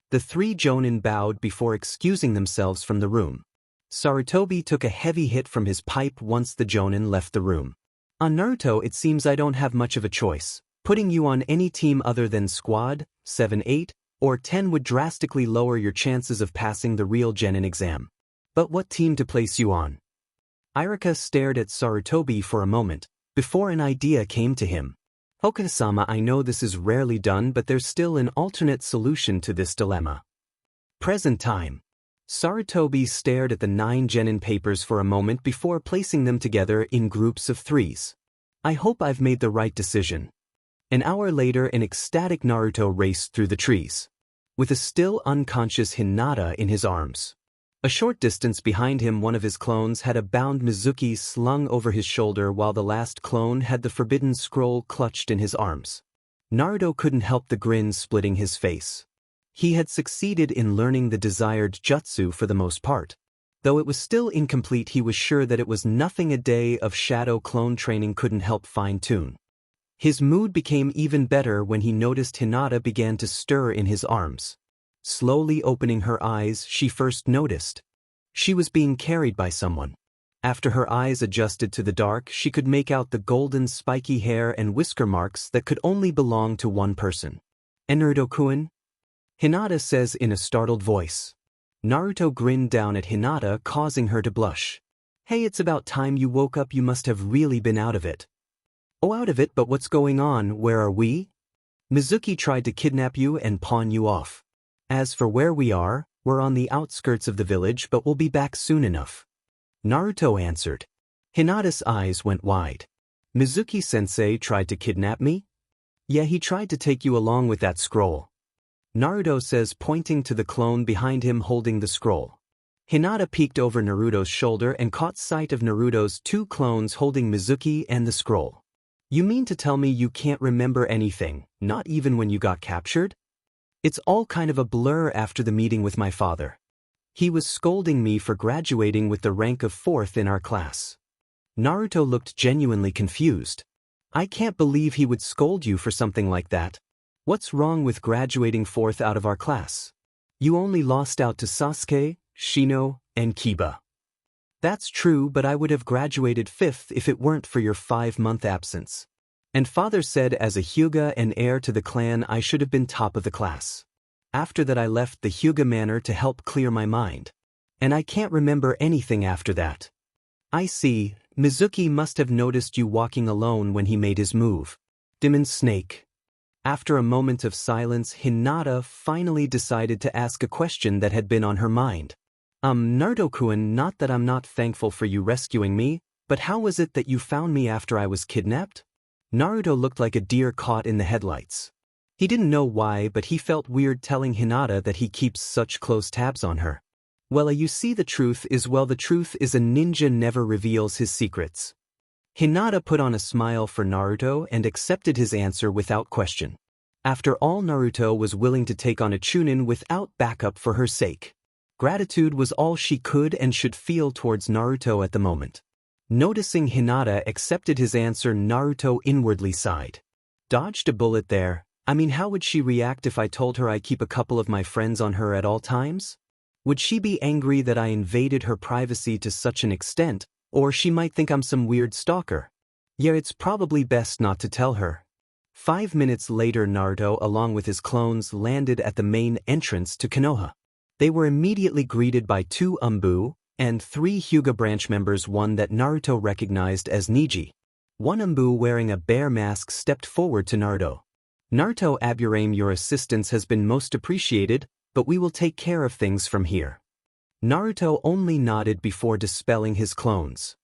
The 3 jonin bowed before excusing themselves from the room. Sarutobi took a heavy hit from his pipe once the jonin left the room. On Naruto, it seems I don't have much of a choice. Putting you on any team other than Squad, 7, 8, or 10 would drastically lower your chances of passing the real genin exam. But what team to place you on? Irika stared at Sarutobi for a moment, before an idea came to him. Hokage-sama, I know this is rarely done, but there's still an alternate solution to this dilemma. Present time. Sarutobi stared at the 9 genin papers for a moment before placing them together in groups of 3s. I hope I've made the right decision. An hour later, an ecstatic Naruto raced through the trees, with a still unconscious Hinata in his arms. A short distance behind him, one of his clones had a bound Mizuki slung over his shoulder while the last clone had the forbidden scroll clutched in his arms. Naruto couldn't help the grin splitting his face. He had succeeded in learning the desired jutsu for the most part. Though it was still incomplete, he was sure that it was nothing a day of shadow clone training couldn't help fine-tune. His mood became even better when he noticed Hinata began to stir in his arms. Slowly opening her eyes, she first noticed she was being carried by someone. After her eyes adjusted to the dark, she could make out the golden spiky hair and whisker marks that could only belong to one person. Naruto-kun? Hinata says in a startled voice. Naruto grinned down at Hinata, causing her to blush. Hey, it's about time you woke up, you must have really been out of it. Oh, out of it, but what's going on, where are we? Mizuki tried to kidnap you and pawn you off. As for where we are, we're on the outskirts of the village, but we'll be back soon enough. Naruto answered. Hinata's eyes went wide. Mizuki-sensei tried to kidnap me? Yeah, he tried to take you along with that scroll. Naruto says, pointing to the clone behind him holding the scroll. Hinata peeked over Naruto's shoulder and caught sight of Naruto's 2 clones holding Mizuki and the scroll. You mean to tell me you can't remember anything, not even when you got captured? It's all kind of a blur after the meeting with my father. He was scolding me for graduating with the rank of 4th in our class. Naruto looked genuinely confused. I can't believe he would scold you for something like that. What's wrong with graduating 4th out of our class? You only lost out to Sasuke, Shino, and Kiba. That's true, but I would have graduated 5th if it weren't for your 5-month absence. And father said as a Hyuga and heir to the clan I should have been top of the class. After that I left the Hyuga manor to help clear my mind. And I can't remember anything after that. I see, Mizuki must have noticed you walking alone when he made his move. Demon Snake. After a moment of silence, Hinata finally decided to ask a question that had been on her mind. Naruto-kun, not that I'm not thankful for you rescuing me, but how was it that you found me after I was kidnapped? Naruto looked like a deer caught in the headlights. He didn't know why, but he felt weird telling Hinata that he keeps such close tabs on her. Well, you see, the truth is a ninja never reveals his secrets. Hinata put on a smile for Naruto and accepted his answer without question. After all, Naruto was willing to take on a Chunin without backup for her sake. Gratitude was all she could and should feel towards Naruto at the moment. Noticing Hinata accepted his answer, Naruto inwardly sighed. Dodged a bullet there. I mean, how would she react if I told her I keep a couple of my friends on her at all times? Would she be angry that I invaded her privacy to such an extent, or she might think I'm some weird stalker? Yeah, it's probably best not to tell her. 5 minutes later, Naruto along with his clones landed at the main entrance to Konoha. They were immediately greeted by 2 Umbu and 3 Hyuga branch members, one that Naruto recognized as Niji. One Umbu wearing a bear mask stepped forward to Naruto. Naruto, Aburame, your assistance has been most appreciated, but we will take care of things from here. Naruto only nodded before dispelling his clones,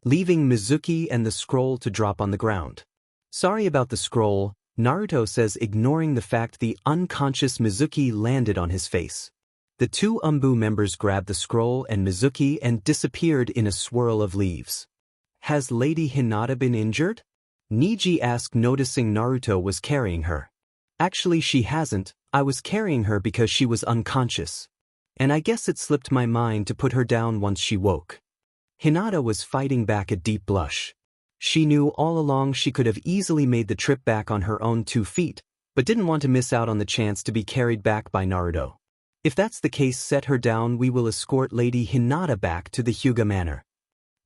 leaving Mizuki and the scroll to drop on the ground. Sorry about the scroll, Naruto says, ignoring the fact the unconscious Mizuki landed on his face. The 2 Umbu members grabbed the scroll and Mizuki and disappeared in a swirl of leaves. Has Lady Hinata been injured? Niji asked, noticing Naruto was carrying her. Actually, she hasn't. I was carrying her because she was unconscious. And I guess it slipped my mind to put her down once she woke. Hinata was fighting back a deep blush. She knew all along she could have easily made the trip back on her own 2 feet, but didn't want to miss out on the chance to be carried back by Naruto. If that's the case, set her down. We will escort Lady Hinata back to the Hyuga Manor.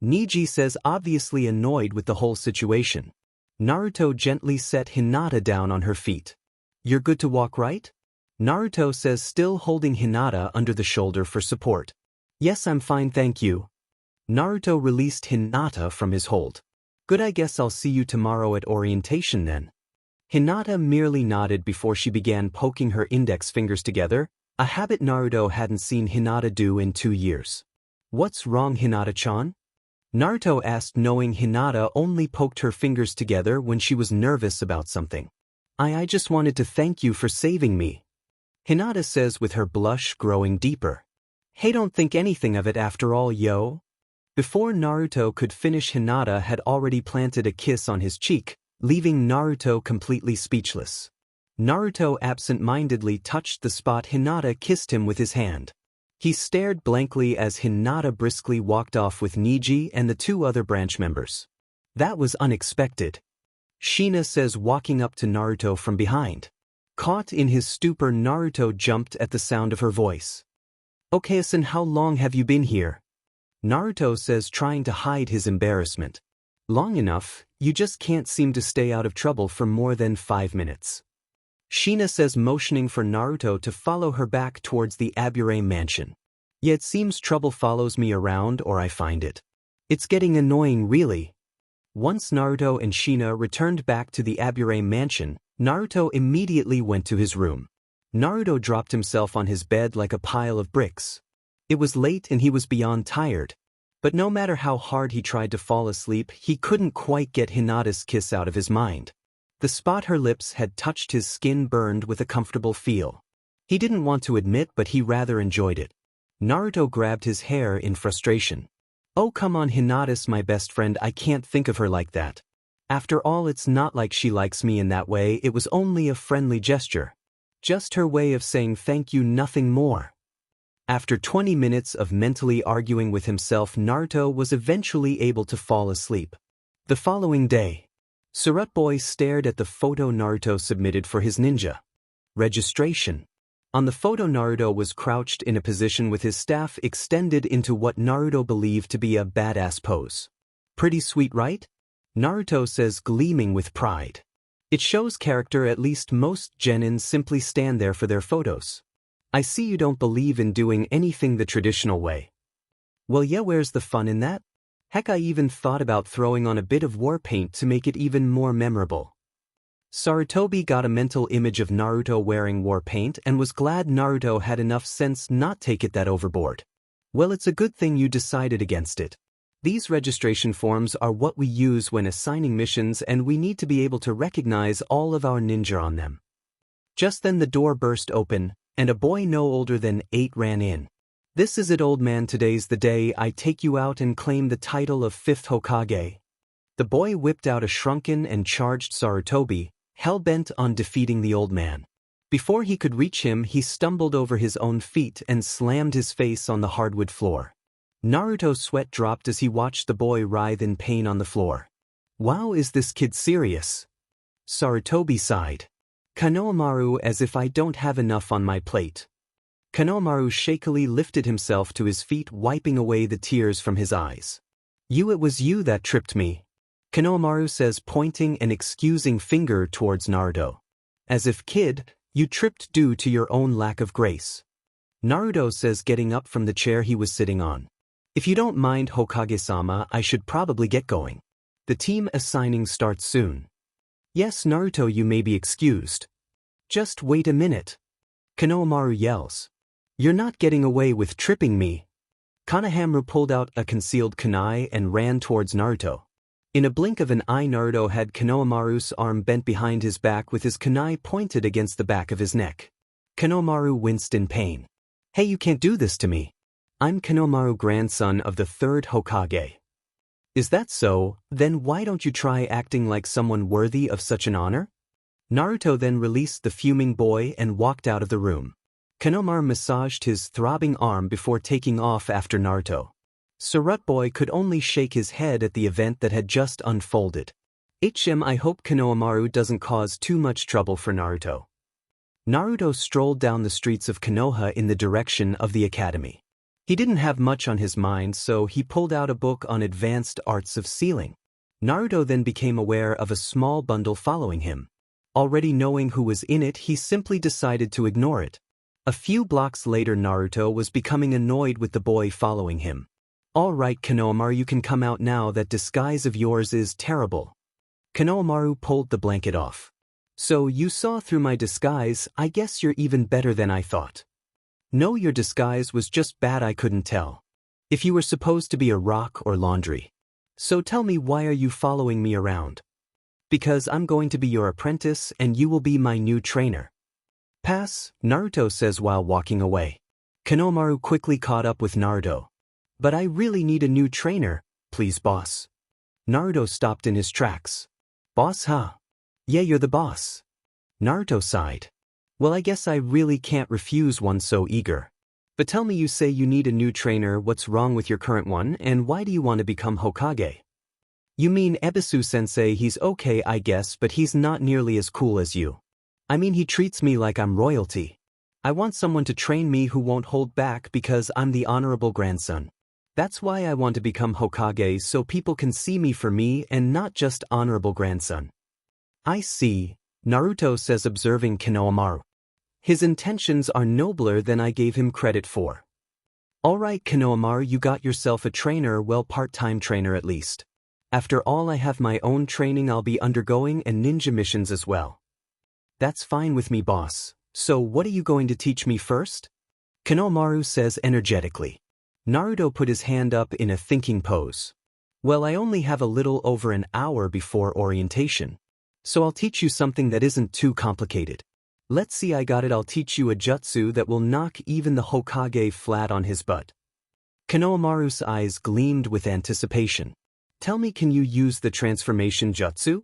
Niji says, obviously annoyed with the whole situation. Naruto gently set Hinata down on her feet. You're good to walk, right? Naruto says, still holding Hinata under the shoulder for support. Yes, I'm fine, thank you. Naruto released Hinata from his hold. Good, I guess I'll see you tomorrow at orientation then. Hinata merely nodded before she began poking her index fingers together, a habit Naruto hadn't seen Hinata do in 2 years. What's wrong, Hinata-chan? Naruto asked, knowing Hinata only poked her fingers together when she was nervous about something. I just wanted to thank you for saving me. Hinata says with her blush growing deeper. Hey, don't think anything of it after all, yo. Before Naruto could finish, Hinata had already planted a kiss on his cheek, leaving Naruto completely speechless. Naruto absent-mindedly touched the spot Hinata kissed him with his hand. He stared blankly as Hinata briskly walked off with Niji and the 2 other branch members. That was unexpected. Shina says, walking up to Naruto from behind. Caught in his stupor, Naruto jumped at the sound of her voice. Okay-san, how long have you been here? Naruto says, trying to hide his embarrassment. Long enough, you just can't seem to stay out of trouble for more than 5 minutes. Shina says, motioning for Naruto to follow her back towards the Aburame mansion. Yeah, it seems trouble follows me around, or I find it. It's getting annoying, really. Once Naruto and Shina returned back to the Aburame mansion, Naruto immediately went to his room. Naruto dropped himself on his bed like a pile of bricks. It was late and he was beyond tired. But no matter how hard he tried to fall asleep, he couldn't quite get Hinata's kiss out of his mind. The spot her lips had touched his skin burned with a comfortable feel. He didn't want to admit, but he rather enjoyed it. Naruto grabbed his hair in frustration. Oh, come on, Hinata's my best friend, I can't think of her like that. After all, it's not like she likes me in that way, it was only a friendly gesture. Just her way of saying thank you, nothing more. After 20 minutes of mentally arguing with himself, Naruto was eventually able to fall asleep. The following day, Surut Boy stared at the photo Naruto submitted for his ninja registration. On the photo, Naruto was crouched in a position with his staff extended into what Naruto believed to be a badass pose. Pretty sweet, right? Naruto says, gleaming with pride. It shows character. At least most genins simply stand there for their photos. I see you don't believe in doing anything the traditional way. Well yeah, where's the fun in that? Heck, I even thought about throwing on a bit of war paint to make it even more memorable. Sarutobi got a mental image of Naruto wearing war paint and was glad Naruto had enough sense not take it that overboard. Well, it's a good thing you decided against it. These registration forms are what we use when assigning missions, and we need to be able to recognize all of our ninja on them. Just then the door burst open, and a boy no older than 8 ran in. This is it, old man, today's the day I take you out and claim the title of 5th Hokage. The boy whipped out a shrunken and charged Sarutobi, hell-bent on defeating the old man. Before he could reach him, he stumbled over his own feet and slammed his face on the hardwood floor. Naruto's sweat dropped as he watched the boy writhe in pain on the floor. Wow, is this kid serious? Sarutobi sighed. Konohamaru, as if I don't have enough on my plate. Konohamaru shakily lifted himself to his feet, wiping away the tears from his eyes. It was you that tripped me, Konohamaru says, pointing an excusing finger towards Naruto. As if, kid, you tripped due to your own lack of grace. Naruto says, getting up from the chair he was sitting on. If you don't mind, Hokage-sama, I should probably get going. The team assigning starts soon. Yes, Naruto, you may be excused. Just wait a minute. Konohamaru yells. You're not getting away with tripping me. Konohamaru pulled out a concealed kunai and ran towards Naruto. In a blink of an eye, Naruto had Konohamaru's arm bent behind his back with his kunai pointed against the back of his neck. Konohamaru winced in pain. Hey, you can't do this to me. I'm Konohamaru, grandson of the 3rd Hokage. Is that so? Then why don't you try acting like someone worthy of such an honor? Naruto then released the fuming boy and walked out of the room. Konohamaru massaged his throbbing arm before taking off after Naruto. Sarut boy could only shake his head at the event that had just unfolded. I hope Konohamaru doesn't cause too much trouble for Naruto. Naruto strolled down the streets of Konoha in the direction of the academy. He didn't have much on his mind, so he pulled out a book on advanced arts of sealing. Naruto then became aware of a small bundle following him. Already knowing who was in it, he simply decided to ignore it. A few blocks later, Naruto was becoming annoyed with the boy following him. All right, Konohamaru, you can come out now. That disguise of yours is terrible. Konohamaru pulled the blanket off. So you saw through my disguise. I guess you're even better than I thought. No, your disguise was just bad. I couldn't tell if you were supposed to be a rock or laundry. So tell me, why are you following me around? Because I'm going to be your apprentice and you will be my new trainer. Pass, Naruto says while walking away. Konohamaru quickly caught up with Naruto. But I really need a new trainer, please, boss. Naruto stopped in his tracks. Boss, huh? Yeah, you're the boss. Naruto sighed. Well, I guess I really can't refuse one so eager. But tell me, you say you need a new trainer. What's wrong with your current one, and why do you want to become Hokage? You mean Ebisu-sensei? He's okay, I guess, but he's not nearly as cool as you. I mean, he treats me like I'm royalty. I want someone to train me who won't hold back because I'm the honorable grandson. That's why I want to become Hokage, so people can see me for me and not just honorable grandson. I see, Naruto says, observing Konohamaru. His intentions are nobler than I gave him credit for. All right, Konohamaru, you got yourself a trainer, well, part-time trainer at least. After all, I have my own training I'll be undergoing and ninja missions as well. That's fine with me, boss. So what are you going to teach me first? Konohamaru says energetically. Naruto put his hand up in a thinking pose. Well, I only have a little over an hour before orientation. So I'll teach you something that isn't too complicated. Let's see, I got it. I'll teach you a jutsu that will knock even the Hokage flat on his butt. Konohamaru's eyes gleamed with anticipation. Tell me, can you use the transformation jutsu?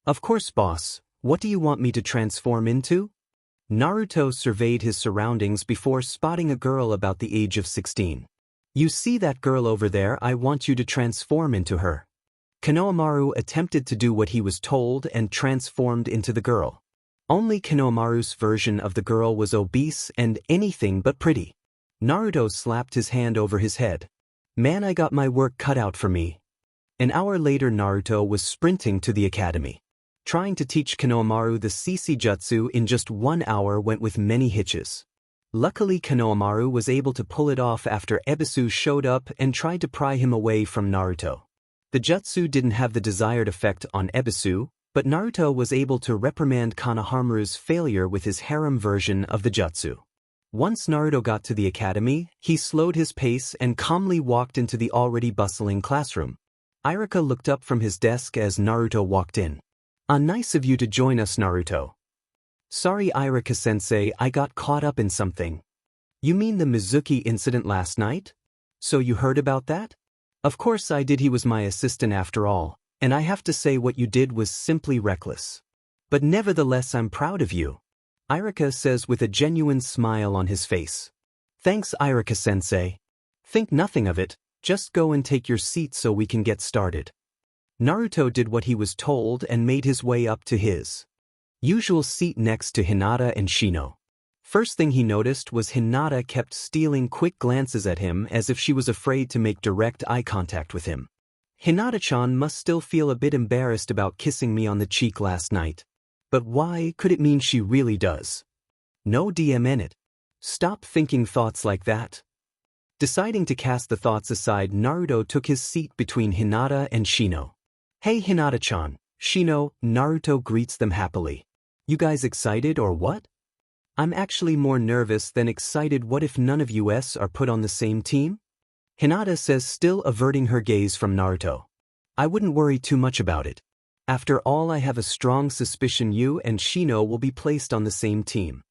Of course, boss. What do you want me to transform into? Naruto surveyed his surroundings before spotting a girl about the age of 16. You see that girl over there? I want you to transform into her. Konohamaru attempted to do what he was told and transformed into the girl. Only Konohamaru's version of the girl was obese and anything but pretty. Naruto slapped his hand over his head. Man, I got my work cut out for me. An hour later, Naruto was sprinting to the academy. Trying to teach Konohamaru the CC jutsu in just 1 hour went with many hitches. Luckily Konohamaru was able to pull it off after Ebisu showed up and tried to pry him away from Naruto. The jutsu didn't have the desired effect on Ebisu, but Naruto was able to reprimand Konohamaru's failure with his harem version of the jutsu. Once Naruto got to the academy, he slowed his pace and calmly walked into the already bustling classroom. Iruka looked up from his desk as Naruto walked in. Nice of you to join us, Naruto. Sorry Iruka-sensei, I got caught up in something. You mean the Mizuki incident last night? So you heard about that? Of course I did, he was my assistant after all, and I have to say what you did was simply reckless. But nevertheless I'm proud of you. Iruka says with a genuine smile on his face. Thanks Iruka-sensei. Think nothing of it, just go and take your seat so we can get started. Naruto did what he was told and made his way up to his usual seat next to Hinata and Shino. First thing he noticed was Hinata kept stealing quick glances at him as if she was afraid to make direct eye contact with him. Hinata-chan must still feel a bit embarrassed about kissing me on the cheek last night. But why could it mean she really does? No DM in it. Stop thinking thoughts like that. Deciding to cast the thoughts aside, Naruto took his seat between Hinata and Shino. Hey Hinata-chan, Shino, Naruto greets them happily. You guys excited or what? I'm actually more nervous than excited. What if none of us are put on the same team? Hinata says, still averting her gaze from Naruto. I wouldn't worry too much about it. After all, I have a strong suspicion you and Shino will be placed on the same team.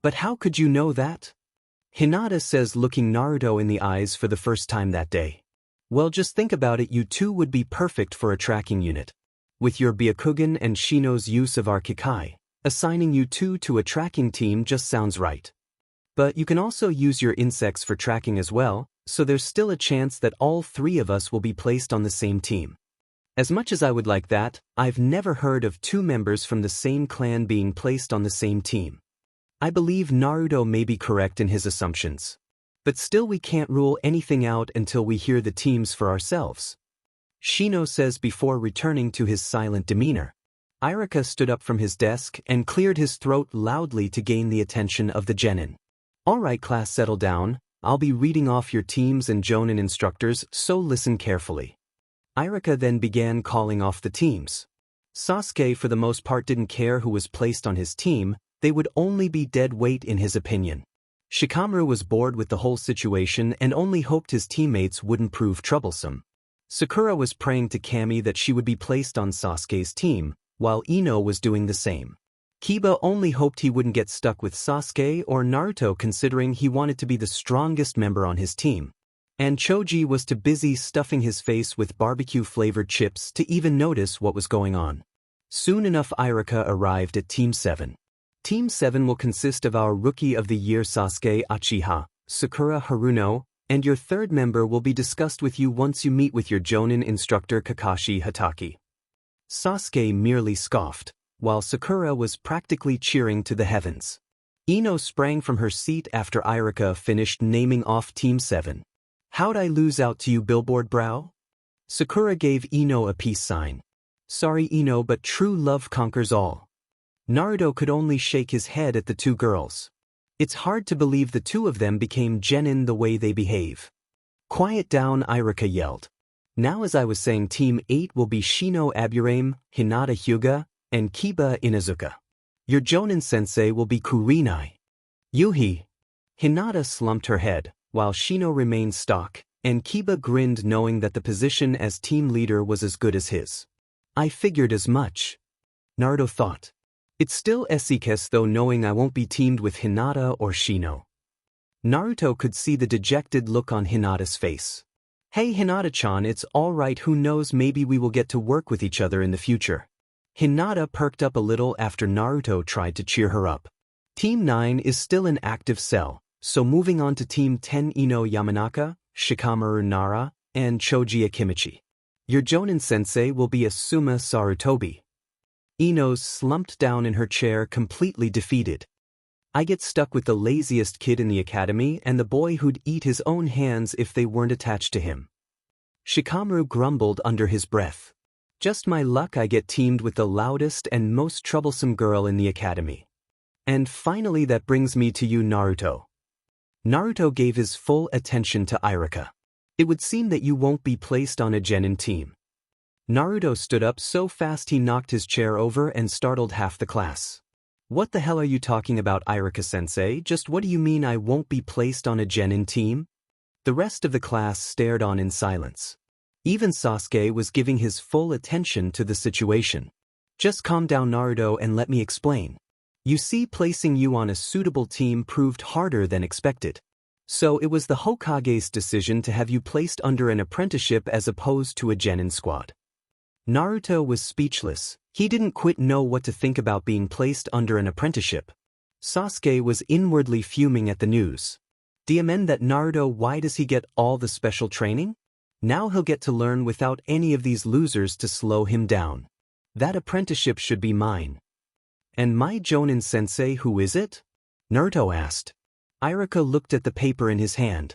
But how could you know that? Hinata says, looking Naruto in the eyes for the first time that day. Well, just think about it, you two would be perfect for a tracking unit. With your Byakugan and Shino's use of our Kikai, assigning you two to a tracking team just sounds right. But you can also use your insects for tracking as well, so there's still a chance that all three of us will be placed on the same team. As much as I would like that, I've never heard of two members from the same clan being placed on the same team. I believe Naruto may be correct in his assumptions. But still we can't rule anything out until we hear the teams for ourselves. Shino says before returning to his silent demeanor. Iruka stood up from his desk and cleared his throat loudly to gain the attention of the genin. Alright class, settle down, I'll be reading off your teams and jonin instructors, so listen carefully. Iruka then began calling off the teams. Sasuke for the most part didn't care who was placed on his team, they would only be dead weight in his opinion. Shikamaru was bored with the whole situation and only hoped his teammates wouldn't prove troublesome. Sakura was praying to Kami that she would be placed on Sasuke's team, while Ino was doing the same. Kiba only hoped he wouldn't get stuck with Sasuke or Naruto, considering he wanted to be the strongest member on his team. And Choji was too busy stuffing his face with barbecue-flavored chips to even notice what was going on. Soon enough Iruka arrived at Team 7. Team 7 will consist of our Rookie of the Year Sasuke Uchiha, Sakura Haruno, and your third member will be discussed with you once you meet with your Jonin instructor Kakashi Hatake. Sasuke merely scoffed, while Sakura was practically cheering to the heavens. Ino sprang from her seat after Iruka finished naming off Team 7. How'd I lose out to you, billboard brow? Sakura gave Ino a peace sign. Sorry Ino, but true love conquers all. Naruto could only shake his head at the two girls. It's hard to believe the two of them became genin the way they behave. Quiet down, Iruka yelled. Now as I was saying, Team 8 will be Shino Aburame, Hinata Hyuga, and Kiba Inuzuka. Your Jonin-sensei will be Kurenai. Yuhi. Hinata slumped her head, while Shino remained stock, and Kiba grinned knowing that the position as team leader was as good as his. I figured as much. Naruto thought. It's still Esikes though, knowing I won't be teamed with Hinata or Shino. Naruto could see the dejected look on Hinata's face. Hey Hinata-chan, it's alright, who knows, maybe we will get to work with each other in the future. Hinata perked up a little after Naruto tried to cheer her up. Team 9 is still an active cell, so moving on to Team 10, Ino Yamanaka, Shikamaru Nara, and Choji Akimichi. Your Jonin-sensei will be Asuma Sarutobi. Ino slumped down in her chair, completely defeated. I get stuck with the laziest kid in the academy and the boy who'd eat his own hands if they weren't attached to him. Shikamaru grumbled under his breath. Just my luck, I get teamed with the loudest and most troublesome girl in the academy. And finally that brings me to you, Naruto. Naruto gave his full attention to Iruka. It would seem that you won't be placed on a genin team. Naruto stood up so fast he knocked his chair over and startled half the class. What the hell are you talking about, Iruka-sensei? Just what do you mean I won't be placed on a genin team? The rest of the class stared on in silence. Even Sasuke was giving his full attention to the situation. Just calm down, Naruto, and let me explain. You see, placing you on a suitable team proved harder than expected. So it was the Hokage's decision to have you placed under an apprenticeship as opposed to a genin squad. Naruto was speechless. He didn't quite know what to think about being placed under an apprenticeship. Sasuke was inwardly fuming at the news. Do you mean that Naruto, why does he get all the special training? Now he'll get to learn without any of these losers to slow him down. That apprenticeship should be mine. And my Jonin sensei, who is it? Naruto asked. Iruka looked at the paper in his hand.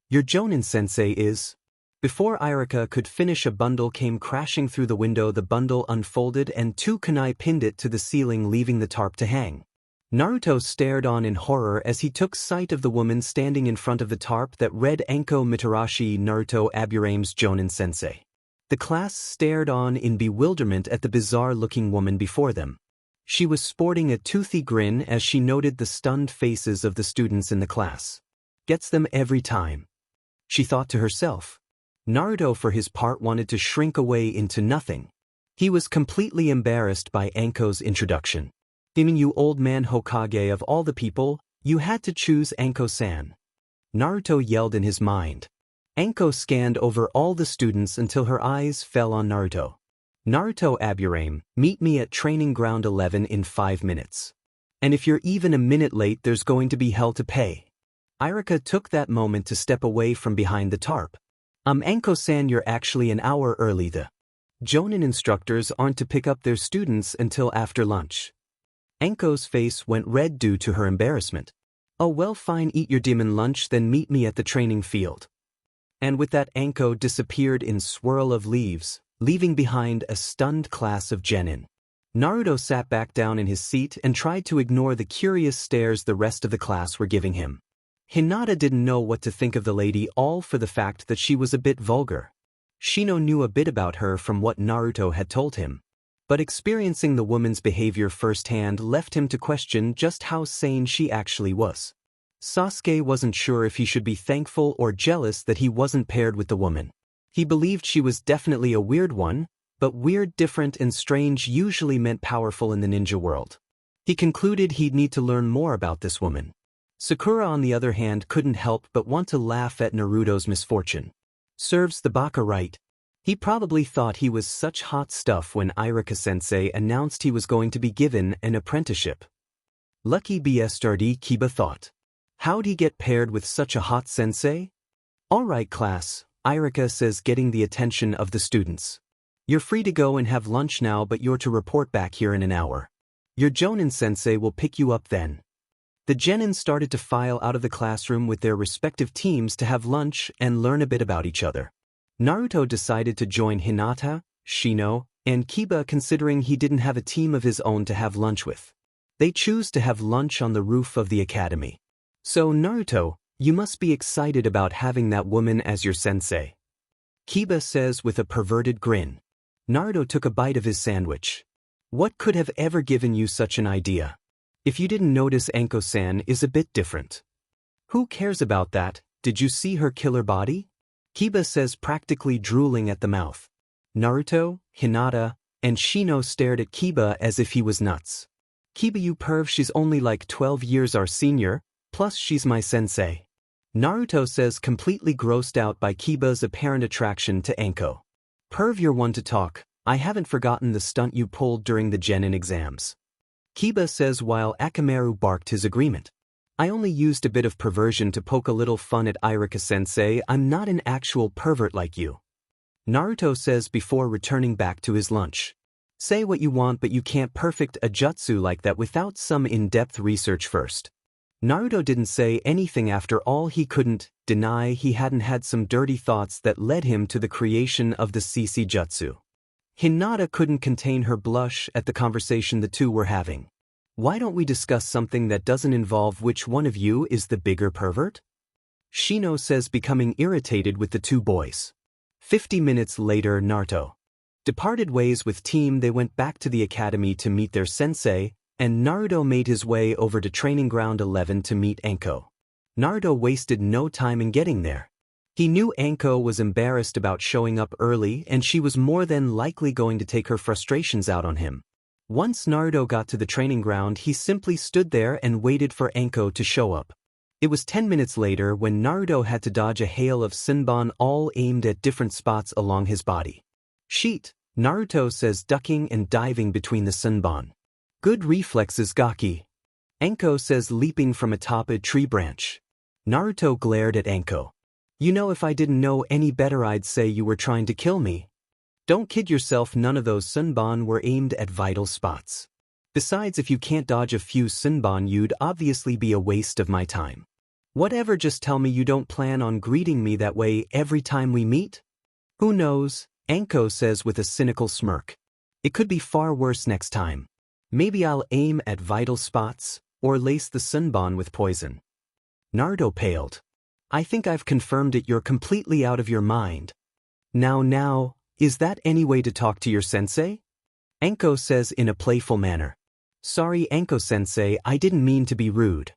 Your Jonin sensei is... Before Iruka could finish, a bundle came crashing through the window. The bundle unfolded and two kunai pinned it to the ceiling, leaving the tarp to hang. Naruto stared on in horror as he took sight of the woman standing in front of the tarp that read Anko Mitarashi, Naruto Aburame's Jonin sensei. The class stared on in bewilderment at the bizarre-looking woman before them. She was sporting a toothy grin as she noted the stunned faces of the students in the class. Gets them every time, she thought to herself. Naruto, for his part, wanted to shrink away into nothing. He was completely embarrassed by Anko's introduction. Meaning, you old man Hokage, of all the people, you had to choose Anko-san. Naruto yelled in his mind. Anko scanned over all the students until her eyes fell on Naruto. Naruto Aburame, meet me at training ground 11 in 5 minutes. And if you're even a minute late, there's going to be hell to pay. Iruka took that moment to step away from behind the tarp. Anko-san, you're actually an hour early. The Jonin instructors aren't to pick up their students until after lunch. Anko's face went red due to her embarrassment. Oh well, fine, eat your demon lunch, then meet me at the training field. And with that, Anko disappeared in swirl of leaves, leaving behind a stunned class of genin. Naruto sat back down in his seat and tried to ignore the curious stares the rest of the class were giving him. Hinata didn't know what to think of the lady, all for the fact that she was a bit vulgar. Shino knew a bit about her from what Naruto had told him. But experiencing the woman's behavior firsthand left him to question just how sane she actually was. Sasuke wasn't sure if he should be thankful or jealous that he wasn't paired with the woman. He believed she was definitely a weird one, but weird, different, and strange usually meant powerful in the ninja world. He concluded he'd need to learn more about this woman. Sakura, on the other hand, couldn't help but want to laugh at Naruto's misfortune. Serves the baka right. He probably thought he was such hot stuff when Iruka-sensei announced he was going to be given an apprenticeship. Lucky bastard, Kiba thought. How'd he get paired with such a hot sensei? Alright class, Iruka says, getting the attention of the students. You're free to go and have lunch now, but you're to report back here in an hour. Your Jonin sensei will pick you up then. The genin started to file out of the classroom with their respective teams to have lunch and learn a bit about each other. Naruto decided to join Hinata, Shino, and Kiba, considering he didn't have a team of his own to have lunch with. They choose to have lunch on the roof of the academy. So Naruto, you must be excited about having that woman as your sensei. Kiba says with a perverted grin. Naruto took a bite of his sandwich. What could have ever given you such an idea? If you didn't notice, Anko-san is a bit different. Who cares about that? Did you see her killer body? Kiba says, practically drooling at the mouth. Naruto, Hinata, and Shino stared at Kiba as if he was nuts. Kiba, you perv, she's only like 12 years our senior, plus she's my sensei. Naruto says, completely grossed out by Kiba's apparent attraction to Anko. Perv, you're one to talk. I haven't forgotten the stunt you pulled during the genin exams. Kiba says while Akamaru barked his agreement. I only used a bit of perversion to poke a little fun at Iruka-sensei. I'm not an actual pervert like you. Naruto says before returning back to his lunch. Say what you want, but you can't perfect a jutsu like that without some in-depth research first. Naruto didn't say anything. After all, he couldn't deny he hadn't had some dirty thoughts that led him to the creation of the CC jutsu. Hinata couldn't contain her blush at the conversation the two were having. Why don't we discuss something that doesn't involve which one of you is the bigger pervert? Shino says, becoming irritated with the two boys. 50 minutes later, Naruto departed ways with team. They went back to the academy to meet their sensei, and Naruto made his way over to training ground 11 to meet Anko. Naruto wasted no time in getting there. He knew Anko was embarrassed about showing up early, and she was more than likely going to take her frustrations out on him. Once Naruto got to the training ground, he simply stood there and waited for Anko to show up. It was 10 minutes later when Naruto had to dodge a hail of Senbon all aimed at different spots along his body. Sheet, Naruto says, ducking and diving between the Senbon. Good reflexes, Gaki. Anko says, leaping from atop a tree branch. Naruto glared at Anko. You know, if I didn't know any better, I'd say you were trying to kill me. Don't kid yourself, none of those Senbon were aimed at vital spots. Besides, if you can't dodge a few Senbon, you'd obviously be a waste of my time. Whatever, just tell me you don't plan on greeting me that way every time we meet? Who knows, Anko says with a cynical smirk. It could be far worse next time. Maybe I'll aim at vital spots, or lace the Senbon with poison. Naruto paled. I think I've confirmed it, you're completely out of your mind. Now, is that any way to talk to your sensei? Anko says in a playful manner. Sorry, Anko-sensei, I didn't mean to be rude.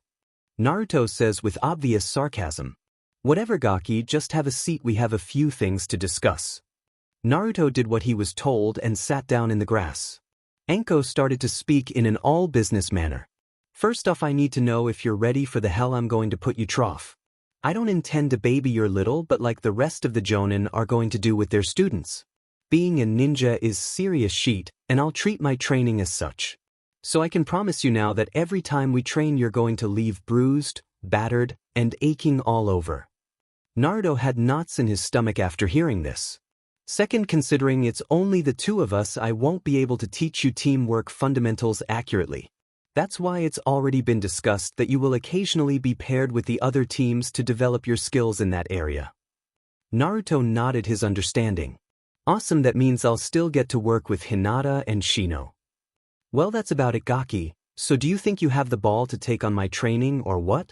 Naruto says with obvious sarcasm. Whatever, Gaki, just have a seat, we have a few things to discuss. Naruto did what he was told and sat down in the grass. Anko started to speak in an all-business manner. First off, I need to know if you're ready for the hell I'm going to put you trough. I don't intend to baby your little, but like the rest of the Jonin are going to do with their students. Being a ninja is serious shit, and I'll treat my training as such. So I can promise you now that every time we train you're going to leave bruised, battered, and aching all over. Naruto had knots in his stomach after hearing this. Second, considering it's only the two of us, I won't be able to teach you teamwork fundamentals accurately. That's why it's already been discussed that you will occasionally be paired with the other teams to develop your skills in that area. Naruto nodded his understanding. Awesome, that means I'll still get to work with Hinata and Shino. Well, that's about it, Gaki, so do you think you have the ball to take on my training or what?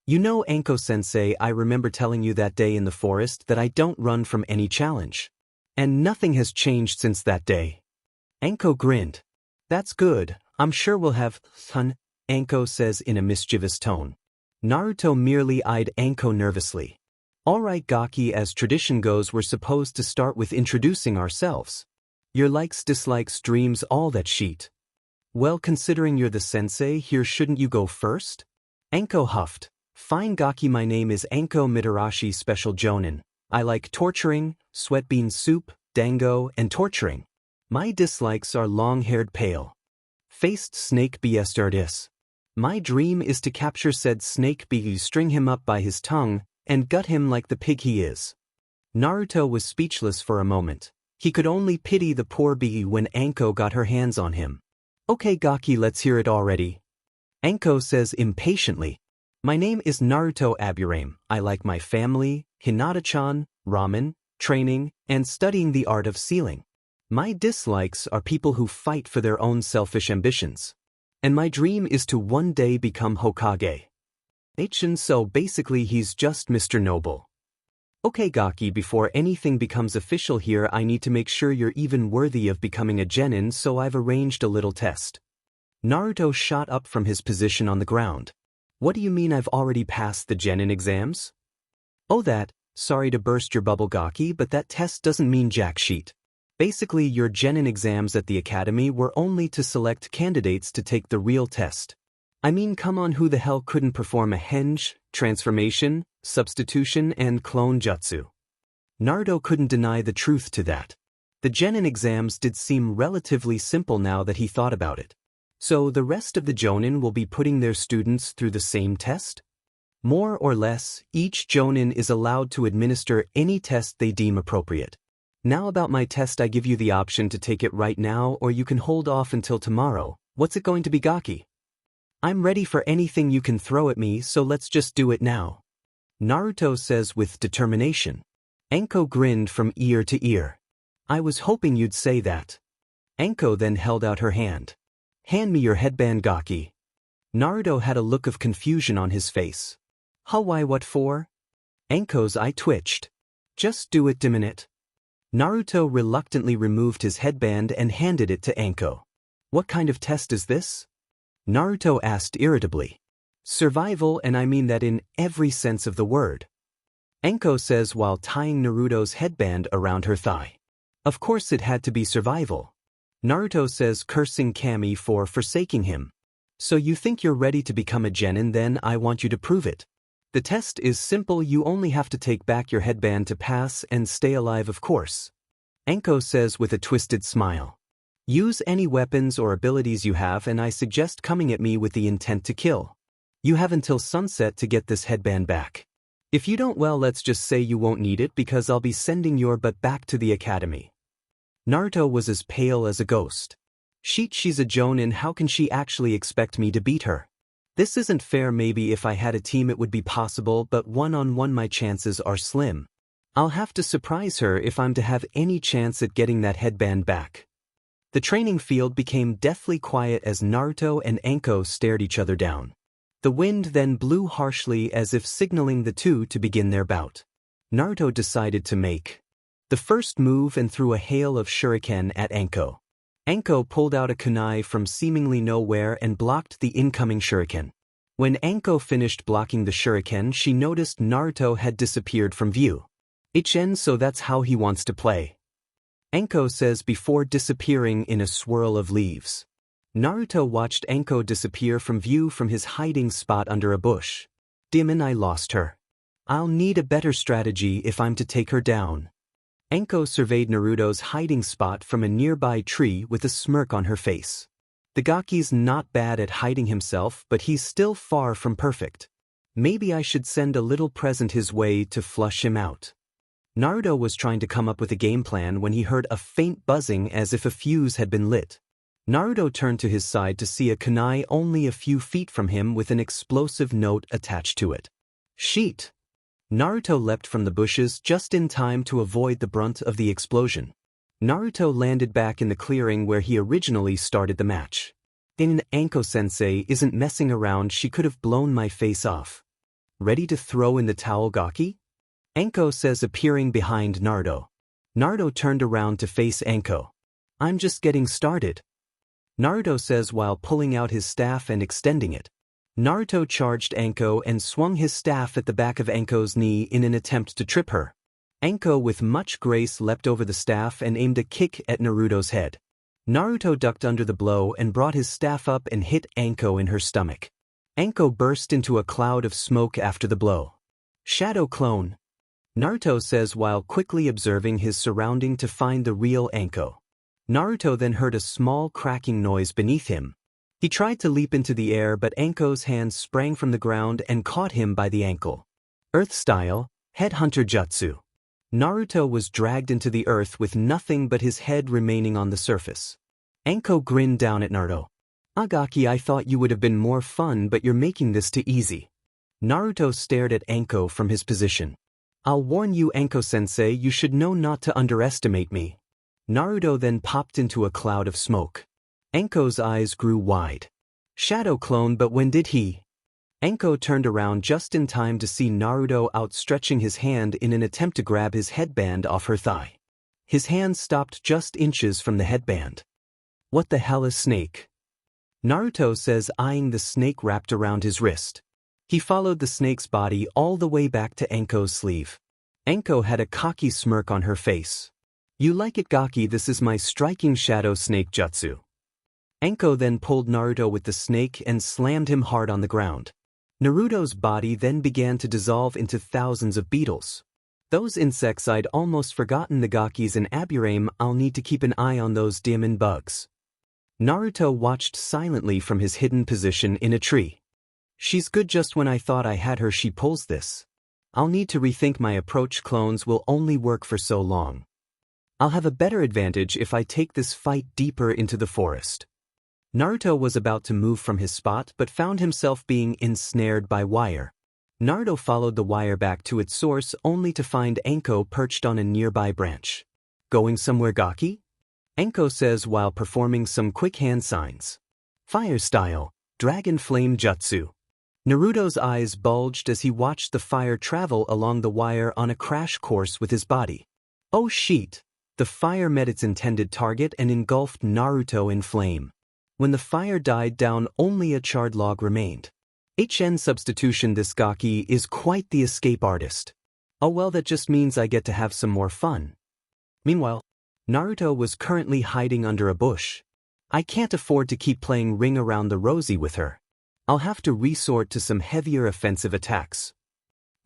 You know, Anko-sensei, I remember telling you that day in the forest that I don't run from any challenge. And nothing has changed since that day. Anko grinned. That's good, I'm sure we'll have fun, Anko says in a mischievous tone. Naruto merely eyed Anko nervously. Alright, Gaki, as tradition goes, we're supposed to start with introducing ourselves. Your likes, dislikes, dreams, all that shit. Well, considering you're the sensei here, shouldn't you go first? Anko huffed. Fine, Gaki, my name is Anko Mitarashi, Special Jonin. I like torturing, sweat bean soup, dango, and torturing. My dislikes are long-haired, pale-faced snake bastardis. My dream is to capture said snake bee, string him up by his tongue, and gut him like the pig he is. Naruto was speechless for a moment. He could only pity the poor bee when Anko got her hands on him. Okay, Gaki, let's hear it already. Anko says impatiently. My name is Naruto Aburame. I like my family, Hinata-chan, ramen, training, and studying the art of sealing. My dislikes are people who fight for their own selfish ambitions. And my dream is to one day become Hokage. So basically he's just Mr. Noble. Okay, Gaki, before anything becomes official here, I need to make sure you're even worthy of becoming a genin, so I've arranged a little test. Naruto shot up from his position on the ground. What do you mean I've already passed the genin exams? Oh, that, sorry to burst your bubble, Gaki, but that test doesn't mean jack shit. Basically, your genin exams at the academy were only to select candidates to take the real test. I mean, come on, who the hell couldn't perform a henge, transformation, substitution, and clone jutsu? Naruto couldn't deny the truth to that. The genin exams did seem relatively simple now that he thought about it. So the rest of the Jonin will be putting their students through the same test? More or less, each Jonin is allowed to administer any test they deem appropriate. Now about my test, I give you the option to take it right now, or you can hold off until tomorrow. What's it going to be, Gaki? I'm ready for anything you can throw at me, so let's just do it now. Naruto says with determination. Anko grinned from ear to ear. I was hoping you'd say that. Anko then held out her hand. Hand me your headband, Gaki. Naruto had a look of confusion on his face. Huh, why, what for? Anko's eye twitched. Just do it, Diminute. Naruto reluctantly removed his headband and handed it to Anko. What kind of test is this? Naruto asked irritably. Survival, and I mean that in every sense of the word. Anko says while tying Naruto's headband around her thigh. Of course it had to be survival. Naruto says, cursing Kami for forsaking him. So you think you're ready to become a genin, then I want you to prove it. The test is simple, you only have to take back your headband to pass and stay alive, of course. Anko says with a twisted smile. Use any weapons or abilities you have, and I suggest coming at me with the intent to kill. You have until sunset to get this headband back. If you don't, well, let's just say you won't need it because I'll be sending your butt back to the academy. Naruto was as pale as a ghost. She's a jonin, how can she actually expect me to beat her? This isn't fair. Maybe if I had a team it would be possible, but one-on-one my chances are slim. I'll have to surprise her if I'm to have any chance at getting that headband back. The training field became deathly quiet as Naruto and Anko stared each other down. The wind then blew harshly as if signaling the two to begin their bout. Naruto decided to make the first move and threw a hail of shuriken at Anko. Anko pulled out a kunai from seemingly nowhere and blocked the incoming shuriken. When Anko finished blocking the shuriken, she noticed Naruto had disappeared from view. So that's how he wants to play. Anko says before disappearing in a swirl of leaves. Naruto watched Anko disappear from view from his hiding spot under a bush. Demon, I lost her. I'll need a better strategy if I'm to take her down. Anko surveyed Naruto's hiding spot from a nearby tree with a smirk on her face. The Gaki's not bad at hiding himself, but he's still far from perfect. Maybe I should send a little present his way to flush him out. Naruto was trying to come up with a game plan when he heard a faint buzzing as if a fuse had been lit. Naruto turned to his side to see a kunai only a few feet from him with an explosive note attached to it. Sheet! Naruto leapt from the bushes just in time to avoid the brunt of the explosion. Naruto landed back in the clearing where he originally started the match. Anko-sensei isn't messing around, she could have blown my face off. Ready to throw in the towel, Gaki? Anko says, appearing behind Naruto. Naruto turned around to face Anko. I'm just getting started. Naruto says while pulling out his staff and extending it. Naruto charged Anko and swung his staff at the back of Anko's knee in an attempt to trip her. Anko with much grace leapt over the staff and aimed a kick at Naruto's head. Naruto ducked under the blow and brought his staff up and hit Anko in her stomach. Anko burst into a cloud of smoke after the blow. Shadow clone. Naruto says while quickly observing his surrounding to find the real Anko. Naruto then heard a small cracking noise beneath him. He tried to leap into the air, but Anko's hand sprang from the ground and caught him by the ankle. Earth style, Headhunter Jutsu. Naruto was dragged into the earth with nothing but his head remaining on the surface. Anko grinned down at Naruto. Agaki, I thought you would have been more fun, but you're making this too easy. Naruto stared at Anko from his position. I'll warn you, Anko-sensei, you should know not to underestimate me. Naruto then popped into a cloud of smoke. Anko's eyes grew wide. Shadow clone, but when did he? Anko turned around just in time to see Naruto outstretching his hand in an attempt to grab his headband off her thigh. His hand stopped just inches from the headband. What the hell is snake? Naruto says, eyeing the snake wrapped around his wrist. He followed the snake's body all the way back to Anko's sleeve. Anko had a cocky smirk on her face. You like it, Gaki, this is my striking shadow snake jutsu. Anko then pulled Naruto with the snake and slammed him hard on the ground. Naruto's body then began to dissolve into thousands of beetles. Those insects, I'd almost forgotten the Gakis and Aburame, I'll need to keep an eye on those demon bugs. Naruto watched silently from his hidden position in a tree. She's good, just when I thought I had her she pulls this. I'll need to rethink my approach, clones will only work for so long. I'll have a better advantage if I take this fight deeper into the forest. Naruto was about to move from his spot but found himself being ensnared by wire. Naruto followed the wire back to its source only to find Anko perched on a nearby branch. Going somewhere, Gaki? Anko says while performing some quick hand signs. Fire Style, Dragon Flame Jutsu. Naruto's eyes bulged as he watched the fire travel along the wire on a crash course with his body. Oh shit! The fire met its intended target and engulfed Naruto in flame. When the fire died down, only a charred log remained. HN substitution. This Gaki is quite the escape artist. Oh well, that just means I get to have some more fun. Meanwhile, Naruto was currently hiding under a bush. I can't afford to keep playing Ring Around the Rosie with her. I'll have to resort to some heavier offensive attacks.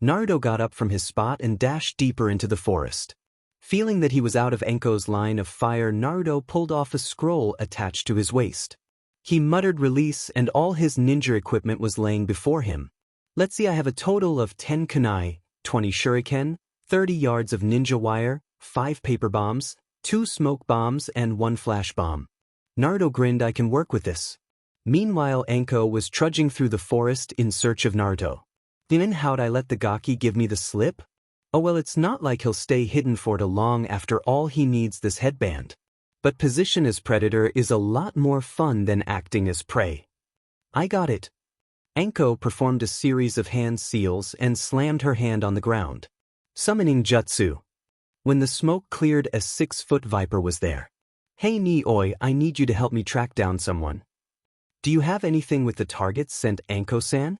Naruto got up from his spot and dashed deeper into the forest. Feeling that he was out of Enko's line of fire, Naruto pulled off a scroll attached to his waist. He muttered release and all his ninja equipment was laying before him. Let's see, I have a total of 10 kunai, 20 shuriken, 30 yards of ninja wire, 5 paper bombs, 2 smoke bombs and 1 flash bomb. Naruto grinned. I can work with this. Meanwhile, Enko was trudging through the forest in search of Naruto. Then how'd I let the Gaki give me the slip? Oh well, it's not like he'll stay hidden for too long. After all, he needs this headband. But position as predator is a lot more fun than acting as prey. I got it. Enko performed a series of hand seals and slammed her hand on the ground. Summoning Jutsu. When the smoke cleared, a 6-foot viper was there. Hey Ni-oi, I need you to help me track down someone. Do you have anything with the targets sent Enko-san?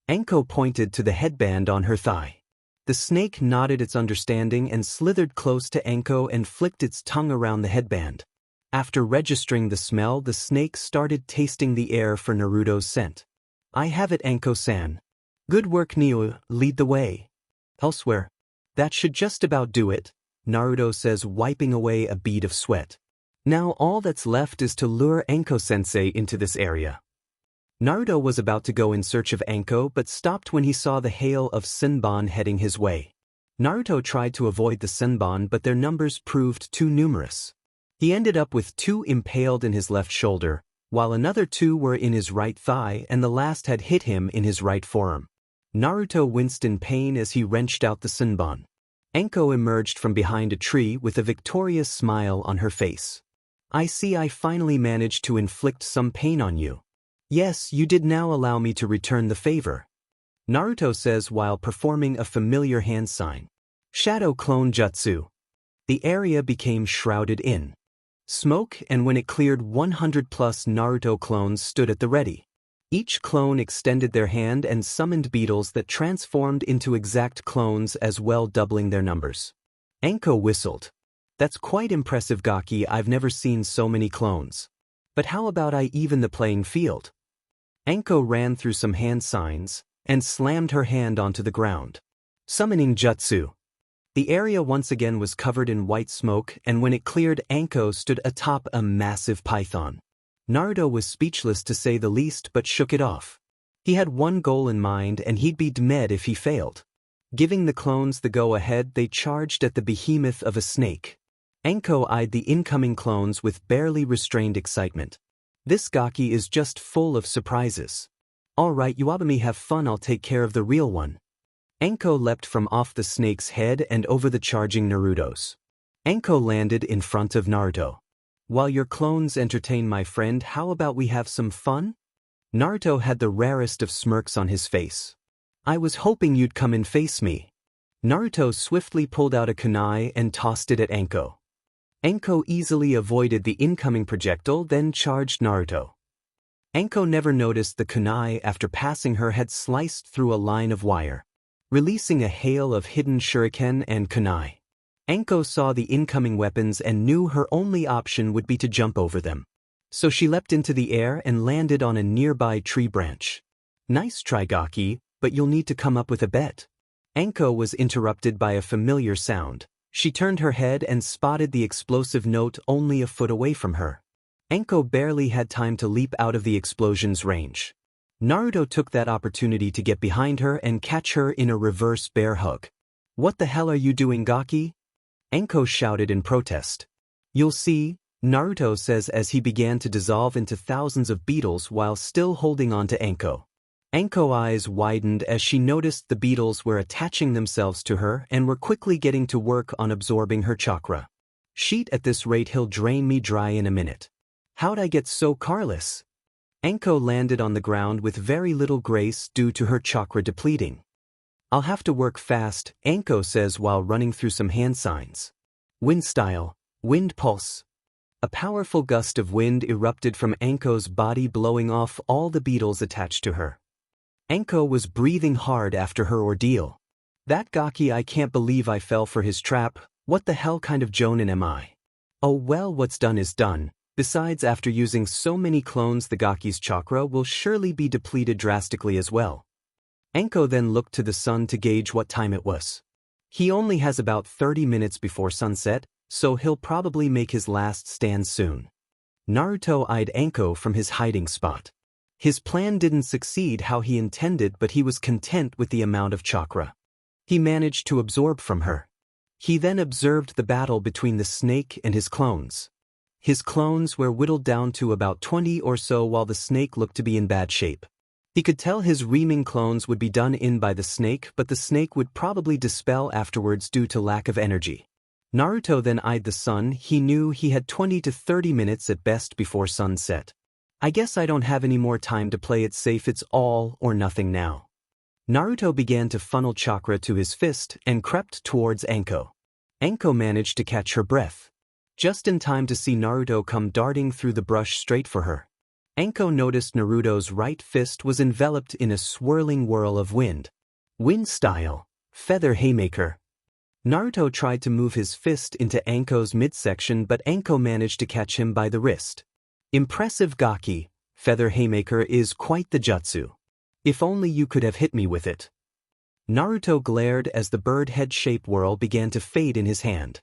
Enko pointed to the headband on her thigh. The snake nodded its understanding and slithered close to Enko and flicked its tongue around the headband. After registering the smell, the snake started tasting the air for Naruto's scent. I have it, Enko-san. Good work, Neo, lead the way. Elsewhere. That should just about do it, Naruto says, wiping away a bead of sweat. Now all that's left is to lure Enko-sensei into this area. Naruto was about to go in search of Enko but stopped when he saw the hail of Senbon heading his way. Naruto tried to avoid the Senbon, but their numbers proved too numerous. He ended up with 2 impaled in his left shoulder, while another 2 were in his right thigh and the last had hit him in his right forearm. Naruto winced in pain as he wrenched out the Senbon. Enko emerged from behind a tree with a victorious smile on her face. I see, I finally managed to inflict some pain on you. Yes, you did. Now allow me to return the favor, Naruto says while performing a familiar hand sign. Shadow Clone Jutsu. The area became shrouded in smoke, and when it cleared, 100 plus Naruto clones stood at the ready. Each clone extended their hand and summoned beetles that transformed into exact clones as well, doubling their numbers. Enko whistled. That's quite impressive, Gaki. I've never seen so many clones. But how about I even the playing field? Enko ran through some hand signs and slammed her hand onto the ground. Summoning Jutsu. The area once again was covered in white smoke, and when it cleared, Enko stood atop a massive python. Naruto was speechless to say the least, but shook it off. He had one goal in mind, and he'd be dead if he failed. Giving the clones the go-ahead, they charged at the behemoth of a snake. Enko eyed the incoming clones with barely restrained excitement. This Gaki is just full of surprises. Alright, Aburame, have fun, I'll take care of the real one. Enko leapt from off the snake's head and over the charging Narutos. Enko landed in front of Naruto. While your clones entertain my friend, how about we have some fun? Naruto had the rarest of smirks on his face. I was hoping you'd come and face me. Naruto swiftly pulled out a kunai and tossed it at Enko. Enko easily avoided the incoming projectile, then charged Naruto. Enko never noticed the kunai after passing her had sliced through a line of wire, releasing a hail of hidden shuriken and kunai. Enko saw the incoming weapons and knew her only option would be to jump over them. So she leapt into the air and landed on a nearby tree branch. Nice try, Gaki, but you'll need to come up with a bet. Enko was interrupted by a familiar sound. She turned her head and spotted the explosive note only a foot away from her. Enko barely had time to leap out of the explosion's range. Naruto took that opportunity to get behind her and catch her in a reverse bear hug. What the hell are you doing, Gaki? Enko shouted in protest. You'll see, Naruto says as he began to dissolve into thousands of beetles while still holding on to Enko. Enko's eyes widened as she noticed the beetles were attaching themselves to her and were quickly getting to work on absorbing her chakra. Shit, at this rate he'll drain me dry in a minute. How'd I get so careless? Anko landed on the ground with very little grace due to her chakra depleting. I'll have to work fast, Anko says while running through some hand signs. Wind style, wind pulse. A powerful gust of wind erupted from Anko's body, blowing off all the beetles attached to her. Anko was breathing hard after her ordeal. That Gaki, I can't believe I fell for his trap. What the hell kind of jonin am I? Oh well, what's done is done. Besides, after using so many clones, the Gaki's chakra will surely be depleted drastically as well. Anko then looked to the sun to gauge what time it was. He only has about 30 minutes before sunset, so he'll probably make his last stand soon. Naruto eyed Anko from his hiding spot. His plan didn't succeed how he intended, but he was content with the amount of chakra he managed to absorb from her. He then observed the battle between the snake and his clones. His clones were whittled down to about 20 or so, while the snake looked to be in bad shape. He could tell his reaming clones would be done in by the snake, but the snake would probably dispel afterwards due to lack of energy. Naruto then eyed the sun. He knew he had 20 to 30 minutes at best before sunset. I guess I don't have any more time to play it safe, it's all or nothing now. Naruto began to funnel chakra to his fist and crept towards Anko. Anko managed to catch her breath just in time to see Naruto come darting through the brush straight for her. Anko noticed Naruto's right fist was enveloped in a swirling whirl of wind. Wind style, feather haymaker. Naruto tried to move his fist into Anko's midsection, but Anko managed to catch him by the wrist. Impressive Gaki, feather haymaker is quite the jutsu. If only you could have hit me with it. Naruto glared as the bird head shape whirl began to fade in his hand.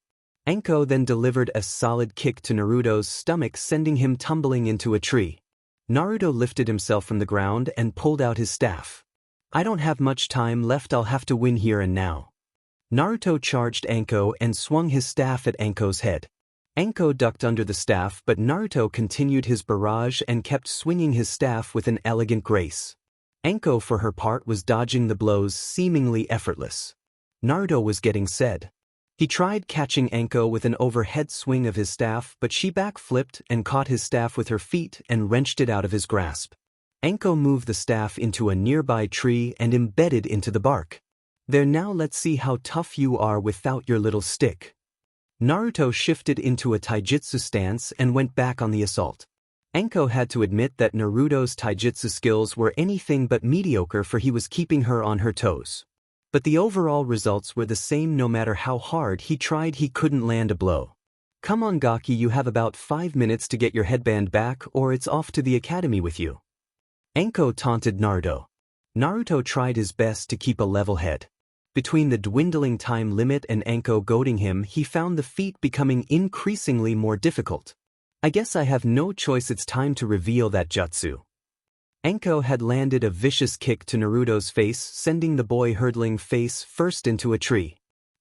Anko then delivered a solid kick to Naruto's stomach, sending him tumbling into a tree. Naruto lifted himself from the ground and pulled out his staff. I don't have much time left, I'll have to win here and now. Naruto charged Anko and swung his staff at Anko's head. Anko ducked under the staff, but Naruto continued his barrage and kept swinging his staff with an elegant grace. Anko, for her part, was dodging the blows seemingly effortless. Naruto was getting sad. He tried catching Anko with an overhead swing of his staff, but she backflipped and caught his staff with her feet and wrenched it out of his grasp. Anko moved the staff into a nearby tree and embedded into the bark. There, now let's see how tough you are without your little stick. Naruto shifted into a taijutsu stance and went back on the assault. Anko had to admit that Naruto's taijutsu skills were anything but mediocre, for he was keeping her on her toes. But the overall results were the same. No matter how hard he tried, he couldn't land a blow. Come on Gaki, you have about 5 minutes to get your headband back, or it's off to the academy with you. Anko taunted Naruto. Naruto tried his best to keep a level head. Between the dwindling time limit and Anko goading him, he found the feat becoming increasingly more difficult. I guess I have no choice, it's time to reveal that jutsu. Anko had landed a vicious kick to Naruto's face, sending the boy hurtling face first into a tree.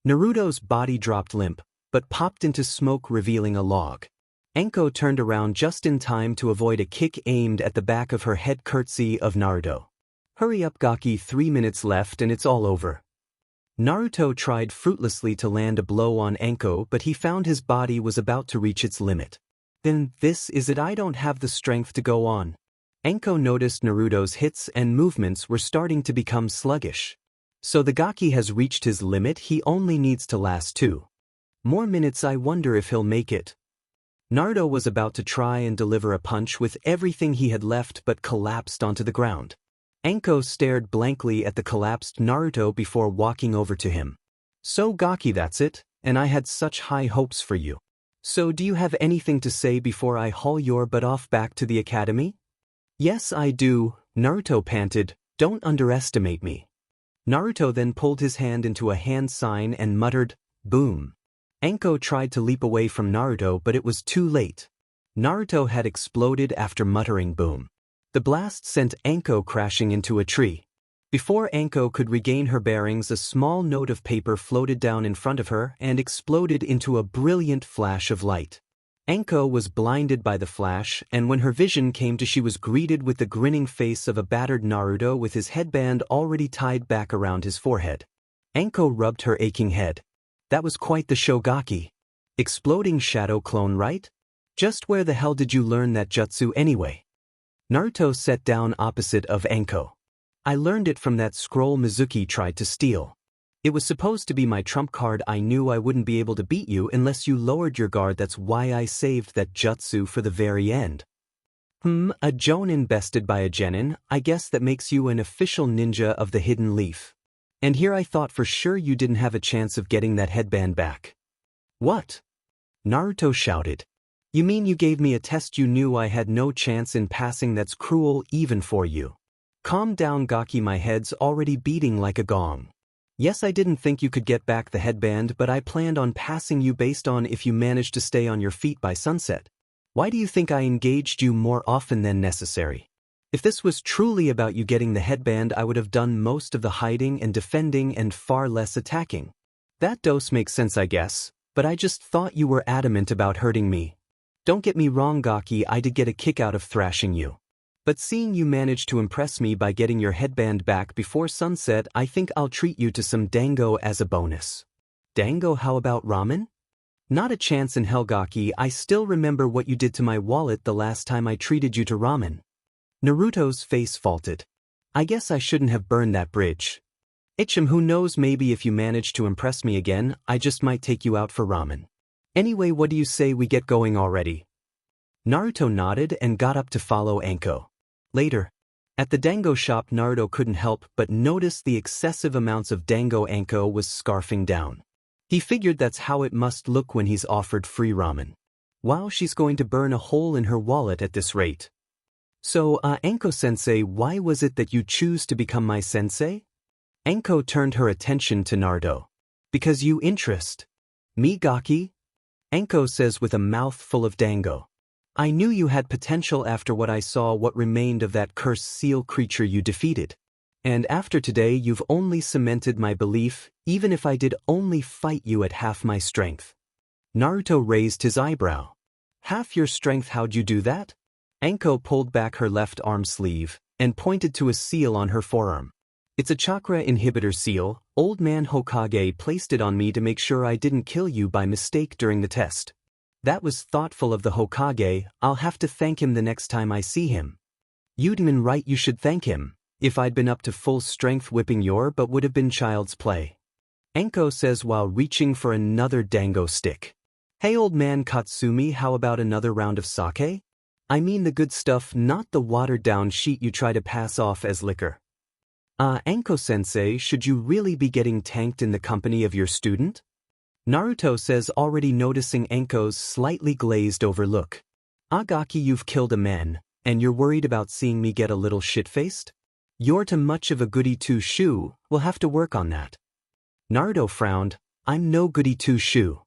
Naruto's body dropped limp, but popped into smoke, revealing a log. Anko turned around just in time to avoid a kick aimed at the back of her head, courtesy of Naruto. Hurry up Gaki, 3 minutes left and it's all over. Naruto tried fruitlessly to land a blow on Anko, but he found his body was about to reach its limit. Then, this is it, I don't have the strength to go on. Anko noticed Naruto's hits and movements were starting to become sluggish. So the Gaki has reached his limit, he only needs to last 2 more minutes, I wonder if he'll make it. Naruto was about to try and deliver a punch with everything he had left, but collapsed onto the ground. Anko stared blankly at the collapsed Naruto before walking over to him. So Gaki, that's it, and I had such high hopes for you. So do you have anything to say before I haul your butt off back to the academy? Yes I do, Naruto panted, don't underestimate me. Naruto then pulled his hand into a hand sign and muttered, boom. Anko tried to leap away from Naruto, but it was too late. Naruto had exploded after muttering boom. The blast sent Anko crashing into a tree. Before Anko could regain her bearings, a small note of paper floated down in front of her and exploded into a brilliant flash of light. Anko was blinded by the flash, and when her vision came to, she was greeted with the grinning face of a battered Naruto with his headband already tied back around his forehead. Anko rubbed her aching head. That was quite the show Gaki. Exploding shadow clone, right? Just where the hell did you learn that jutsu anyway? Naruto sat down opposite of Anko. I learned it from that scroll Mizuki tried to steal. It was supposed to be my trump card. I knew I wouldn't be able to beat you unless you lowered your guard. That's why I saved that jutsu for the very end. A jonin bested by a genin, I guess that makes you an official ninja of the hidden leaf. And here I thought for sure you didn't have a chance of getting that headband back. What? Naruto shouted. You mean you gave me a test you knew I had no chance in passing? That's cruel even for you. Calm down Gaki, my head's already beating like a gong. Yes, I didn't think you could get back the headband, but I planned on passing you based on if you managed to stay on your feet by sunset. Why do you think I engaged you more often than necessary? If this was truly about you getting the headband, I would have done most of the hiding and defending and far less attacking. That dose makes sense, I guess, but I just thought you were adamant about hurting me. Don't get me wrong, Gaki, I did get a kick out of thrashing you. But seeing you manage to impress me by getting your headband back before sunset, I think I'll treat you to some dango as a bonus. Dango? How about ramen? Not a chance in hell, Gaki. I still remember what you did to my wallet the last time I treated you to ramen. Naruto's face faulted. I guess I shouldn't have burned that bridge. Ichim, who knows, maybe if you manage to impress me again, I just might take you out for ramen. Anyway, what do you say we get going already? Naruto nodded and got up to follow Anko. Later, at the dango shop, Naruto couldn't help but notice the excessive amounts of dango Anko was scarfing down. He figured that's how it must look when he's offered free ramen. Wow, she's going to burn a hole in her wallet at this rate. So, Anko-sensei, why was it that you choose to become my sensei? Anko turned her attention to Naruto. Because you interest. Me, Gaki? Anko says with a mouth full of dango. I knew you had potential after what I saw, what remained of that cursed seal creature you defeated. And after today you've only cemented my belief, even if I did only fight you at half my strength. Naruto raised his eyebrow. Half your strength? How'd you do that? Anko pulled back her left arm sleeve and pointed to a seal on her forearm. It's a chakra inhibitor seal. Old man Hokage placed it on me to make sure I didn't kill you by mistake during the test. That was thoughtful of the Hokage. I'll have to thank him the next time I see him. You'd been right, you should thank him. If I'd been up to full strength, whipping your butt would have been child's play. Anko says while reaching for another dango stick. Hey old man Katsumi, how about another round of sake? I mean the good stuff, not the watered-down shit you try to pass off as liquor. Anko-sensei, should you really be getting tanked in the company of your student? Naruto says, already noticing Anko's slightly glazed-over look. Gaki, you've killed a man, and you're worried about seeing me get a little shit-faced? You're too much of a goody two-shoe. We'll have to work on that. Naruto frowned. I'm no goody two-shoe.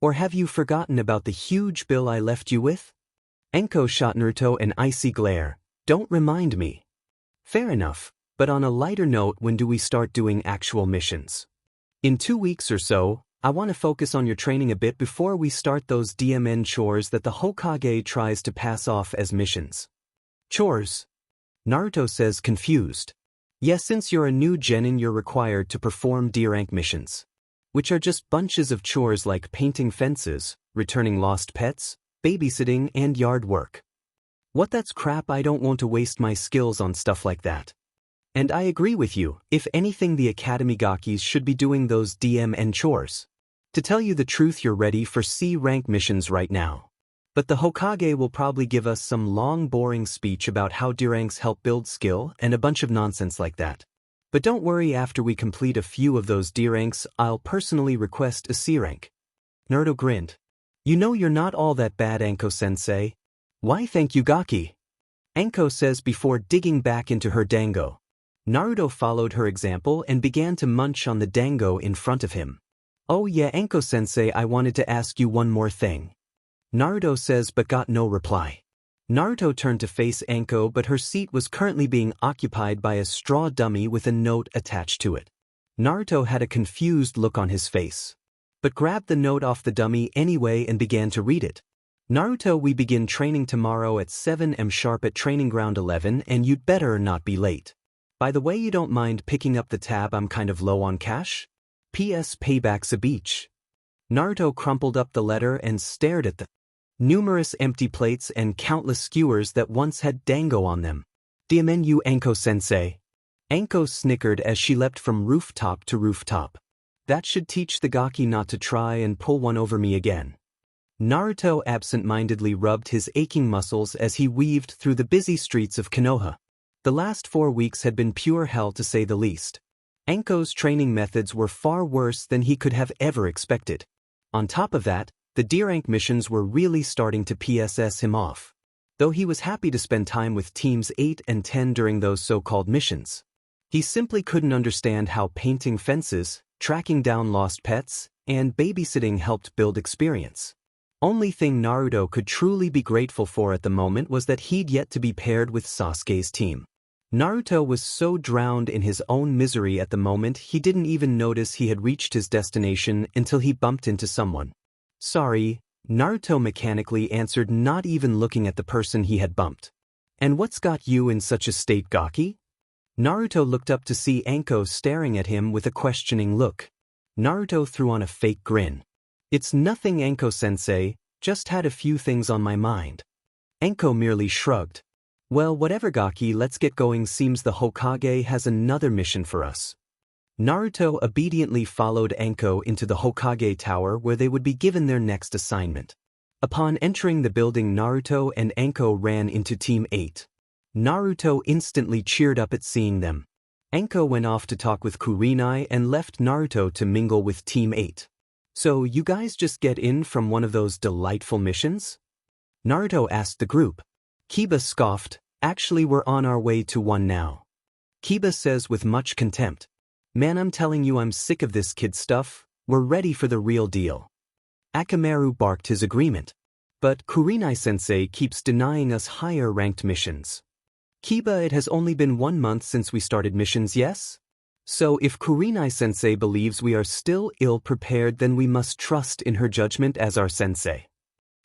Or have you forgotten about the huge bill I left you with? Anko shot Naruto an icy glare. Don't remind me. Fair enough, but on a lighter note, when do we start doing actual missions? In 2 weeks or so. I want to focus on your training a bit before we start those DMN chores that the Hokage tries to pass off as missions. Chores? Naruto says, confused. Yes, since you're a new genin, you're required to perform D-rank missions, which are just bunches of chores like painting fences, returning lost pets, babysitting, and yard work. What? That's crap. I don't want to waste my skills on stuff like that. And I agree with you. If anything, the Academy Gakis should be doing those DMN chores. To tell you the truth, you're ready for C-rank missions right now. But the Hokage will probably give us some long, boring speech about how D-ranks help build skill and a bunch of nonsense like that. But don't worry, after we complete a few of those D-ranks, I'll personally request a C-rank. Naruto grinned. You know you're not all that bad, Anko-sensei. Why, thank you, Gaki. Anko says before digging back into her dango. Naruto followed her example and began to munch on the dango in front of him. Oh yeah, Anko-sensei, I wanted to ask you one more thing. Naruto says but got no reply. Naruto turned to face Anko, but her seat was currently being occupied by a straw dummy with a note attached to it. Naruto had a confused look on his face, but grabbed the note off the dummy anyway and began to read it. Naruto, we begin training tomorrow at 7 am sharp at training ground 11, and you'd better not be late. By the way, you don't mind picking up the tab? I'm kind of low on cash. P.S. Payback's a beach. Naruto crumpled up the letter and stared at the Numerous empty plates and countless skewers that once had dango on them. Diamenu Anko-sensei. Anko snickered as she leapt from rooftop to rooftop. That should teach the gaki not to try and pull one over me again. Naruto absent-mindedly rubbed his aching muscles as he weaved through the busy streets of Konoha. The last 4 weeks had been pure hell to say the least. Anko's training methods were far worse than he could have ever expected. On top of that, the D-rank missions were really starting to piss him off. Though he was happy to spend time with teams 8 and 10 during those so-called missions. He simply couldn't understand how painting fences, tracking down lost pets, and babysitting helped build experience. Only thing Naruto could truly be grateful for at the moment was that he'd yet to be paired with Sasuke's team. Naruto was so drowned in his own misery at the moment he didn't even notice he had reached his destination until he bumped into someone. Sorry, Naruto mechanically answered, not even looking at the person he had bumped. And what's got you in such a state, Gaki? Naruto looked up to see Anko staring at him with a questioning look. Naruto threw on a fake grin. It's nothing, Anko-sensei, just had a few things on my mind. Anko merely shrugged. Well, whatever, Gaki, let's get going. Seems the Hokage has another mission for us. Naruto obediently followed Anko into the Hokage Tower where they would be given their next assignment. Upon entering the building, Naruto and Anko ran into Team 8. Naruto instantly cheered up at seeing them. Anko went off to talk with Kurenai and left Naruto to mingle with Team 8. So you guys just get in from one of those delightful missions? Naruto asked the group. Kiba scoffed, actually we're on our way to one now. Kiba says with much contempt. Man, I'm telling you, I'm sick of this kid stuff, we're ready for the real deal. Akamaru barked his agreement. But Kurenai-sensei keeps denying us higher ranked missions. Kiba, it has only been 1 month since we started missions, yes? So if Kurenai-sensei believes we are still ill-prepared, then we must trust in her judgment as our sensei.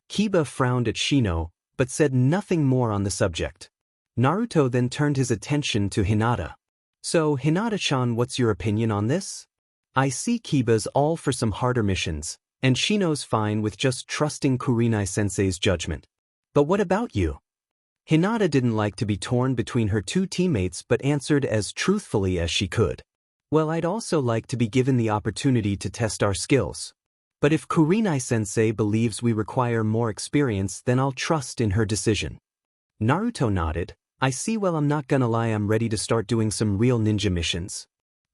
Kiba frowned at Shino, but said nothing more on the subject. Naruto then turned his attention to Hinata. So, Hinata-chan, what's your opinion on this? I see Kiba's all for some harder missions, and Shino's fine with just trusting Kurenai-sensei's judgment. But what about you? Hinata didn't like to be torn between her two teammates but answered as truthfully as she could. Well, I'd also like to be given the opportunity to test our skills. But if Kurenai-sensei believes we require more experience, then I'll trust in her decision. Naruto nodded. I see. Well, I'm not gonna lie, I'm ready to start doing some real ninja missions.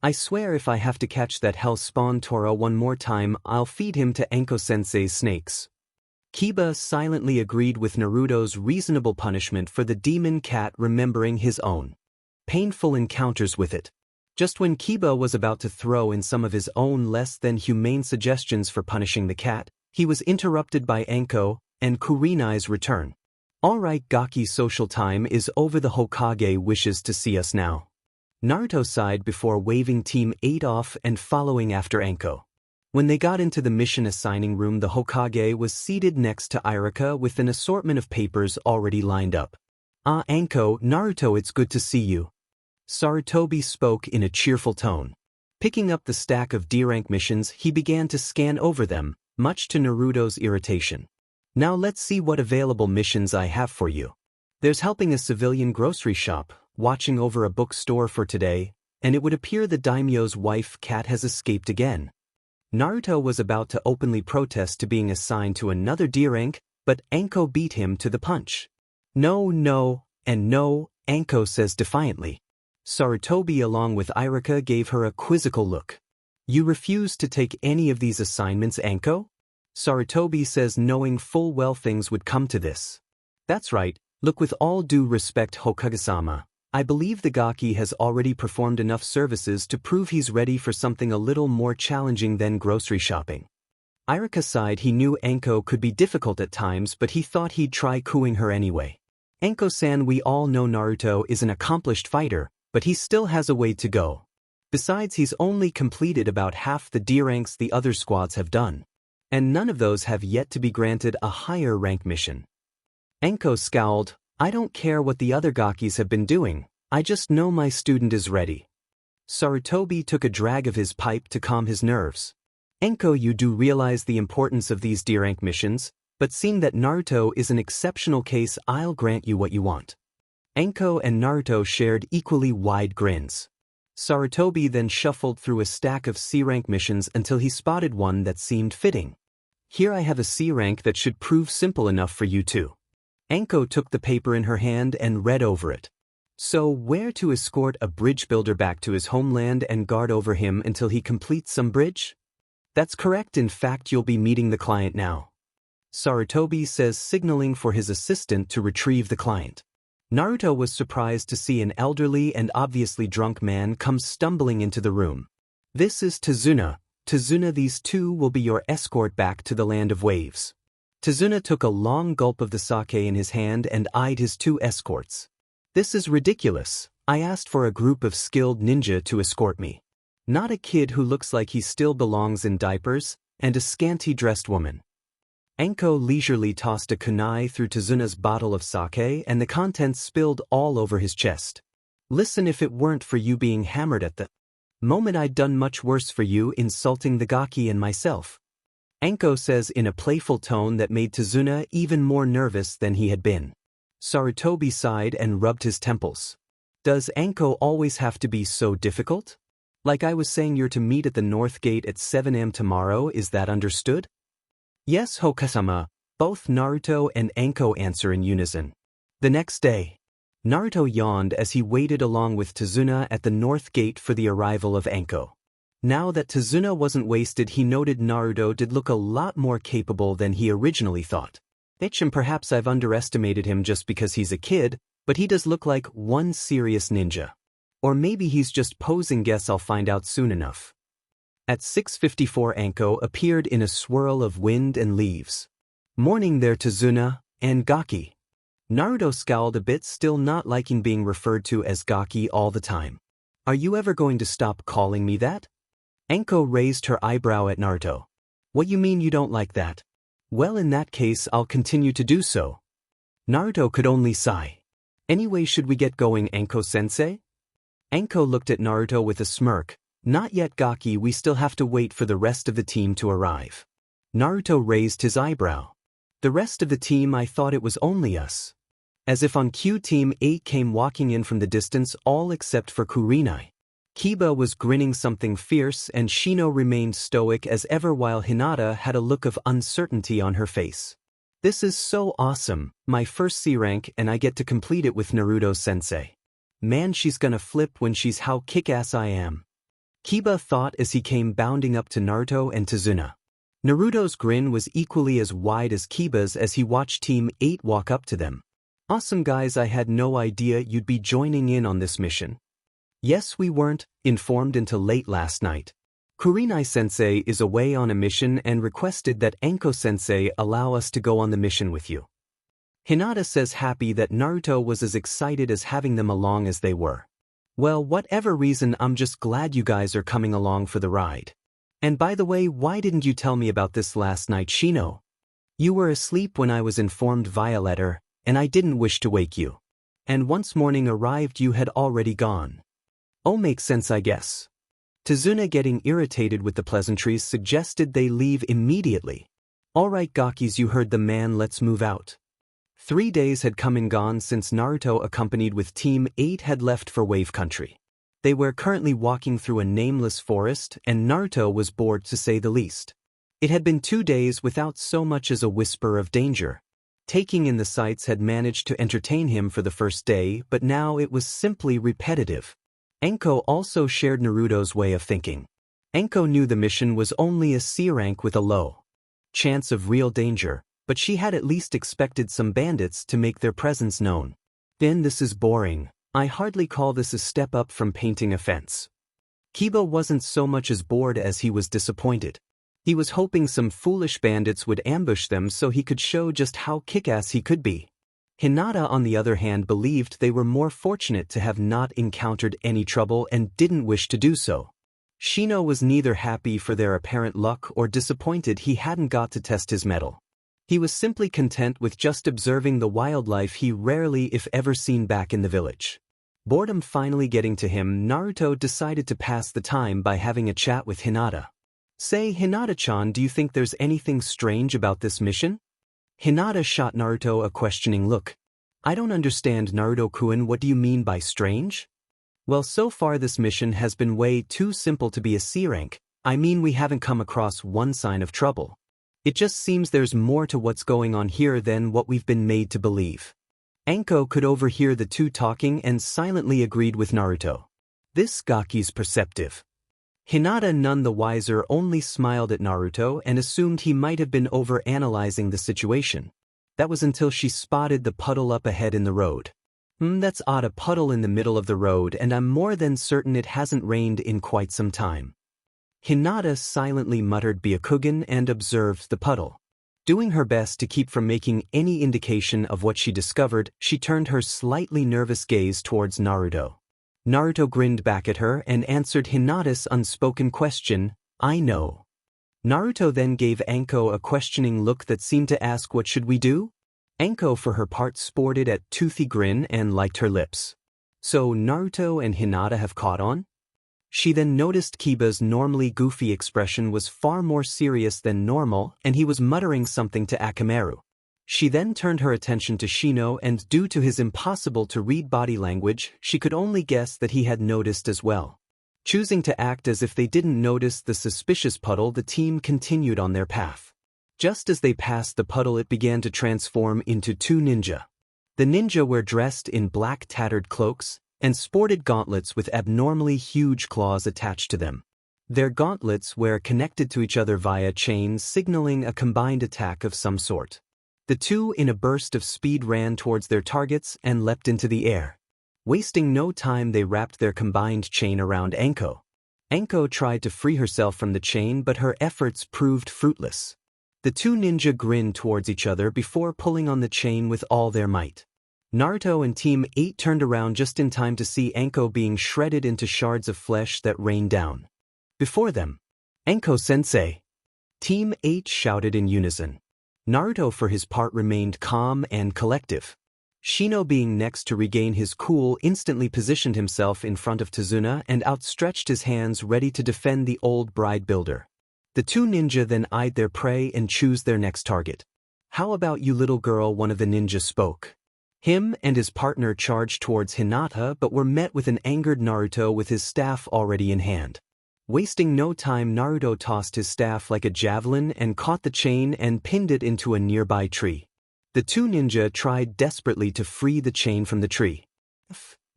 I swear if I have to catch that hell spawn Toro one more time, I'll feed him to Anko-sensei's snakes. Kiba silently agreed with Naruto's reasonable punishment for the demon cat, remembering his own painful encounters with it. Just when Kiba was about to throw in some of his own less than humane suggestions for punishing the cat, he was interrupted by Anko and Kurenai's return. Alright, Gaki, social time is over. The Hokage wishes to see us now. Naruto sighed before waving Team 8 off and following after Anko. When they got into the mission assigning room, the Hokage was seated next to Irika with an assortment of papers already lined up. Ah, Anko, Naruto, it's good to see you. Sarutobi spoke in a cheerful tone. Picking up the stack of D-rank missions, he began to scan over them, much to Naruto's irritation. Now let's see what available missions I have for you. There's helping a civilian grocery shop, watching over a bookstore for today, and it would appear the daimyo's wife cat has escaped again. Naruto was about to openly protest to being assigned to another D-rank, but Anko beat him to the punch. No, no, and no, Anko says defiantly. Sarutobi along with Irika gave her a quizzical look. You refuse to take any of these assignments, Anko? Sarutobi says, knowing full well things would come to this. That's right, look, with all due respect, Hokage-sama, I believe the Gaki has already performed enough services to prove he's ready for something a little more challenging than grocery shopping. Irika sighed. He knew Anko could be difficult at times, but he thought he'd try cooing her anyway. Anko-san, we all know Naruto is an accomplished fighter, but he still has a way to go. Besides, he's only completed about half the D-ranks the other squads have done. And none of those have yet to be granted a higher rank mission. Anko scowled. I don't care what the other Gakis have been doing, I just know my student is ready. Sarutobi took a drag of his pipe to calm his nerves. Anko, you do realize the importance of these D-rank missions, But seeing that Naruto is an exceptional case, I'll grant you what you want. Anko and Naruto shared equally wide grins. Sarutobi then shuffled through a stack of C-rank missions until he spotted one that seemed fitting. Here I have a C-rank that should prove simple enough for you too. Anko took the paper in her hand and read over it. So, where to escort a bridge builder back to his homeland and guard over him until he completes some bridge? That's correct, in fact you'll be meeting the client now. Sarutobi says, signaling for his assistant to retrieve the client. Naruto was surprised to see an elderly and obviously drunk man come stumbling into the room. This is Tazuna. Tazuna, these two will be your escort back to the land of waves. Tazuna took a long gulp of the sake in his hand and eyed his two escorts. This is ridiculous. I asked for a group of skilled ninja to escort me. Not a kid who looks like he still belongs in diapers, and a scanty-dressed woman. Anko leisurely tossed a kunai through Tazuna's bottle of sake and the contents spilled all over his chest. Listen, if it weren't for you being hammered at the moment, I'd done much worse for you, insulting the Gaki and myself. Anko says in a playful tone that made Tazuna even more nervous than he had been. Sarutobi sighed and rubbed his temples. Does Anko always have to be so difficult? Like I was saying, you're to meet at the North Gate at 7 am tomorrow, is that understood? Yes, Hokasama, both Naruto and Anko answer in unison. The next day, Naruto yawned as he waited along with Tazuna at the North Gate for the arrival of Anko. Now that Tazuna wasn't wasted, he noted Naruto did look a lot more capable than he originally thought. And perhaps I've underestimated him just because he's a kid, but he does look like one serious ninja. Or maybe he's just posing. Guess I'll find out soon enough. At 6:54, Anko appeared in a swirl of wind and leaves. Morning there, Tazuna and Gaki. Naruto scowled a bit, still not liking being referred to as Gaki all the time. Are you ever going to stop calling me that? Anko raised her eyebrow at Naruto. What you mean you don't like that? Well, in that case I'll continue to do so. Naruto could only sigh. Anyway, should we get going, Anko-sensei? Anko looked at Naruto with a smirk. Not yet, Gaki, we still have to wait for the rest of the team to arrive. Naruto raised his eyebrow. The rest of the team? I thought it was only us. As if on cue, Team 8 came walking in from the distance, all except for Kurenai. Kiba was grinning something fierce and Shino remained stoic as ever while Hinata had a look of uncertainty on her face. This is so awesome, my first C rank and I get to complete it with Naruto-sensei. Man, she's gonna flip when she's how kick-ass I am. Kiba thought as he came bounding up to Naruto and Tazuna. Naruto's grin was equally as wide as Kiba's as he watched Team 8 walk up to them. Awesome guys, I had no idea you'd be joining in on this mission. Yes, we weren't informed until late last night. Kurenai-sensei is away on a mission and requested that Anko-sensei allow us to go on the mission with you. Hinata says, happy that Naruto was as excited as having them along as they were. Well, whatever reason, I'm just glad you guys are coming along for the ride. And by the way, why didn't you tell me about this last night, Shino? You were asleep when I was informed via letter, and I didn't wish to wake you. And once morning arrived, you had already gone. Oh, makes sense, I guess. Tazuna, getting irritated with the pleasantries, suggested they leave immediately. All right, Gakis, you heard the man, let's move out. 3 days had come and gone since Naruto, accompanied with Team 8, had left for Wave Country. They were currently walking through a nameless forest, and Naruto was bored to say the least. It had been 2 days without so much as a whisper of danger. Taking in the sights had managed to entertain him for the first day, but now it was simply repetitive. Anko also shared Naruto's way of thinking. Anko knew the mission was only a C rank with a low chance of real danger, but she had at least expected some bandits to make their presence known. Then this is boring. I hardly call this a step up from painting a fence. Kiba wasn't so much as bored as he was disappointed. He was hoping some foolish bandits would ambush them so he could show just how kick-ass he could be. Hinata, on the other hand, believed they were more fortunate to have not encountered any trouble and didn't wish to do so. Shino was neither happy for their apparent luck or disappointed he hadn't got to test his mettle. He was simply content with just observing the wildlife he rarely if ever seen back in the village. Boredom finally getting to him, Naruto decided to pass the time by having a chat with Hinata. Say, Hinata-chan, do you think there's anything strange about this mission? Hinata shot Naruto a questioning look. I don't understand, Naruto-kun, what do you mean by strange? Well, so far this mission has been way too simple to be a C rank. I mean, we haven't come across one sign of trouble. It just seems there's more to what's going on here than what we've been made to believe. Anko could overhear the two talking and silently agreed with Naruto. This Gaki's perceptive. Hinata, none the wiser, only smiled at Naruto and assumed he might have been over-analyzing the situation. That was until she spotted the puddle up ahead in the road. That's odd, a puddle in the middle of the road, and I'm more than certain it hasn't rained in quite some time. Hinata silently muttered Byakugan and observed the puddle. Doing her best to keep from making any indication of what she discovered, she turned her slightly nervous gaze towards Naruto. Naruto grinned back at her and answered Hinata's unspoken question, I know. Naruto then gave Anko a questioning look that seemed to ask, what should we do? Anko for her part sported a toothy grin and liked her lips. So Naruto and Hinata have caught on? She then noticed Kiba's normally goofy expression was far more serious than normal, and he was muttering something to Akamaru. She then turned her attention to Shino, and due to his impossible to read body language, she could only guess that he had noticed as well. Choosing to act as if they didn't notice the suspicious puddle, the team continued on their path. Just as they passed the puddle, it began to transform into two ninja. The ninja were dressed in black tattered cloaks and sported gauntlets with abnormally huge claws attached to them. Their gauntlets were connected to each other via chains, signaling a combined attack of some sort. The two, in a burst of speed, ran towards their targets and leapt into the air. Wasting no time, they wrapped their combined chain around Anko. Anko tried to free herself from the chain, but her efforts proved fruitless. The two ninja grinned towards each other before pulling on the chain with all their might. Naruto and Team 8 turned around just in time to see Anko being shredded into shards of flesh that rained down. Before them, Anko-sensei! Team 8 shouted in unison. Naruto for his part remained calm and collective. Shino, being next to regain his cool, instantly positioned himself in front of Tazuna and outstretched his hands ready to defend the old bride builder. The two ninja then eyed their prey and chose their next target. How about you, little girl? One of the ninjas spoke. Him and his partner charged towards Hinata but were met with an angered Naruto with his staff already in hand. Wasting no time, Naruto tossed his staff like a javelin and caught the chain and pinned it into a nearby tree. The two ninja tried desperately to free the chain from the tree.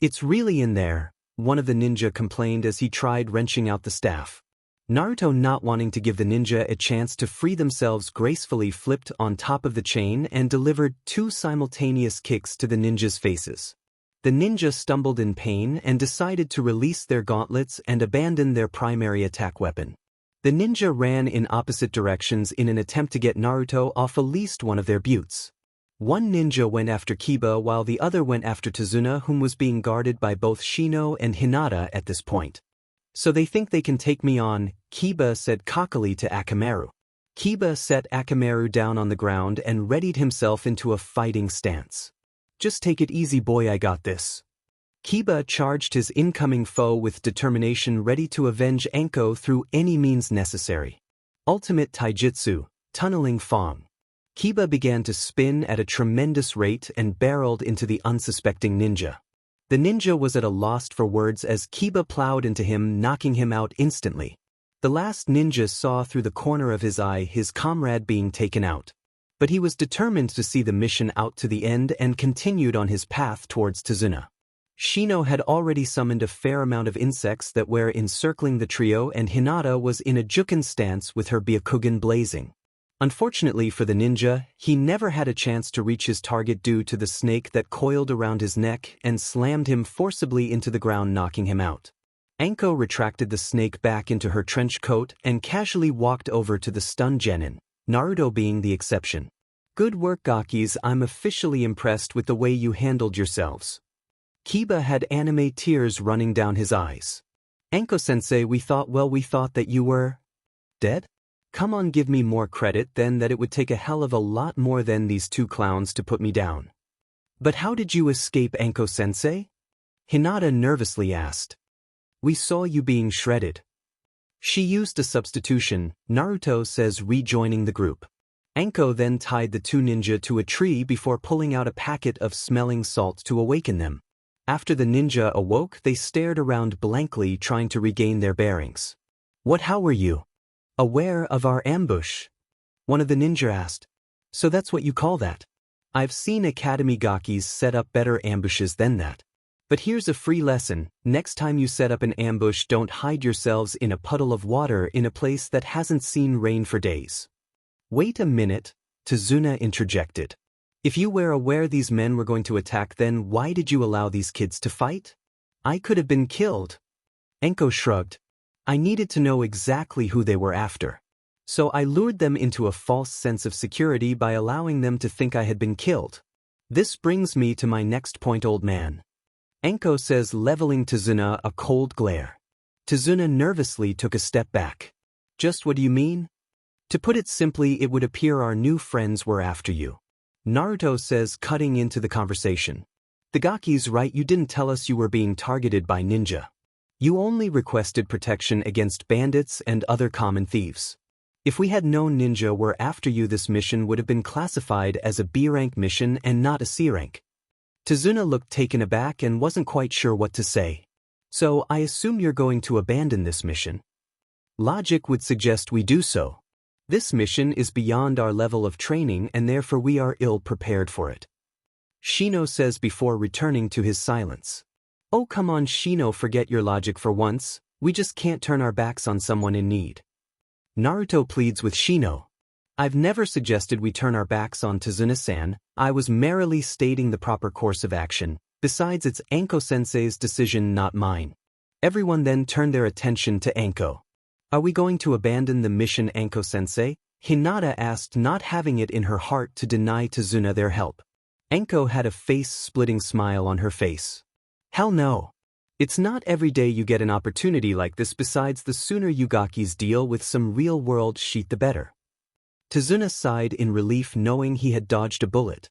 It's really in there, one of the ninja complained as he tried wrenching out the staff. Naruto, not wanting to give the ninja a chance to free themselves, gracefully flipped on top of the chain and delivered two simultaneous kicks to the ninjas' faces. The ninja stumbled in pain and decided to release their gauntlets and abandon their primary attack weapon. The ninja ran in opposite directions in an attempt to get Naruto off at least one of their buttes. One ninja went after Kiba while the other went after Tazuna, whom was being guarded by both Shino and Hinata at this point. So they think they can take me on, Kiba said cockily to Akamaru. Kiba set Akamaru down on the ground and readied himself into a fighting stance. Just take it easy, boy, I got this. Kiba charged his incoming foe with determination, ready to avenge Anko through any means necessary. Ultimate Taijutsu, Tunneling Fong. Kiba began to spin at a tremendous rate and barreled into the unsuspecting ninja. The ninja was at a loss for words as Kiba plowed into him, knocking him out instantly. The last ninja saw through the corner of his eye his comrade being taken out. But he was determined to see the mission out to the end and continued on his path towards Tazuna. Shino had already summoned a fair amount of insects that were encircling the trio, and Hinata was in a Juken stance with her Byakugan blazing. Unfortunately for the ninja, he never had a chance to reach his target due to the snake that coiled around his neck and slammed him forcibly into the ground, knocking him out. Anko retracted the snake back into her trench coat and casually walked over to the stunned genin, Naruto being the exception. Good work, Gakis, I'm officially impressed with the way you handled yourselves. Kiba had anime tears running down his eyes. Anko-sensei, we thought that you were dead? Come on, give me more credit then that it would take a hell of a lot more than these two clowns to put me down. But how did you escape, Anko-sensei? Hinata nervously asked. We saw you being shredded. She used a substitution, Naruto says, rejoining the group. Anko then tied the two ninja to a tree before pulling out a packet of smelling salt to awaken them. After the ninja awoke, they stared around blankly, trying to regain their bearings. How were you aware of our ambush?" one of the ninja asked. "So that's what you call that? I've seen Academy Gakis set up better ambushes than that. But here's a free lesson: next time you set up an ambush, don't hide yourselves in a puddle of water in a place that hasn't seen rain for days." "Wait a minute," Tazuna interjected. "If you were aware these men were going to attack, then why did you allow these kids to fight? I could have been killed." Anko shrugged. "I needed to know exactly who they were after. So I lured them into a false sense of security by allowing them to think I had been killed. This brings me to my next point, old man," Anko says, leveling Tazuna a cold glare. Tazuna nervously took a step back. "Just what do you mean?" "To put it simply, it would appear our new friends were after you," Naruto says, cutting into the conversation. "The Gaki's right, you didn't tell us you were being targeted by ninja. You only requested protection against bandits and other common thieves. If we had known ninja were after you, this mission would have been classified as a B-rank mission and not a C-rank." Tazuna looked taken aback and wasn't quite sure what to say. "So I assume you're going to abandon this mission?" "Logic would suggest we do so. This mission is beyond our level of training and therefore we are ill-prepared for it," Shino says before returning to his silence. "Oh, come on, Shino, forget your logic for once. We just can't turn our backs on someone in need." Naruto pleads with Shino. "I've never suggested we turn our backs on Tazuna-san. I was merely stating the proper course of action. Besides, it's Anko-sensei's decision, not mine." Everyone then turned their attention to Anko. "Are we going to abandon the mission, Anko-sensei?" Hinata asked, not having it in her heart to deny Tazuna their help. Anko had a face-splitting smile on her face. "Hell no. It's not every day you get an opportunity like this. Besides, the sooner you Gakis deal with some real-world shit, the better." Tazuna sighed in relief, knowing he had dodged a bullet.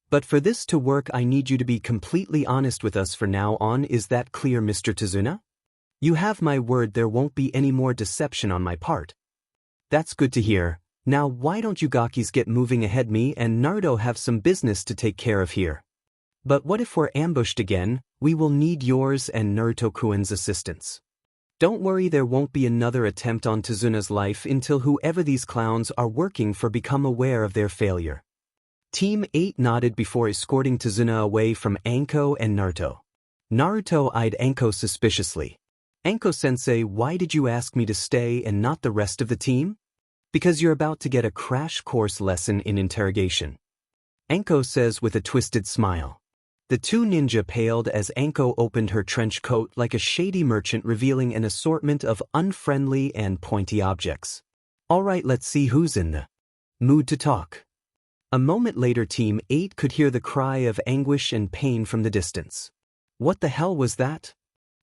"But for this to work, I need you to be completely honest with us from now on. Is that clear, Mr. Tazuna? You have my word there won't be any more deception on my part." "That's good to hear. Now why don't you Gakis get moving ahead? Me and Naruto have some business to take care of here." "But what if we're ambushed again? We will need yours and Naruto-kun's assistance." "Don't worry, there won't be another attempt on Tazuna's life until whoever these clowns are working for become aware of their failure." Team 8 nodded before escorting Tazuna away from Anko and Naruto. Naruto eyed Anko suspiciously. "Anko-sensei, why did you ask me to stay and not the rest of the team?" "Because you're about to get a crash course lesson in interrogation," Anko says with a twisted smile. The two ninja paled as Anko opened her trench coat like a shady merchant, revealing an assortment of unfriendly and pointy objects. "All right, let's see who's in the mood to talk." A moment later, Team 8 could hear the cry of anguish and pain from the distance. "What the hell was that?"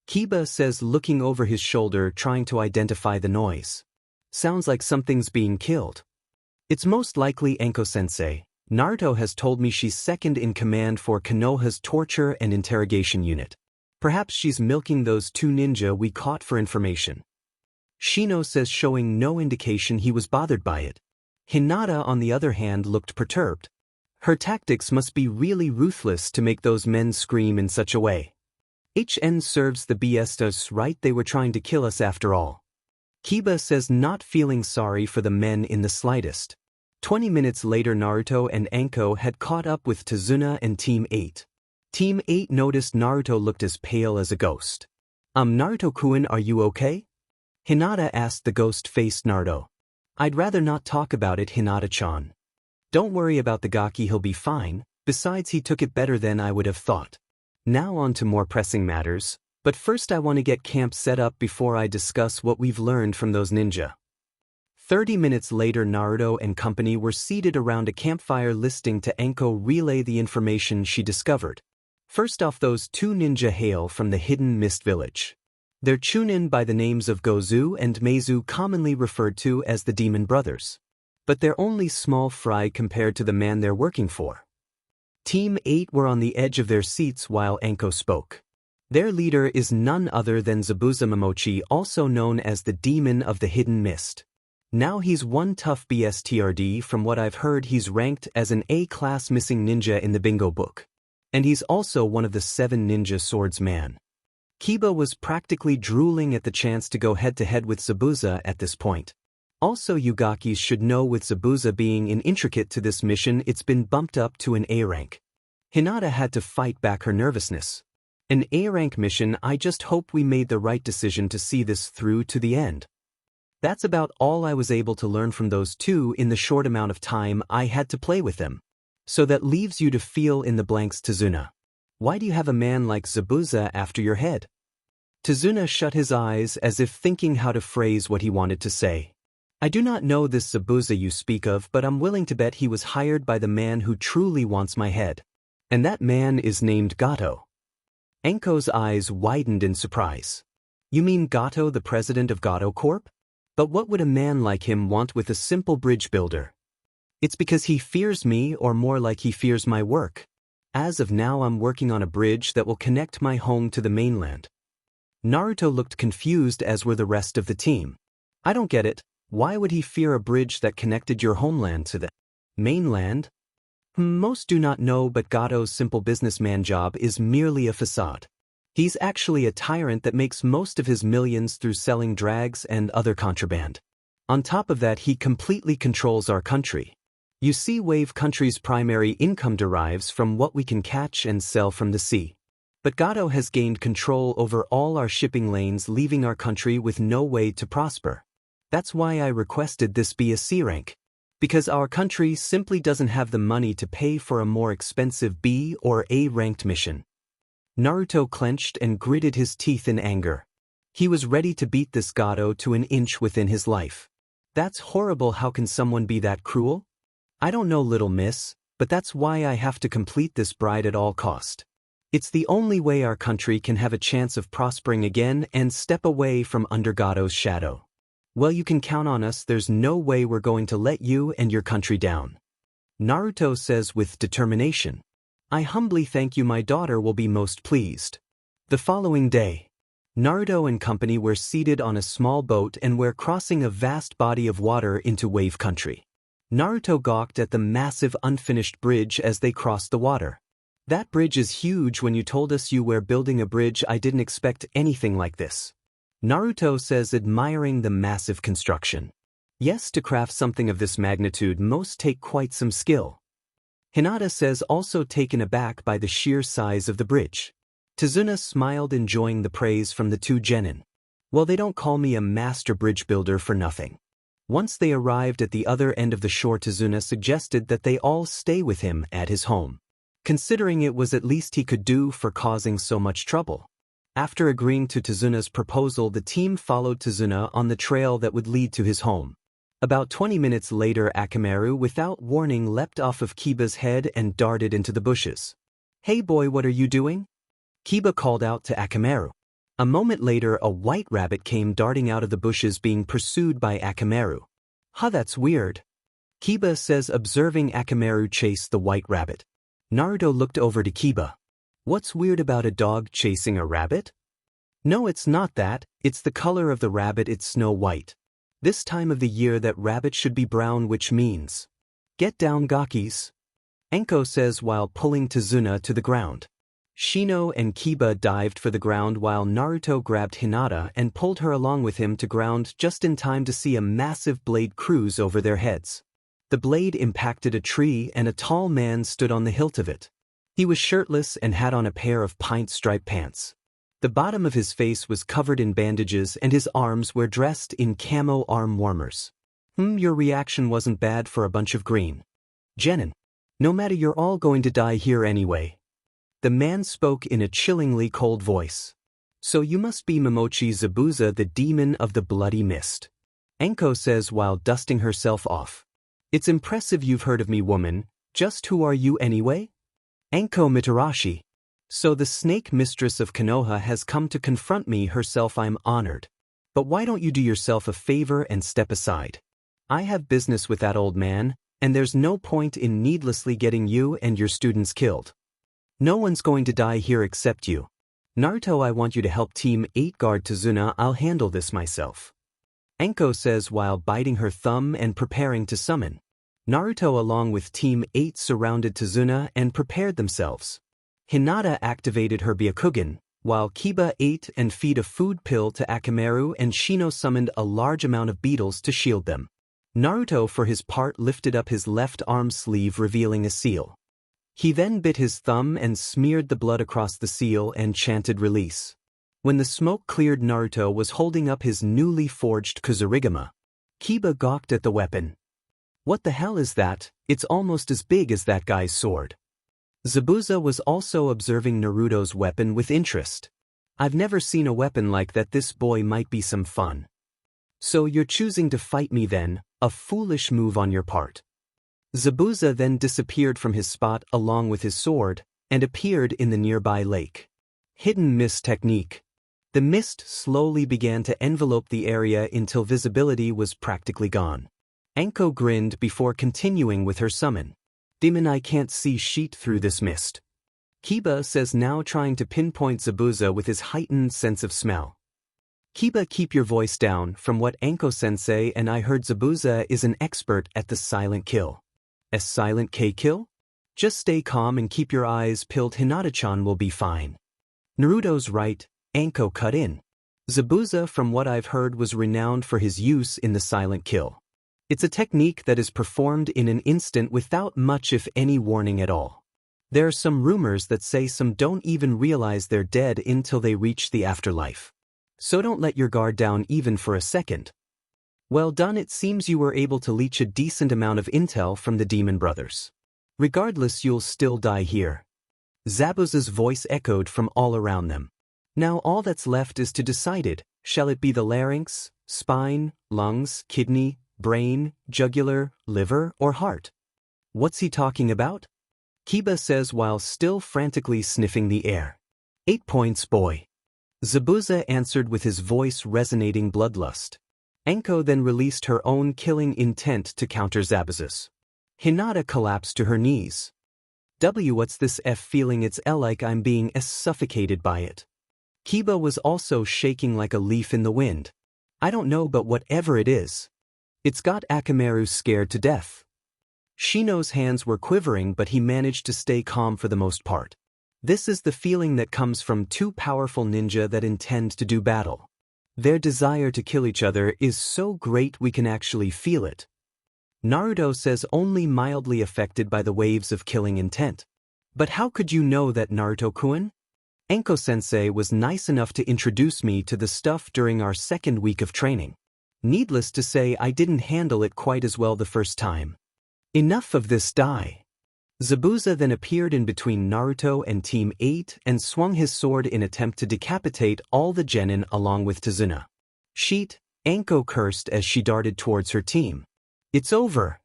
Kiba says, looking over his shoulder, trying to identify the noise. "Sounds like something's being killed." "It's most likely Anko-sensei. Naruto has told me she's second in command for Konoha's torture and interrogation unit. Perhaps she's milking those two ninja we caught for information." Shino says, showing no indication he was bothered by it. Hinata, on the other hand, looked perturbed. Her tactics must be really ruthless to make those men scream in such a way. "HN serves the BS's right, they were trying to kill us after all." Kiba says, not feeling sorry for the men in the slightest. 20 minutes later, Naruto and Anko had caught up with Tazuna and Team 8. Team 8 noticed Naruto looked as pale as a ghost. Naruto-kun, are you okay?" Hinata asked the ghost-faced Naruto. "I'd rather not talk about it, Hinata-chan. Don't worry about the Gaki, he'll be fine. Besides, he took it better than I would have thought. Now on to more pressing matters, but first I want to get camp set up before I discuss what we've learned from those ninja." 30 minutes later, Naruto and company were seated around a campfire, listening to Anko relay the information she discovered. First off, those two ninja hail from the hidden mist village. They're Chunin by the names of Gozu and Meizu, commonly referred to as the Demon Brothers. But they're only small fry compared to the man they're working for. Team 8 were on the edge of their seats while Anko spoke. Their leader is none other than Zabuza Momochi, also known as the Demon of the Hidden Mist. Now he's one tough BSTRD. From what I've heard, he's ranked as an A-class missing ninja in the bingo book. And he's also one of the 7 ninja swordsman. Kiba was practically drooling at the chance to go head-to-head with Zabuza at this point. Also, you gakis should know, with Zabuza being an intricate to this mission, it's been bumped up to an A rank. Hinata had to fight back her nervousness. An A rank mission. I just hope we made the right decision to see this through to the end. That's about all I was able to learn from those two in the short amount of time I had to play with them. So that leaves you to fill in the blanks. Tazuna. Why do you have a man like Zabuza after your head? Tazuna shut his eyes as if thinking how to phrase what he wanted to say. I do not know this Zabuza you speak of, but I'm willing to bet he was hired by the man who truly wants my head. And that man is named Gato. Enko's eyes widened in surprise. You mean Gato, the president of Gato Corp? But what would a man like him want with a simple bridge builder? It's because he fears me, or more like he fears my work. As of now, I'm working on a bridge that will connect my home to the mainland. Naruto looked confused, as were the rest of the team. I don't get it. Why would he fear a bridge that connected your homeland to the mainland? Most do not know, but Gato's simple businessman job is merely a facade. He's actually a tyrant that makes most of his millions through selling drugs and other contraband. On top of that, he completely controls our country. You see, Wave Country's primary income derives from what we can catch and sell from the sea. But Gato has gained control over all our shipping lanes, leaving our country with no way to prosper. That's why I requested this be a C rank. Because our country simply doesn't have the money to pay for a more expensive B or A ranked mission. Naruto clenched and gritted his teeth in anger. He was ready to beat this Gato to an inch within his life. That's horrible. How can someone be that cruel? I don't know, little miss, but that's why I have to complete this bride at all cost. It's the only way our country can have a chance of prospering again and step away from under Gato's shadow. Well, you can count on us. There's no way we're going to let you and your country down. Naruto says with determination. I humbly thank you. My daughter will be most pleased. The following day, Naruto and company were seated on a small boat and were crossing a vast body of water into Wave Country. Naruto gawked at the massive unfinished bridge as they crossed the water. That bridge is huge. When you told us you were building a bridge, I didn't expect anything like this. Naruto says, admiring the massive construction. Yes, to craft something of this magnitude must take quite some skill. Hinata says, also taken aback by the sheer size of the bridge. Tazuna smiled, enjoying the praise from the two genin. Well, they don't call me a master bridge builder for nothing. Once they arrived at the other end of the shore, Tazuna suggested that they all stay with him at his home, considering it was at least he could do for causing so much trouble. After agreeing to Tazuna's proposal, the team followed Tazuna on the trail that would lead to his home. About 20 minutes later, Akamaru, without warning, leapt off of Kiba's head and darted into the bushes. Hey boy, what are you doing? Kiba called out to Akamaru. A moment later, a white rabbit came darting out of the bushes, being pursued by Akamaru. Huh, that's weird. Kiba says, observing Akamaru chase the white rabbit. Naruto looked over to Kiba. What's weird about a dog chasing a rabbit? No, it's not that. It's the color of the rabbit. It's snow white. This time of the year that rabbit should be brown, which means, get down, gakis. Enko says while pulling Tazuna to the ground. Shino and Kiba dived for the ground while Naruto grabbed Hinata and pulled her along with him to ground just in time to see a massive blade cruise over their heads. The blade impacted a tree and a tall man stood on the hilt of it. He was shirtless and had on a pair of pint-striped pants. The bottom of his face was covered in bandages and his arms were dressed in camo arm warmers. Your reaction wasn't bad for a bunch of green genin. No matter, you're all going to die here anyway. The man spoke in a chillingly cold voice. So you must be Momochi Zabuza, the demon of the bloody mist. Enko says while dusting herself off. It's impressive you've heard of me, woman. Just who are you anyway? Enko Mitarashi. So the snake mistress of Konoha has come to confront me herself. I'm honored. But why don't you do yourself a favor and step aside? I have business with that old man, and there's no point in needlessly getting you and your students killed. No one's going to die here except you. Naruto, I want you to help Team 8 guard Tazuna. I'll handle this myself. Anko says while biting her thumb and preparing to summon. Naruto along with Team 8 surrounded Tazuna and prepared themselves. Hinata activated her Byakugan, while Kiba ate and feed a food pill to Akamaru, and Shino summoned a large amount of beetles to shield them. Naruto for his part lifted up his left arm sleeve revealing a seal. He then bit his thumb and smeared the blood across the seal and chanted release. When the smoke cleared, Naruto was holding up his newly forged Kusarigama. Kiba gawked at the weapon. What the hell is that? It's almost as big as that guy's sword. Zabuza was also observing Naruto's weapon with interest. I've never seen a weapon like that. This boy might be some fun. So you're choosing to fight me then? A foolish move on your part. Zabuza then disappeared from his spot along with his sword and appeared in the nearby lake. Hidden mist technique. The mist slowly began to envelope the area until visibility was practically gone. Anko grinned before continuing with her summon. Demon, I can't see shit through this mist. Kiba says, now trying to pinpoint Zabuza with his heightened sense of smell. Kiba, keep your voice down. From what Anko-sensei and I heard, Zabuza is an expert at the silent kill. A silent K kill? Just stay calm and keep your eyes peeled. Hinata-chan will be fine. Naruto's right, Anko cut in. Zabuza, from what I've heard, was renowned for his use in the silent kill. It's a technique that is performed in an instant without much if any warning at all. There are some rumors that say some don't even realize they're dead until they reach the afterlife. So don't let your guard down even for a second. Well done, it seems you were able to leech a decent amount of intel from the Demon Brothers. Regardless, you'll still die here. Zabuza's voice echoed from all around them. Now all that's left is to decide it. Shall it be the larynx, spine, lungs, kidney, brain, jugular, liver, or heart? What's he talking about? Kiba says while still frantically sniffing the air. 8 points, boy. Zabuza answered with his voice resonating bloodlust. Anko then released her own killing intent to counter Zabuza's. Hinata collapsed to her knees. What's this feeling? It's like I'm being suffocated by it. Kiba was also shaking like a leaf in the wind. I don't know, but whatever it is, it's got Akamaru scared to death. Shino's hands were quivering, but he managed to stay calm for the most part. This is the feeling that comes from two powerful ninja that intend to do battle. Their desire to kill each other is so great we can actually feel it. Naruto says only mildly affected by the waves of killing intent. But how could you know that, Naruto-kun? Anko-sensei was nice enough to introduce me to the stuff during our second week of training. Needless to say, I didn't handle it quite as well the first time. Enough of this, die. Zabuza then appeared in between Naruto and Team 8 and swung his sword in attempt to decapitate all the genin along with Tazuna. Sheet, Anko cursed as she darted towards her team. It's over.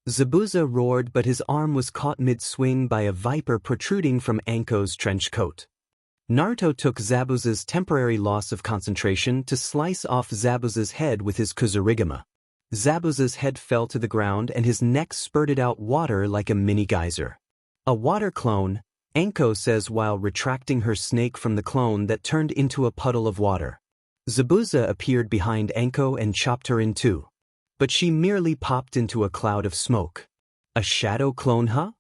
Zabuza roared, but his arm was caught mid-swing by a viper protruding from Anko's trench coat. Naruto took Zabuza's temporary loss of concentration to slice off Zabuza's head with his Kusarigama. Zabuza's head fell to the ground and his neck spurted out water like a mini geyser. A water clone, Anko says while retracting her snake from the clone that turned into a puddle of water. Zabuza appeared behind Anko and chopped her in two. But she merely popped into a cloud of smoke. A shadow clone, huh?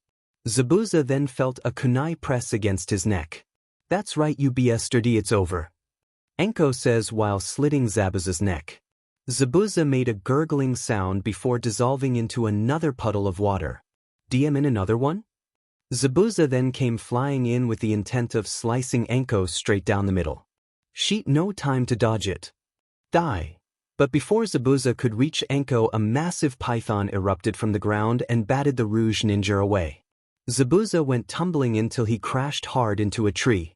Zabuza then felt a kunai press against his neck. That's right, you bastard, it's over. Anko says while slitting Zabuza's neck. Zabuza made a gurgling sound before dissolving into another puddle of water. DM in another one? Zabuza then came flying in with the intent of slicing Anko straight down the middle. Sheet, no time to dodge it. Die. But before Zabuza could reach Anko, a massive python erupted from the ground and batted the Rouge Ninja away. Zabuza went tumbling until he crashed hard into a tree.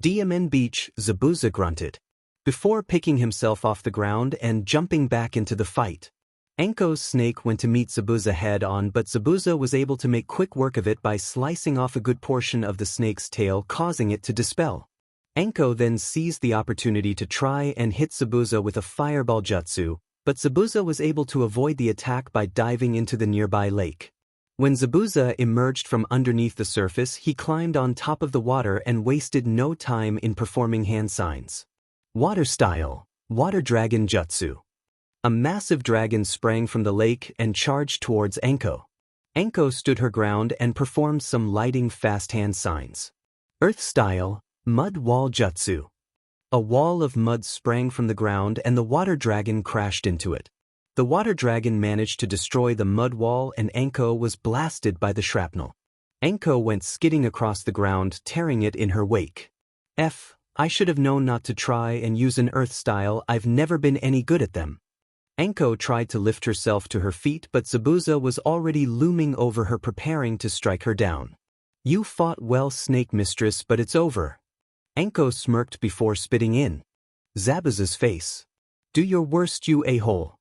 DMN Beach, Zabuza grunted. Before picking himself off the ground and jumping back into the fight. Anko's snake went to meet Zabuza head-on, but Zabuza was able to make quick work of it by slicing off a good portion of the snake's tail, causing it to dispel. Anko then seized the opportunity to try and hit Zabuza with a fireball jutsu, but Zabuza was able to avoid the attack by diving into the nearby lake. When Zabuza emerged from underneath the surface, he climbed on top of the water and wasted no time in performing hand signs. Water style, water dragon jutsu. A massive dragon sprang from the lake and charged towards Anko. Anko stood her ground and performed some lighting fast hand signs. Earth style, mud wall jutsu. A wall of mud sprang from the ground and the water dragon crashed into it. The water dragon managed to destroy the mud wall and Anko was blasted by the shrapnel. Anko went skidding across the ground, tearing it in her wake. I should have known not to try and use an earth style. I've never been any good at them. Anko tried to lift herself to her feet, but Zabuza was already looming over her, preparing to strike her down. You fought well, Snake Mistress, but it's over. Anko smirked before spitting in Zabuza's face. Do your worst, you a-hole.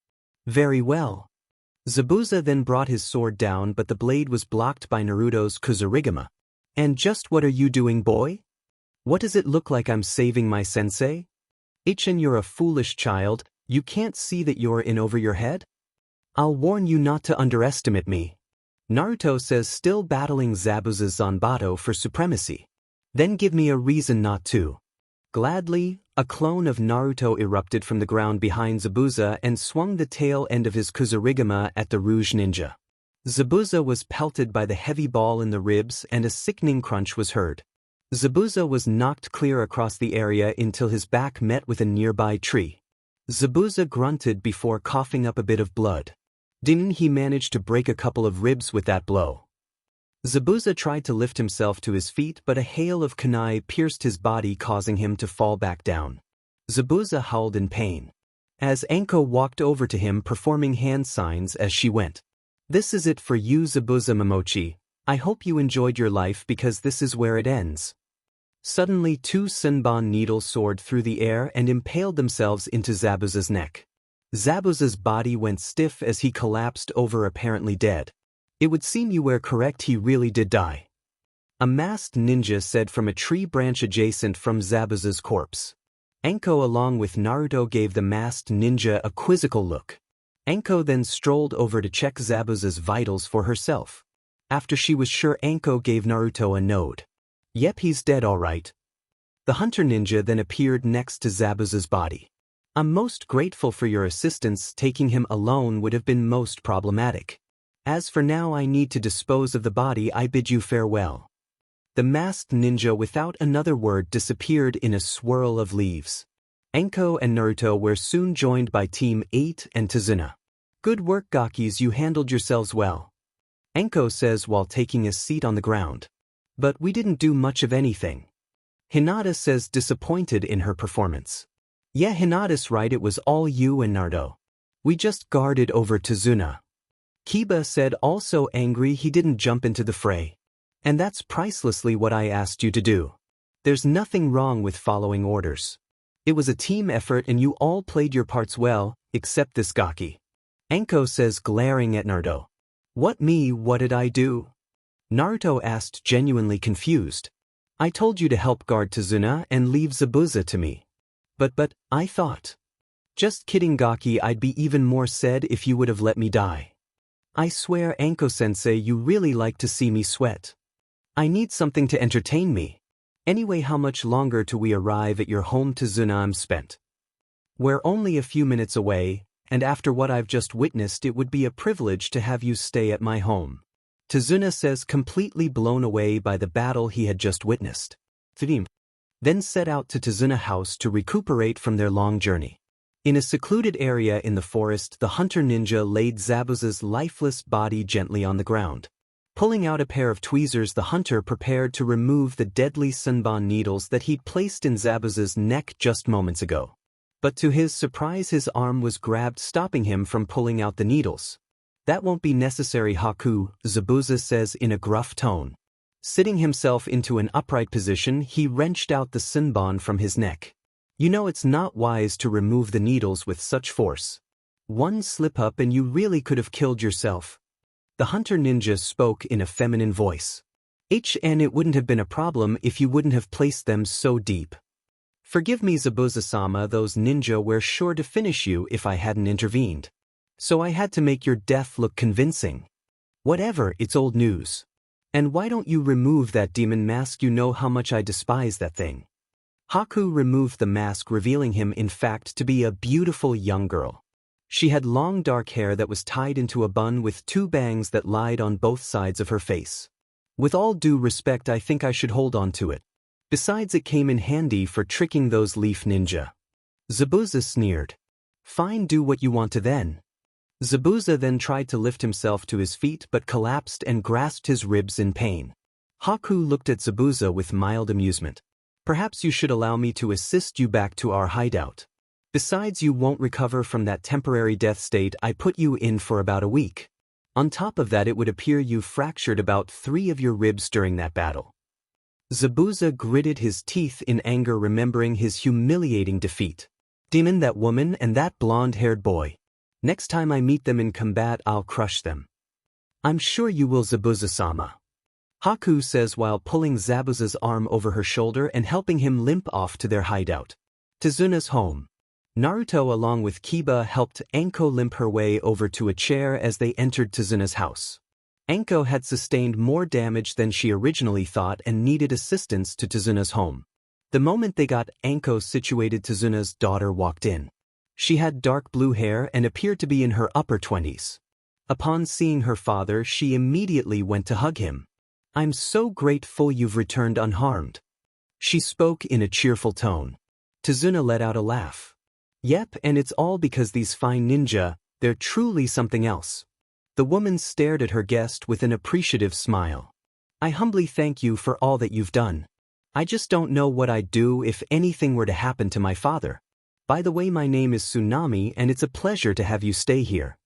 Very well. Zabuza then brought his sword down, but the blade was blocked by Naruto's Kusarigama. And just what are you doing, boy? What does it look like I'm saving my sensei? Ichin, you're a foolish child. You can't see that you're in over your head? I'll warn you not to underestimate me. Naruto says, still battling Zabuza's Zanbato for supremacy. Then give me a reason not to. Gladly, a clone of Naruto erupted from the ground behind Zabuza and swung the tail end of his Kusarigama at the Rouge Ninja. Zabuza was pelted by the heavy ball in the ribs and a sickening crunch was heard. Zabuza was knocked clear across the area until his back met with a nearby tree. Zabuza grunted before coughing up a bit of blood. Didn't he manage to break a couple of ribs with that blow? Zabuza tried to lift himself to his feet, but a hail of kunai pierced his body, causing him to fall back down. Zabuza howled in pain. As Anko walked over to him, performing hand signs as she went. This is it for you, Zabuza Momochi. I hope you enjoyed your life, because this is where it ends. Suddenly 2 Senbon needles soared through the air and impaled themselves into Zabuza's neck. Zabuza's body went stiff as he collapsed over, apparently dead. It would seem you were correct, he really did die. A masked ninja said from a tree branch adjacent from Zabuza's corpse. Anko along with Naruto gave the masked ninja a quizzical look. Anko then strolled over to check Zabuza's vitals for herself. After she was sure, Anko gave Naruto a nod. Yep, he's dead all right. The hunter ninja then appeared next to Zabuza's body. I'm most grateful for your assistance. Taking him alone would have been most problematic. As for now, I need to dispose of the body. I bid you farewell. The masked ninja without another word disappeared in a swirl of leaves. Anko and Naruto were soon joined by Team 8 and Tazuna. Good work, Gakis, you handled yourselves well. Anko says while taking a seat on the ground. But we didn't do much of anything. Hinata says, disappointed in her performance. Yeah, Hinata's right, it was all you and Naruto. We just guarded over Tazuna. Kiba said, also angry he didn't jump into the fray. And that's pricelessly what I asked you to do. There's nothing wrong with following orders. It was a team effort and you all played your parts well, except this Gaki. Anko says, glaring at Naruto. What, me? What did I do? Naruto asked, genuinely confused. I told you to help guard Tazuna and leave Zabuza to me. But, I thought. Just kidding, Gaki, I'd be even more sad if you would have let me die. I swear, Anko-sensei, you really like to see me sweat. I need something to entertain me. Anyway, how much longer till we arrive at your home, Tazuna? I'm spent. We're only a few minutes away, and after what I've just witnessed, it would be a privilege to have you stay at my home. Tazuna says, completely blown away by the battle he had just witnessed. Then set out to Tazuna house to recuperate from their long journey. In a secluded area in the forest, the hunter ninja laid Zabuza's lifeless body gently on the ground. Pulling out a pair of tweezers, the hunter prepared to remove the deadly Senbon needles that he'd placed in Zabuza's neck just moments ago. But to his surprise, his arm was grabbed, stopping him from pulling out the needles. That won't be necessary, Haku, Zabuza says in a gruff tone. Sitting himself into an upright position, he wrenched out the Senbon from his neck. You know it's not wise to remove the needles with such force. One slip up and you really could have killed yourself. The hunter ninja spoke in a feminine voice. And it wouldn't have been a problem if you wouldn't have placed them so deep. Forgive me, Zabuza-sama, those ninja were sure to finish you if I hadn't intervened. So I had to make your death look convincing. Whatever, it's old news. And why don't you remove that demon mask? You know how much I despise that thing. Haku removed the mask, revealing him in fact to be a beautiful young girl. She had long dark hair that was tied into a bun with 2 bangs that lied on both sides of her face. With all due respect, I think I should hold on to it. Besides, it came in handy for tricking those leaf ninja. Zabuza sneered. Fine, do what you want to then. Zabuza then tried to lift himself to his feet but collapsed and grasped his ribs in pain. Haku looked at Zabuza with mild amusement. Perhaps you should allow me to assist you back to our hideout. Besides, you won't recover from that temporary death state I put you in for about a week. On top of that, it would appear you fractured about 3 of your ribs during that battle. Zabuza gritted his teeth in anger, remembering his humiliating defeat. Demon, that woman, and that blonde-haired boy. Next time I meet them in combat, I'll crush them. I'm sure you will, Zabuza-sama. Haku says while pulling Zabuza's arm over her shoulder and helping him limp off to their hideout. Tizuna's home. Naruto along with Kiba helped Anko limp her way over to a chair as they entered Tizuna's house. Anko had sustained more damage than she originally thought and needed assistance to Tizuna's home. The moment they got Anko situated, Tizuna's daughter walked in. She had dark blue hair and appeared to be in her upper 20s. Upon seeing her father, she immediately went to hug him. I'm so grateful you've returned unharmed. She spoke in a cheerful tone. Tizuna let out a laugh. Yep, and it's all because these fine ninja, they're truly something else. The woman stared at her guest with an appreciative smile. I humbly thank you for all that you've done. I just don't know what I'd do if anything were to happen to my father. By the way, my name is Tsunami and it's a pleasure to have you stay here.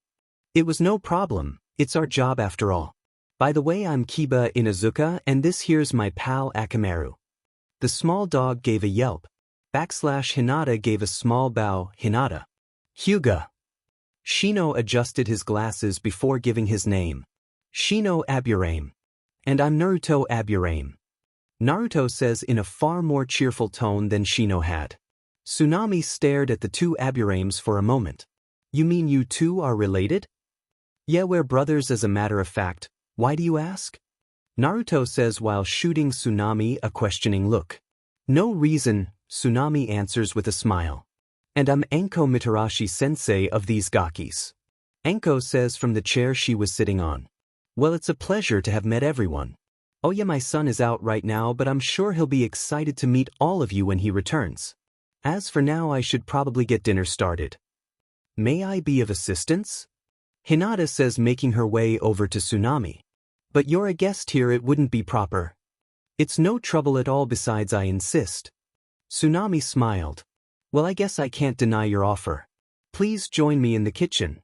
It was no problem, it's our job after all. By the way, I'm Kiba Inazuka and this here's my pal Akamaru. The small dog gave a yelp. Hinata gave a small bow. Hinata. Hyuga. Shino adjusted his glasses before giving his name. Shino Aburame. And I'm Naruto Aburame. Naruto says in a far more cheerful tone than Shino had. Tsunami stared at the 2 Aburames for a moment. You mean you two are related? Yeah, we're brothers as a matter of fact. Why do you ask? Naruto says while shooting Tsunami a questioning look. No reason, Tsunami answers with a smile. And I'm Anko Mitarashi-sensei of these Gakis. Anko says from the chair she was sitting on. Well, it's a pleasure to have met everyone. Oh yeah, my son is out right now, but I'm sure he'll be excited to meet all of you when he returns. As for now, I should probably get dinner started. May I be of assistance? Hinata says, making her way over to Tsunami. But you're a guest here, it wouldn't be proper. It's no trouble at all, besides I insist. Tsunami smiled. Well, I guess I can't deny your offer. Please join me in the kitchen.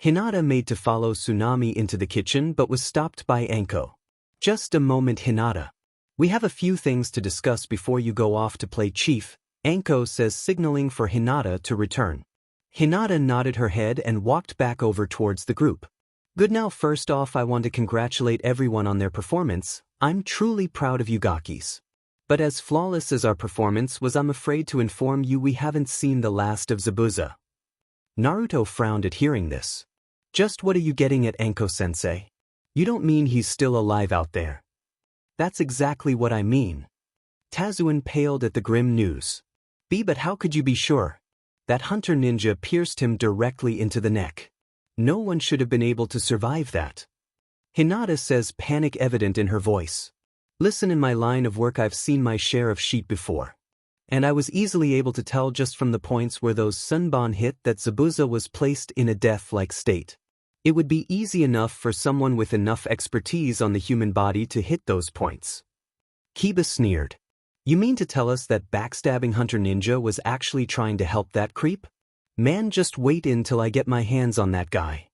Hinata made to follow Tsunami into the kitchen but was stopped by Anko. Just a moment, Hinata. We have a few things to discuss before you go off to play chief, Anko says, signaling for Hinata to return. Hinata nodded her head and walked back over towards the group. Good, now first off I want to congratulate everyone on their performance. I'm truly proud of you Gakis. But as flawless as our performance was, I'm afraid to inform you we haven't seen the last of Zabuza. Naruto frowned at hearing this. Just what are you getting at, Anko-sensei? You don't mean he's still alive out there? That's exactly what I mean. Tazuan paled at the grim news. But how could you be sure? That hunter ninja pierced him directly into the neck. No one should have been able to survive that. Hinata says, panic evident in her voice. Listen, in my line of work I've seen my share of sheep before. And I was easily able to tell just from the points where those sunban hit that Zabuza was placed in a death-like state. It would be easy enough for someone with enough expertise on the human body to hit those points. Kiba sneered. You mean to tell us that backstabbing hunter ninja was actually trying to help that creep? Man, just wait until I get my hands on that guy.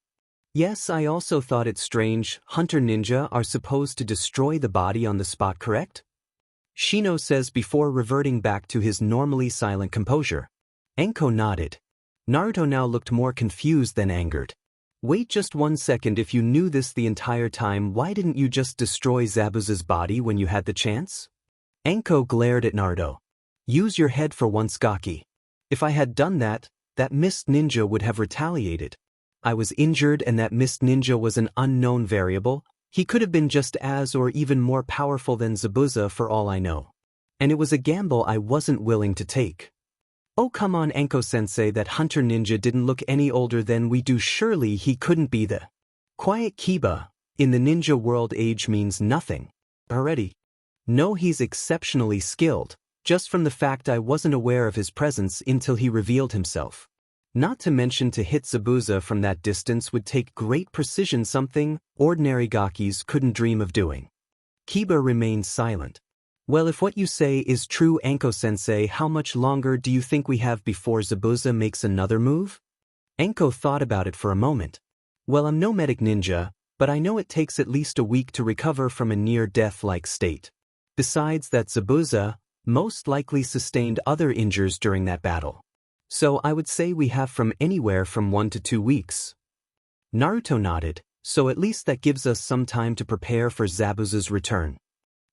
Yes, I also thought it strange. Hunter ninja are supposed to destroy the body on the spot, correct? Shino says before reverting back to his normally silent composure. Anko nodded. Naruto now looked more confused than angered. Wait just 1 second, if you knew this the entire time, why didn't you just destroy Zabuza's body when you had the chance? Anko glared at Naruto. Use your head for once, Gaki. If I had done that, that mist ninja would have retaliated. I was injured and that mist ninja was an unknown variable. He could have been just as or even more powerful than Zabuza for all I know. And it was a gamble I wasn't willing to take. Oh come on Anko-sensei, that hunter ninja didn't look any older than we do, surely he couldn't be the quiet Kiba. In the ninja world age means nothing. Already. No, he's exceptionally skilled, just from the fact I wasn't aware of his presence until he revealed himself. Not to mention to hit Zabuza from that distance would take great precision, something ordinary gakis couldn't dream of doing. Kiba remained silent. Well, if what you say is true Anko-sensei, how much longer do you think we have before Zabuza makes another move? Anko thought about it for a moment. Well, I'm no medic ninja, but I know it takes at least a week to recover from a near-death-like state. Besides that, Zabuza most likely sustained other injuries during that battle. So I would say we have from anywhere from 1 to 2 weeks. Naruto nodded, so at least that gives us some time to prepare for Zabuza's return.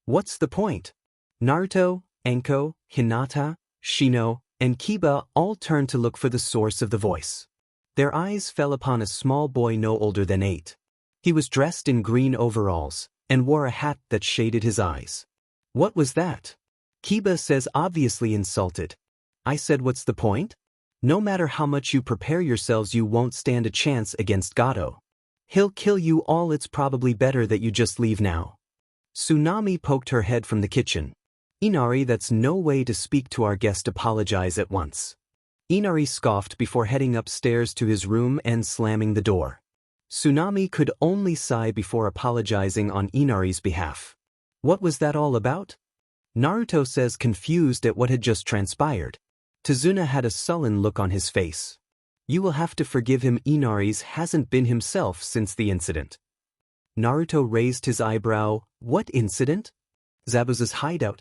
What's the point? Naruto, Anko, Hinata, Shino, and Kiba all turned to look for the source of the voice. Their eyes fell upon a small boy no older than 8. He was dressed in green overalls and wore a hat that shaded his eyes. What was that? Kiba says, obviously insulted. I said, what's the point? No matter how much you prepare yourselves, you won't stand a chance against Gato. He'll kill you all. It's probably better that you just leave now. Tsunami poked her head from the kitchen. Inari, that's no way to speak to our guest. Apologize at once. Inari scoffed before heading upstairs to his room and slamming the door. Tsunami could only sigh before apologizing on Inari's behalf. What was that all about? Naruto says, confused at what had just transpired. Tazuna had a sullen look on his face. You will have to forgive him. Inari's hasn't been himself since the incident. Naruto raised his eyebrow. What incident? Zabuza's hideout.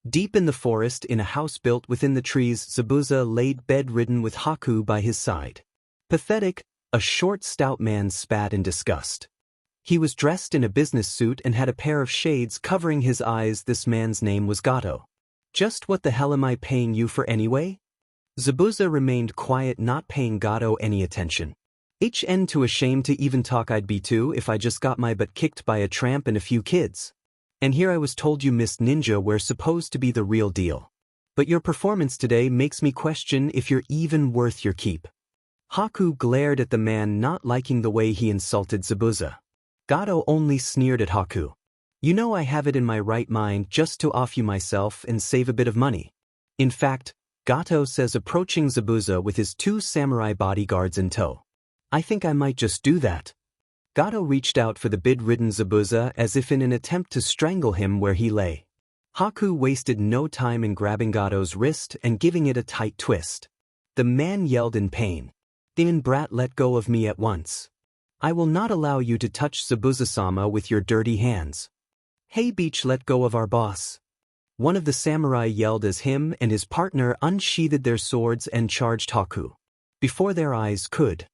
Deep in the forest, in a house built within the trees, Zabuza laid bedridden with Haku by his side. Pathetic, a short, stout man spat in disgust. He was dressed in a business suit and had a pair of shades covering his eyes. This man's name was Gato. Just what the hell am I paying you for anyway? Zabuza remained quiet, not paying Gato any attention. HN, too ashamed to even talk. I'd be too if I just got my butt kicked by a tramp and a few kids. And here I was told you missed ninja were supposed to be the real deal. But your performance today makes me question if you're even worth your keep. Haku glared at the man, not liking the way he insulted Zabuza. Gato only sneered at Haku. You know I have it in my right mind just to off you myself and save a bit of money. In fact, Gato says, approaching Zabuza with his 2 samurai bodyguards in tow. I think I might just do that. Gato reached out for the bedridden Zabuza as if in an attempt to strangle him where he lay. Haku wasted no time in grabbing Gato's wrist and giving it a tight twist. The man yelled in pain. Demon brat, let go of me at once. I will not allow you to touch Zabuza-sama with your dirty hands. Hey Beach, let go of our boss. One of the samurai yelled as him and his partner unsheathed their swords and charged Haku. Before their eyes could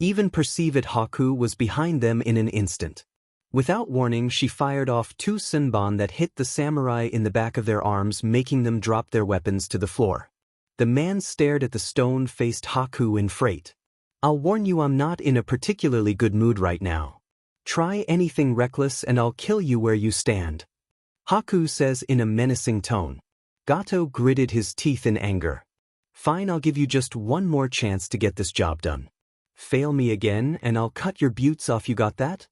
even perceive it, Haku was behind them in an instant. Without warning, she fired off 2 senbon that hit the samurai in the back of their arms, making them drop their weapons to the floor. The man stared at the stone-faced Haku in fright. I'll warn you, I'm not in a particularly good mood right now. Try anything reckless and I'll kill you where you stand. Haku says in a menacing tone. Gato gritted his teeth in anger. Fine, I'll give you just one more chance to get this job done. Fail me again and I'll cut your buttes off, you got that?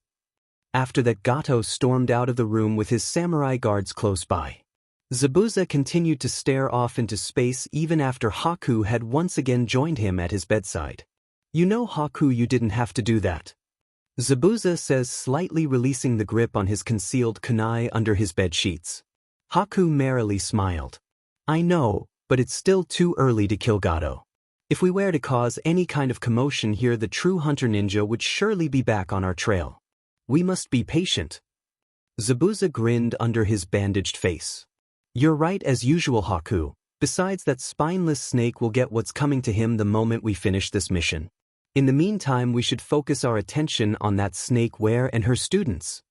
After that, Gato stormed out of the room with his samurai guards close by. Zabuza continued to stare off into space even after Haku had once again joined him at his bedside. You know, Haku, you didn't have to do that. Zabuza says, slightly releasing the grip on his concealed kunai under his bed sheets. Haku merrily smiled. I know, but it's still too early to kill Gato. If we were to cause any kind of commotion here, the true hunter ninja would surely be back on our trail. We must be patient. Zabuza grinned under his bandaged face. You're right as usual, Haku. Besides, that spineless snake will get what's coming to him the moment we finish this mission. In the meantime, we should focus our attention on that snake ware and her students.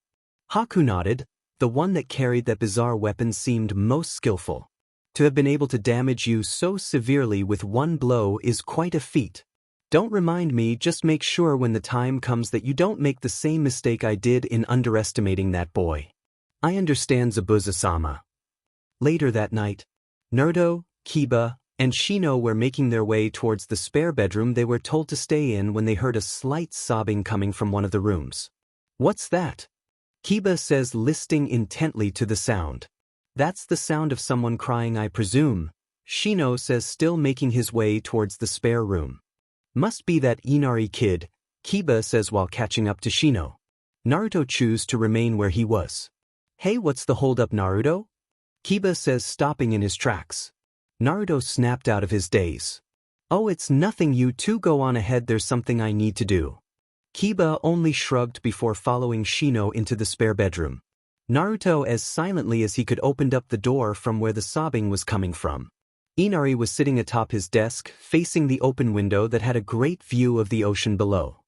Haku nodded. The one that carried that bizarre weapon seemed most skillful. To have been able to damage you so severely with one blow is quite a feat. Don't remind me, just make sure when the time comes that you don't make the same mistake I did in underestimating that boy. I understand, Zabuza-sama. Later that night, Naruto, Kiba, and Shino were making their way towards the spare bedroom they were told to stay in when they heard a slight sobbing coming from one of the rooms. "What's that?" Kiba says, listening intently to the sound. "That's the sound of someone crying, I presume," Shino says, still making his way towards the spare room. "Must be that Inari kid," Kiba says while catching up to Shino. Naruto chose to remain where he was. "Hey, what's the holdup, Naruto?" Kiba says, stopping in his tracks. Naruto snapped out of his daze. "Oh, it's nothing, you two go on ahead, there's something I need to do." Kiba only shrugged before following Shino into the spare bedroom. Naruto, as silently as he could, opened up the door from where the sobbing was coming from. Inari was sitting atop his desk, facing the open window that had a great view of the ocean below.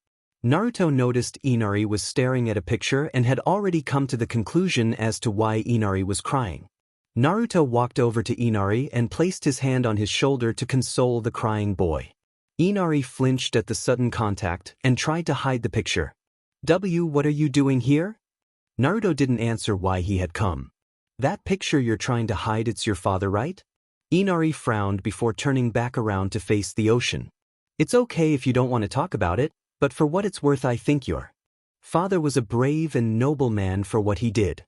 Naruto noticed Inari was staring at a picture and had already come to the conclusion as to why Inari was crying. Naruto walked over to Inari and placed his hand on his shoulder to console the crying boy. Inari flinched at the sudden contact and tried to hide the picture. What are you doing here?" Naruto didn't answer why he had come. "That picture you're trying to hide, it's your father, right?" Inari frowned before turning back around to face the ocean. "It's okay if you don't want to talk about it, but for what it's worth, I think your father was a brave and noble man for what he did."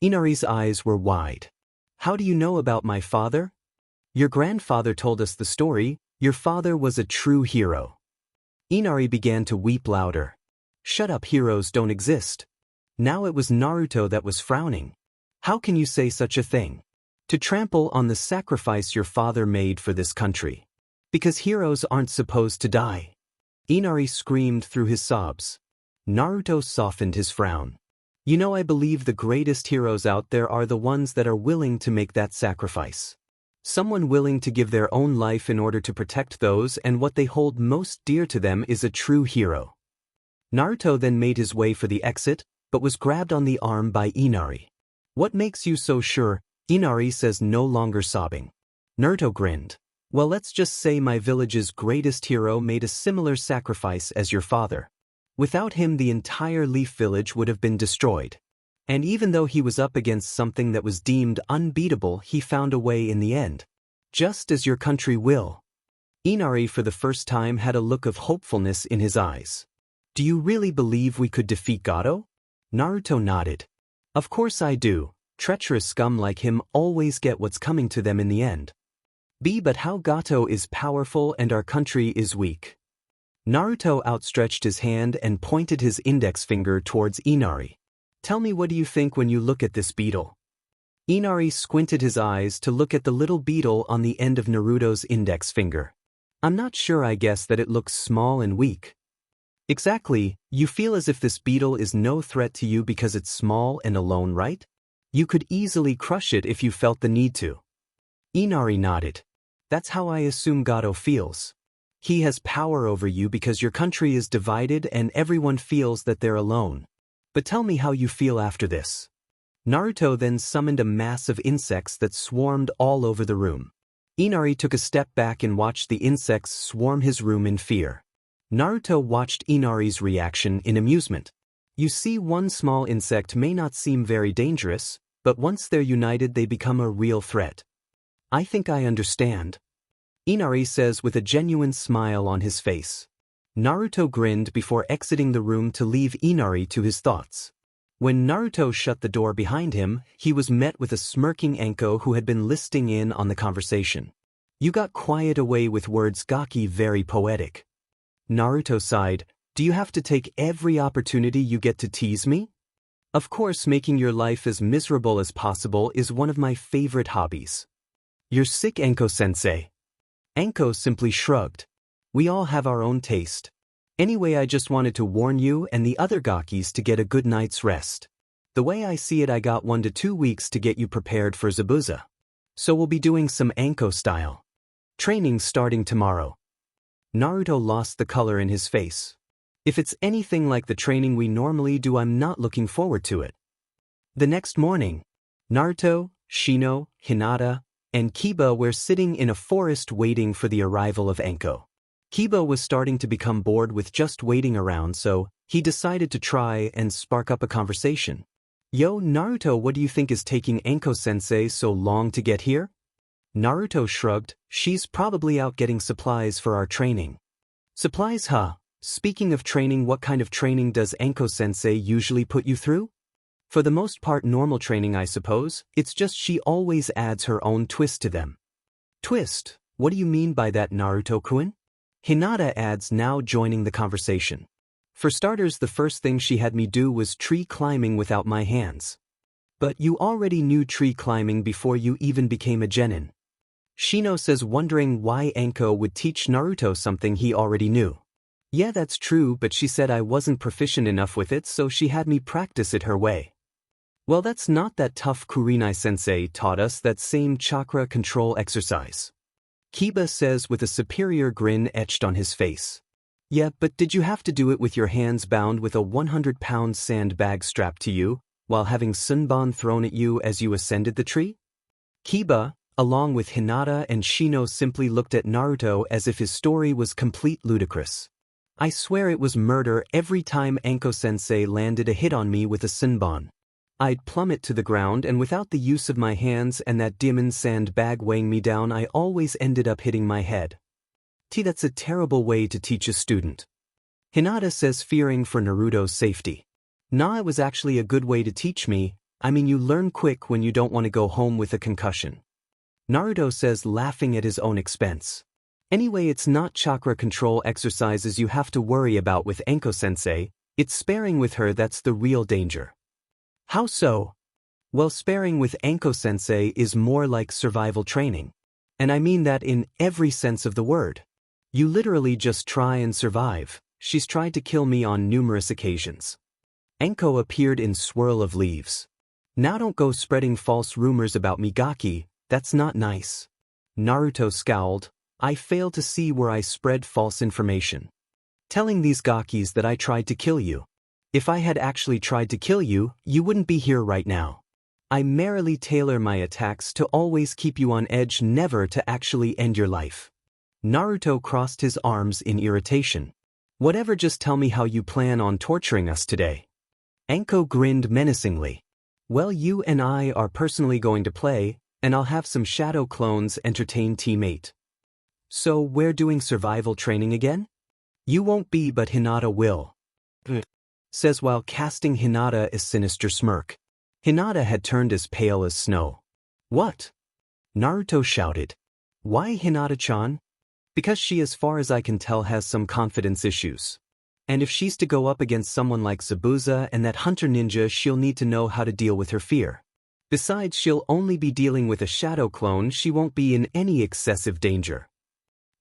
Inari's eyes were wide. "How do you know about my father?" "Your grandfather told us the story. Your father was a true hero." Inari began to weep louder. "Shut up, heroes don't exist." Now it was Naruto that was frowning. "How can you say such a thing? To trample on the sacrifice your father made for this country. Because heroes aren't supposed to die." Inari screamed through his sobs. Naruto softened his frown. "You know, I believe the greatest heroes out there are the ones that are willing to make that sacrifice. Someone willing to give their own life in order to protect those and what they hold most dear to them is a true hero." Naruto then made his way for the exit, but was grabbed on the arm by Inari. "What makes you so sure?" Inari says, no longer sobbing. Naruto grinned. "Well, let's just say my village's greatest hero made a similar sacrifice as your father. Without him, the entire Leaf Village would have been destroyed. And even though he was up against something that was deemed unbeatable, he found a way in the end. Just as your country will." Inari for the first time had a look of hopefulness in his eyes. "Do you really believe we could defeat Gato?" Naruto nodded. "Of course I do. Treacherous scum like him always get what's coming to them in the end. But how Gato is powerful and our country is weak." Naruto outstretched his hand and pointed his index finger towards Inari. "Tell me, what do you think when you look at this beetle?" Inari squinted his eyes to look at the little beetle on the end of Naruto's index finger. "I'm not sure, I guess that it looks small and weak." "Exactly, you feel as if this beetle is no threat to you because it's small and alone, right? You could easily crush it if you felt the need to." Inari nodded. "That's how I assume Gato feels. He has power over you because your country is divided and everyone feels that they're alone. But tell me how you feel after this." Naruto then summoned a mass of insects that swarmed all over the room. Inari took a step back and watched the insects swarm his room in fear. Naruto watched Inari's reaction in amusement. You see, one small insect may not seem very dangerous, but once they're united they become a real threat. "I think I understand," Inari says with a genuine smile on his face. Naruto grinned before exiting the room to leave Inari to his thoughts. When Naruto shut the door behind him, he was met with a smirking Anko who had been listening in on the conversation. "You got quiet away with words, Gaki, very poetic." Naruto sighed. "Do you have to take every opportunity you get to tease me?" "Of course, making your life as miserable as possible is one of my favorite hobbies." "You're sick, Anko-sensei." Anko simply shrugged. "We all have our own taste. Anyway, I just wanted to warn you and the other Gakis to get a good night's rest. The way I see it, I got 1 to 2 weeks to get you prepared for Zabuza. So we'll be doing some Anko style training starting tomorrow." Naruto lost the color in his face. "If it's anything like the training we normally do, I'm not looking forward to it." The next morning, Naruto, Shino, Hinata, and Kiba were sitting in a forest waiting for the arrival of Anko. Kiba was starting to become bored with just waiting around, so he decided to try and spark up a conversation. "Yo, Naruto, what do you think is taking Anko-sensei so long to get here?" Naruto shrugged. She's probably out getting supplies for our training. Supplies, huh? Speaking of training, what kind of training does Anko-sensei usually put you through? For the most part normal training, I suppose. It's just she always adds her own twist to them. Twist? What do you mean by that, Naruto-kun? Hinata adds, now joining the conversation. For starters, the first thing she had me do was tree climbing without my hands. But you already knew tree climbing before you even became a genin. Shino says, wondering why Anko would teach Naruto something he already knew. Yeah, that's true, but she said I wasn't proficient enough with it, so she had me practice it her way. Well, that's not that tough. Kurinai-sensei taught us that same chakra control exercise. Kiba says with a superior grin etched on his face. Yeah, but did you have to do it with your hands bound with a 100-pound sandbag strapped to you, while having sunban thrown at you as you ascended the tree? Kiba, along with Hinata and Shino, simply looked at Naruto as if his story was complete ludicrous. I swear it was murder every time Anko-sensei landed a hit on me with a sunban. I'd plummet to the ground, and without the use of my hands and that diamond sandbag weighing me down, I always ended up hitting my head. That's a terrible way to teach a student. Hinata says, fearing for Naruto's safety. Nah, it was actually a good way to teach me. I mean, you learn quick when you don't want to go home with a concussion. Naruto says, laughing at his own expense. Anyway, it's not chakra control exercises you have to worry about with Anko-sensei, it's sparring with her that's the real danger. How so? Well, sparring with Anko-sensei is more like survival training. And I mean that in every sense of the word. You literally just try and survive. She's tried to kill me on numerous occasions. Anko appeared in swirl of leaves. Now don't go spreading false rumors about me, Gaki, that's not nice. Naruto scowled. I fail to see where I spread false information. Telling these Gakis that I tried to kill you. If I had actually tried to kill you, you wouldn't be here right now. I merely tailor my attacks to always keep you on edge, never to actually end your life. Naruto crossed his arms in irritation. Whatever, just tell me how you plan on torturing us today. Anko grinned menacingly. Well, you and I are personally going to play, and I'll have some shadow clones entertain teammate. So we're doing survival training again? You won't be, but Hinata will. Says while casting Hinata a sinister smirk. Hinata had turned as pale as snow. What? Naruto shouted. Why Hinata-chan? Because she, as far as I can tell, has some confidence issues. And if she's to go up against someone like Zabuza and that hunter ninja, she'll need to know how to deal with her fear. Besides, she'll only be dealing with a shadow clone, she won't be in any excessive danger.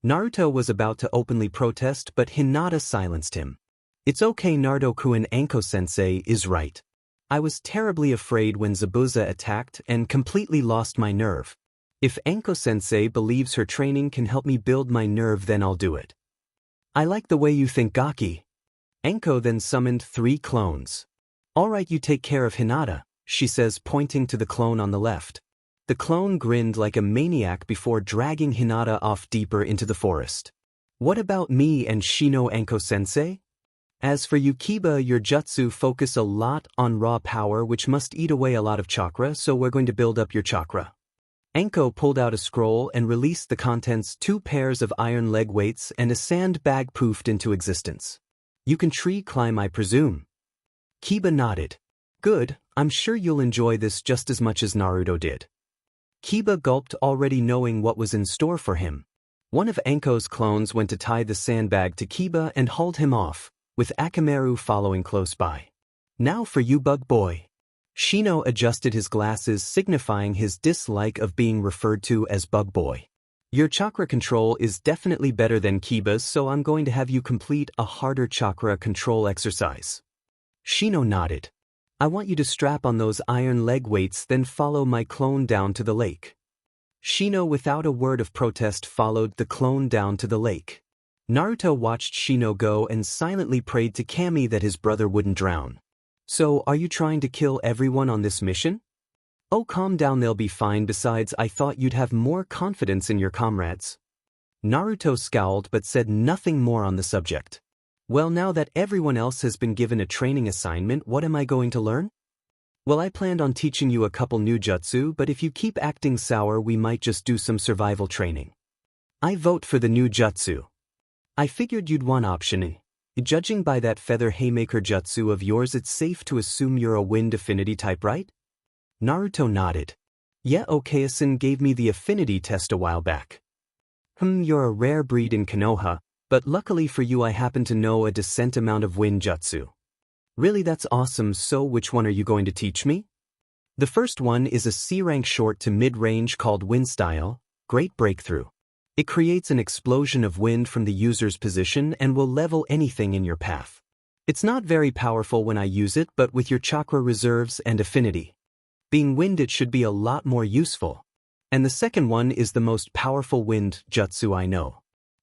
Naruto was about to openly protest, but Hinata silenced him. It's okay, Naruto-kun, Anko-sensei is right. I was terribly afraid when Zabuza attacked and completely lost my nerve. If Anko-sensei believes her training can help me build my nerve, then I'll do it. I like the way you think, Gaki. Anko then summoned 3 clones. Alright, you take care of Hinata, she says, pointing to the clone on the left. The clone grinned like a maniac before dragging Hinata off deeper into the forest. What about me and Shino, Anko-sensei? As for you, Kiba, your jutsu focus a lot on raw power, which must eat away a lot of chakra, so we're going to build up your chakra. Anko pulled out a scroll and released the contents: 2 pairs of iron leg weights and a sandbag poofed into existence. You can tree climb, I presume. Kiba nodded. Good, I'm sure you'll enjoy this just as much as Naruto did. Kiba gulped, already knowing what was in store for him. One of Anko's clones went to tie the sandbag to Kiba and hauled him off, with Akamaru following close by. Now for you, bug boy. Shino adjusted his glasses, signifying his dislike of being referred to as bug boy. Your chakra control is definitely better than Kiba's, so I'm going to have you complete a harder chakra control exercise. Shino nodded. I want you to strap on those iron leg weights, then follow my clone down to the lake. Shino, without a word of protest, followed the clone down to the lake. Naruto watched Shino go and silently prayed to Kami that his brother wouldn't drown. So, are you trying to kill everyone on this mission? Oh, calm down, they'll be fine. Besides, I thought you'd have more confidence in your comrades. Naruto scowled but said nothing more on the subject. Well, now that everyone else has been given a training assignment, what am I going to learn? Well, I planned on teaching you a couple new jutsu, but if you keep acting sour we might just do some survival training. I vote for the new jutsu. I figured you'd want option A. Judging by that feather haymaker jutsu of yours, it's safe to assume you're a wind affinity type, right? Naruto nodded. Yeah, Okayasin gave me the affinity test a while back. You're a rare breed in Konoha, but luckily for you I happen to know a decent amount of wind jutsu. Really, that's awesome. So which one are you going to teach me? The first one is a C-rank short to mid-range called Wind Style, Great Breakthrough. It creates an explosion of wind from the user's position and will level anything in your path. It's not very powerful when I use it, but with your chakra reserves and affinity, being wind, it should be a lot more useful. And the second one is the most powerful wind jutsu I know.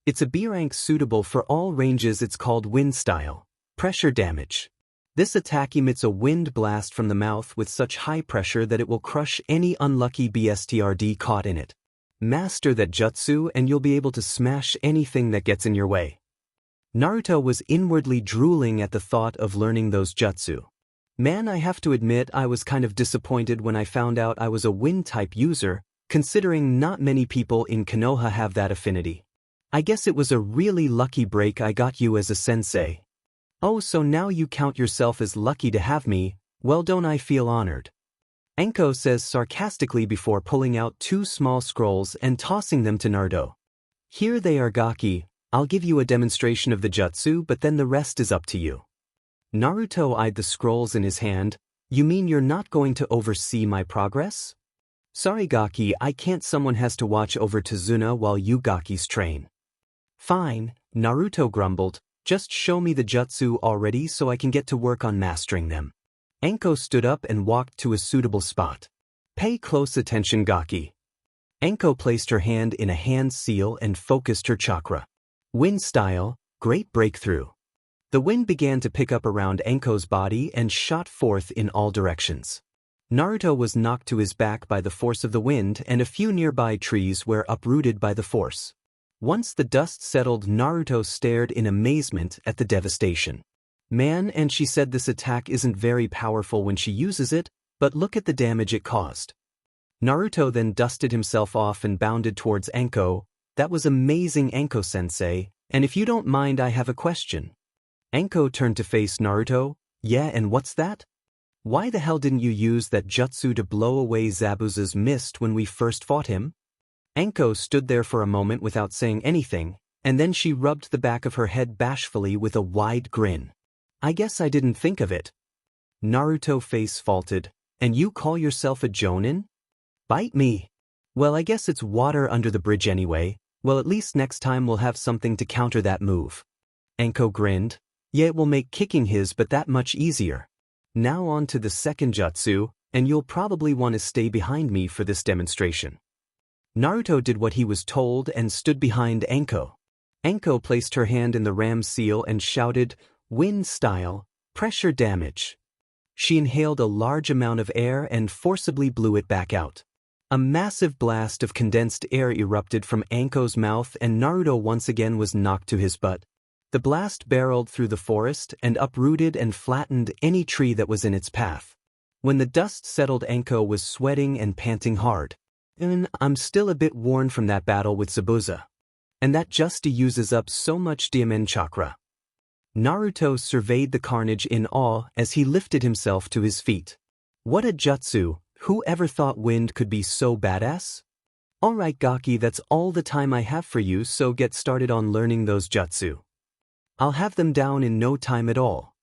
It's a B-rank suitable for all ranges. It's called Wind Style, Pressure Damage. This attack emits a wind blast from the mouth with such high pressure that it will crush any unlucky BSTRD caught in it. Master that jutsu and you'll be able to smash anything that gets in your way. Naruto was inwardly drooling at the thought of learning those jutsu. Man, I have to admit I was kind of disappointed when I found out I was a wind-type user, considering not many people in Konoha have that affinity. I guess it was a really lucky break I got you as a sensei. Oh, so now you count yourself as lucky to have me? Well, don't I feel honored? Anko says sarcastically before pulling out 2 small scrolls and tossing them to Naruto. Here they are, Gaki. I'll give you a demonstration of the jutsu, but then the rest is up to you. Naruto eyed the scrolls in his hand. You mean you're not going to oversee my progress? Sorry, Gaki, I can't. Someone has to watch over Tazuna while you Gakis train. Fine, Naruto grumbled. Just show me the jutsu already so I can get to work on mastering them. Anko stood up and walked to a suitable spot. Pay close attention, Gaki. Anko placed her hand in a hand seal and focused her chakra. Wind Style, Great Breakthrough. The wind began to pick up around Anko's body and shot forth in all directions. Naruto was knocked to his back by the force of the wind, and a few nearby trees were uprooted by the force. Once the dust settled, Naruto stared in amazement at the devastation. Man, and she said this attack isn't very powerful when she uses it, but look at the damage it caused. Naruto then dusted himself off and bounded towards Anko. That was amazing, Anko-sensei, and if you don't mind, I have a question. Anko turned to face Naruto. Yeah, and what's that? Why the hell didn't you use that jutsu to blow away Zabuza's mist when we first fought him? Anko stood there for a moment without saying anything, and then she rubbed the back of her head bashfully with a wide grin. I guess I didn't think of it. Naruto's face faltered. And you call yourself a jonin? Bite me. Well, I guess it's water under the bridge anyway. Well, at least next time we'll have something to counter that move. Anko grinned. Yeah, it will make kicking his but that much easier. Now on to the second jutsu, and you'll probably want to stay behind me for this demonstration. Naruto did what he was told and stood behind Anko. Anko placed her hand in the ram seal and shouted, Wind Style, Pressure Damage. She inhaled a large amount of air and forcibly blew it back out. A massive blast of condensed air erupted from Anko's mouth and Naruto once again was knocked to his butt. The blast barreled through the forest and uprooted and flattened any tree that was in its path. When the dust settled, Anko was sweating and panting hard. I'm still a bit worn from that battle with Zabuza. And that just uses up so much Diamond chakra. Naruto surveyed the carnage in awe as he lifted himself to his feet. What a jutsu! Who ever thought wind could be so badass? Alright, Gaki, that's all the time I have for you, so get started on learning those jutsu. I'll have them down in no time at all.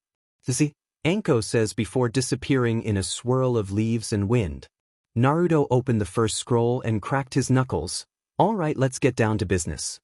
See? Anko says before disappearing in a swirl of leaves and wind. Naruto opened the first scroll and cracked his knuckles. Alright, let's get down to business.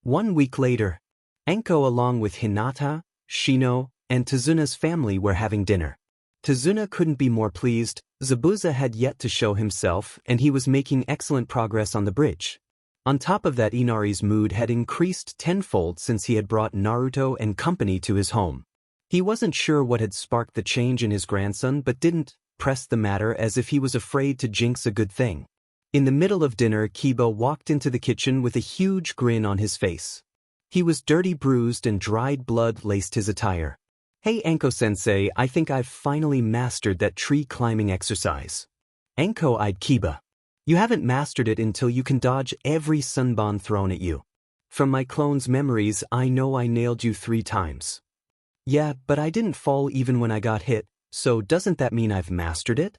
1 week later, Anko along with Hinata, Shino, and Tazuna's family were having dinner. Tazuna couldn't be more pleased. Zabuza had yet to show himself and he was making excellent progress on the bridge. On top of that, Inari's mood had increased tenfold since he had brought Naruto and company to his home. He wasn't sure what had sparked the change in his grandson but didn't press the matter as if he was afraid to jinx a good thing. In the middle of dinner, Kiba walked into the kitchen with a huge grin on his face. He was dirty, bruised, and dried blood laced his attire. Hey Anko-sensei, I think I've finally mastered that tree climbing exercise. Anko eyed Kiba. You haven't mastered it until you can dodge every sunbomb thrown at you. From my clone's memories, I know I nailed you 3 times. Yeah, but I didn't fall even when I got hit, so doesn't that mean I've mastered it?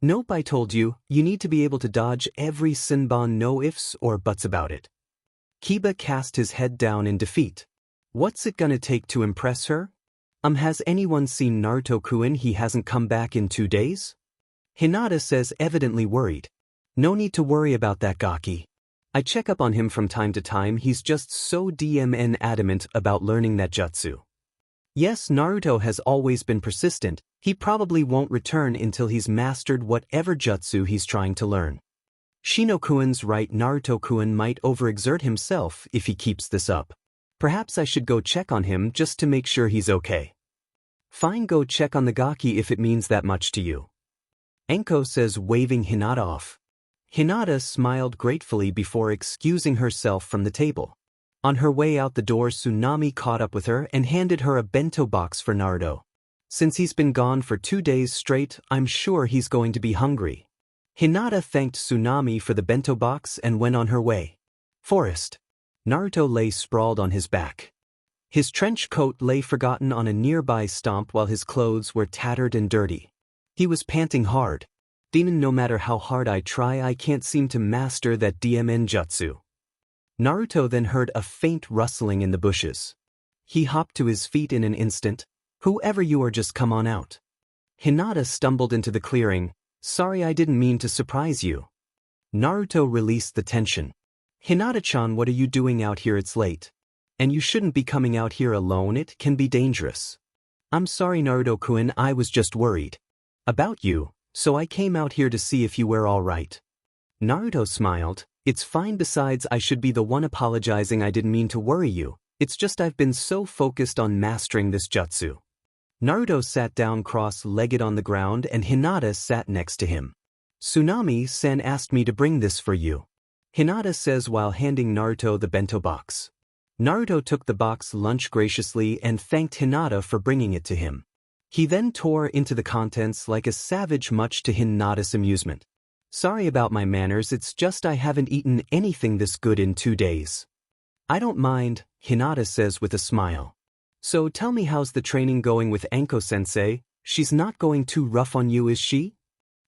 Nope, I told you, you need to be able to dodge every sunbomb, no ifs or buts about it. Kiba cast his head down in defeat. What's it gonna take to impress her? Has anyone seen Naruto-kun? He hasn't come back in 2 days? Hinata says, evidently worried. No need to worry about that, Gaki. I check up on him from time to time, he's just so adamant about learning that jutsu. Yes, Naruto has always been persistent, he probably won't return until he's mastered whatever jutsu he's trying to learn. Shino-kun's right, Naruto-kun might overexert himself if he keeps this up. Perhaps I should go check on him just to make sure he's okay. Fine, go check on the Gaki if it means that much to you. Anko says, waving Hinata off. Hinata smiled gratefully before excusing herself from the table. On her way out the door, Tsunami caught up with her and handed her a bento box for Naruto. Since he's been gone for 2 days straight, I'm sure he's going to be hungry. Hinata thanked Tsunami for the bento box and went on her way. Forest. Naruto lay sprawled on his back. His trench coat lay forgotten on a nearby stump while his clothes were tattered and dirty. He was panting hard. No matter how hard I try, I can't seem to master that DMN jutsu. Naruto then heard a faint rustling in the bushes. He hopped to his feet in an instant. Whoever you are, just come on out. Hinata stumbled into the clearing. Sorry, I didn't mean to surprise you. Naruto released the tension. Hinata-chan, what are you doing out here? It's late. And you shouldn't be coming out here alone, it can be dangerous. I'm sorry, Naruto-kun, I was just worried. About you, so I came out here to see if you were all right. Naruto smiled. It's fine, besides I should be the one apologizing, I didn't mean to worry you. It's just I've been so focused on mastering this jutsu. Naruto sat down cross-legged on the ground and Hinata sat next to him. Tsunami-san asked me to bring this for you. Hinata says while handing Naruto the bento box. Naruto took the box lunch graciously and thanked Hinata for bringing it to him. He then tore into the contents like a savage, much to Hinata's amusement. Sorry about my manners, it's just I haven't eaten anything this good in 2 days. I don't mind, Hinata says with a smile. So tell me, how's the training going with Anko-sensei? She's not going too rough on you, is she?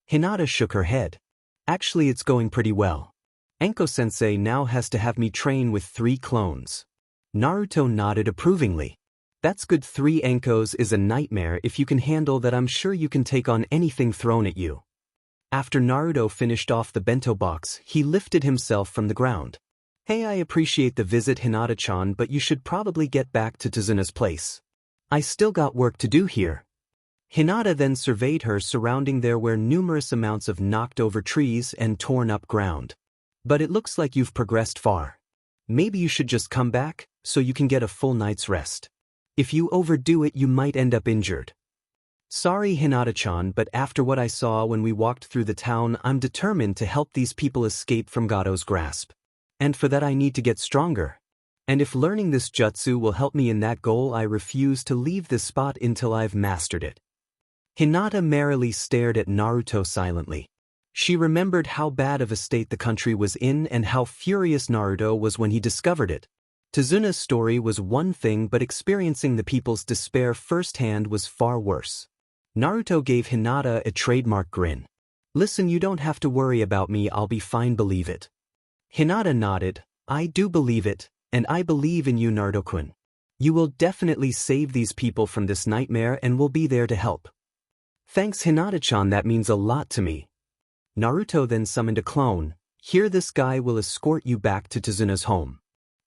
Hinata shook her head. Actually, it's going pretty well. Anko-sensei now has to have me train with 3 clones. Naruto nodded approvingly. That's good, 3 Ankos is a nightmare. If you can handle that, I'm sure you can take on anything thrown at you. After Naruto finished off the bento box, he lifted himself from the ground. Hey, I appreciate the visit, Hinata-chan, but you should probably get back to Tazuna's place. I still got work to do here. Hinata then surveyed her surrounding. There were numerous amounts of knocked over trees and torn up ground. But it looks like you've progressed far. Maybe you should just come back, so you can get a full night's rest. If you overdo it, you might end up injured. Sorry, Hinata-chan, but after what I saw when we walked through the town, I'm determined to help these people escape from Gato's grasp. And for that I need to get stronger. And if learning this jutsu will help me in that goal, I refuse to leave this spot until I've mastered it. Hinata merrily stared at Naruto silently. She remembered how bad of a state the country was in and how furious Naruto was when he discovered it. Tazuna's story was one thing, but experiencing the people's despair firsthand was far worse. Naruto gave Hinata a trademark grin. Listen, you don't have to worry about me, I'll be fine, believe it. Hinata nodded. I do believe it, and I believe in you, Naruto-kun. You will definitely save these people from this nightmare and will be there to help. Thanks, Hinata-chan, that means a lot to me. Naruto then summoned a clone. Here, this guy will escort you back to Tazuna's home.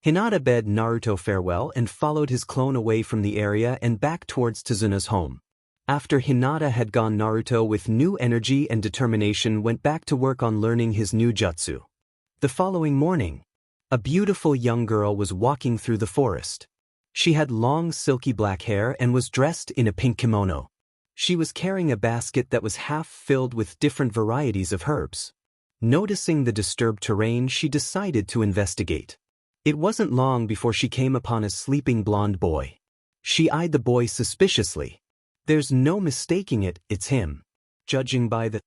Hinata bade Naruto farewell and followed his clone away from the area and back towards Tazuna's home. After Hinata had gone, Naruto with new energy and determination went back to work on learning his new jutsu. The following morning, a beautiful young girl was walking through the forest. She had long silky black hair and was dressed in a pink kimono. She was carrying a basket that was half filled with different varieties of herbs. Noticing the disturbed terrain, she decided to investigate. It wasn't long before she came upon a sleeping blonde boy. She eyed the boy suspiciously. There's no mistaking it, it's him. Judging by the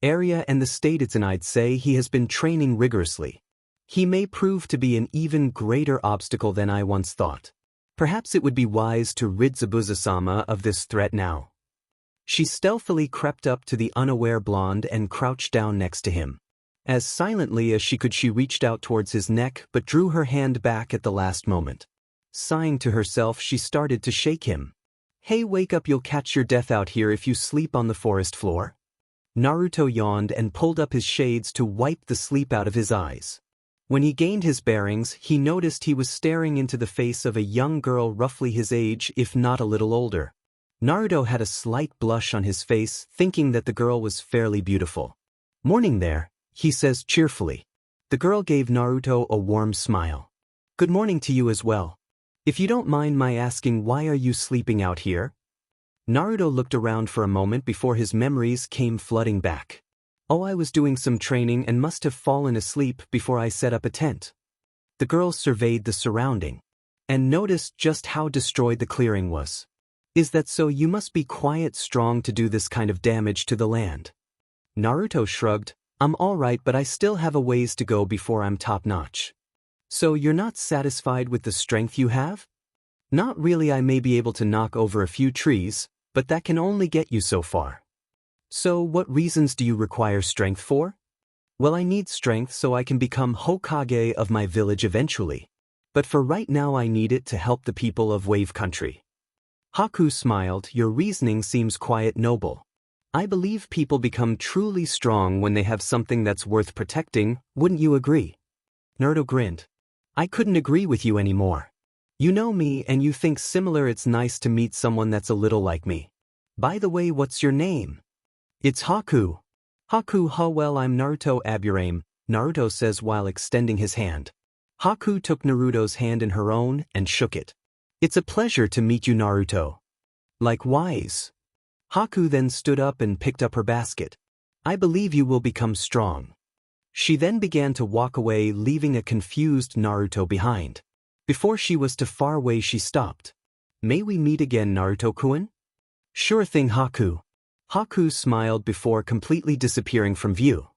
area and the state it's in, I'd say he has been training rigorously. He may prove to be an even greater obstacle than I once thought. Perhaps it would be wise to rid Zabuza-sama of this threat now. She stealthily crept up to the unaware Blond and crouched down next to him. As silently as she could, she reached out towards his neck but drew her hand back at the last moment. Sighing to herself, she started to shake him. Hey, wake up, you'll catch your death out here if you sleep on the forest floor. Naruto yawned and pulled up his shades to wipe the sleep out of his eyes. When he gained his bearings, he noticed he was staring into the face of a young girl roughly his age, if not a little older. Naruto had a slight blush on his face, thinking that the girl was fairly beautiful. Morning there, he says cheerfully. The girl gave Naruto a warm smile. Good morning to you as well. If you don't mind my asking, why are you sleeping out here? Naruto looked around for a moment before his memories came flooding back. Oh, I was doing some training and must have fallen asleep before I set up a tent. The girl surveyed the surrounding and noticed just how destroyed the clearing was. Is that so? You must be quite strong to do this kind of damage to the land. Naruto shrugged. I'm all right, but I still have a ways to go before I'm top-notch. So you're not satisfied with the strength you have? Not really. I may be able to knock over a few trees, but that can only get you so far. So what reasons do you require strength for? Well, I need strength so I can become Hokage of my village eventually. But for right now I need it to help the people of Wave Country. Haku smiled. Your reasoning seems quite noble. I believe people become truly strong when they have something that's worth protecting, wouldn't you agree? Naruto grinned. I couldn't agree with you anymore. You know me and you think similar. It's nice to meet someone that's a little like me. By the way, what's your name? It's Haku. Haku, huh? Well, I'm Naruto Aburame, Naruto says while extending his hand. Haku took Naruto's hand in her own and shook it. It's a pleasure to meet you, Naruto. Likewise. Haku then stood up and picked up her basket. I believe you will become strong. She then began to walk away, leaving a confused Naruto behind. Before she was too far away, she stopped. May we meet again, Naruto-kun? Sure thing, Haku. Haku smiled before completely disappearing from view.